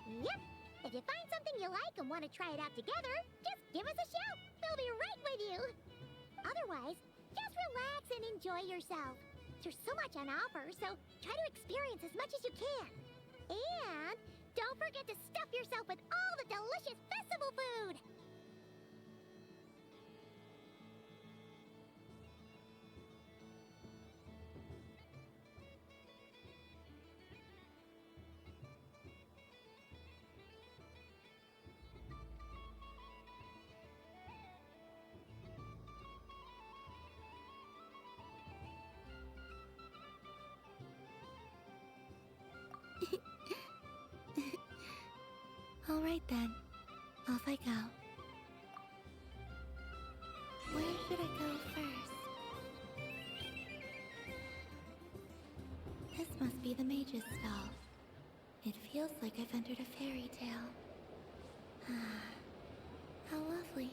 B: Yep. If you find something you like and want to try it out together, just give us a shout. We'll be right with you. Otherwise, just relax and enjoy yourself. There's so much on offer, so try to experience as much as you can. And don't forget to stuff yourself with all the delicious festival food.
I: All right then. Off I go. Where should I go first? This must be the mage's stall. It feels like I've entered a fairy tale. How lovely.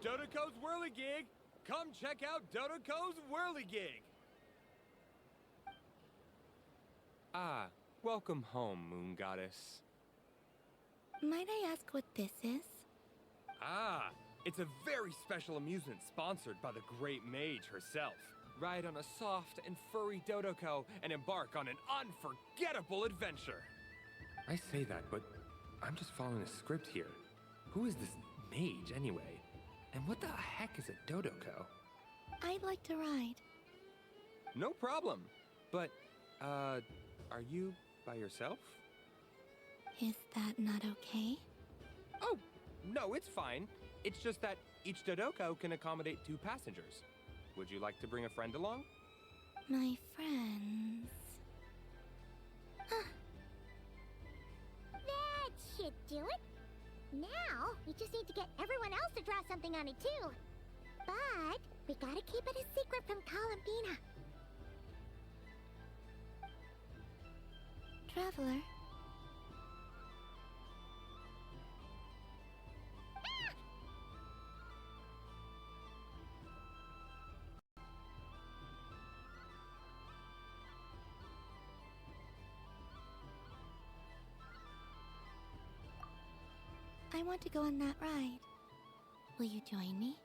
F: Dodoco's Whirligig! Come check out Dodoco's Whirligig!
V: Ah, welcome home, Moon Goddess.
I: Might I ask what this is?
F: Ah, it's a very special amusement sponsored by the Great Mage herself. Ride on a soft and furry Dodoco and embark on an unforgettable adventure.
V: I say that, but I'm just following a script here. Who is this mage, anyway? And what the heck is a Dodoco?
I: I'd like to ride.
V: No problem. But, are you by yourself?
I: Is that not okay?
V: Oh, no, it's fine. It's just that each Dodoco can accommodate 2 passengers. Would you like to bring a friend along?
I: My friends.
B: That should do it. Now, we just need to get everyone else to draw something on it too. But we gotta keep it a secret from Columbina.
I: Traveler. I want to go on that ride. Will you join me?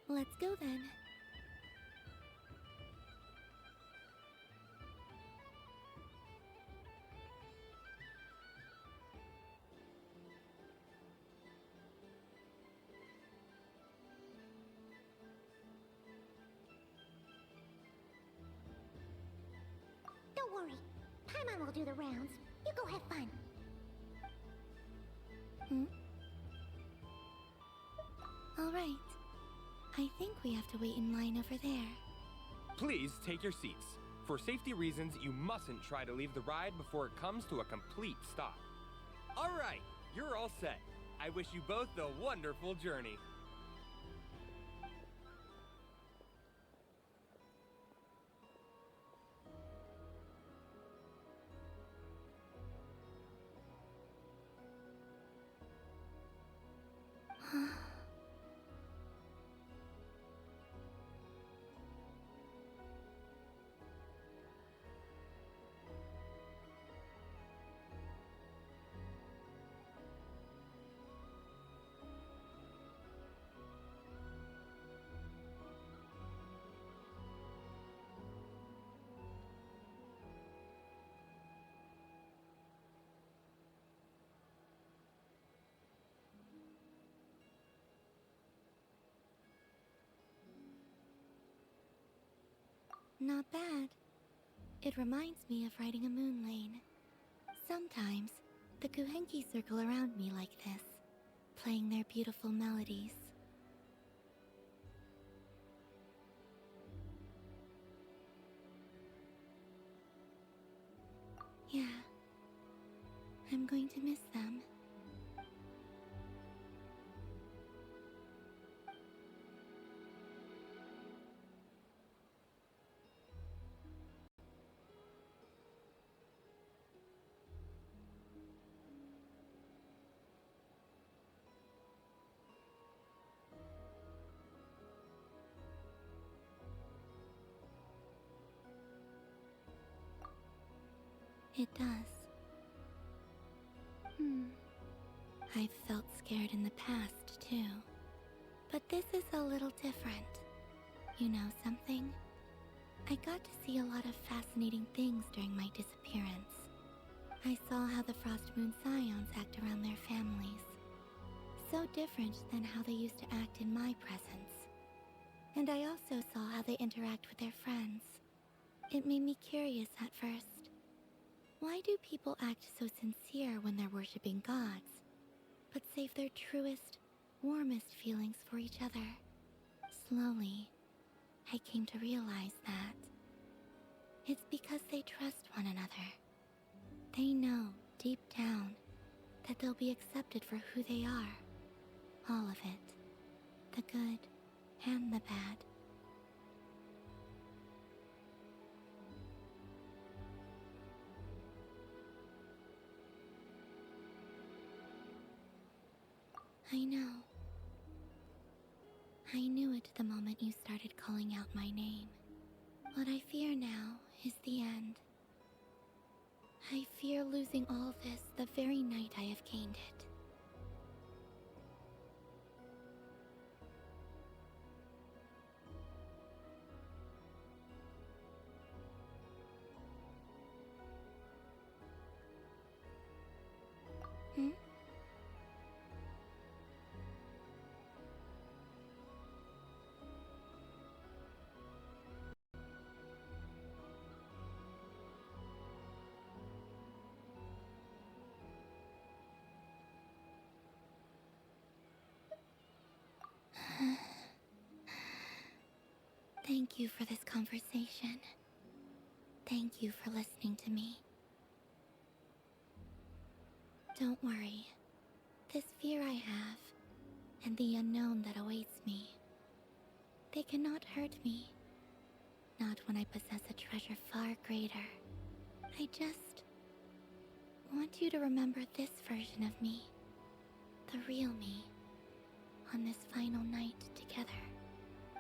I: Let's go then.
B: Don't worry. Paimon will do the rounds. You go have fun.
I: All right. I think we have to wait in line over there.
F: Please take your seats. For safety reasons, you mustn't try to leave the ride before it comes to a complete stop. All right, you're all set. I wish you both a wonderful journey.
I: Not bad. It reminds me of riding a moon lane. Sometimes, the Kuhenki circle around me like this, playing their beautiful melodies. Yeah, I'm going to miss them. It does. I've felt scared in the past, too. But this is a little different. You know something? I got to see a lot of fascinating things during my disappearance. I saw how the Frost Moon Scions act around their families. So different than how they used to act in my presence. And I also saw how they interact with their friends. It made me curious at first. Why do people act so sincere when they're worshipping gods, but save their truest, warmest feelings for each other? Slowly, I came to realize that it's because they trust one another. They know, deep down, that they'll be accepted for who they are. All of it. The good and the bad. I know. I knew it the moment you started calling out my name. What I fear now is the end. I fear losing all this the very night I have gained it. Hmm? Thank you for this conversation. Thank you for listening to me. Don't worry. This fear I have, and the unknown that awaits me, they cannot hurt me. Not when I possess a treasure far greater. I just want you to remember this version of me. The real me. On this final night together.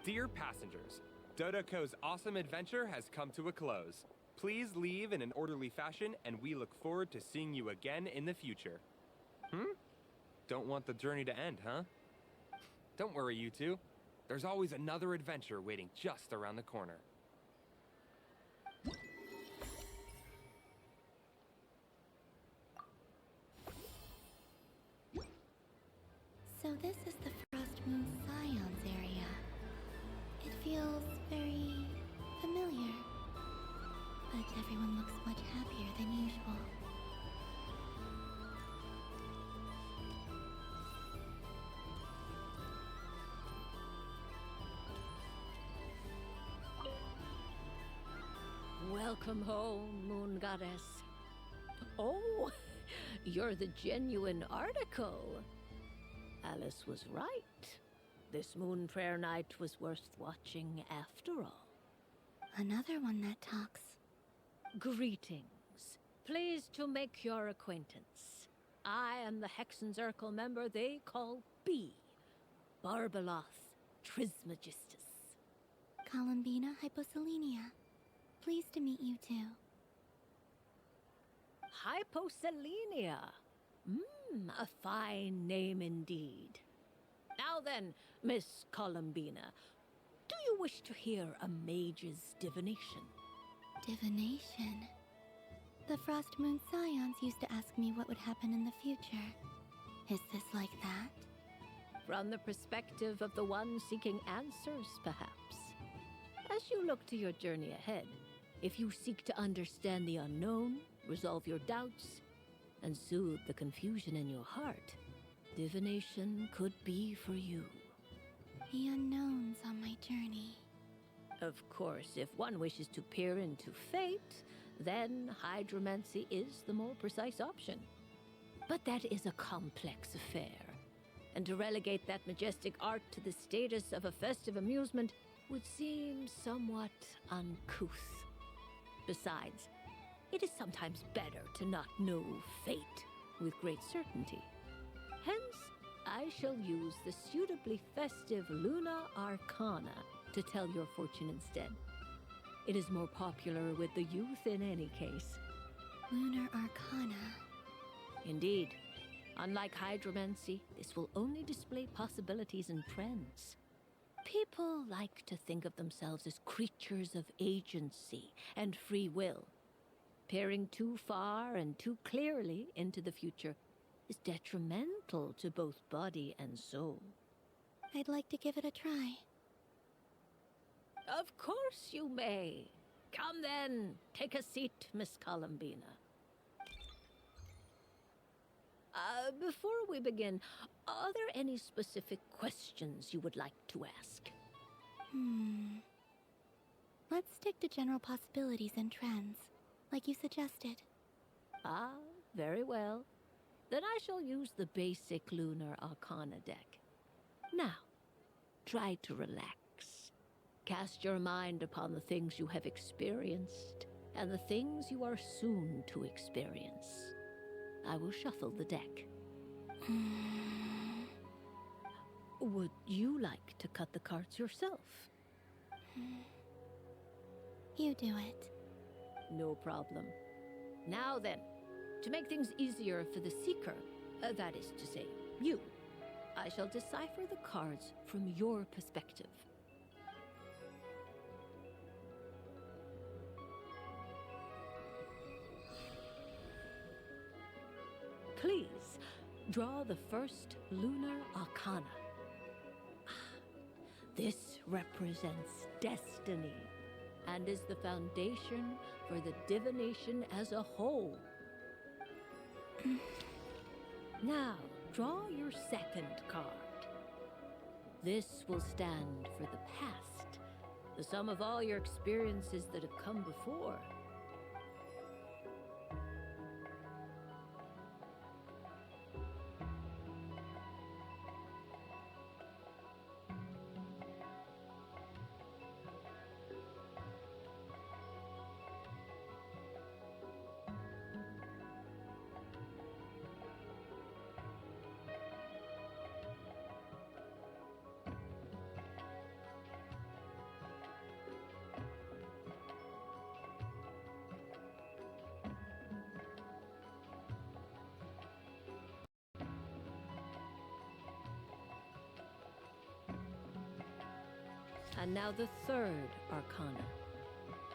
F: Dear passengers, Dodoco's awesome adventure has come to a close. Please leave in an orderly fashion, and we look forward to seeing you again in the future. Don't want the journey to end, huh? Don't worry, you two. There's always another adventure waiting just around the corner.
I: So this is the Frost Moon Scions area. It feels very familiar. But everyone looks much happier than usual.
P: Welcome home, Moon Goddess. Oh, you're the genuine article. Alice was right. This Moon Prayer Night was worth watching after all.
I: Another one that talks.
P: Greetings. Pleased to make your acquaintance. I am the Hexenzirkel member they call B. Barbeloth Trismegistus.
I: Columbina Hyposelenia. Pleased to meet you too.
P: Hyposelenia. A fine name indeed. Now then, Miss Columbina, do you wish to hear a mage's divination?
I: Divination? The Frost Moon Scions used to ask me what would happen in the future. Is this like that?
P: From the perspective of the one seeking answers, perhaps. As you look to your journey ahead, if you seek to understand the unknown, resolve your doubts, and soothe the confusion in your heart, divination could be for you.
I: The unknowns on my journey.
P: Of course, if one wishes to peer into fate, then hydromancy is the more precise option. But that is a complex affair, and to relegate that majestic art to the status of a festive amusement would seem somewhat uncouth. Besides, it is sometimes better to not know fate with great certainty. Hence, I shall use the suitably festive Luna Arcana to tell your fortune instead. It is more popular with the youth in any case.
I: Lunar Arcana.
P: Indeed. Unlike hydromancy, this will only display possibilities and trends. People like to think of themselves as creatures of agency and free will. Peering too far and too clearly into the future is detrimental to both body and soul.
I: I'd like to give it a try.
P: Of course you may. Come then, take a seat, Miss Columbina. Before we begin, are there any specific questions you would like to ask?
I: Let's stick to general possibilities and trends, like you suggested.
P: Ah, very well. Then I shall use the basic Lunar Arcana deck. Now, try to relax. Cast your mind upon the things you have experienced and the things you are soon to experience. I will shuffle the deck. Would you like to cut the cards yourself?
I: You do it.
P: No problem. Now then, to make things easier for the Seeker, that is to say, you, I shall decipher the cards from your perspective. Please, draw the first Lunar Arcana. This represents destiny and is the foundation for the divination as a whole. Now, draw your second card. This will stand for the past, the sum of all your experiences that have come before. And now the third Arcana.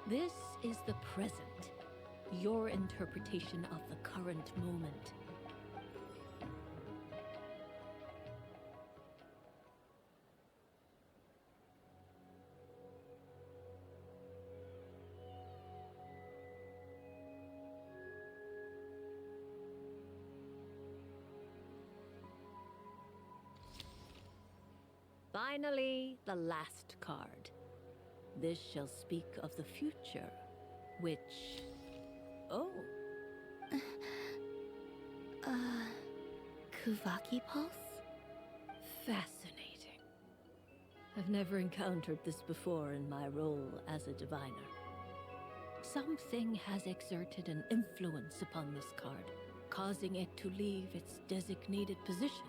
P: This is the present, your interpretation of the current moment. Finally, the last card. This shall speak of the future, which... Oh.
I: Kuvaki Pulse?
P: Fascinating. I've never encountered this before in my role as a diviner. Something has exerted an influence upon this card, causing it to leave its designated position.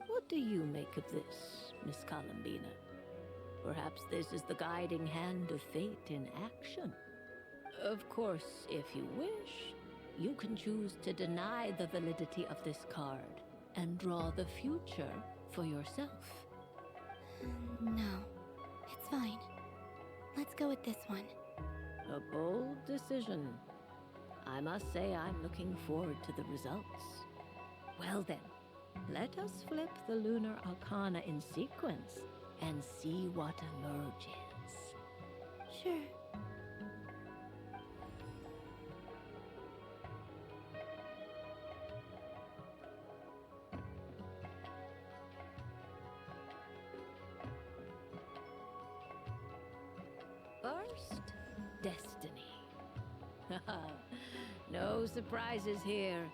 P: What do you make of this, Miss Columbina? Perhaps this is the guiding hand of fate in action. Of course, if you wish, you can choose to deny the validity of this card and draw the future for yourself.
I: No, it's fine. Let's go with this one.
P: A bold decision. I must say I'm looking forward to the results. Well then, let us flip the Lunar Arcana in sequence and see what emerges.
I: Sure.
P: First, destiny. No surprises here.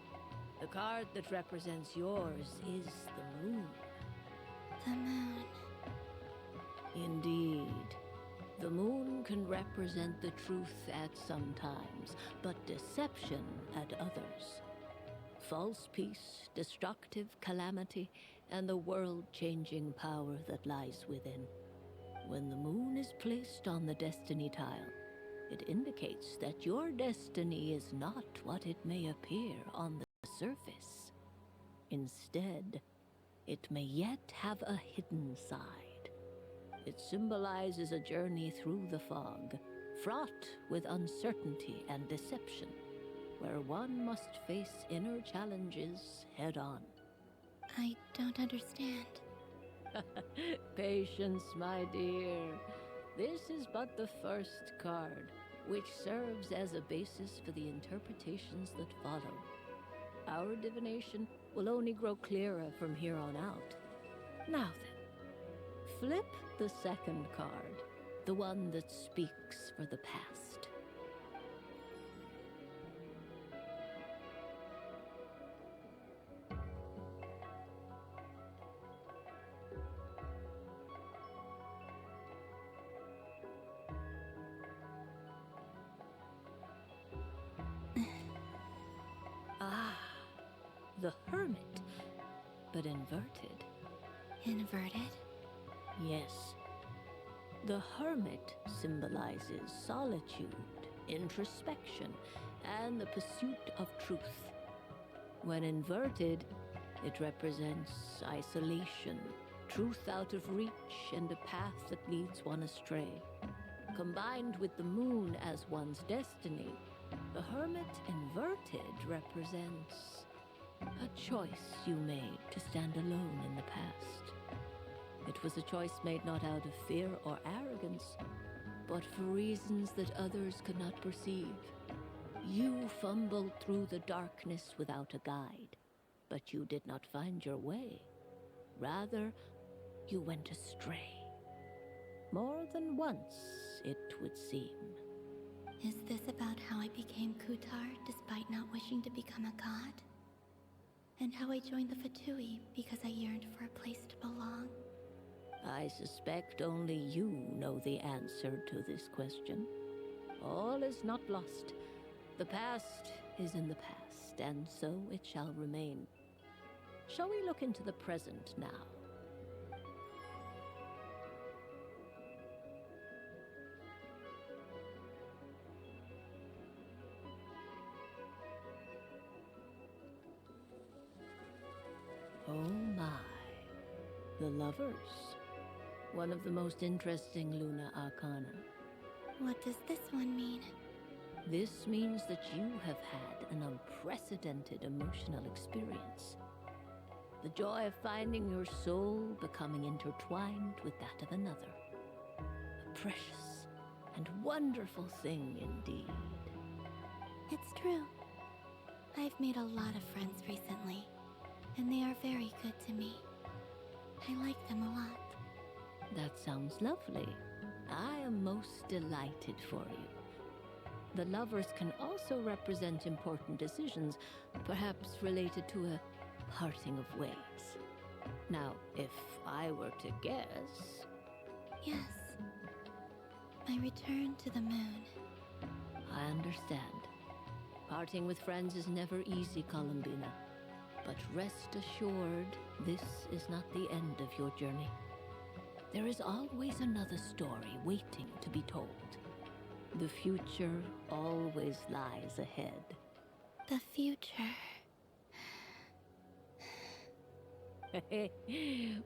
P: The card that represents yours is the moon.
I: The moon.
P: Indeed. The moon can represent the truth at some times, but deception at others. False peace, destructive calamity, and the world-changing power that lies within. When the moon is placed on the destiny tile, it indicates that your destiny is not what it may appear on the surface. Instead, it may yet have a hidden side. It symbolizes a journey through the fog, fraught with uncertainty and deception, where one must face inner challenges head-on.
I: I don't understand.
P: Patience, my dear. This is but the first card. which serves as a basis for the interpretations that follow. Our divination will only grow clearer from here on out. Now then, flip the second card, the one that speaks for the past. The Hermit, but inverted.
I: Inverted?
P: Yes. The Hermit symbolizes solitude, introspection, and the pursuit of truth. When inverted, it represents isolation, truth out of reach, and a path that leads one astray. Combined with the moon as one's destiny, the Hermit inverted represents a choice you made to stand alone in the past. It was a choice made not out of fear or arrogance, but for reasons that others could not perceive. You fumbled through the darkness without a guide, but you did not find your way. Rather, you went astray. More than once, it would seem.
I: Is this about how I became Kutar despite not wishing to become a god? And how I joined the Fatui because I yearned for a place to belong?
P: I suspect only you know the answer to this question. All is not lost. The past is in the past, and so it shall remain. Shall we look into the present now? Oh my. The Lovers. One of the most interesting Luna Arcana.
I: What does this one mean?
P: This means that you have had an unprecedented emotional experience. The joy of finding your soul becoming intertwined with that of another. A precious and wonderful thing indeed.
I: It's true. I've made a lot of friends recently, and they are very good to me. I like them a lot.
P: That sounds lovely. I am most delighted for you. The Lovers can also represent important decisions, perhaps related to a parting of ways. Now, if I were to guess...
I: Yes. My return to the moon.
P: I understand. Parting with friends is never easy, Columbina. But rest assured, this is not the end of your journey. There is always another story waiting to be told. The future always lies ahead.
I: The future.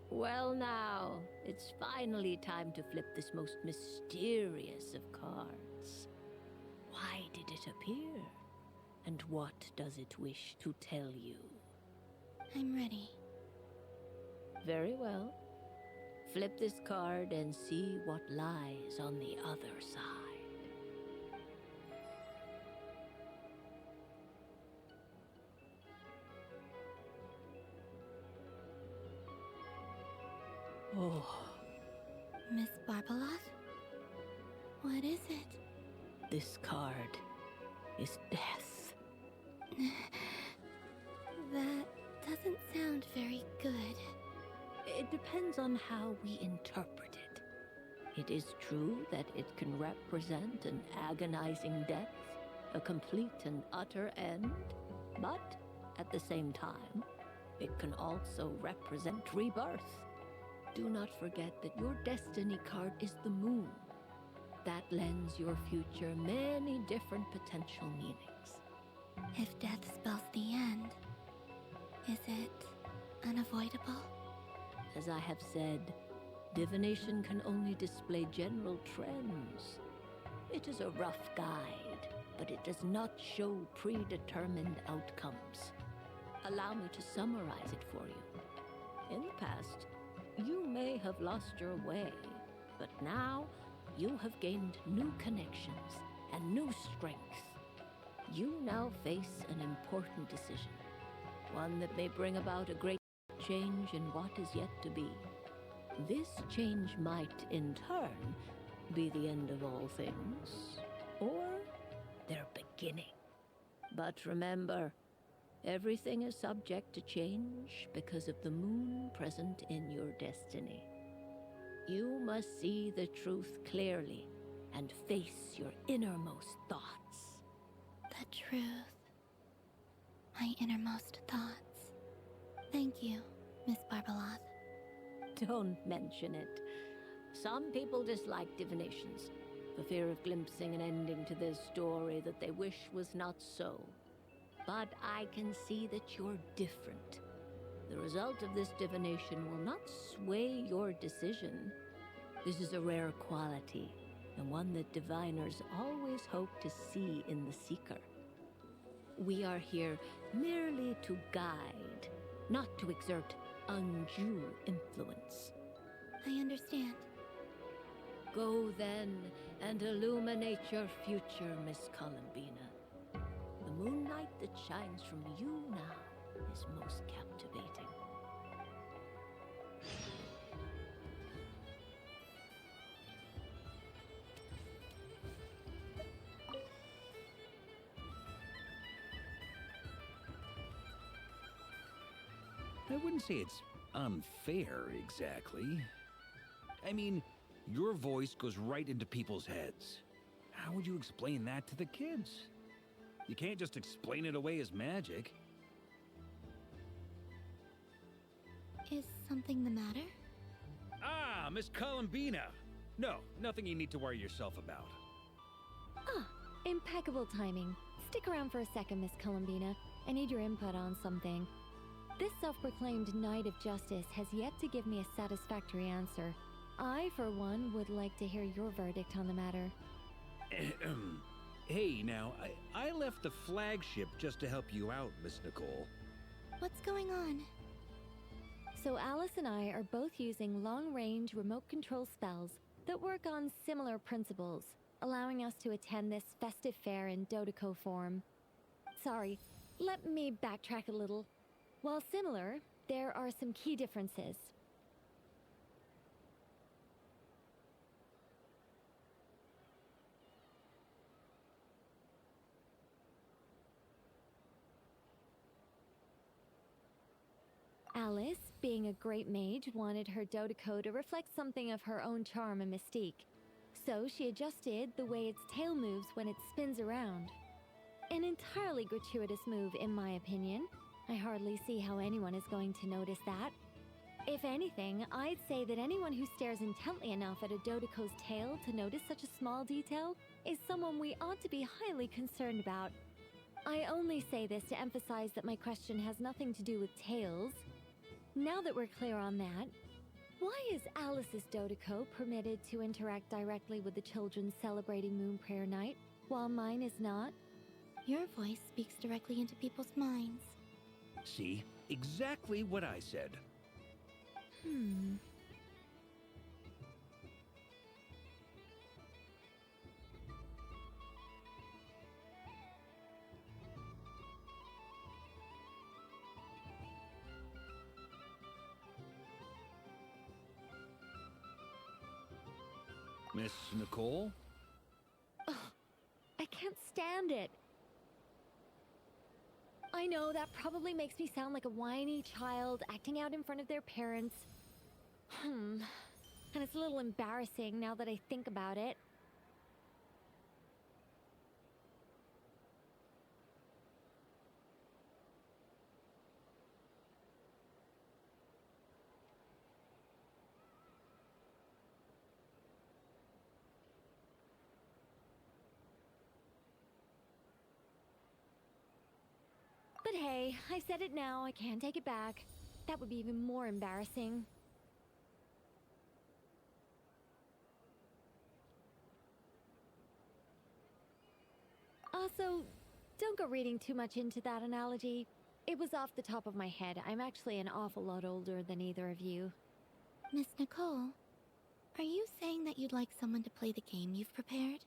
P: Well now, it's finally time to flip this most mysterious of cards. Why did it appear? And what does it wish to tell you?
I: I'm ready.
P: Very well. Flip this card and see what lies on the other side. Oh.
I: Miss Barbeloth? What is it?
P: This card is death.
I: That doesn't sound very good.
P: It depends on how we interpret it. It is true that it can represent an agonizing death, a complete and utter end, but at the same time, it can also represent rebirth. Do not forget that your destiny card is the moon. That lends your future many different potential meanings.
I: If death spells the end, is it unavoidable?
P: As I have said, divination can only display general trends. It is a rough guide, but it does not show predetermined outcomes. Allow me to summarize it for you. In the past, you may have lost your way, but now you have gained new connections, and new strength. You now face an important decision, one that may bring about a great change in what is yet to be. This change might, in turn, be the end of all things, or their beginning. But remember, everything is subject to change because of the moon present in your destiny. You must see the truth clearly and face your innermost thoughts.
I: The truth. My innermost thoughts. Thank you, Miss Barbeloth.
P: Don't mention it. Some people dislike divinations, for fear of glimpsing an ending to their story that they wish was not so. But I can see that you're different. The result of this divination will not sway your decision. This is a rare quality, and one that diviners always hope to see in the seeker. We are here merely to guide, not to exert undue influence.
I: I understand.
P: Go then and illuminate your future, Miss Columbina. The moonlight that shines from you now is most captivating.
C: I wouldn't say it's unfair, exactly. I mean, your voice goes right into people's heads. How would you explain that to the kids? You can't just explain it away as magic.
I: Is something the matter?
C: Ah, Miss Columbina! No, nothing you need to worry yourself about.
G: Ah, impeccable timing. Stick around for a second, Miss Columbina. I need your input on something. This self-proclaimed Knight of Justice has yet to give me a satisfactory answer. I, for one, would like to hear your verdict on the matter.
C: Hey, now, I left the flagship just to help you out, Miss Nicole.
I: What's going on?
G: So Alice and I are both using long-range remote control spells that work on similar principles, allowing us to attend this festive fair in Dodoco form. Sorry, let me backtrack a little. While similar, there are some key differences. Alice, being a great mage, wanted her Dodoco to reflect something of her own charm and mystique. So she adjusted the way its tail moves when it spins around. An entirely gratuitous move, in my opinion. I hardly see how anyone is going to notice that. If anything, I'd say that anyone who stares intently enough at a Dodoco's tail to notice such a small detail is someone we ought to be highly concerned about. I only say this to emphasize that my question has nothing to do with tails. Now that we're clear on that, why is Alice's Dodoco permitted to interact directly with the children celebrating Moon Prayer Night, while mine is not?
I: Your voice speaks directly into people's minds.
C: See? Exactly what I said. Miss Nicole?
G: Ugh, I can't stand it. I know that probably makes me sound like a whiny child acting out in front of their parents. And it's a little embarrassing now that I think about it. But hey, I said it now, I can't take it back. That would be even more embarrassing. Also, don't go reading too much into that analogy. It was off the top of my head. I'm actually an awful lot older than either of you.
I: Miss Nicole, are you saying that you'd like someone to play the game you've prepared?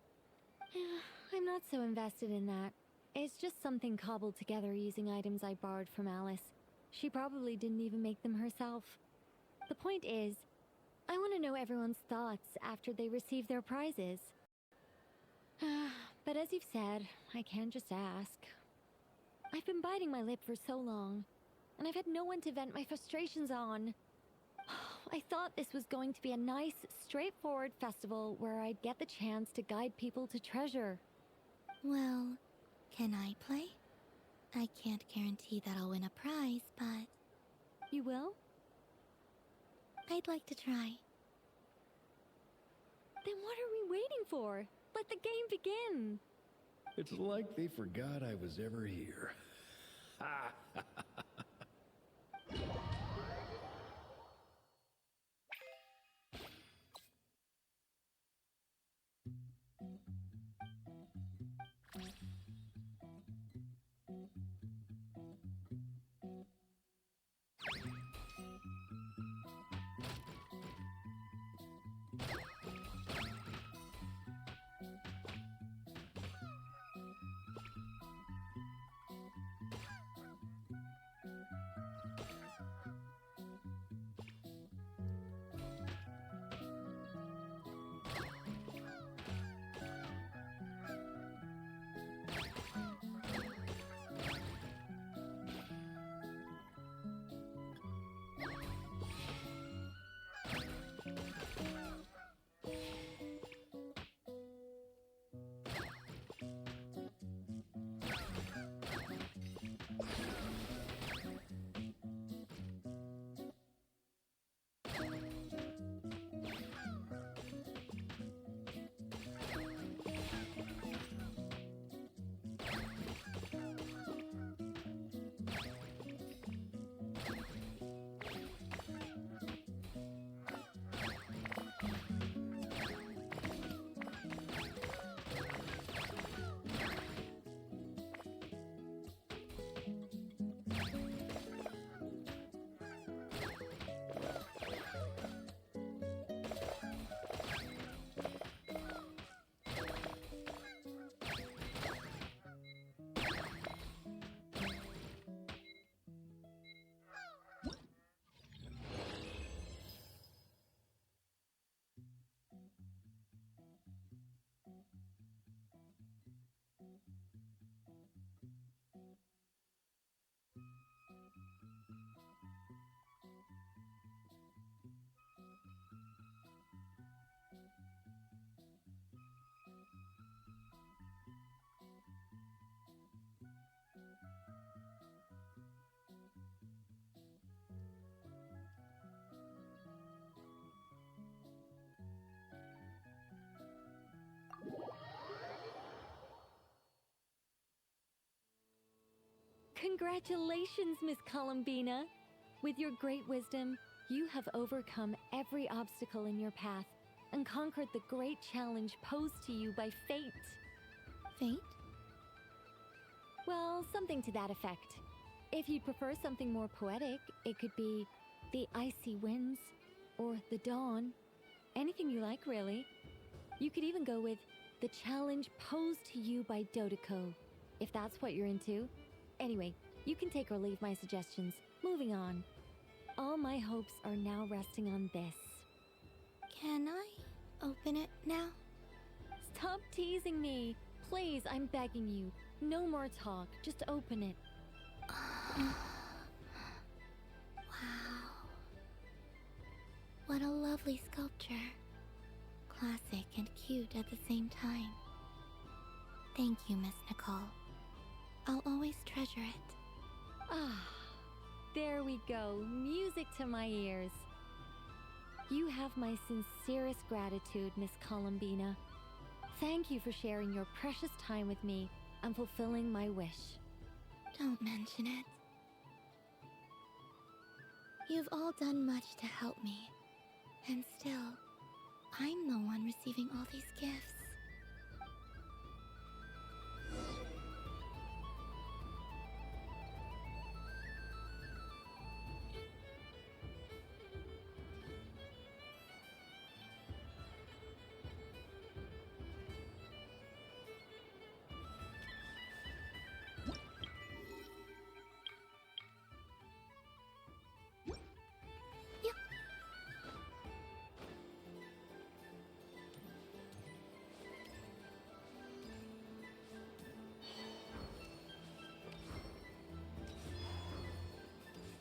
G: I'm not so invested in that. It's just something cobbled together using items I borrowed from Alice. She probably didn't even make them herself. The point is, I want to know everyone's thoughts after they receive their prizes. But as you've said, I can't just ask. I've been biting my lip for so long, and I've had no one to vent my frustrations on. I thought this was going to be a nice, straightforward festival where I'd get the chance to guide people to treasure.
I: Well, can I play? I can't guarantee that I'll win a prize, but...
G: You will?
I: I'd like to try.
G: Then what are we waiting for? Let the game begin!
O: It's like they forgot I was ever here.
G: Congratulations, Miss Columbina! With your great wisdom, you have overcome every obstacle in your path and conquered the great challenge posed to you by fate.
I: Fate?
G: Well, something to that effect. If you'd prefer something more poetic, it could be the icy winds or the dawn. Anything you like, really. You could even go with the challenge posed to you by Dodoko, if that's what you're into. Anyway, you can take or leave my suggestions. Moving on. All my hopes are now resting on this.
I: Can I open it now?
G: Stop teasing me. Please, I'm begging you. No more talk. Just open it.
I: Wow. What a lovely sculpture. Classic and cute at the same time. Thank you, Miss Nicole. I'll always treasure it.
G: Ah, there we go. Music to my ears. You have my sincerest gratitude, Miss Columbina. Thank you for sharing your precious time with me and fulfilling my wish.
I: Don't mention it. You've all done much to help me. And still, I'm the one receiving all these gifts.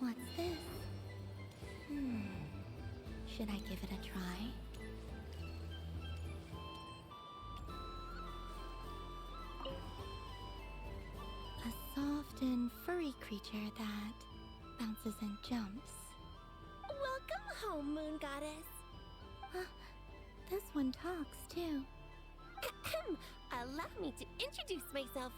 I: What's this? Should I give it a try? A soft and furry creature that bounces and jumps.
D: Welcome home, Moon Goddess.
I: This one talks too.
D: Allow me to introduce myself.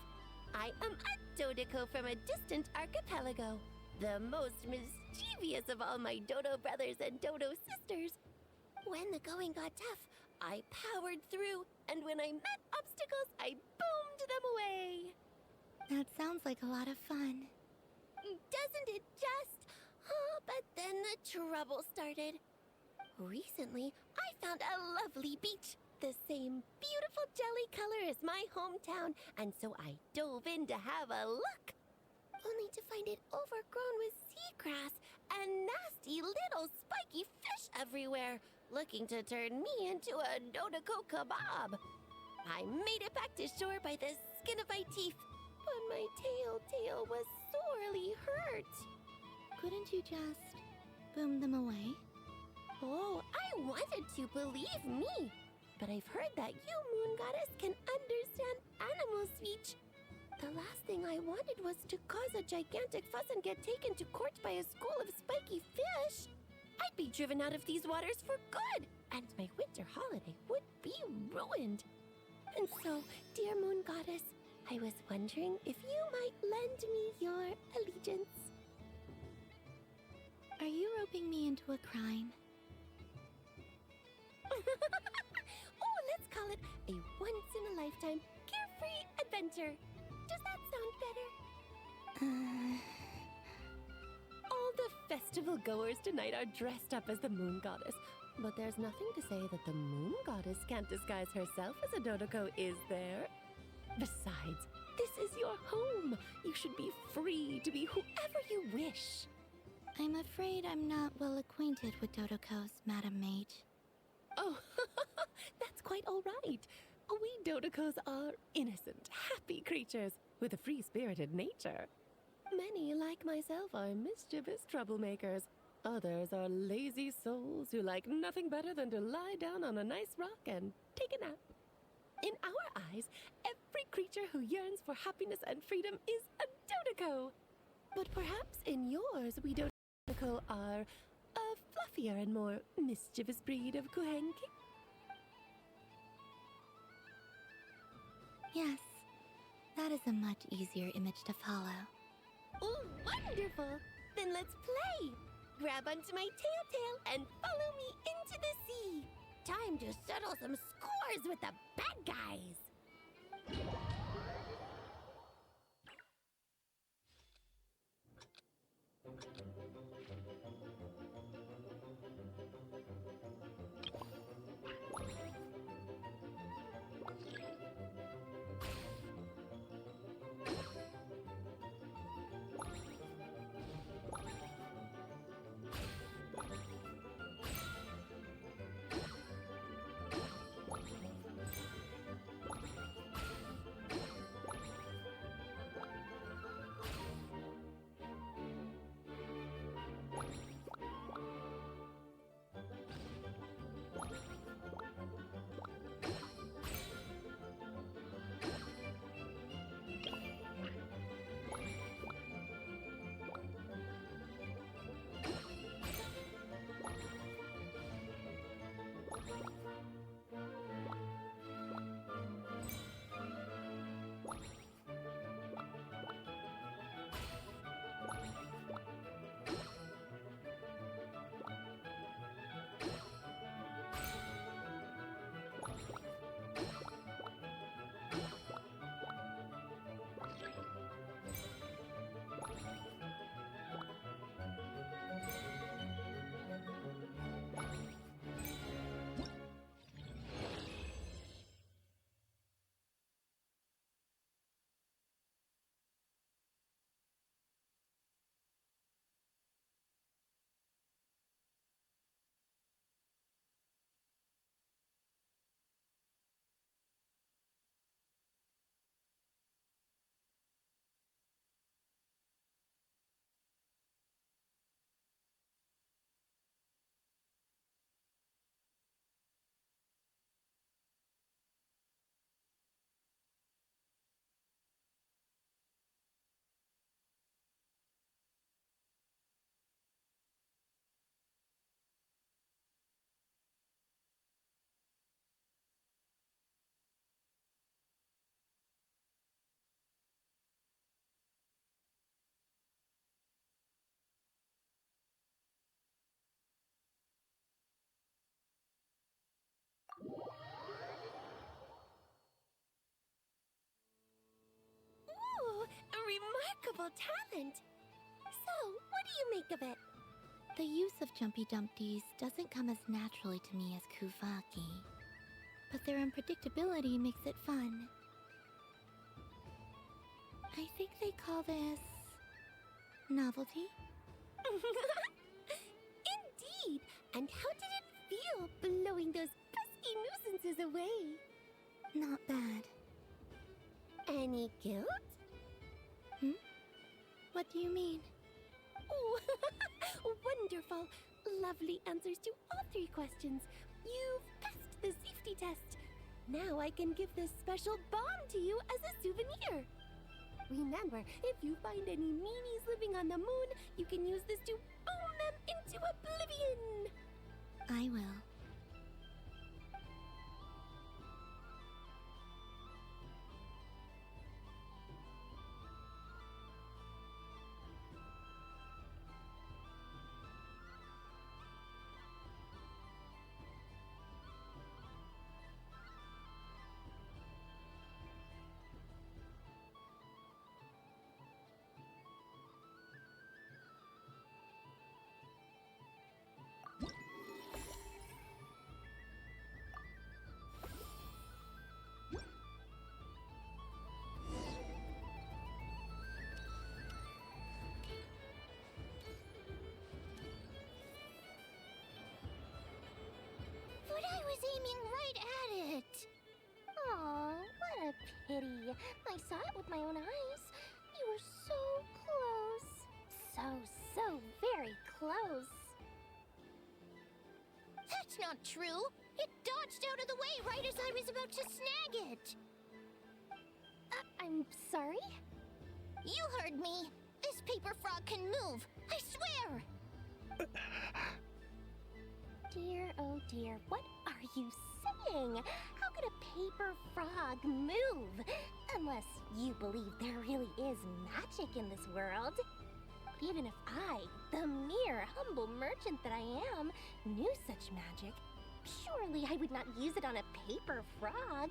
D: I am a Dodoco from a distant archipelago, the most mischievous of all my Dodo brothers and Dodo sisters. When the going got tough, I powered through, and when I met obstacles, I boomed them away.
I: That sounds like a lot of fun.
D: Doesn't it just? Oh, but then the trouble started. Recently, I found a lovely beach, the same beautiful jelly color as my hometown, and so I dove in to have a look. Only to find it overgrown with seagrass and nasty little spiky fish everywhere, looking to turn me into a Dodoco kebab. I made it back to shore by the skin of my teeth, but my tail was sorely hurt.
I: Couldn't you just boom them away?
D: Oh, I wanted to, believe me. But I've heard that you, Moon Goddess, can understand animal speech. The last thing I wanted was to cause a gigantic fuss and get taken to court by a school of spiky fish. I'd be driven out of these waters for good, and my winter holiday would be ruined. And so, dear Moon Goddess, I was wondering if you might lend me your allegiance.
I: Are you roping me into a crime?
D: Oh, let's call it a once-in-a-lifetime carefree adventure. Does that sound better? All the festival goers tonight are dressed up as the Moon Goddess, but there's nothing to say that the Moon Goddess can't disguise herself as a Dodoco, is there? Besides, this is your home. You should be free to be whoever you wish.
I: I'm afraid I'm not well acquainted with Dodocos, Madam Mage.
D: Oh, that's quite all right. We Dodocos are innocent, happy creatures with a free-spirited nature. Many, like myself, are mischievous troublemakers. Others are lazy souls who like nothing better than to lie down on a nice rock and take a nap. In our eyes, every creature who yearns for happiness and freedom is a Dodoco. But perhaps in yours, we Dodoco are a fluffier and more mischievous breed of Kuhenki?
I: Yes, that is a much easier image to follow.
D: Oh, wonderful! Then let's play! Grab onto my tail and follow me into the sea! Time to settle some scores with the bad guys!
I: remarkable talent. So, what do you make of it?
J: The use of Jumpy Dumpties doesn't come as naturally to me as Kuvaki, but their unpredictability makes it fun. I think they call this novelty.
I: Indeed! And how did it feel blowing those pesky nuisances away?
J: Not bad.
I: Any guilt?
J: What do you mean?
I: Oh, wonderful! Lovely answers to all 3 questions. You've passed the safety test. Now I can give this special bomb to you as a souvenir. Remember, if you find any meanies living on the moon, you can use this to boom them into oblivion.
J: I will.
B: But I was aiming right at it.
I: Aw, what a pity. I saw it with my own eyes. You were so close. So very close.
B: That's not true. It dodged out of the way right as I was about to snag it.
I: I'm sorry?
B: You heard me. This paper frog can move. I swear.
I: Dear, oh dear, what are you saying? How could a paper frog move? Unless you believe there really is magic in this world. But even if I, the mere humble merchant that I am, knew such magic, surely I would not use it on a paper frog.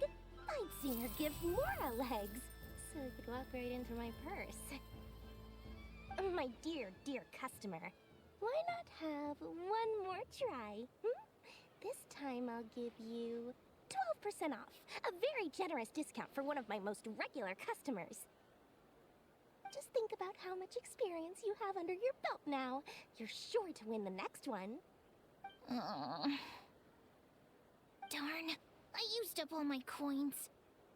I: I'd sooner give Mora legs, so it could walk right into my purse. My dear, dear customer, why not have one more try? This time I'll give you 12% off. A very generous discount for one of my most regular customers. Just think about how much experience you have under your belt now. You're sure to win the next one.
B: Darn. I used up all my coins.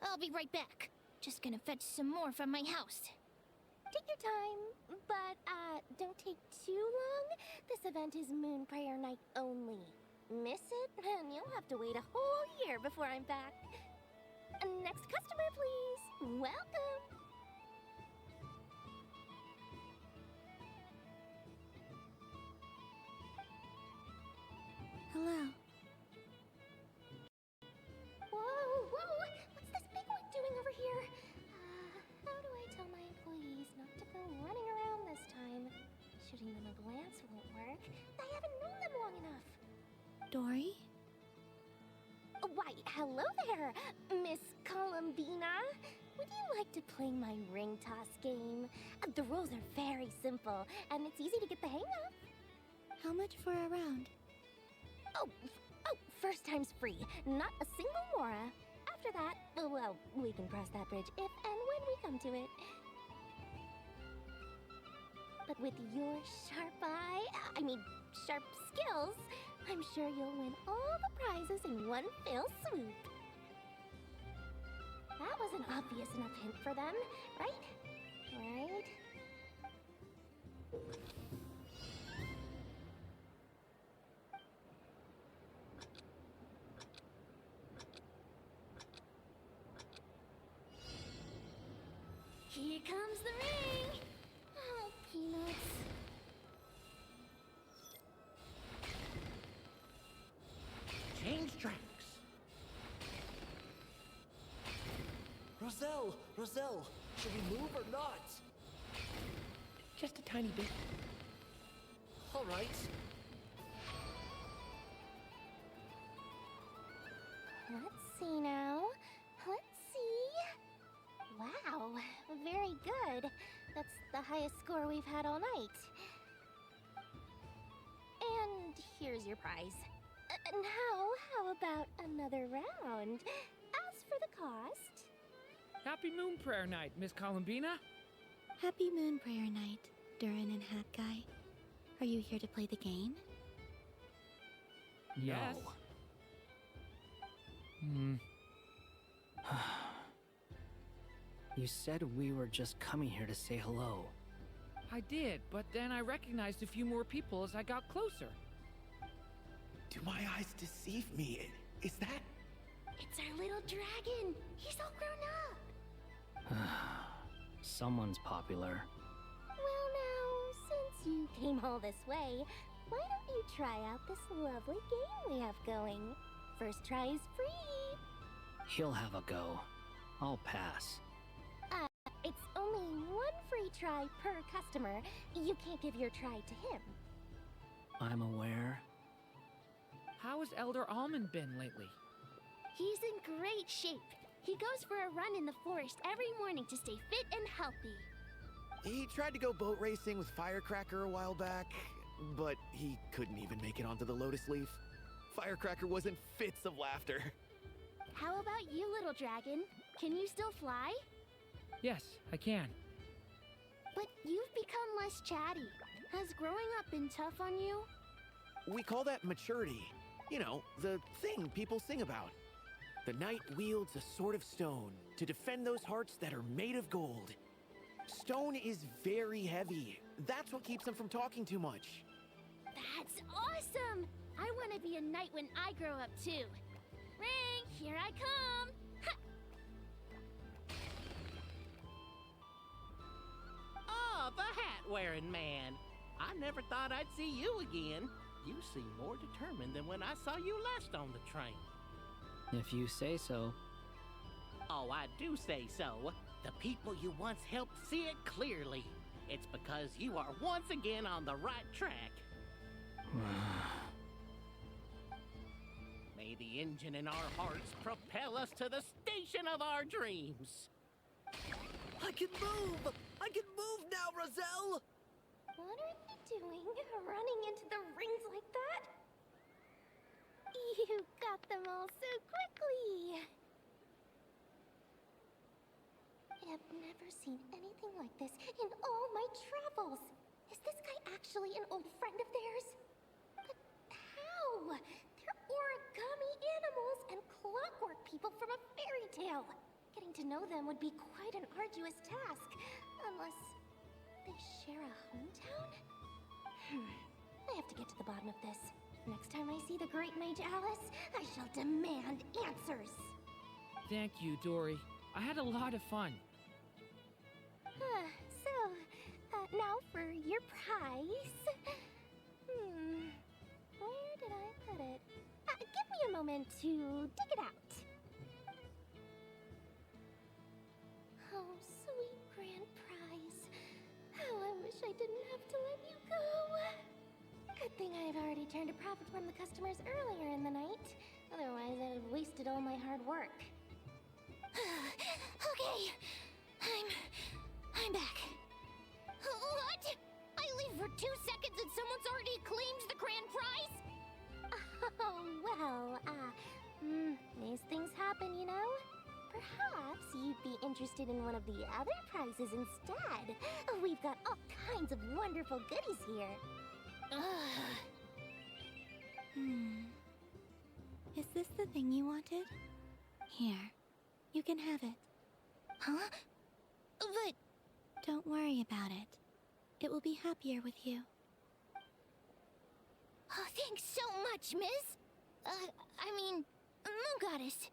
B: I'll be right back. Just gonna fetch some more from my house.
I: Take your time, but don't take too long. This event is Moon Prayer Night only. Miss it, and you'll have to wait a whole year before I'm back. Next customer, please. Welcome.
J: Hello.
I: Whoa! What's this bigwig doing over here? How do I tell my employees not to go running around this time? Shooting them a glance won't work. I haven't known them long enough.
J: Dory?
I: Why, hello there, Miss Columbina. Would you like to play my ring toss game? The rules are very simple, and it's easy to get the hang of.
J: How much for a round?
I: Oh, first time's free. Not a single mora. After that, well, we can cross that bridge if and when we come to it. But with your sharp skills, I'm sure you'll win all the prizes in one fell swoop. That was an obvious enough hint for them, right? Right?
B: Here comes the ring.
I: Oh, peanuts.
N: Change tracks. Roselle, should we move or not?
H: Just a tiny bit.
N: All right.
I: Let's see now. Let's see. Wow,
B: Very good. That's the highest score we've had all night. And here's your prize. Now, how about another round? As for the cost...
A: Happy Moon Prayer Night, Miss Columbina.
I: Happy Moon Prayer Night, Durin and Hat Guy. Are you here to play the game?
A: Yes.
H: You said we were just coming here to say hello.
A: I did, but then I recognized a few more people as I got closer.
T: Do my eyes deceive me? Is that...
B: It's our little dragon! He's all grown up!
H: Someone's popular.
B: Well now, since you came all this way, why don't you try out this lovely game we have going? First try is free!
H: He'll have a go. I'll pass.
B: It's only one free try per customer. You can't give your try to him.
H: I'm aware.
A: How has Elder Almond been lately?
B: He's in great shape. He goes for a run in the forest every morning to stay fit and healthy.
T: He tried to go boat racing with Firecracker a while back, but he couldn't even make it onto the Lotus Leaf. Firecracker was in fits of laughter.
B: How about you, little dragon? Can you still fly?
A: Yes, I can.
B: But you've become less chatty. Has growing up been tough on you?
T: We call that maturity. You know, the thing people sing about. The knight wields a sword of stone to defend those hearts that are made of gold. Stone is very heavy. That's what keeps him from talking too much.
B: That's awesome! I want to be a knight when I grow up too. Ring, here I come!
U: Oh, the hat-wearing man. I never thought I'd see you again. You seem more determined than when I saw you last on the train.
H: If you say so.
U: Oh, I do say so. The people you once helped see it clearly. It's because you are once again on the right track. May the engine in our hearts propel us to the station of our dreams.
N: I can move! I can move now, Roselle!
B: What are you doing? Running into the rings like that? You got them all so quickly! I've never seen anything like this in all my travels. Is this guy actually an old friend of theirs? But how? They're origami animals and clockwork people from a fairy tale. Getting to know them would be quite an arduous task, unless they share a hometown? I have to get to the bottom of this. Next time I see the Great Mage Alice, I shall demand answers.
A: Thank you, Dory. I had a lot of fun.
B: Now for your prize. Where did I put it? Give me a moment to dig it out. Oh, sweet grand prize. How I wish I didn't have to let you go. Good thing I have already turned a profit from the customers earlier in the night. Otherwise, I'd have wasted all my hard work. Okay, I'm back. What? I leave for 2 seconds and someone's already claimed the grand prize? Oh, well, these things happen, you know? Perhaps you'd be interested in one of the other prizes instead. We've got all kinds of wonderful goodies here.
I: Is this the thing you wanted? Here, you can have it.
B: Huh? But...
I: Don't worry about it. It will be happier with you.
B: Oh, thanks so much, miss. Moon Goddess.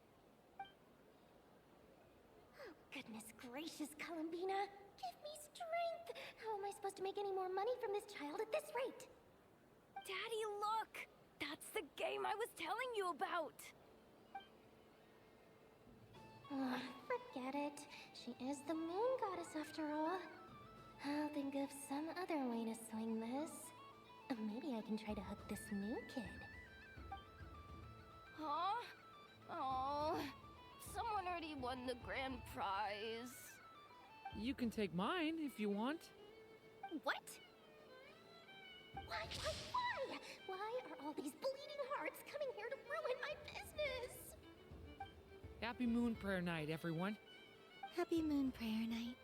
B: Oh, goodness gracious, Columbina. Give me strength. How am I supposed to make any more money from this child at this rate?
E: Daddy, look! That's the game I was telling you about!
B: Forget it. She is the Moon Goddess after all. I'll think of some other way to swing this. Maybe I can try to hook this new kid.
E: Huh? Oh, someone already won the grand prize.
A: You can take mine if you want.
B: What? Why? Why are all these bleeding hearts coming here to ruin my business?
A: Happy Moon Prayer Night, everyone.
I: Happy Moon Prayer Night.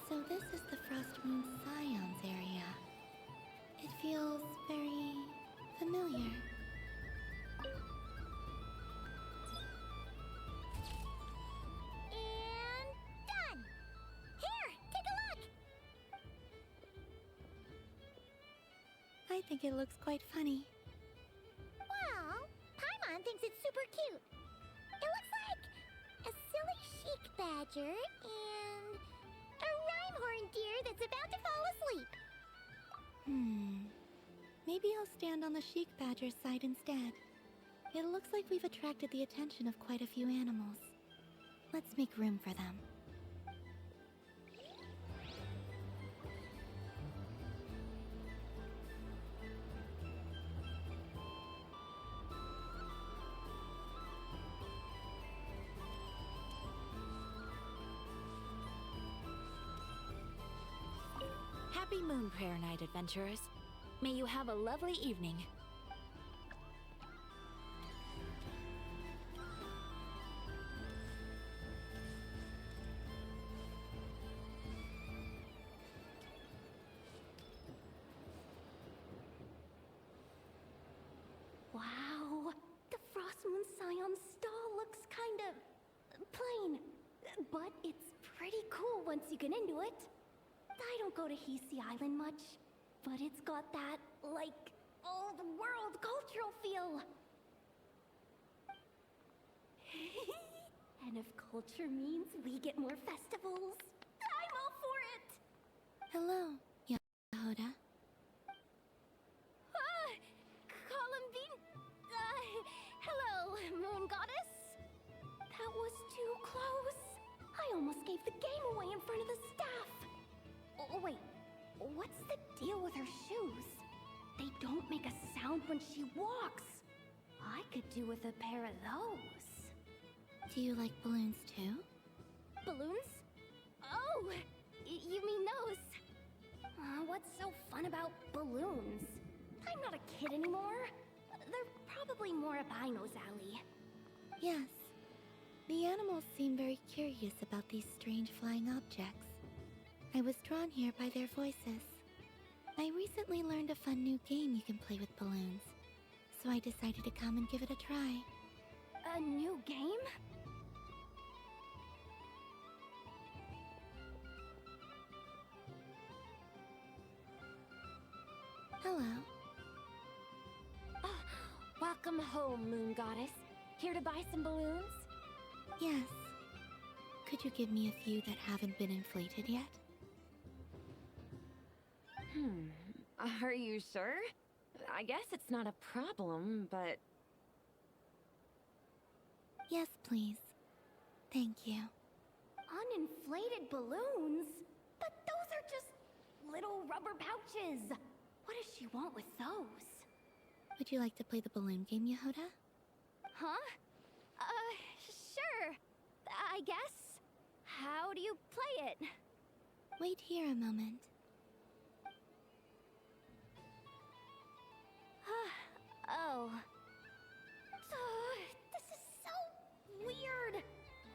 I: So this is the Frost Moon Scions area. It feels very familiar.
B: And done! Here, take a look!
I: I think it looks quite funny.
B: Well, Paimon thinks it's super cute. It looks like a silly chic badger and a rhyme-horned deer that's about to fall asleep.
I: Maybe I'll stand on the Sheik Badger's side instead. It looks like we've attracted the attention of quite a few animals. Let's make room for them.
L: Happy Moon Prayer Night, adventurers. May you have a lovely evening.
J: Wow, the Frost Moon Scion stall looks kind of plain, but it's pretty cool once you get into it. I don't go to Hisi Island much, but it's got that, like, old-world cultural feel. And if culture means we get more festivals, I'm all for it!
I: Hello, Yehuda.
J: Columbine? Hello, Moon Goddess? That was too close. I almost gave the game away in front of the staff. Oh, wait, what's the deal with her shoes? They don't make a sound when she walks. I could do with a pair of those.
I: Do you like balloons too?
J: Balloons? Oh, you mean those? What's so fun about balloons? I'm not a kid anymore. They're probably more up Aino's alley.
I: Yes. The animals seem very curious about these strange flying objects. I was drawn here by their voices. I recently learned a fun new game you can play with balloons, so I decided to come and give it a try.
J: A new game?
I: Hello.
J: Welcome home, Moon Goddess. Here to buy some balloons?
I: Yes. Could you give me a few that haven't been inflated yet?
M: Are you sure? I guess it's not a problem, but...
I: Yes, please. Thank you.
J: Uninflated balloons? But those are just little rubber pouches. What does she want with those?
I: Would you like to play the balloon game, Yehuda?
J: Huh? Sure. I guess. How do you play it?
I: Wait here a moment.
J: Oh. This is so weird.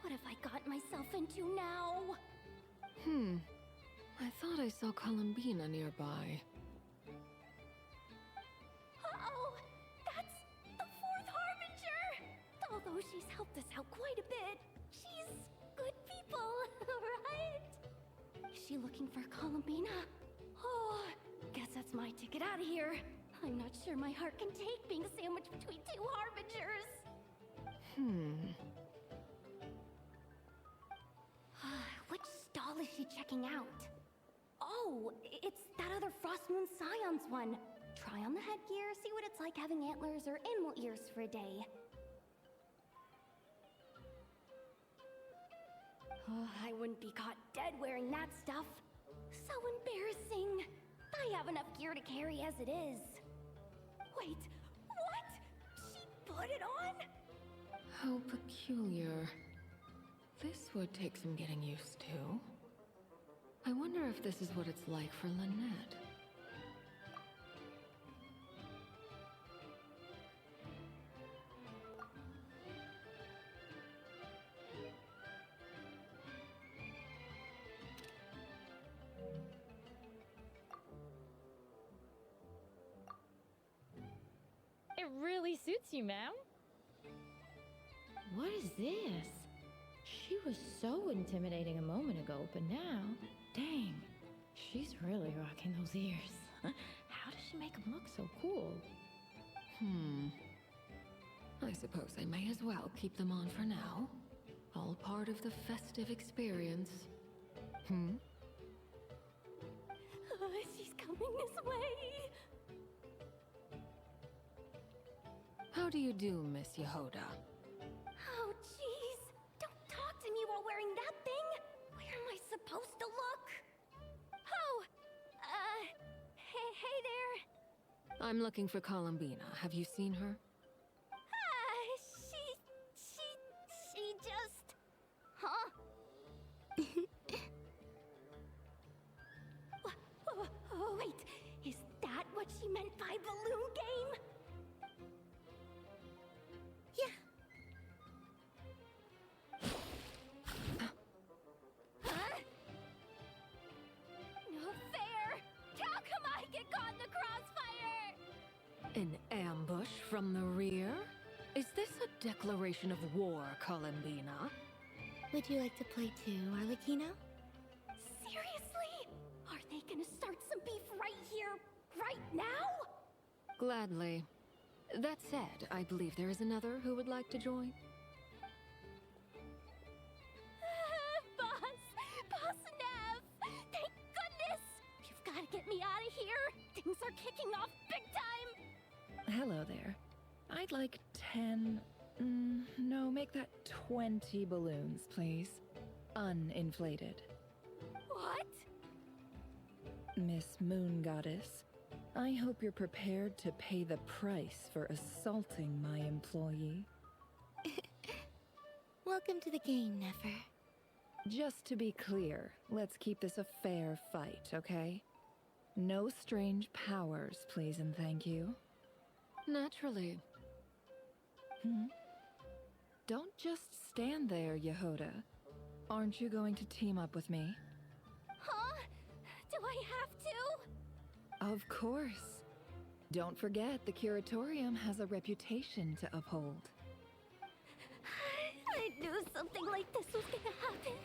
J: What have I got myself into now?
M: I thought I saw Columbina nearby.
J: Uh-oh! That's the Fourth Harbinger! Although she's helped us out quite a bit, she's good people, right? she looking for Columbina? Oh, guess that's my ticket out of here. I'm not sure my heart can take being sandwiched between two harbingers. Which stall is she checking out? Oh, it's that other Frost Moon Scion's one. Try on the headgear, see what it's like having antlers or animal ears for a day. Oh, I wouldn't be caught dead wearing that stuff. So embarrassing. I have enough gear to carry as it is. Wait, what? She put it on?
R: How peculiar. This would take some getting used to. I wonder if this is what it's like for Lynette.
S: It really suits you, ma'am.
W: What is this? She was so intimidating a moment ago, but now, dang, she's really rocking those ears. How does she make them look so cool?
R: I suppose I may as well keep them on for now. All part of the festive experience.
J: She's coming this way.
R: How do you do, Miss Yehoda?
J: Oh, jeez. Don't talk to me while wearing that thing. Where am I supposed to look? Oh, hey there.
R: I'm looking for Columbina. Have you seen her?
J: She just... Huh? Oh, wait. Is that what she meant by balloon game?
B: Yeah.
J: Huh? No fair! How come I get caught in the crossfire?
R: An ambush from the rear? Is this a declaration of war, Columbina?
I: Would you like to play too, Arlecchino?
J: Seriously? Are they gonna start some beef right here, right now?
R: Gladly. That said, I believe there is another who would like to join.
J: Boss Nev! Thank goodness! You've got to get me out of here! Things are kicking off big time!
Q: Hello there. I'd like 10... no, make that 20 balloons, please. Uninflated.
J: What?
Q: Miss Moon Goddess, I hope you're prepared to pay the price for assaulting my employee.
I: Welcome to the game, Nefer.
Q: Just to be clear, let's keep this a fair fight, okay? No strange powers, please and thank you.
R: Naturally.
Q: Don't just stand there, Yehoda. Aren't you going to team up with me?
J: Huh? Do I have to?
Q: Of course. Don't forget, the Curatorium has a reputation to uphold.
J: I knew something like this was gonna happen.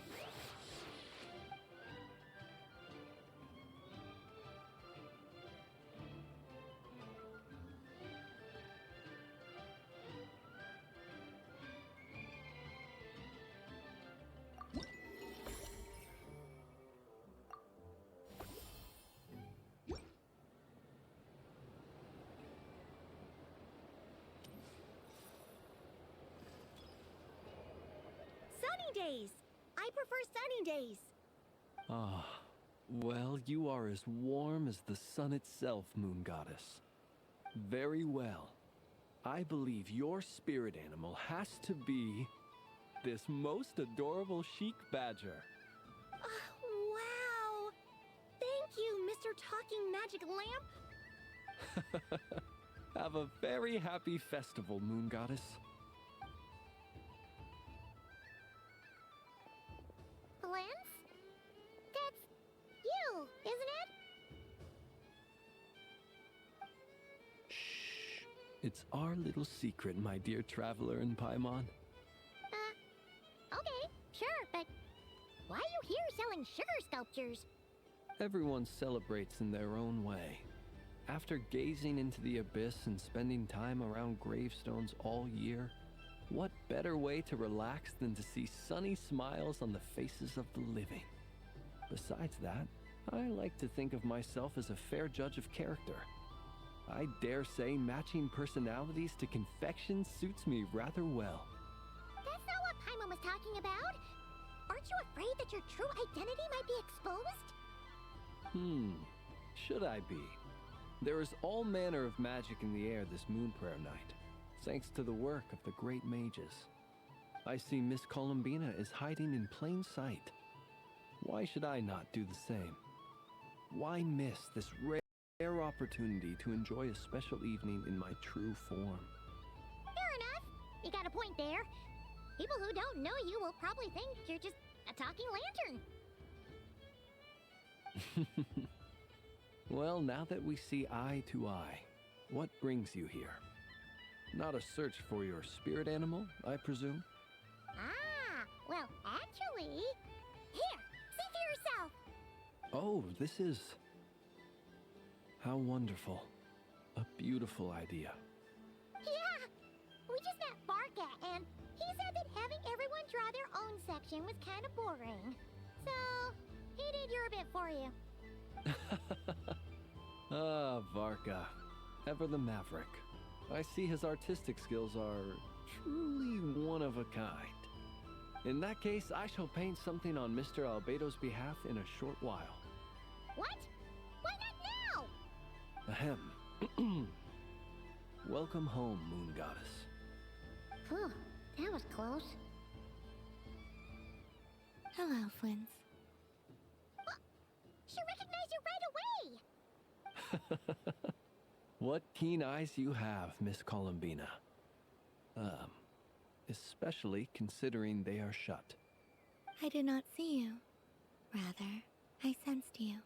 B: Days. I prefer sunny days.
X: Ah, well, you are as warm as the sun itself, Moon Goddess. Very well. I believe your spirit animal has to be this most adorable chic badger.
B: Wow! Thank you, Mr. Talking Magic Lamp.
X: Have a very happy festival, Moon Goddess.
B: Lance? That's you, isn't it?
X: Shh. It's our little secret, my dear traveler in Paimon.
B: Okay, sure, but why are you here so selling sugar sculptures.
X: Everyone celebrates in their own way. After gazing into the abyss and spending time around gravestones all year, what better way to relax than to see sunny smiles on the faces of the living? Besides that, I like to think of myself as a fair judge of character. I dare say matching personalities to confection suits me rather well.
B: That's not what Paimon was talking about. Aren't you afraid that your true identity might be exposed?
X: Should I be? There is all manner of magic in the air this Moon Prayer night, thanks to the work of the great mages. I see Miss Columbina is hiding in plain sight. Why should I not do the same? Why miss this rare opportunity to enjoy a special evening in my true form?
B: Fair enough. You got a point there. People who don't know you will probably think you're just a talking lantern.
X: Well, now that we see eye to eye, what brings you here? Not a search for your spirit animal, I presume?
B: Ah, well, actually... Here, see for yourself!
X: Oh, this is... How wonderful. A beautiful idea.
B: Yeah! We just met Barca, and he said that having everyone draw their own section was kind of boring. So, he did your bit for you.
X: Ah, Varka. Ever the maverick. I see his artistic skills are truly one of a kind. In that case, I shall paint something on Mr. Albedo's behalf in a short while.
B: What? Why not now?
X: Ahem. Welcome home, Moon Goddess.
B: Phew, that was close.
I: Hello, Flins.
B: She recognized you right away!
X: What keen eyes you have, Miss Columbina. Especially considering they are shut.
I: I did not see you. Rather, I sensed you.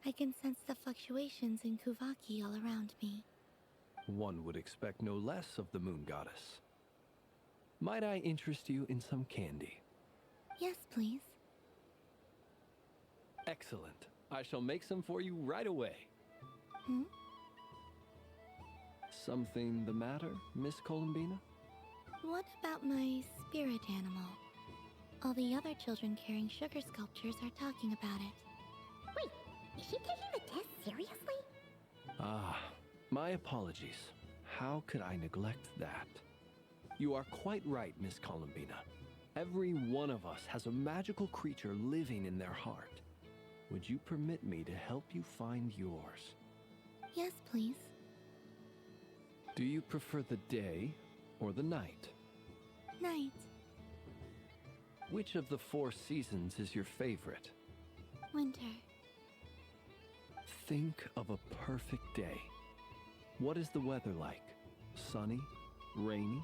I: I can sense the fluctuations in Kuvaki all around me.
X: One would expect no less of the Moon Goddess. Might I interest you in some candy?
I: Yes, please.
X: Excellent. I shall make some for you right away. Something the matter, Miss Columbina?
I: What about my spirit animal? All the other children carrying sugar sculptures are talking about it.
B: Wait, is she taking the test seriously?
X: Ah, my apologies. How could I neglect that? You are quite right, Miss Columbina. Every one of us has a magical creature living in their heart. Would you permit me to help you find yours?
I: Yes, please.
X: Do you prefer the day or the night?
I: Night.
X: Which of the 4 seasons is your favorite?
I: Winter.
X: Think of a perfect day. What is the weather like? Sunny, rainy,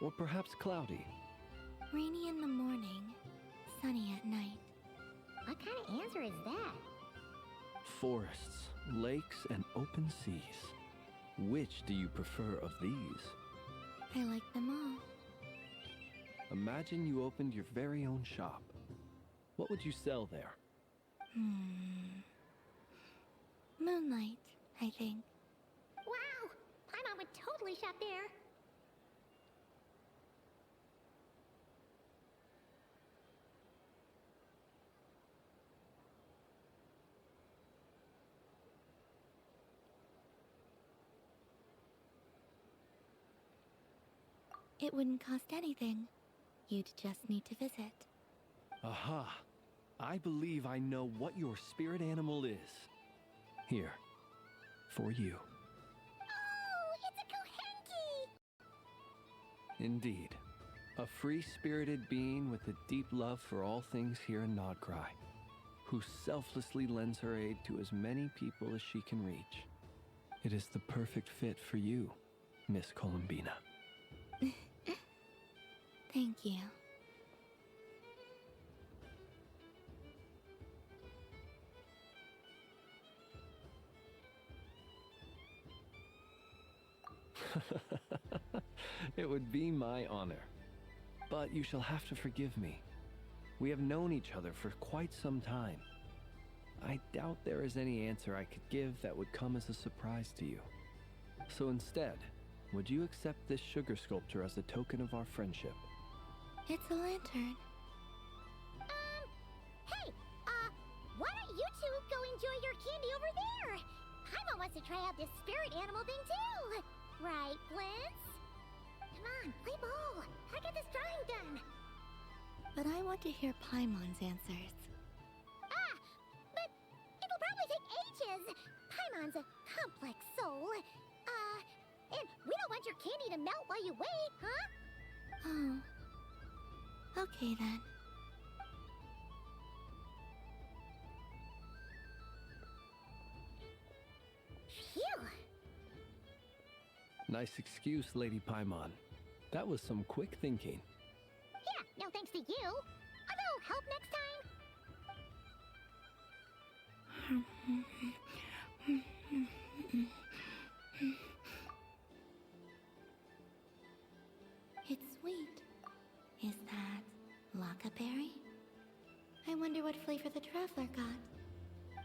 X: or perhaps cloudy?
I: Rainy in the morning, sunny at night.
B: What kind of answer is that?
X: Forests, lakes, and open seas. Which do you prefer of these?
I: I like them all.
X: Imagine you opened your very own shop. What would you sell there?
I: Moonlight, I think.
B: Wow! Paimon would totally shop there.
I: It wouldn't cost anything. You'd just need to visit.
X: Aha! I believe I know what your spirit animal is. Here, for you.
B: Oh, it's a Kohenki!
X: Indeed. A free-spirited being with a deep love for all things here in Nodcry, who selflessly lends her aid to as many people as she can reach. It is the perfect fit for you, Miss Columbina.
I: Thank you.
X: It would be my honor. But you shall have to forgive me. We have known each other for quite some time. I doubt there is any answer I could give that would come as a surprise to you. So instead, would you accept this sugar sculpture as a token of our friendship?
I: It's a lantern.
B: Hey, why don't you two go enjoy your candy over there? Paimon wants to try out this spirit animal thing too. Right, Blitz? Come on, play ball. I get this drawing done.
I: But I want to hear Paimon's answers.
B: But it'll probably take ages. Paimon's a complex soul. And we don't want your candy to melt while you wait, huh?
I: Oh. Okay then.
B: Phew.
X: Nice excuse, Lady Paimon. That was some quick thinking.
B: Yeah, no thanks to you. A little help next time?
I: It's sweet. Is that Lockaberry? I wonder what flavor the traveler got.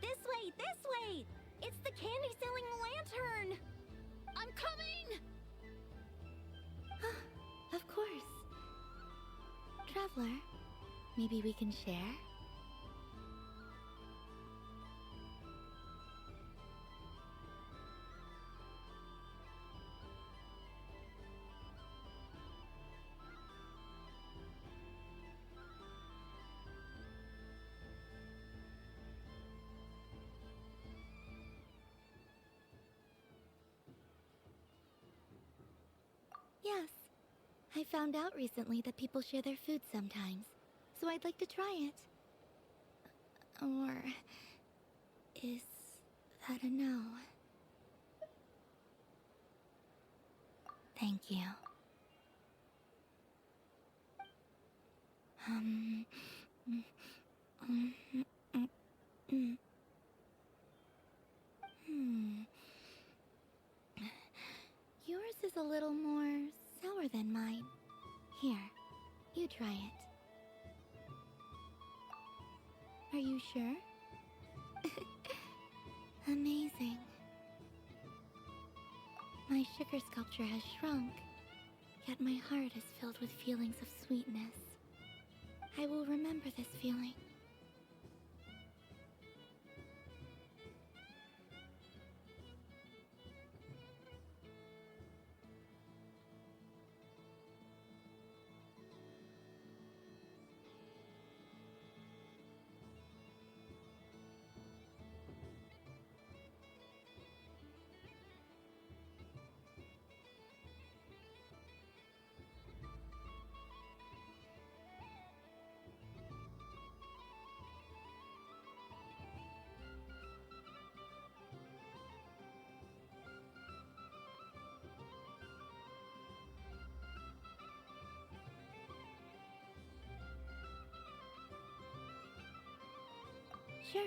E: This way, this way! It's the candy-selling lantern! I'm coming!
I: Of course. Traveler, maybe we can share? Yes. I found out recently that people share their food sometimes, so I'd like to try it. Or... is that a no? Thank you. Yours is a little more sour than mine. Here, you try it. Are you sure? Amazing. My sugar sculpture has shrunk, yet my heart is filled with feelings of sweetness. I will remember this feeling. Sure.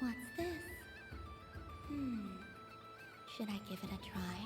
I: What's this? Should I give it a try?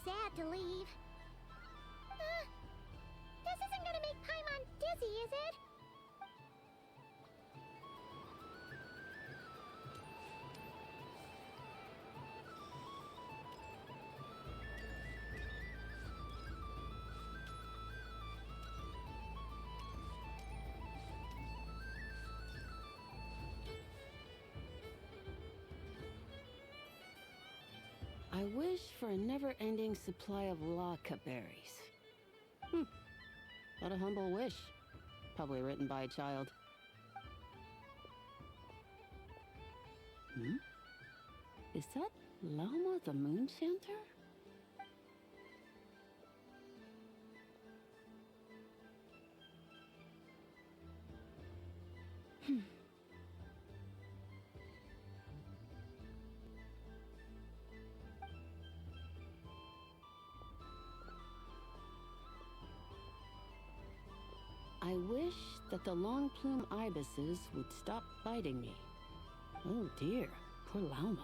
B: sad to leave. This isn't gonna make Paimon dizzy, is it?
F: I wish for a never-ending supply of Laka berries. What a humble wish. Probably written by a child. Is that Lauma the Moon Chanter? I wish that the long plume ibises would stop biting me. Oh dear, poor Lauma.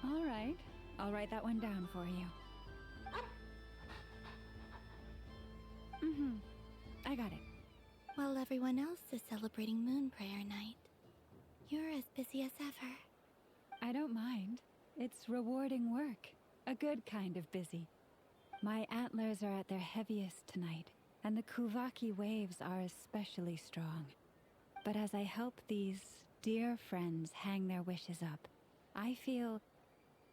K: All right, I'll write that one down for you. I got it.
I: While everyone else is celebrating Moon Prayer Night, you're as busy as ever.
K: I don't mind. It's rewarding work. A good kind of busy. My antlers are at their heaviest tonight, and the Kuvaki waves are especially strong. But as I help these dear friends hang their wishes up, I feel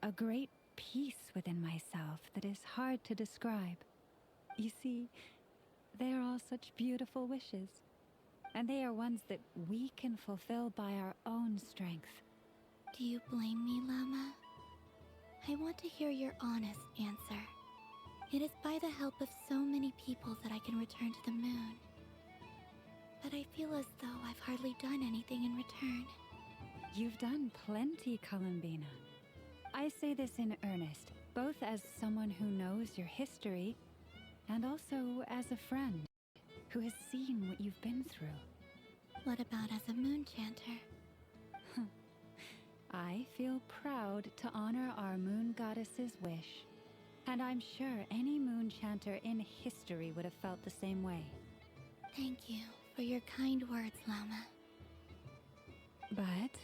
K: a great peace within myself that is hard to describe. You see, they are all such beautiful wishes, and they are ones that we can fulfill by our own strength.
I: Do you blame me, Llama? I want to hear your honest answer. It is by the help of so many people that I can return to the moon. But I feel as though I've hardly done anything in return.
K: You've done plenty, Columbina. I say this in earnest, both as someone who knows your history, and also as a friend who has seen what you've been through.
I: What about as a moon chanter?
K: I feel proud to honor our moon goddess's wish. And I'm sure any moon chanter in history would have felt the same way.
I: Thank you for your kind words, Llama.
K: But...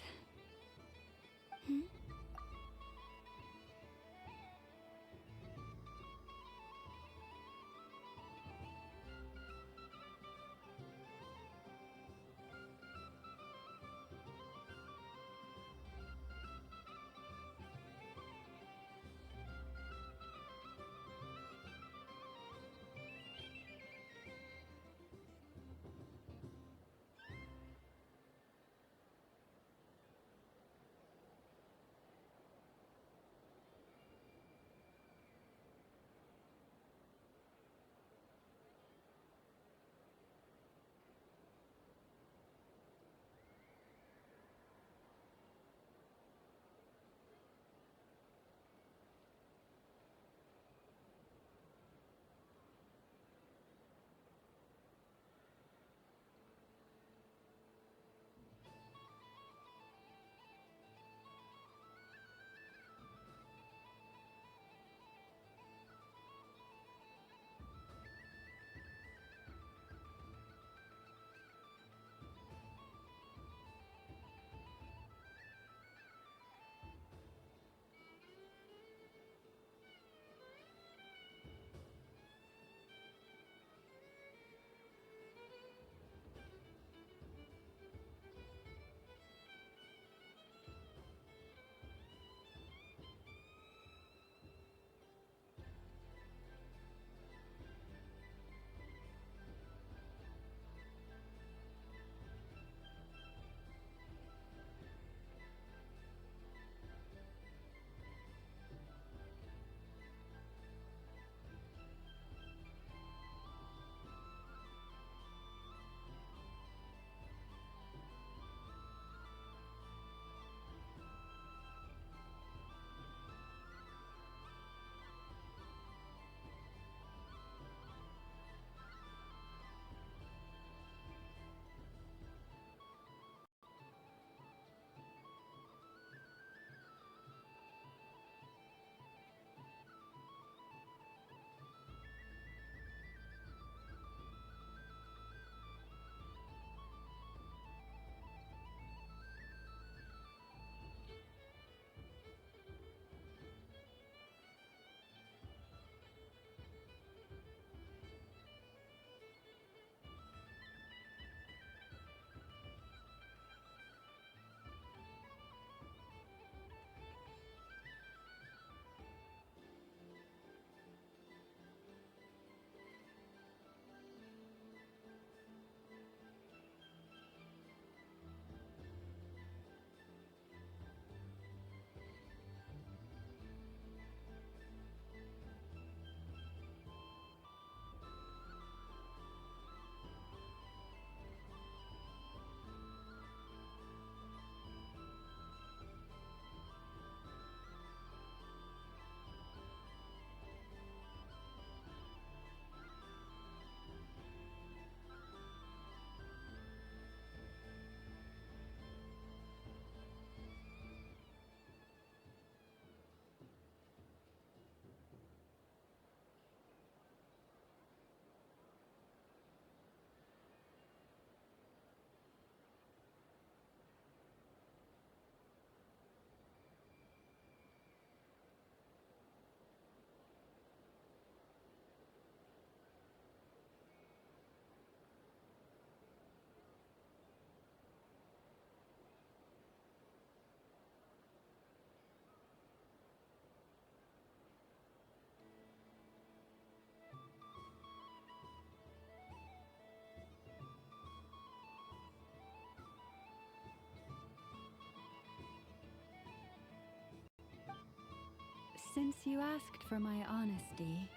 K: Since you asked for my honesty,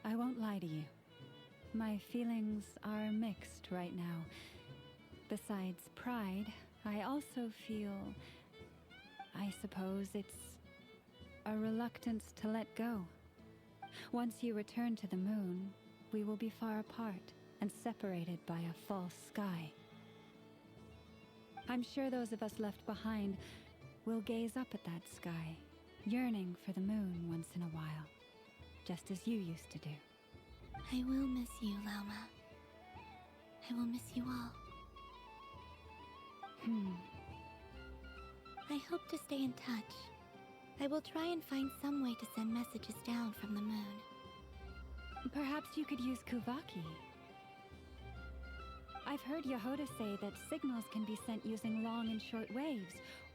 K: I won't lie to you. My feelings are mixed right now. Besides pride, I also feel, I suppose it's a reluctance to let go. Once you return to the moon, we will be far apart and separated by a false sky. I'm sure those of us left behind will gaze up at that sky, yearning for the moon once in a while, just as you used to do.
I: I will miss you, Lauma. I will miss you all. I hope to stay in touch. I will try and find some way to send messages down from the moon.
K: Perhaps you could use Kuvaki. I've heard Yehoda say that signals can be sent using long and short waves,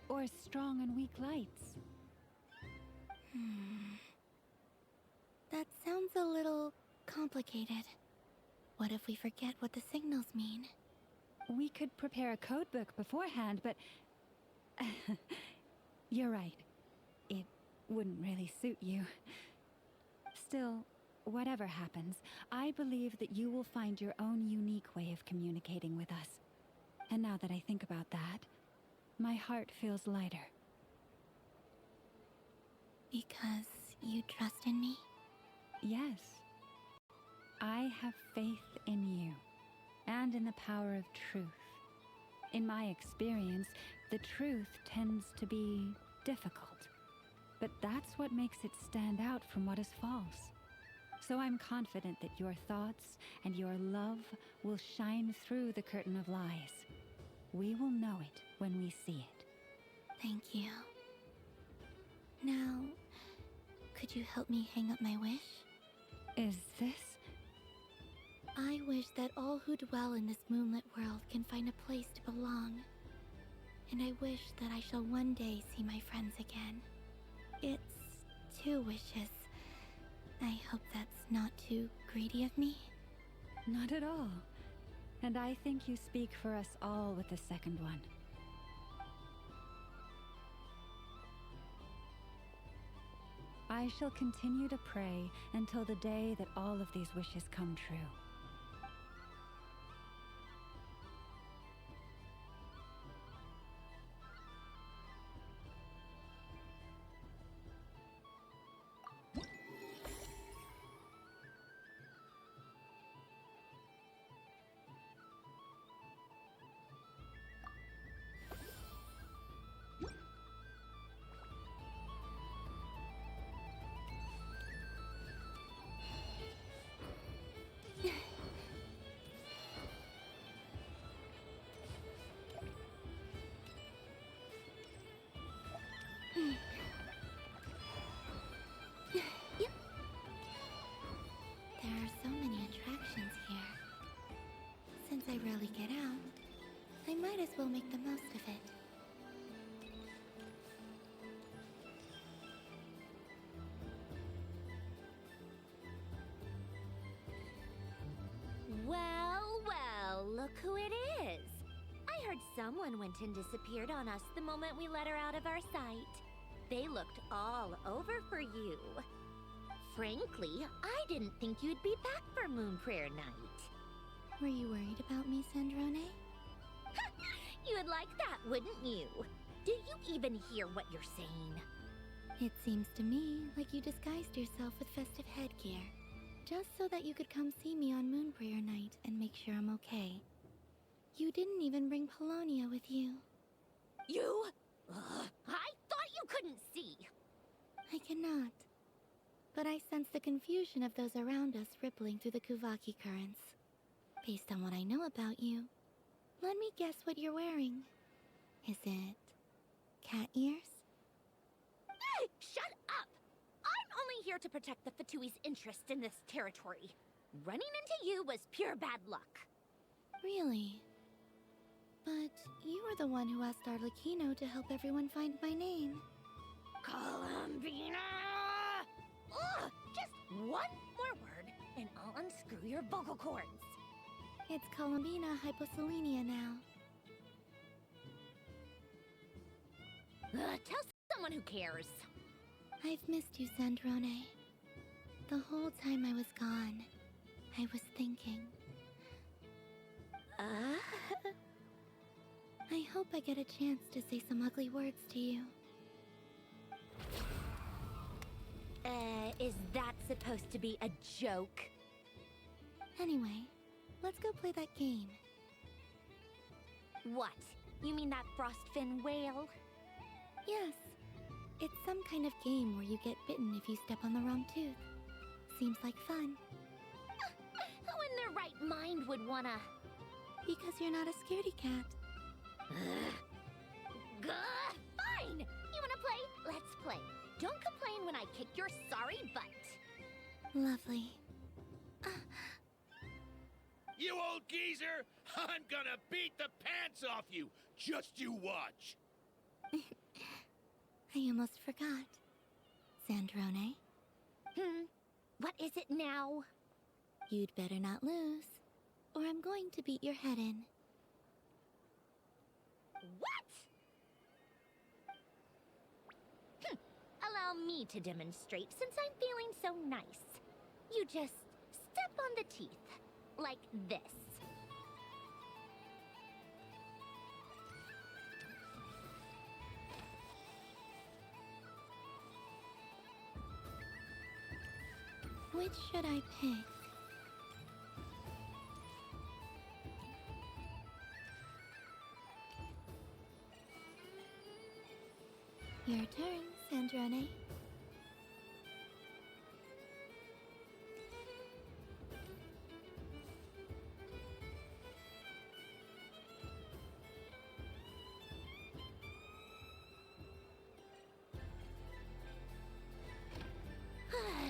K: or strong and weak lights.
I: That sounds a little complicated. What if we forget what the signals mean?
K: We could prepare a codebook beforehand, but... You're right. It wouldn't really suit you. Still, whatever happens, I believe that you will find your own unique way of communicating with us. And now that I think about that, my heart feels lighter.
I: Because you trust in me?
K: Yes. I have faith in you, and in the power of truth. In my experience, the truth tends to be difficult. But that's what makes it stand out from what is false. So I'm confident that your thoughts and your love will shine through the curtain of lies. We will know it when we see it.
I: Thank you. Now, could you help me hang up my wish?
K: Is this?
I: I wish that all who dwell in this moonlit world can find a place to belong. And I wish that I shall one day see my friends again. It's 2 wishes. I hope that's not too greedy of me.
K: Not at all. And I think you speak for us all with the second one. I shall continue to pray until the day that all of these wishes come true.
I: There are so many attractions here. Since I rarely get out, I might as well make the most of it.
E: Well, well, look who it is. I heard someone went and disappeared on us the moment we let her out of our sight. They looked all over for you. Frankly, I didn't think you'd be back for Moon Prayer Night.
I: Were you worried about me, Sandrone?
E: You would like that, wouldn't you? Do you even hear what you're saying?
I: It seems to me like you disguised yourself with festive headgear, just so that you could come see me on Moon Prayer Night and make sure I'm okay. You didn't even bring Polonia with you.
E: You? Ugh, I thought you couldn't see.
I: I cannot. But I sense the confusion of those around us rippling through the Kuvaki currents. Based on what I know about you, let me guess what you're wearing. Is it cat ears?
E: Hey, shut up! I'm only here to protect the Fatui's interest in this territory. Running into you was pure bad luck.
I: Really? But you were the one who asked Arlecchino to help everyone find my name.
E: Columbina! Ugh! Just one more word, and I'll unscrew your vocal cords.
I: It's Columbina Hyposelenia now.
E: Tell someone who cares.
I: I've missed you, Sandrone. The whole time I was gone, I was thinking. I hope I get a chance to say some ugly words to you.
E: Is that supposed to be a joke?
I: Anyway, let's go play that game.
E: What? You mean that frostfin whale?
I: Yes. It's some kind of game where you get bitten if you step on the wrong tooth. Seems like fun.
E: Who in their right mind would wanna...
I: Because you're not a scaredy cat.
E: Fine! You wanna play? Let's play. Don't complain when I kick your sorry butt.
I: Lovely.
C: You old geezer! I'm gonna beat the pants off you! Just you watch!
I: I almost forgot. Sandrone?
E: What is it now?
I: You'd better not lose, or I'm going to beat your head in.
E: What? Allow me to demonstrate since I'm feeling so nice. You just step on the teeth, like this.
I: Which should I pick? Your turn, Sandrone.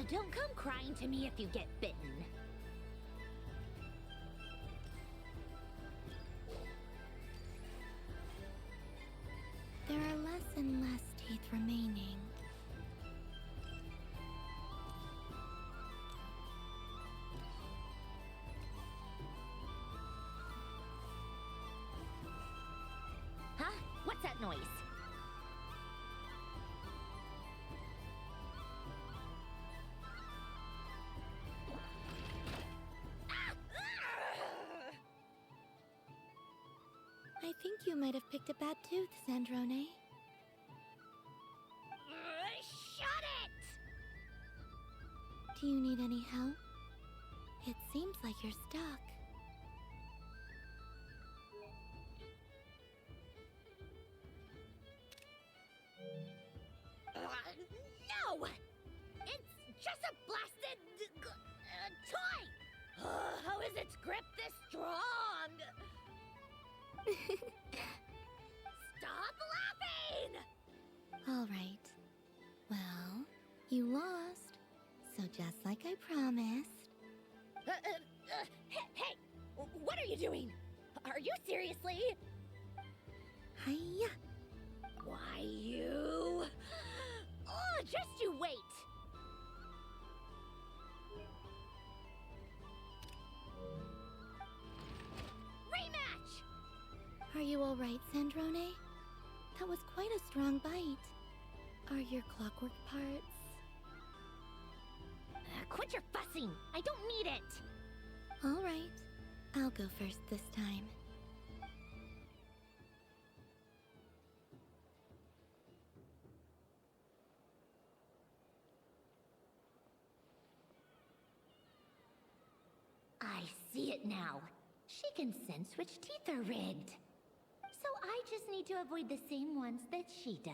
E: Don't come crying to me if you get bitten.
I: There are less and less teeth remaining.
E: Huh? What's that noise?
I: I think you might have picked a bad tooth, Sandrone.
E: Shut it!
I: Do you need any help? It seems like you're stuck.
E: No! It's just a blasted... toy! How is its grip this strong? Stop laughing!
I: All right. Well, you lost. So just like I promised.
E: Hey! What are you doing? Are you seriously?
I: Hiya!
E: Why, you... Oh, just you wait! Rematch!
I: Are you all right, Sandrone? That was quite a strong bite. Are your clockwork parts?
E: Quit your fussing! I don't need it!
I: All right. I'll go first this time.
E: I see it now. She can sense which teeth are rigged. So I just need to avoid the same ones that she does.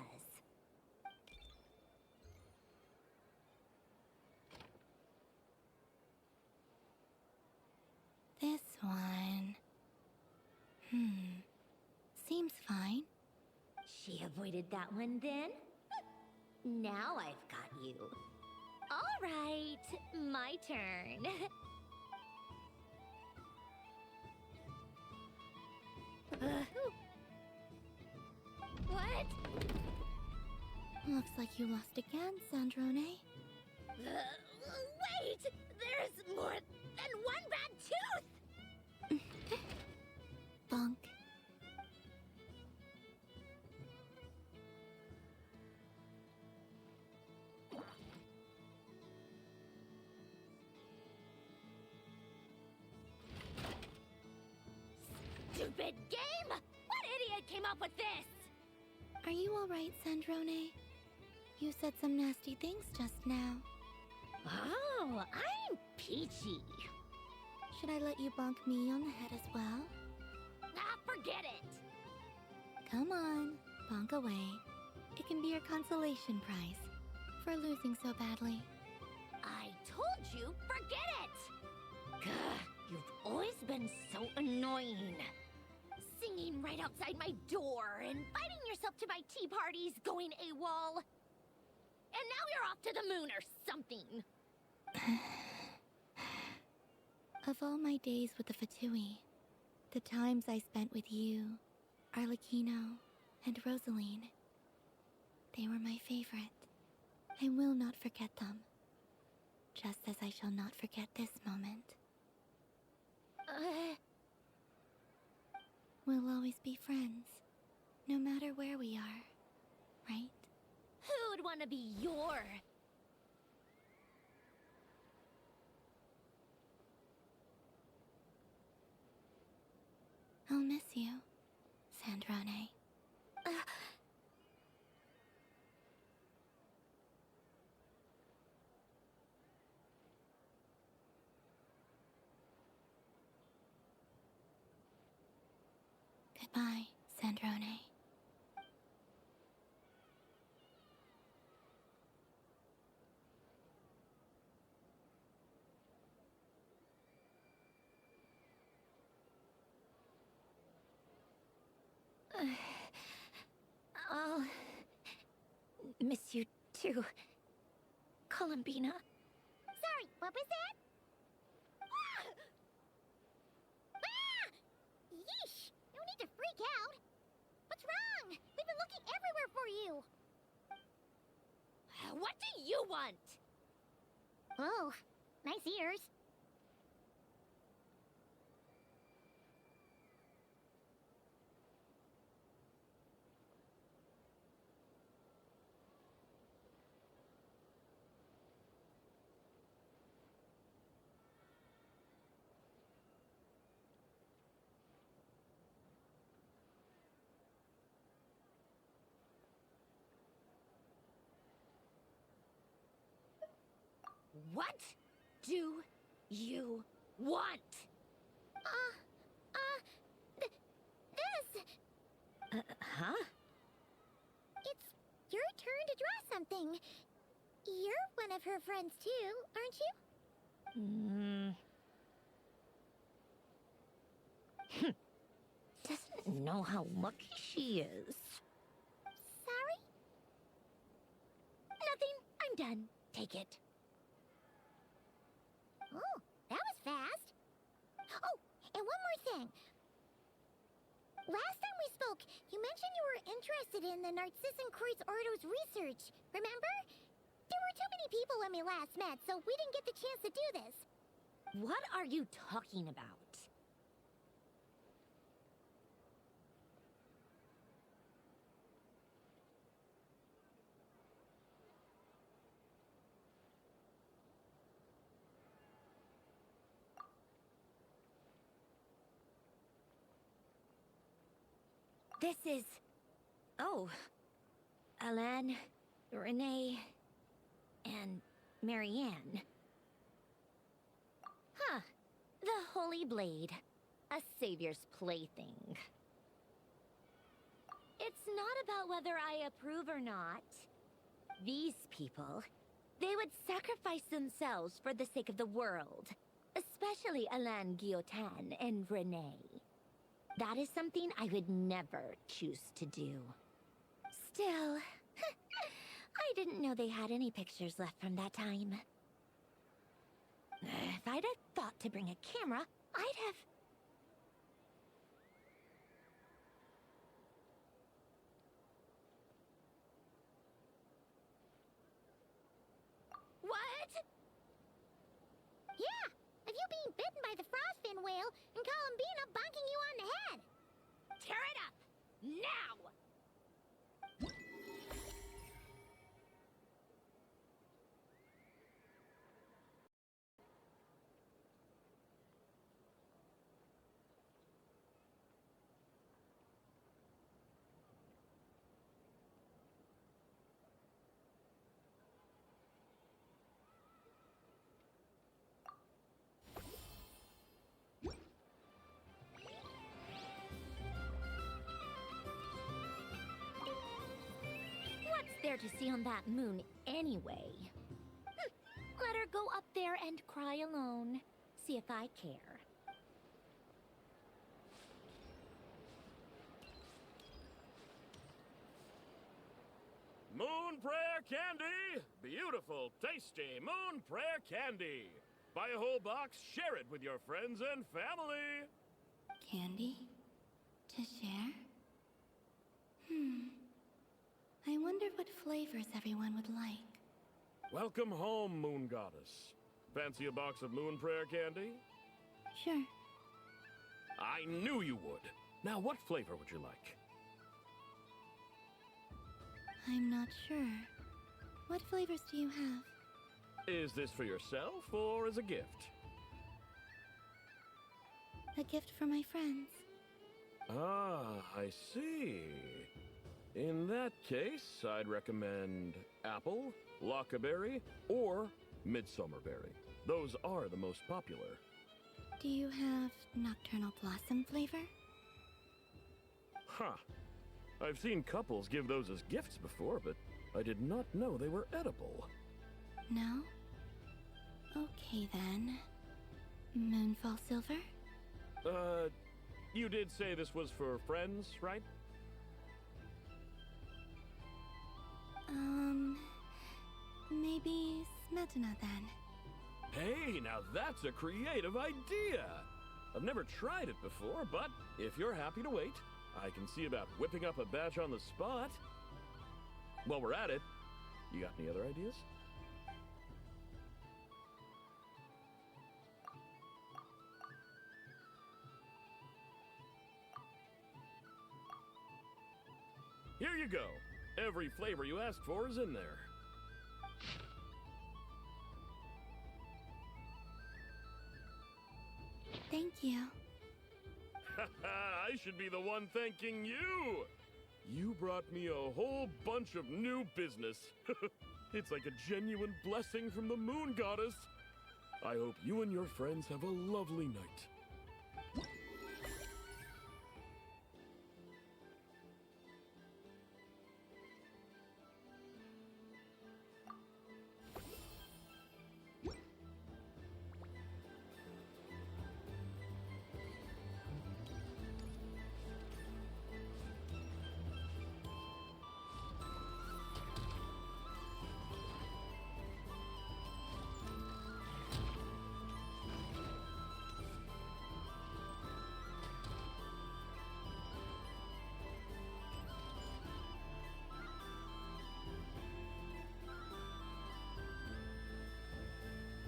I: This one. Seems fine.
E: She avoided that one then? Now I've got you. All right, my turn. What?
I: Looks like you lost again, Sandrone.
E: Wait! There's more than one bad tooth!
I: Bonk.
E: Stupid game! What idiot came up with this?
I: Are you alright, Sandrone? You said some nasty things just now.
E: Oh, I'm peachy.
I: Should I let you bonk me on the head as well?
E: Ah, forget it!
I: Come on, bonk away. It can be your consolation prize for losing so badly.
E: I told you, forget it! Gah, you've always been so annoying. Singing right outside my door, inviting yourself to my tea parties, going AWOL. And now you're off to the moon or something.
I: Of all my days with the Fatui, the times I spent with you, Arlecchino, and Rosaline, they were my favorite. I will not forget them. Just as I shall not forget this moment. We'll always be friends, no matter where we are, right?
E: Who would want to be your...
I: I'll miss you, Sandrone. Goodbye, Sandrone.
E: I'll miss you too, Columbina.
B: Sorry, what was that? Ah! Ah! Yeesh! No need to freak out. What's wrong? We've been looking everywhere for you.
E: What do you want?
B: Oh, nice ears.
E: What do you want?
B: This!
E: Huh?
B: It's your turn to draw something. You're one of her friends too, aren't you?
E: Doesn't know how lucky she is.
B: Sorry?
E: Nothing. I'm done. Take it.
B: Oh, that was fast. Oh, and one more thing. Last time we spoke, you mentioned you were interested in the Narcissan Kreuz Ordo's research, remember? There were too many people when we last met, so we didn't get the chance to do this.
E: What are you talking about? This is... Oh. Alan, Renee, and Marianne. Huh. The Holy Blade. A savior's plaything. It's not about whether I approve or not. These people, they would sacrifice themselves for the sake of the world. Especially Alain Guillotin and Renee. That is something I would never choose to do. Still, I didn't know they had any pictures left from that time. If I'd have thought to bring a camera, I'd have... What?
B: Yeah, of you being bitten by the frostfin whale and Columbina bonking you on the head.
E: Tear it up! Now! there to see on that moon anyway? Let her go up there and cry alone. See if I care.
G: Moon Prayer Candy! Beautiful, tasty Moon Prayer Candy! Buy a whole box, share it with your friends and family!
I: Candy? To share? I wonder what flavors everyone would like.
G: Welcome home, Moon Goddess. Fancy a box of Moon Prayer Candy?
I: Sure.
G: I knew you would. Now, what flavor would you like?
I: I'm not sure. What flavors do you have?
G: Is this for yourself or as a gift?
I: A gift for my friends.
G: Ah, I see. In that case, I'd recommend apple, lockaberry, or midsummer berry. Those are the most popular.
I: Do you have nocturnal blossom flavor?
G: Huh. I've seen couples give those as gifts before, but I did not know they were edible.
I: No? Okay then. Moonfall silver?
G: You did say this was for friends, right?
I: Maybe smetana then.
G: Hey, now that's a creative idea! I've never tried it before, but if you're happy to wait, I can see about whipping up a batch on the spot. While we're at it, you got any other ideas? Here you go. Every flavor you asked for is in there.
I: Thank you.
G: I should be the one thanking you! You brought me a whole bunch of new business. It's like a genuine blessing from the Moon Goddess. I hope you and your friends have a lovely night.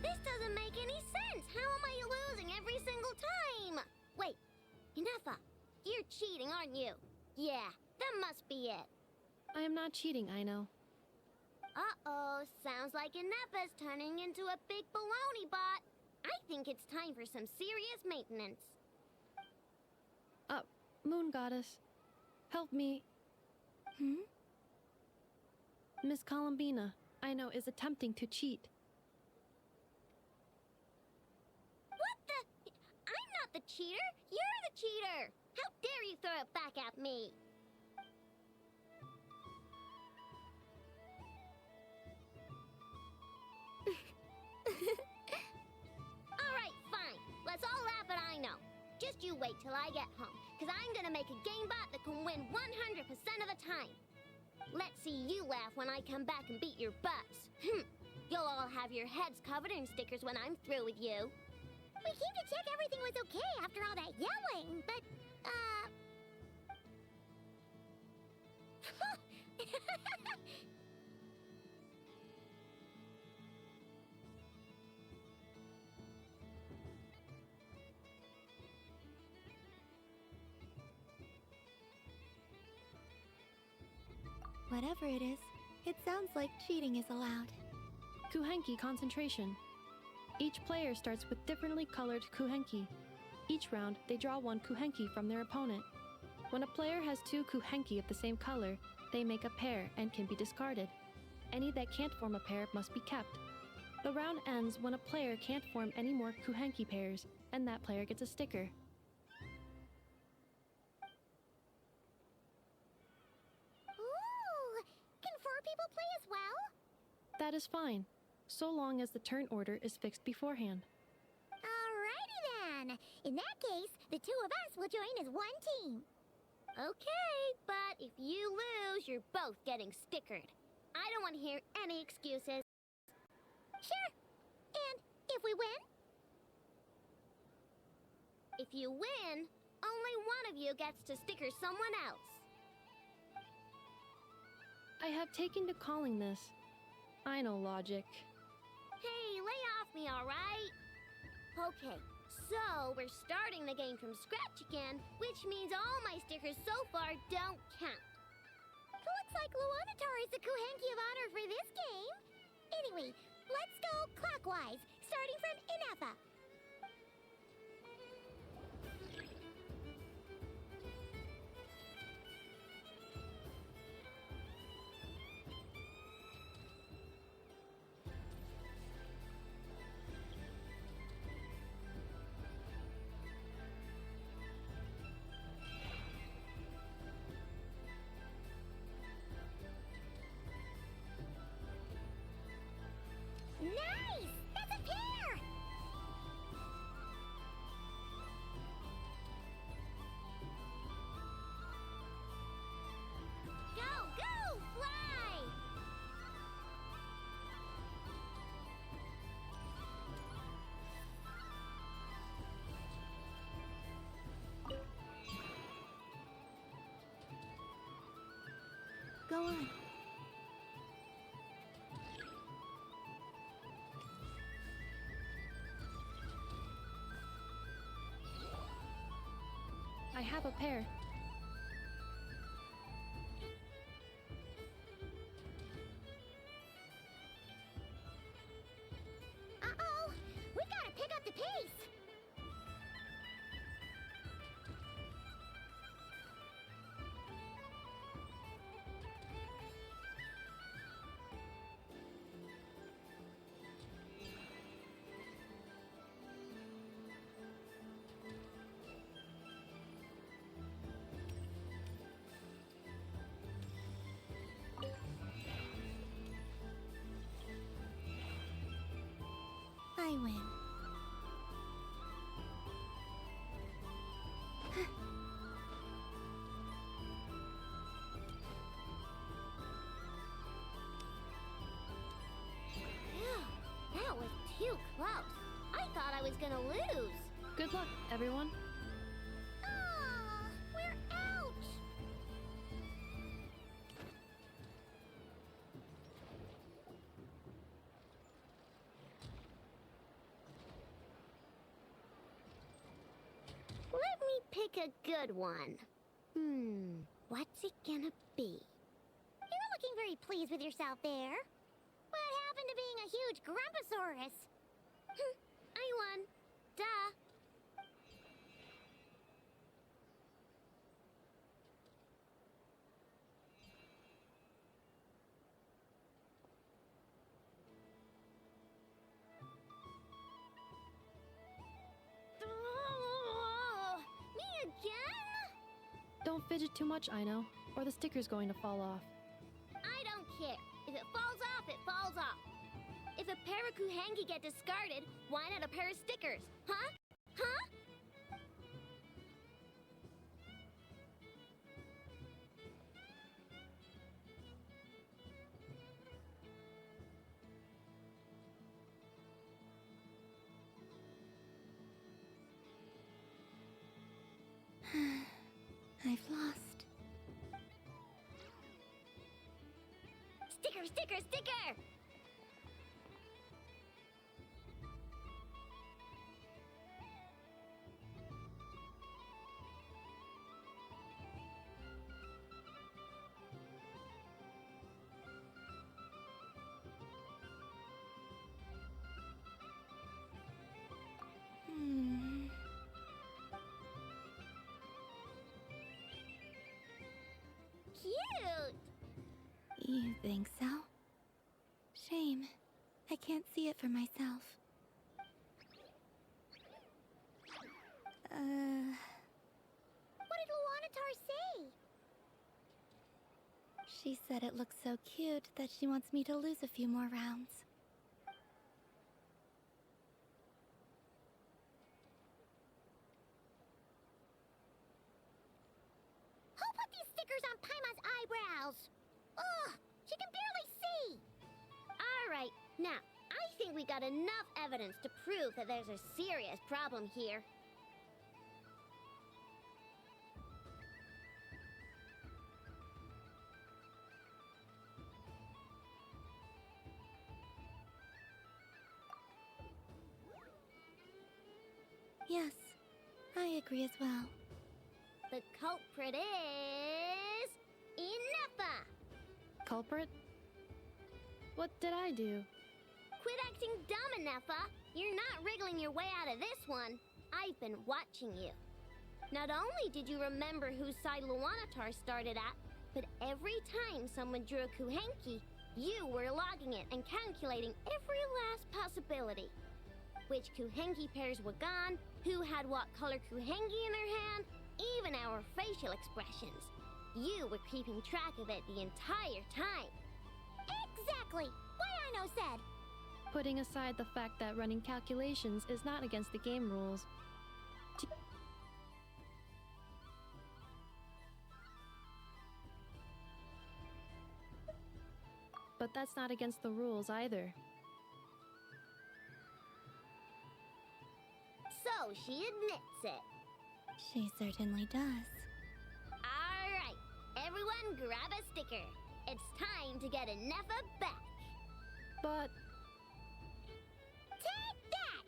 B: This doesn't make any sense! How am I losing every single time? Wait, Inefa, you're cheating, aren't you? Yeah, that must be it.
O: I am not cheating, Aino.
B: Uh-oh, sounds like Inefa's turning into a big baloney bot. I think it's time for some serious maintenance.
O: Moon Goddess, help me. Miss Columbina, Aino is attempting to cheat.
B: What the? I'm not the cheater! You're the cheater! How dare you throw it back at me? Alright, fine. Let's all laugh at Aino. Just you wait till I get home, because I'm gonna make a game bot that can win 100% of the time. Let's see you laugh when I come back and beat your butts. You'll all have your heads covered in stickers when I'm through with you. We came to check everything was okay after all that yelling, but,
I: Whatever it is, it sounds like cheating is allowed.
O: Kuhenki concentration. Each player starts with differently colored kuhenki. Each round, they draw one kuhenki from their opponent. When a player has two kuhenki of the same color, they make a pair and can be discarded. Any that can't form a pair must be kept. The round ends when a player can't form any more kuhenki pairs, and that player gets a sticker.
B: ooh! Can 4 people play
O: That is fine, so long as the turn order is fixed beforehand.
B: Alrighty then. In that case, the two of us will join as one team.
E: Okay, but if you lose, you're both getting stickered. I don't want to hear any excuses.
B: Sure. And if we win?
E: If you win, only one of you gets to sticker someone else.
O: I have taken to calling this. I know logic.
E: Hey, lay off me, alright? Okay, so we're starting the game from scratch again, which means all my stickers so far don't count.
B: Looks like Luanatar is the Kuhenki of honor for this game. Anyway, let's go clockwise, starting from Inapha. Nice! That's a pair!
E: Go, go, fly!
O: Go on. I have a pair.
B: Uh-oh! We gotta pick up the pace!
I: I win.
E: Phew, that was too close. I thought I was gonna lose.
O: Good luck, everyone.
B: Aw, we're out!
E: Let me pick a good one. What's it gonna be?
B: You're looking very pleased with yourself there. What happened to being a huge Grumposaurus?
E: I won. Duh. Me again?
O: Don't fidget too much, Ino, or the sticker's going to fall off.
E: I don't care. If it falls off, it falls off. If a pair of Kuhenki get discarded, why not a pair of stickers? Huh? Huh?
I: I've lost.
E: Sticker, sticker, sticker! Cute!
I: You think so? Shame. I can't see it for myself.
B: What did Luanatar say?
I: She said it looks so cute that she wants me to lose a few more rounds.
B: Who put these stickers on Paimon's eyebrows? Ugh, she can barely see.
D: All right, now, I think we got enough evidence to prove that there's a serious problem here.
I: Yes, I agree as well.
D: The culprit is... Ineffa!
O: Culprit? What did I do?
D: Quit acting dumb, Ineffa! You're not wriggling your way out of this one. I've been watching you. Not only did you remember whose side Luanatar started at, but every time someone drew a Kuhenki, you were logging it and calculating every last possibility. Which Kuhenki pairs were gone, who had what color Kuhenki in their hand, even our facial expressions. You were keeping track of it the entire time.
B: Exactly! Why I know said.
O: Putting aside the fact that running calculations is not against the game rules. But that's not against the rules either.
D: So she admits it.
I: She certainly does.
D: All right, everyone grab a sticker. It's time to get Ineffa back.
O: But...
B: Take that!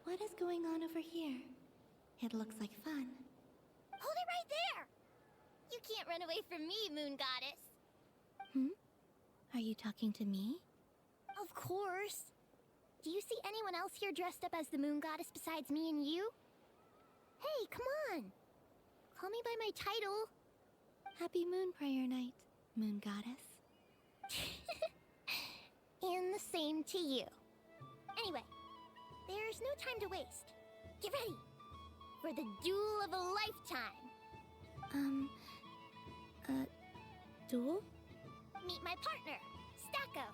I: What is going on over here? It looks like fun.
B: Hold it right there! You can't run away from me, Moon Goddess.
I: Hmm? Are you talking to me?
B: Of course. Do you see anyone else here dressed up as the Moon Goddess besides me and you? Hey, come on! Call me by my title.
I: Happy Moon Prayer Night, Moon Goddess.
B: And the same to you. Anyway, there's no time to waste. Get ready for the duel of a lifetime.
I: Duel?
B: Meet my partner, Stacko.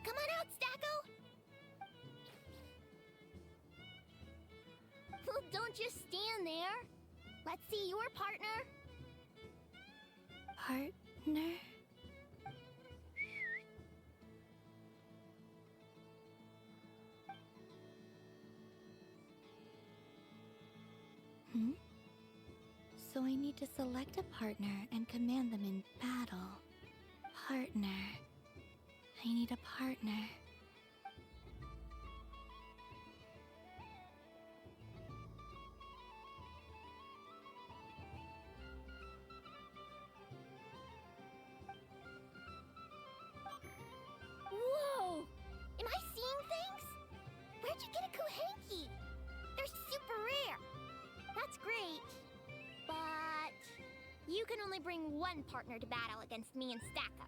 B: Come on out, Stacko. Well, don't just stand there. Let's see your partner.
I: Partner? Hmm? So I need to select a partner and command them in battle. Partner. I need a partner.
B: Whoa! Am I seeing things? Where'd you get a Kuhenki? They're super rare. That's great. But you can only bring one partner to battle against me and Stacko.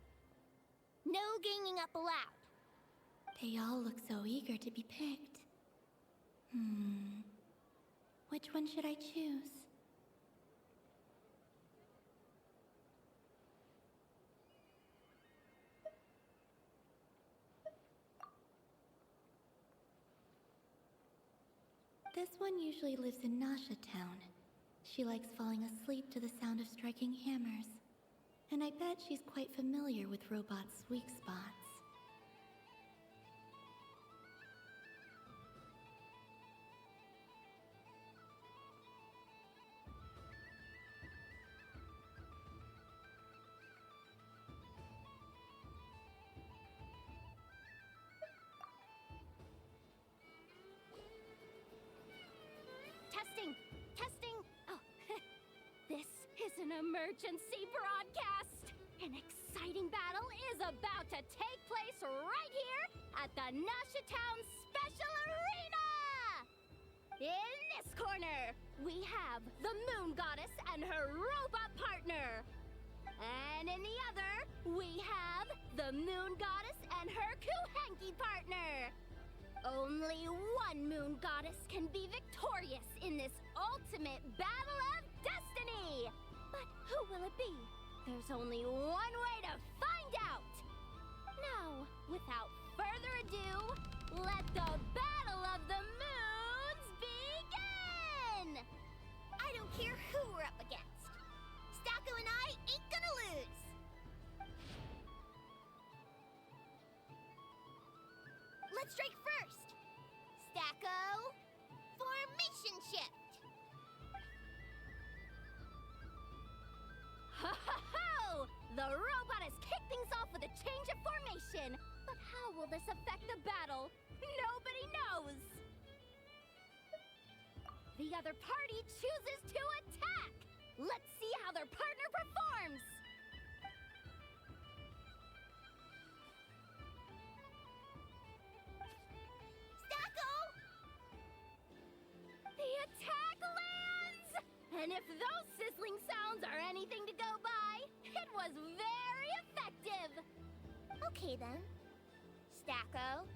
B: No ganging up allowed.
I: They all look so eager to be picked. Which one should I choose? This one usually lives in Nasha Town. She likes falling asleep to the sound of striking hammers. And I bet she's quite familiar with robots' weak spots.
E: Testing! Testing! Oh, this is an emergency broadcast! An exciting battle is about to take place right here at the Nasha Town Special Arena! In this corner, we have the Moon Goddess and her robot partner. And in the other, we have the Moon Goddess and her Kuhenki partner. Only one Moon Goddess can be victorious in this ultimate battle of destiny! But who will it be? There's only one way to find out! Now, without further ado, let the Battle of the Moons begin! I don't care who we're up against. Stacko and I ain't gonna lose! Let's strike first! Stacko, formation shift! Ho ho ho! The robot has kicked things off with a change of formation! But how will this affect the battle? Nobody knows! The other party chooses to attack! Let's see how their partner performs! The attack lands! And if those sizzling sounds are anything to go by, it was very effective! Okay then. Stacko,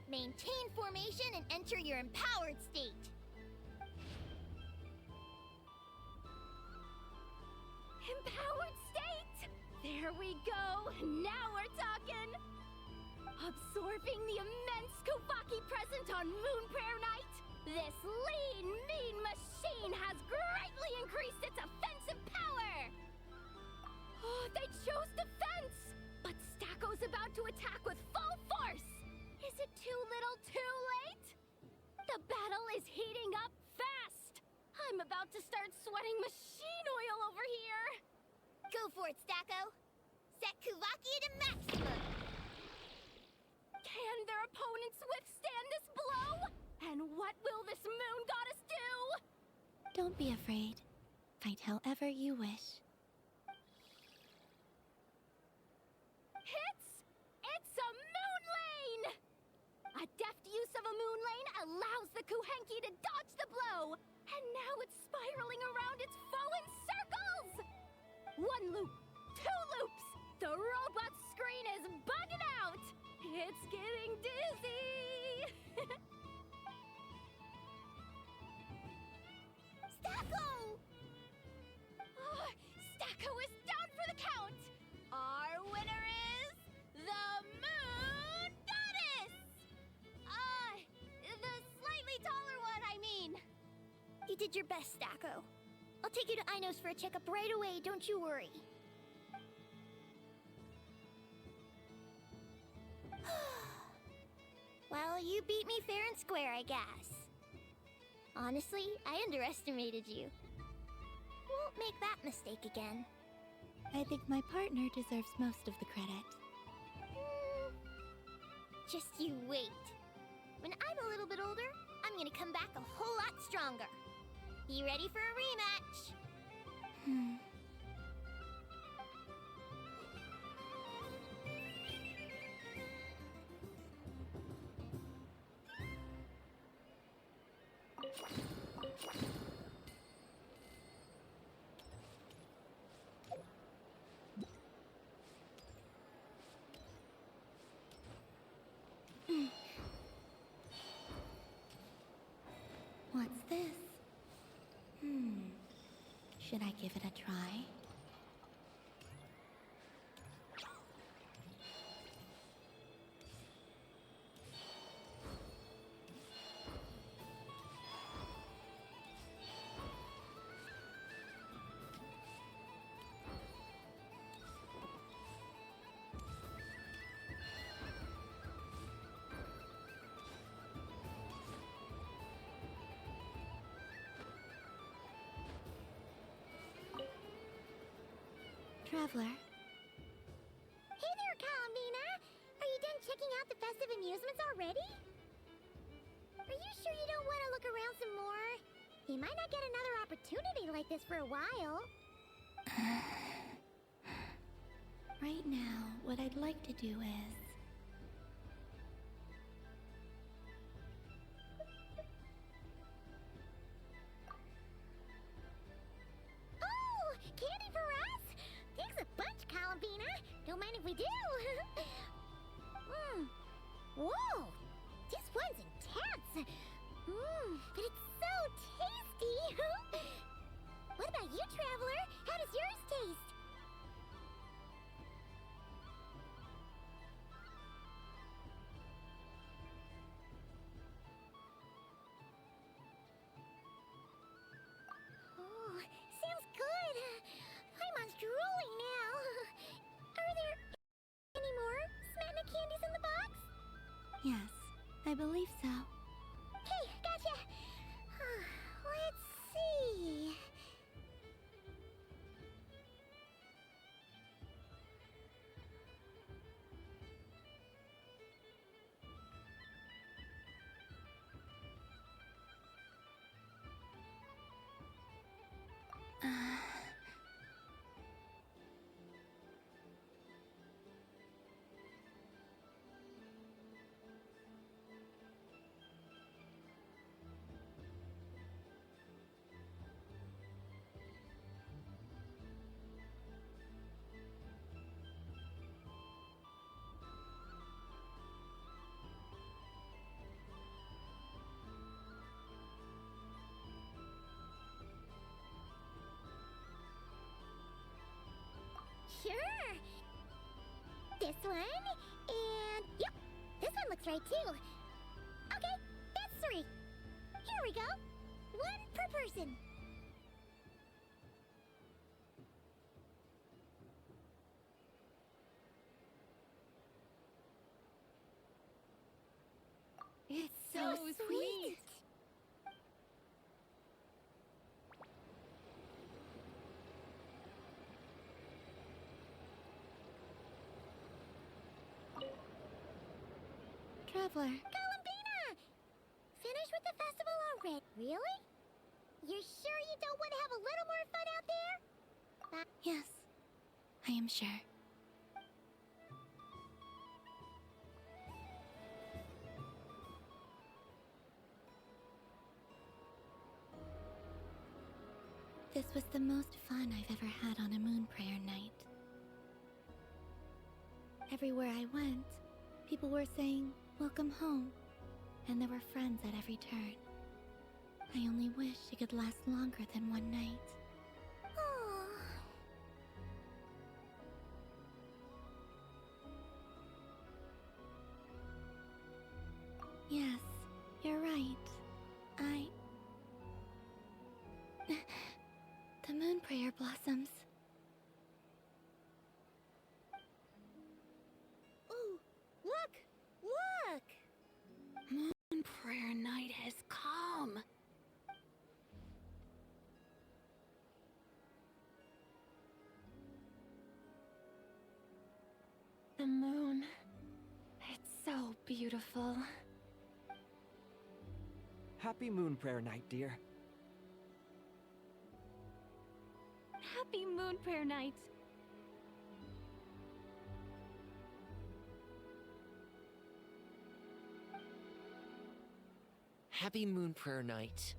E: maintain formation and enter your empowered state. Empowered state! There we go! Now we're talking! Absorbing the immense Kuvaki present on Moon Prayer Night, this lean, mean machine has greatly increased its offensive power! Oh, they chose defense! But Stacko's about to attack with full force! Is it too little too late? The battle is heating up fast! I'm about to start sweating machine oil over here! Go for it, Stacko! Set Kuvaki to maximum! Can their opponents withstand this blow? And what will this Moon Goddess do?
I: Don't be afraid. Fight however you wish.
E: It's a moon lane! A deft use of a moon lane allows the Kuhenki to dodge the blow, and now it's spiraling around its foe in circles! One loop, two loops, the robot screen is bugging out! It's getting dizzy! Stacko! Oh, Stacko is down for the count! Our winner is the Moon Goddess! The slightly taller one, I mean. You did your best, Stacko. I'll take you to Ainos for a checkup right away, don't you worry. Well, you beat me fair and square, I guess. Honestly, I underestimated you. Won't make that mistake again.
I: I think my partner deserves most of the credit.
B: Just you wait. When I'm a little bit older, I'm gonna come back a whole lot stronger. Be ready for a rematch.
I: What's this? Should I give it a try? Traveler.
B: Hey there, Columbina! Are you done checking out the festive amusements already? Are you sure you don't want to look around some more? You might not get another opportunity like this for a while.
I: Right now, what I'd like to do is...
B: Oh! Candy for us? Thanks a bunch, Columbina. Don't mind if we do. Whoa! This one's intense. But it's so tasty. What about you, Traveler? How does yours taste? Oh, sounds good. Paimon's drooling now. Are there any more Smatna candies in the box?
I: Yes, I believe so.
B: Hey, gotcha. Let's see. Sure. This one, and yep, this one looks right too. Okay, that's 3. Here we go. 1 per person.
W: It's so sweet.
I: Traveler.
B: Columbina! Finished with the festival already? Really? You're sure you don't want to have a little more fun out there?
I: Yes, I am sure. This was the most fun I've ever had on a moon prayer night. Everywhere I went, people were saying, "Welcome home," and there were friends at every turn. I only wish it could last longer than one night. Yes, you're right. The moon prayer blossoms.
B: Ooh, look! Look!
L: Moon prayer night has come.
R: The moon. It's so beautiful.
N: Happy Moon Prayer Night, dear.
O: Happy Moon Prayer Night!
H: Happy Moon Prayer Night.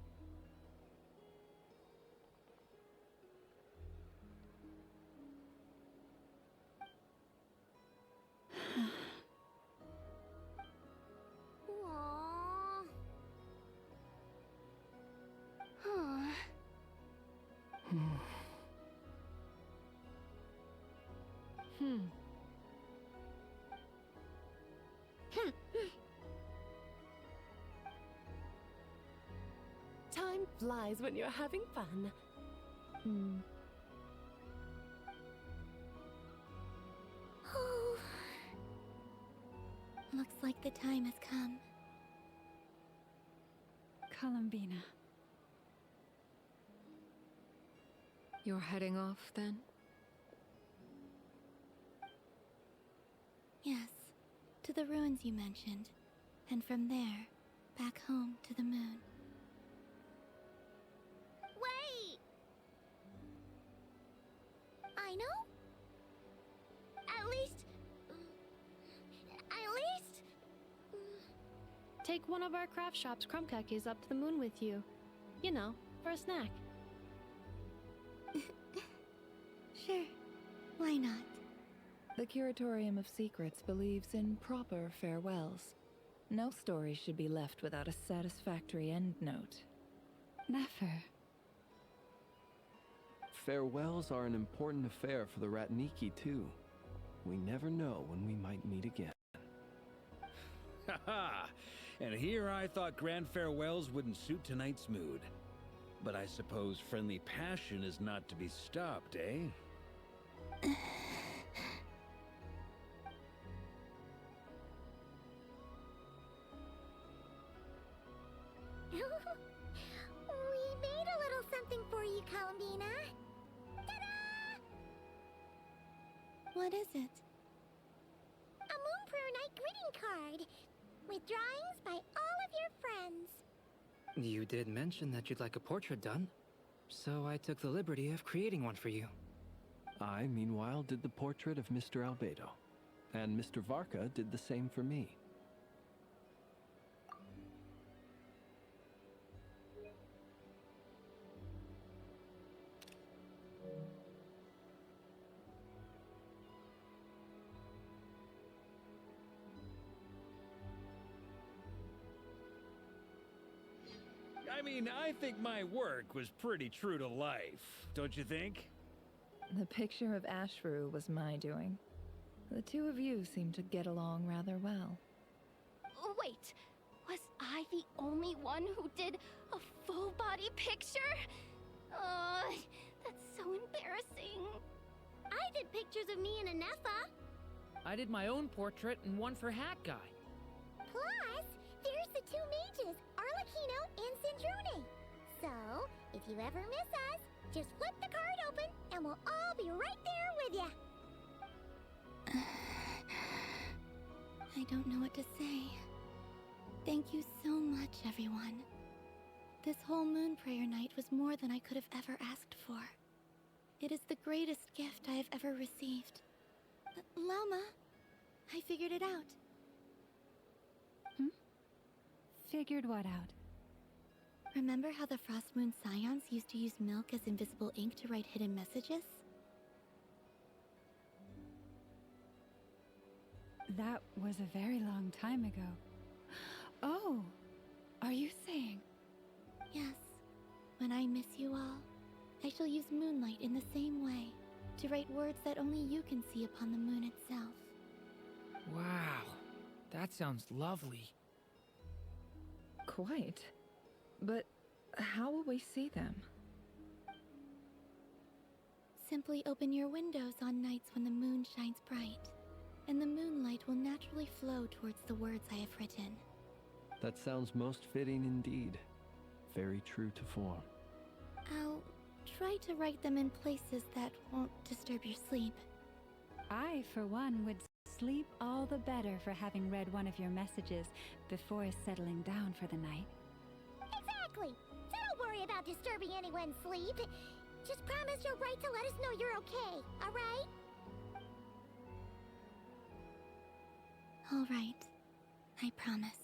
B: Aww. Huh.
L: Time flies when you're having fun.
I: Oh. Looks like the time has come.
K: Columbina.
R: You're heading off then?
I: Yes, to the ruins you mentioned. And from there, back home to the moon.
D: Wait!
B: I know?
D: At least...
O: Take one of our craft shop's crumb cookies up to the moon with you. You know, for a snack.
I: Sure, why not?
Q: The Curatorium of Secrets believes in proper farewells. No story should be left without a satisfactory endnote.
K: Never.
X: Farewells are an important affair for the Ratniki, too. We never know when we might meet again.
P: Haha! And here I thought grand farewells wouldn't suit tonight's mood. But I suppose friendly passion is not to be stopped, eh?
B: We made a little something for you, Columbina. Ta-da!
I: What is it?
B: A Moonprayer Night greeting card with drawings by all of your friends.
T: You did mention that you'd like a portrait done, so I took the liberty of creating one for you.
X: I, meanwhile, did the portrait of Mr. Albedo, and Mr. Varka did the same for me.
P: I mean, I think my work was pretty true to life, don't you think?
Q: The picture of Ashru was my doing. The two of you seem to get along rather well.
E: Wait, was I the only one who did a full-body picture? That's so embarrassing.
D: I did pictures of me and Anefa.
A: I did my own portrait and one for Hat Guy.
B: Plus, there's the two mages, Arlecchino and Sindrune. So, if you ever miss us, just flip the card open and we'll all be right there with you.
I: I don't know what to say. Thank you so much, everyone. This whole Moonprayer night was more than I could have ever asked for. It is the greatest gift I have ever received. Lama, I figured it out.
K: Figured what out?
I: Remember how the Frost Moon Scions used to use milk as invisible ink to write hidden messages?
K: That was a very long time ago. Oh, are you saying?
I: Yes. When I miss you all, I shall use Moonlight in the same way, to write words that only you can see upon the moon itself.
A: Wow, that sounds lovely.
Q: Quite. But how will we see them?
I: Simply open your windows on nights when the moon shines bright, and the moonlight will naturally flow towards the words I have written.
X: That sounds most fitting indeed. Very true to form.
I: I'll try to write them in places that won't disturb your sleep.
K: I, for one, would sleep all the better for having read one of your messages before settling down for the night.
B: Exactly. So don't worry about disturbing anyone's sleep. Just promise you'll write to let us know you're okay, alright?
I: All right. I promise.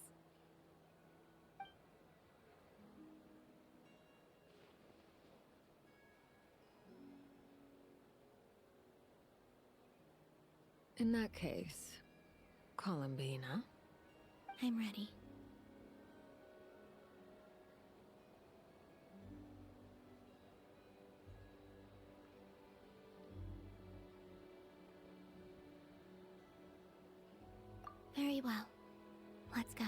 R: In that case, Columbina.
I: I'm ready. Very well. Let's go.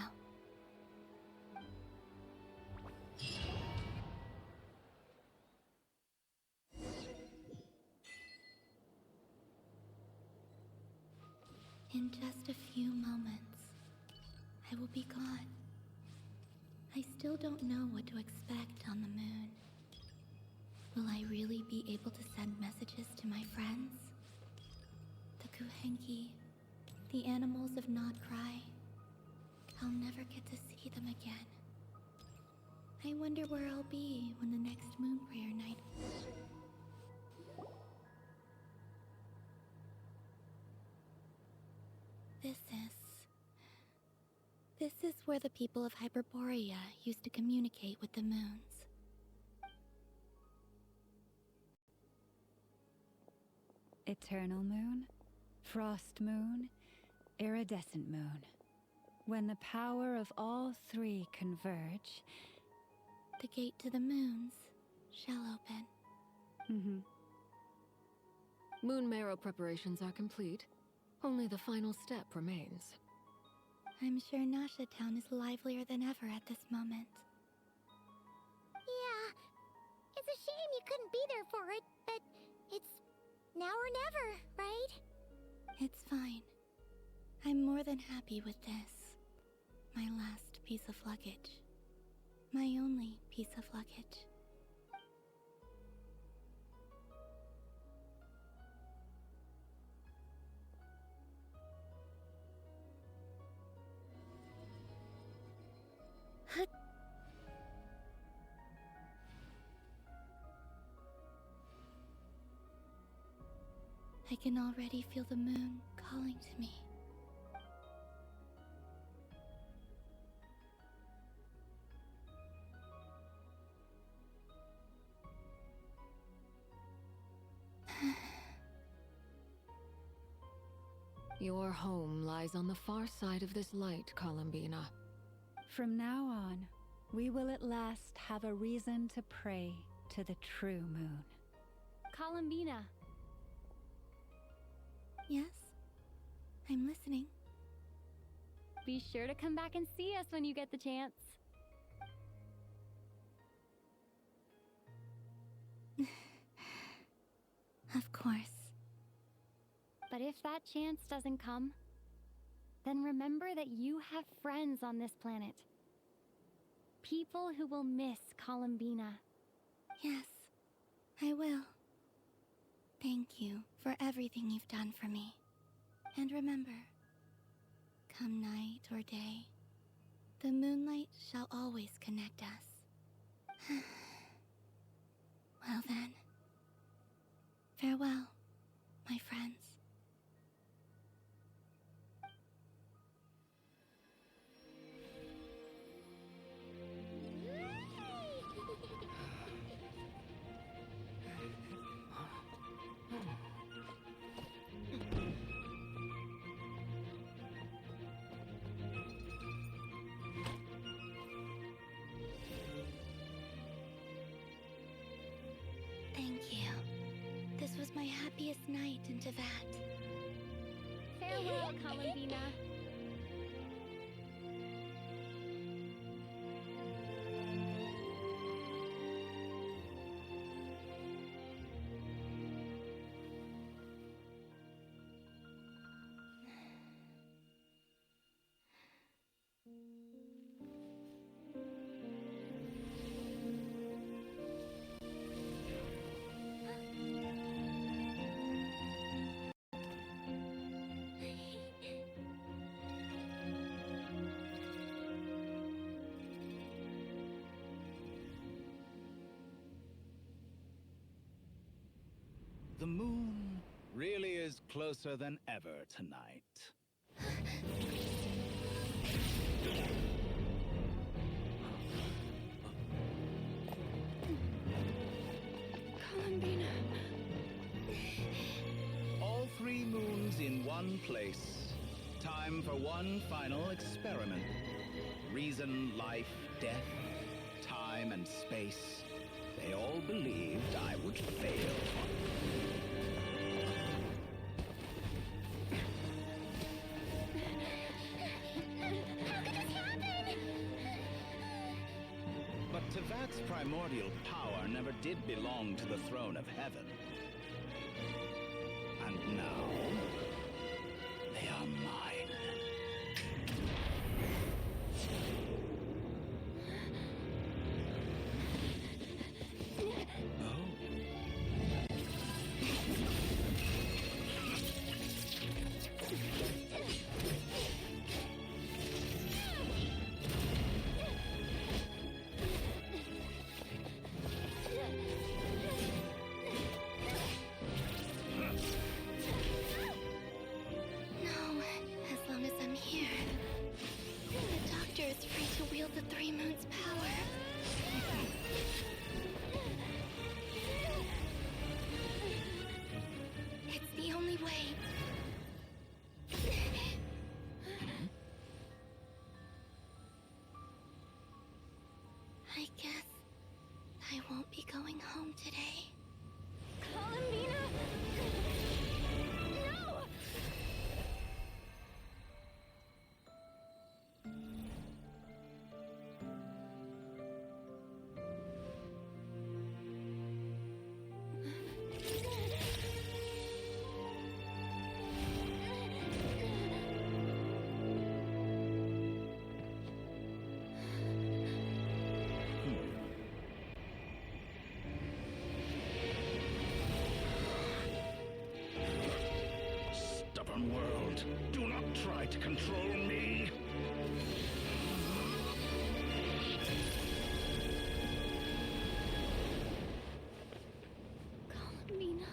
I: In just a few moments, I will be gone. I still don't know what to expect on the moon. Will I really be able to send messages to my friends? The Kuhenki, The animals of Nod cry. I'll never get to see them again. I wonder where I'll be when the next moon prayer night. This is where the people of Hyperborea used to communicate with the moons.
K: Eternal moon, frost moon, iridescent moon. When the power of all three converge,
I: the gate to the moons shall open.
R: Moon marrow preparations are complete. Only the final step remains.
I: I'm sure Nasha Town is livelier than ever at this moment.
B: Yeah, it's a shame you couldn't be there for it, but it's now or never, right?
I: It's fine. I'm more than happy with this. My last piece of luggage. My only piece of luggage. I can already feel the moon calling to me.
R: Your home lies on the far side of this light, Columbina.
K: From now on, we will at last have a reason to pray to the true moon.
J: Columbina.
I: Yes? I'm listening.
J: Be sure to come back and see us when you get the chance.
I: Of course.
J: But if that chance doesn't come, then remember that you have friends on this planet. People who will miss Columbina.
I: Yes, I will. Thank you for everything you've done for me. And remember, come night or day, the moonlight shall always connect us. Well then, farewell, my friends. Thank you. This was my happiest night in Tevat.
J: Farewell, Columbina.
M: The moon really is closer than ever tonight.
K: Columbina.
M: All three moons in one place. Time for one final experiment. Reason, life, death, time, and space. They all believed I would fail. But Tevat's primordial power never did belong to the throne of heaven. And now, they are mine.
I: wield the Three Moons' power. It's the only way. I guess I won't be going home today. Columbina! No!
M: Stubborn world, do not try to control me.
I: Columbina.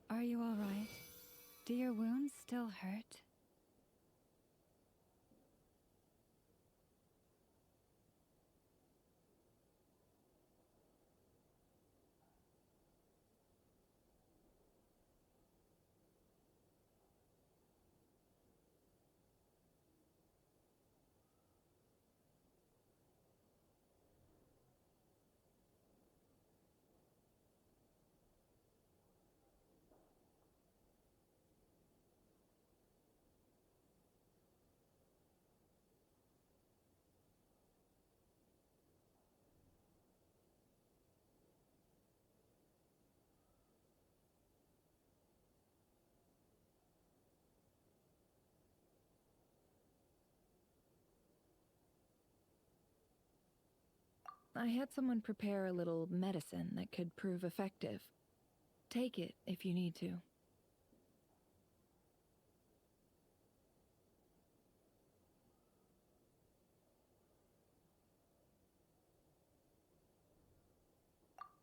K: Are you all right? Do your wounds still hurt?
Q: I had someone prepare a little medicine that could prove effective. Take it if you need to.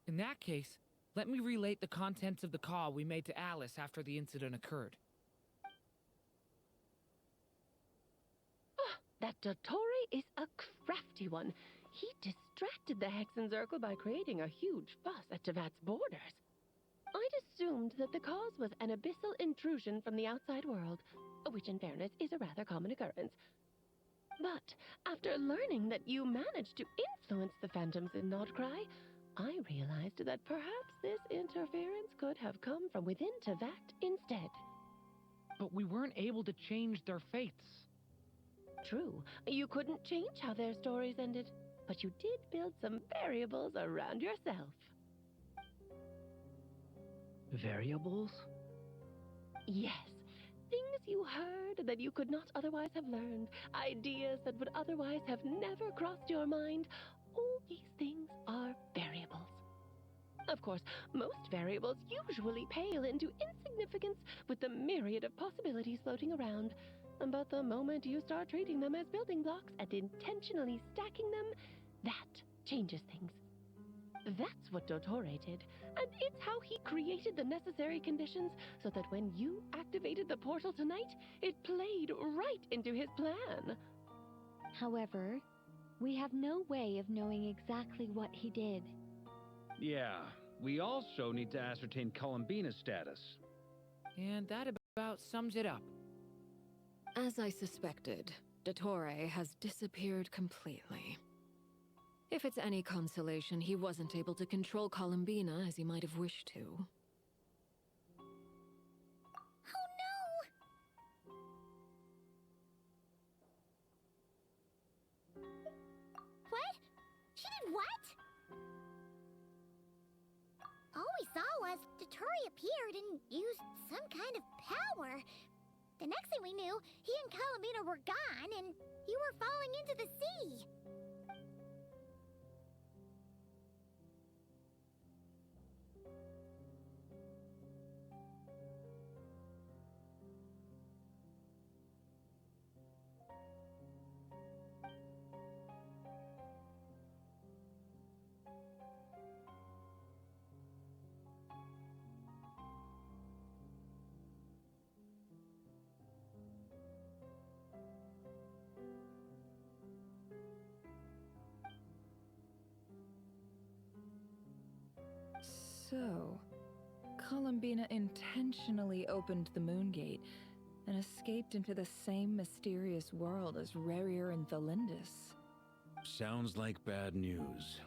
A: In that case, let me relate the contents of the call we made to Alice after the incident occurred.
F: That Dottore is a crafty one. He distracted the Hexenzirkel by creating a huge fuss at Tevat's borders. I'd assumed that the cause was an abyssal intrusion from the outside world, which in fairness is a rather common occurrence. But after learning that you managed to influence the phantoms in Nocturne, I realized that perhaps this interference could have come from within Tevat instead.
A: But we weren't able to change their fates.
F: True, you couldn't change how their stories ended, but you did build some variables around yourself.
C: Variables?
F: Yes, things you heard that you could not otherwise have learned, ideas that would otherwise have never crossed your mind. All these things are variables. Of course, most variables usually pale into insignificance with the myriad of possibilities floating around. But the moment you start treating them as building blocks and intentionally stacking them, that changes things. That's what Dottore did, and it's how he created the necessary conditions so that when you activated the portal tonight, it played right into his plan.
J: However, we have no way of knowing exactly what he did.
P: Yeah, we also need to ascertain Columbina's status.
A: And that about sums it up.
R: As I suspected, Dottore has disappeared completely. If it's any consolation, he wasn't able to control Columbina as he might have wished to.
B: Oh no! What? She did what? All we saw was Dottore appeared and used some kind of power. The next thing we knew, he and Columbina were gone, and you were falling into the sea.
Q: So, Columbina intentionally opened the Moon Gate and escaped into the same mysterious world as Rarier and Thalindis.
P: Sounds like bad news.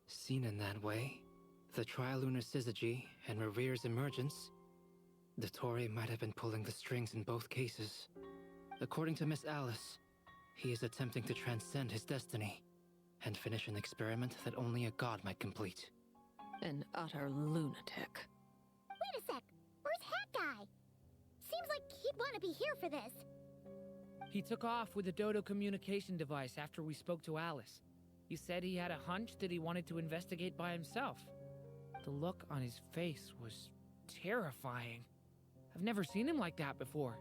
T: Seen in that way, the Trilunar Syzygy and Revere's emergence, Dottore might have been pulling the strings in both cases. According to Miss Alice, he is attempting to transcend his destiny and finish an experiment that only a god might complete.
R: An utter lunatic.
B: Wait a sec. Where's Hat Guy? Seems like he'd want to be here for this.
A: He took off with the Dodo communication device after we spoke to Alice. He said he had a hunch that he wanted to investigate by himself. The look on his face was terrifying. I've never seen him like that before.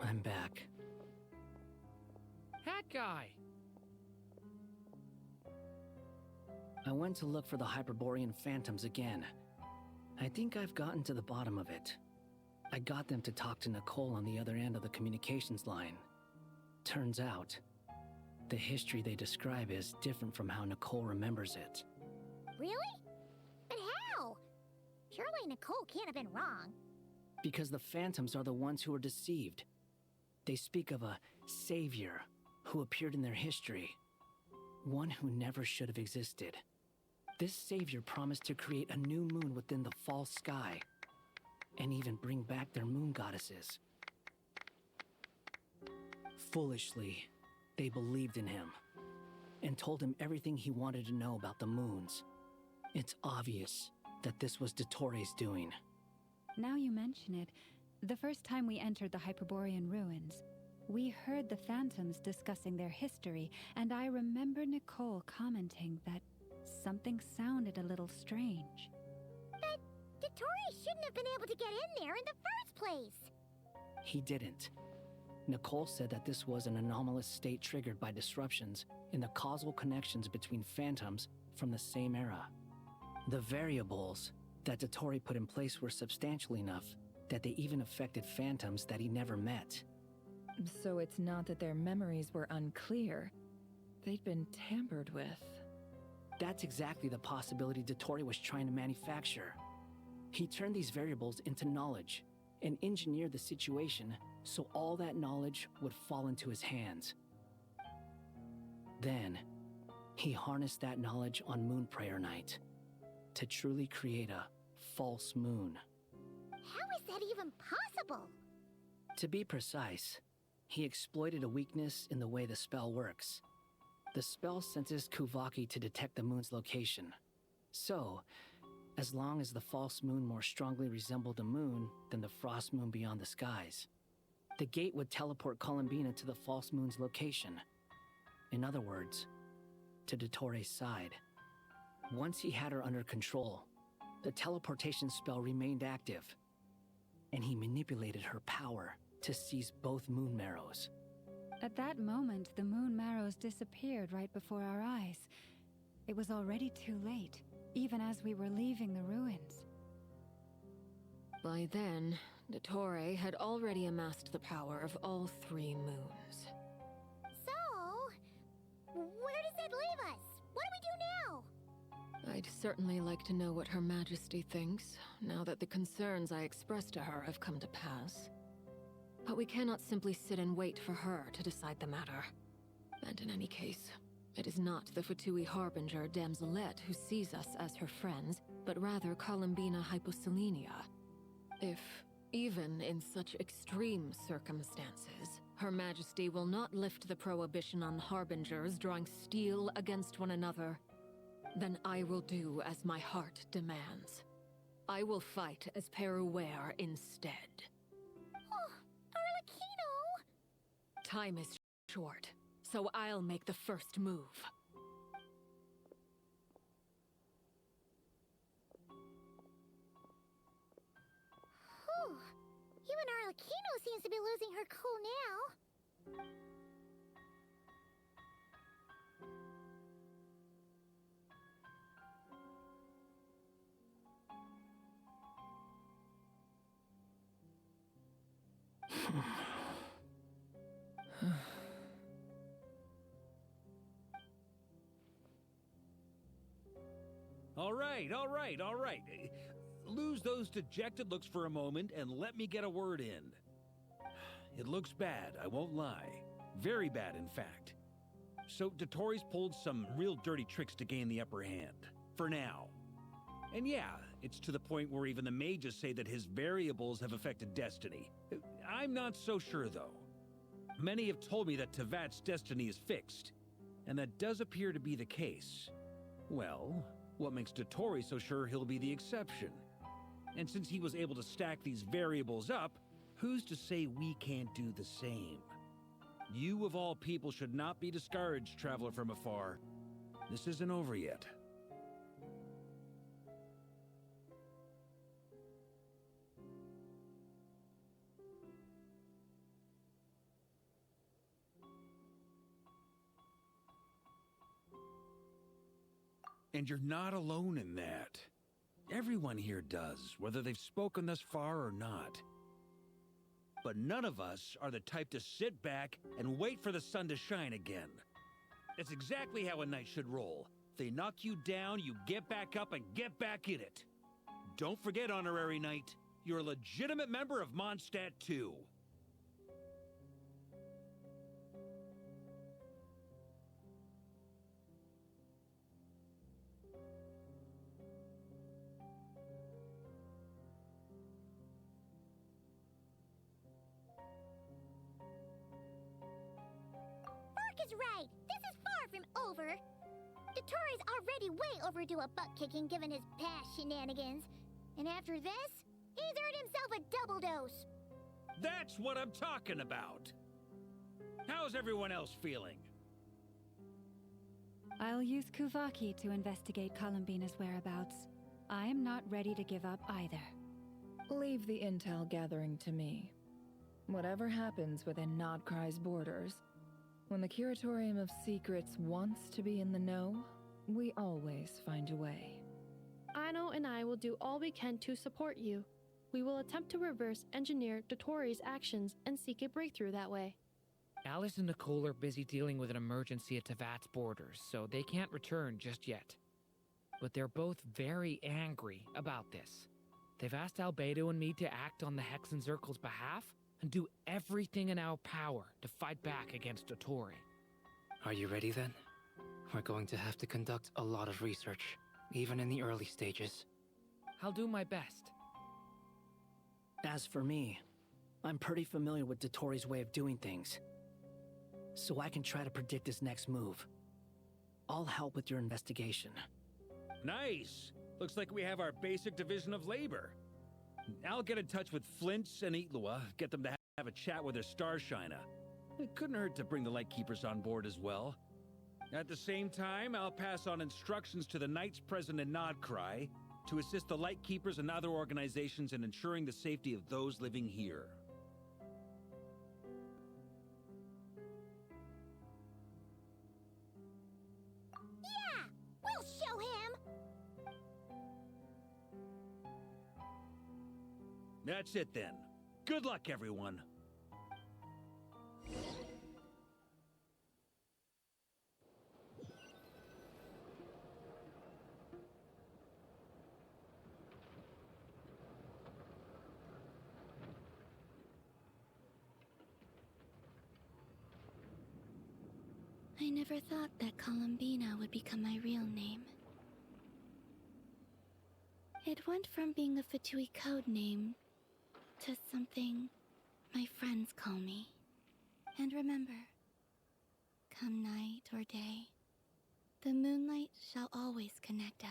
T: I'm back.
A: Hat Guy!
G: I went to look for the Hyperborean phantoms again. I think I've gotten to the bottom of it. I got them to talk to Nicole on the other end of the communications line. Turns out, the history they describe is different from how Nicole remembers it.
B: Really? But how? Surely Nicole can't have been wrong.
G: Because the phantoms are the ones who were deceived. They speak of a savior who appeared in their history. One who never should have existed. This savior promised to create a new moon within the false sky, and even bring back their moon goddesses. Foolishly, they believed in him, and told him everything he wanted to know about the moons. It's obvious that this was Dottore's doing.
K: Now you mention it, the first time we entered the Hyperborean ruins, we heard the phantoms discussing their history, and I remember Nicole commenting that something sounded a little strange.
B: But Dottore shouldn't have been able to get in there in the first place.
G: He didn't. Nicole said that this was an anomalous state triggered by disruptions in the causal connections between phantoms from the same era. The variables that Dottore put in place were substantial enough that they even affected phantoms that he never met.
Q: So it's not that their memories were unclear. They'd been tampered with.
G: That's exactly the possibility Dottore was trying to manufacture. He turned these variables into knowledge and engineered the situation so all that knowledge would fall into his hands. Then, he harnessed that knowledge on Moon Prayer Night to truly create a false moon.
B: How is that even possible?
G: To be precise, he exploited a weakness in the way the spell works. The spell senses Kuvaki to detect the moon's location. So, as long as the false moon more strongly resembled a moon than the frost moon beyond the skies, the gate would teleport Columbina to the false moon's location. In other words, to Dottore's side. Once he had her under control, the teleportation spell remained active, and he manipulated her power to seize both moon marrows.
K: At that moment, the moon marrows disappeared right before our eyes. It was already too late, even as we were leaving the ruins.
R: By then, Dottore had already amassed the power of all three moons.
B: So, where does that leave us? What do we do now?
R: I'd certainly like to know what Her Majesty thinks, now that the concerns I expressed to her have come to pass. But we cannot simply sit and wait for her to decide the matter. And in any case, it is not the Fatui Harbinger Damselette who sees us as her friends, but rather Columbina Hyposelenia. If, even in such extreme circumstances, Her Majesty will not lift the prohibition on Harbingers drawing steel against one another, then I will do as my heart demands. I will fight as Peruware instead. Time is short, so I'll make the first move.
B: Kino seems to be losing her cool now.
P: All right. Lose those dejected looks for a moment and let me get a word in. It looks bad, I won't lie. Very bad, in fact. So Dotori's pulled some real dirty tricks to gain the upper hand. For now. And yeah, it's to the point where even the mages say that his variables have affected destiny. I'm not so sure, though. Many have told me that Tevat's destiny is fixed, and that does appear to be the case. Well, what makes Dotori so sure he'll be the exception? And since he was able to stack these variables up, who's to say we can't do the same? You of all people should not be discouraged, traveler from afar. This isn't over yet. And you're not alone in that. Everyone here does, whether they've spoken thus far or not. But none of us are the type to sit back and wait for the sun to shine again. That's exactly how a knight should roll. If they knock you down, you get back up and get back in it. Don't forget, honorary knight, you're a legitimate member of Mondstadt too.
B: Is right. This is far from over. Dotori's already way overdue a butt-kicking given his past shenanigans. And after this, he's earned himself a double dose.
P: That's what I'm talking about. How's everyone else feeling?
K: I'll use Kuvaki to investigate Columbina's whereabouts. I am not ready to give up either.
Q: Leave the intel gathering to me. Whatever happens within Nodcry's borders, when the Curatorium of Secrets wants to be in the know, we always find a way.
O: Aino and I will do all we can to support you. We will attempt to reverse engineer Dotori's actions and seek a breakthrough that way.
A: Alice and Nicole are busy dealing with an emergency at Tevat's borders, so they can't return just yet. But they're both very angry about this. They've asked Albedo and me to act on the Hexen Circle's behalf and do everything in our power to fight back against Dotori.
T: Are you ready then? We're going to have to conduct a lot of research, even in the early stages.
A: I'll do my best.
G: As for me, I'm pretty familiar with Dotori's way of doing things, so I can try to predict his next move. I'll help with your investigation.
P: Nice! Looks like we have our basic division of labor. I'll get in touch with Flints and Itlua, get them to have a chat with their Starshiner. It couldn't hurt to bring the Lightkeepers on board as well. At the same time, I'll pass on instructions to the Knights present in Nodcry to assist the Lightkeepers and other organizations in ensuring the safety of those living here.
B: Yeah! We'll show him!
P: That's it then. Good luck, everyone.
I: I never thought that Columbina would become my real name. It went from being a Fatui code name to something my friends call me. And remember, come night or day, the moonlight shall always connect us.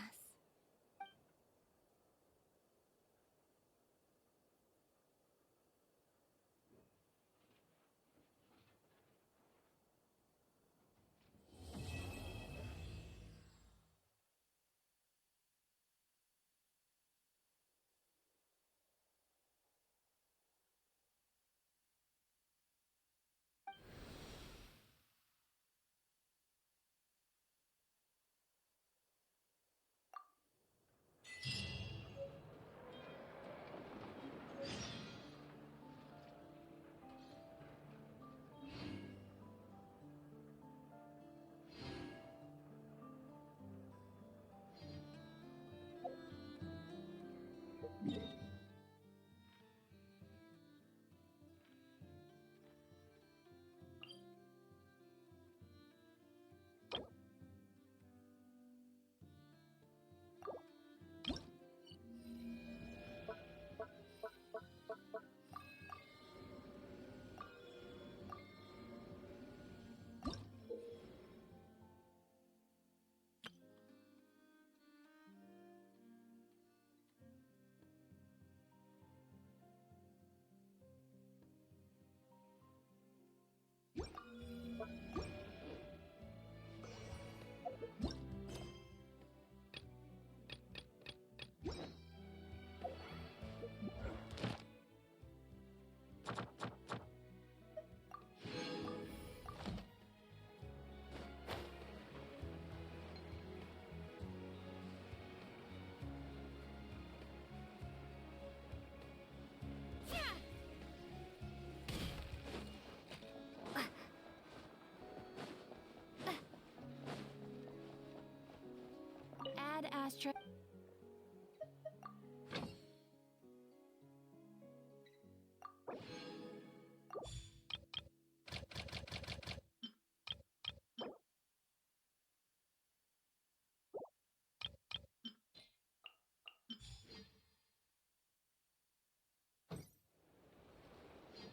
L: ashtray.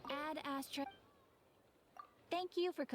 L: Add ashtray. Thank you for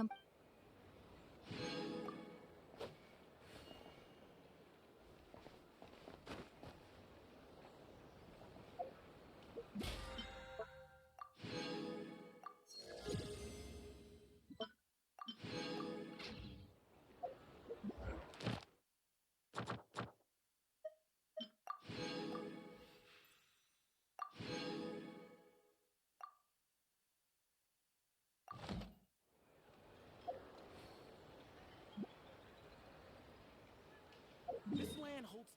P: This land holds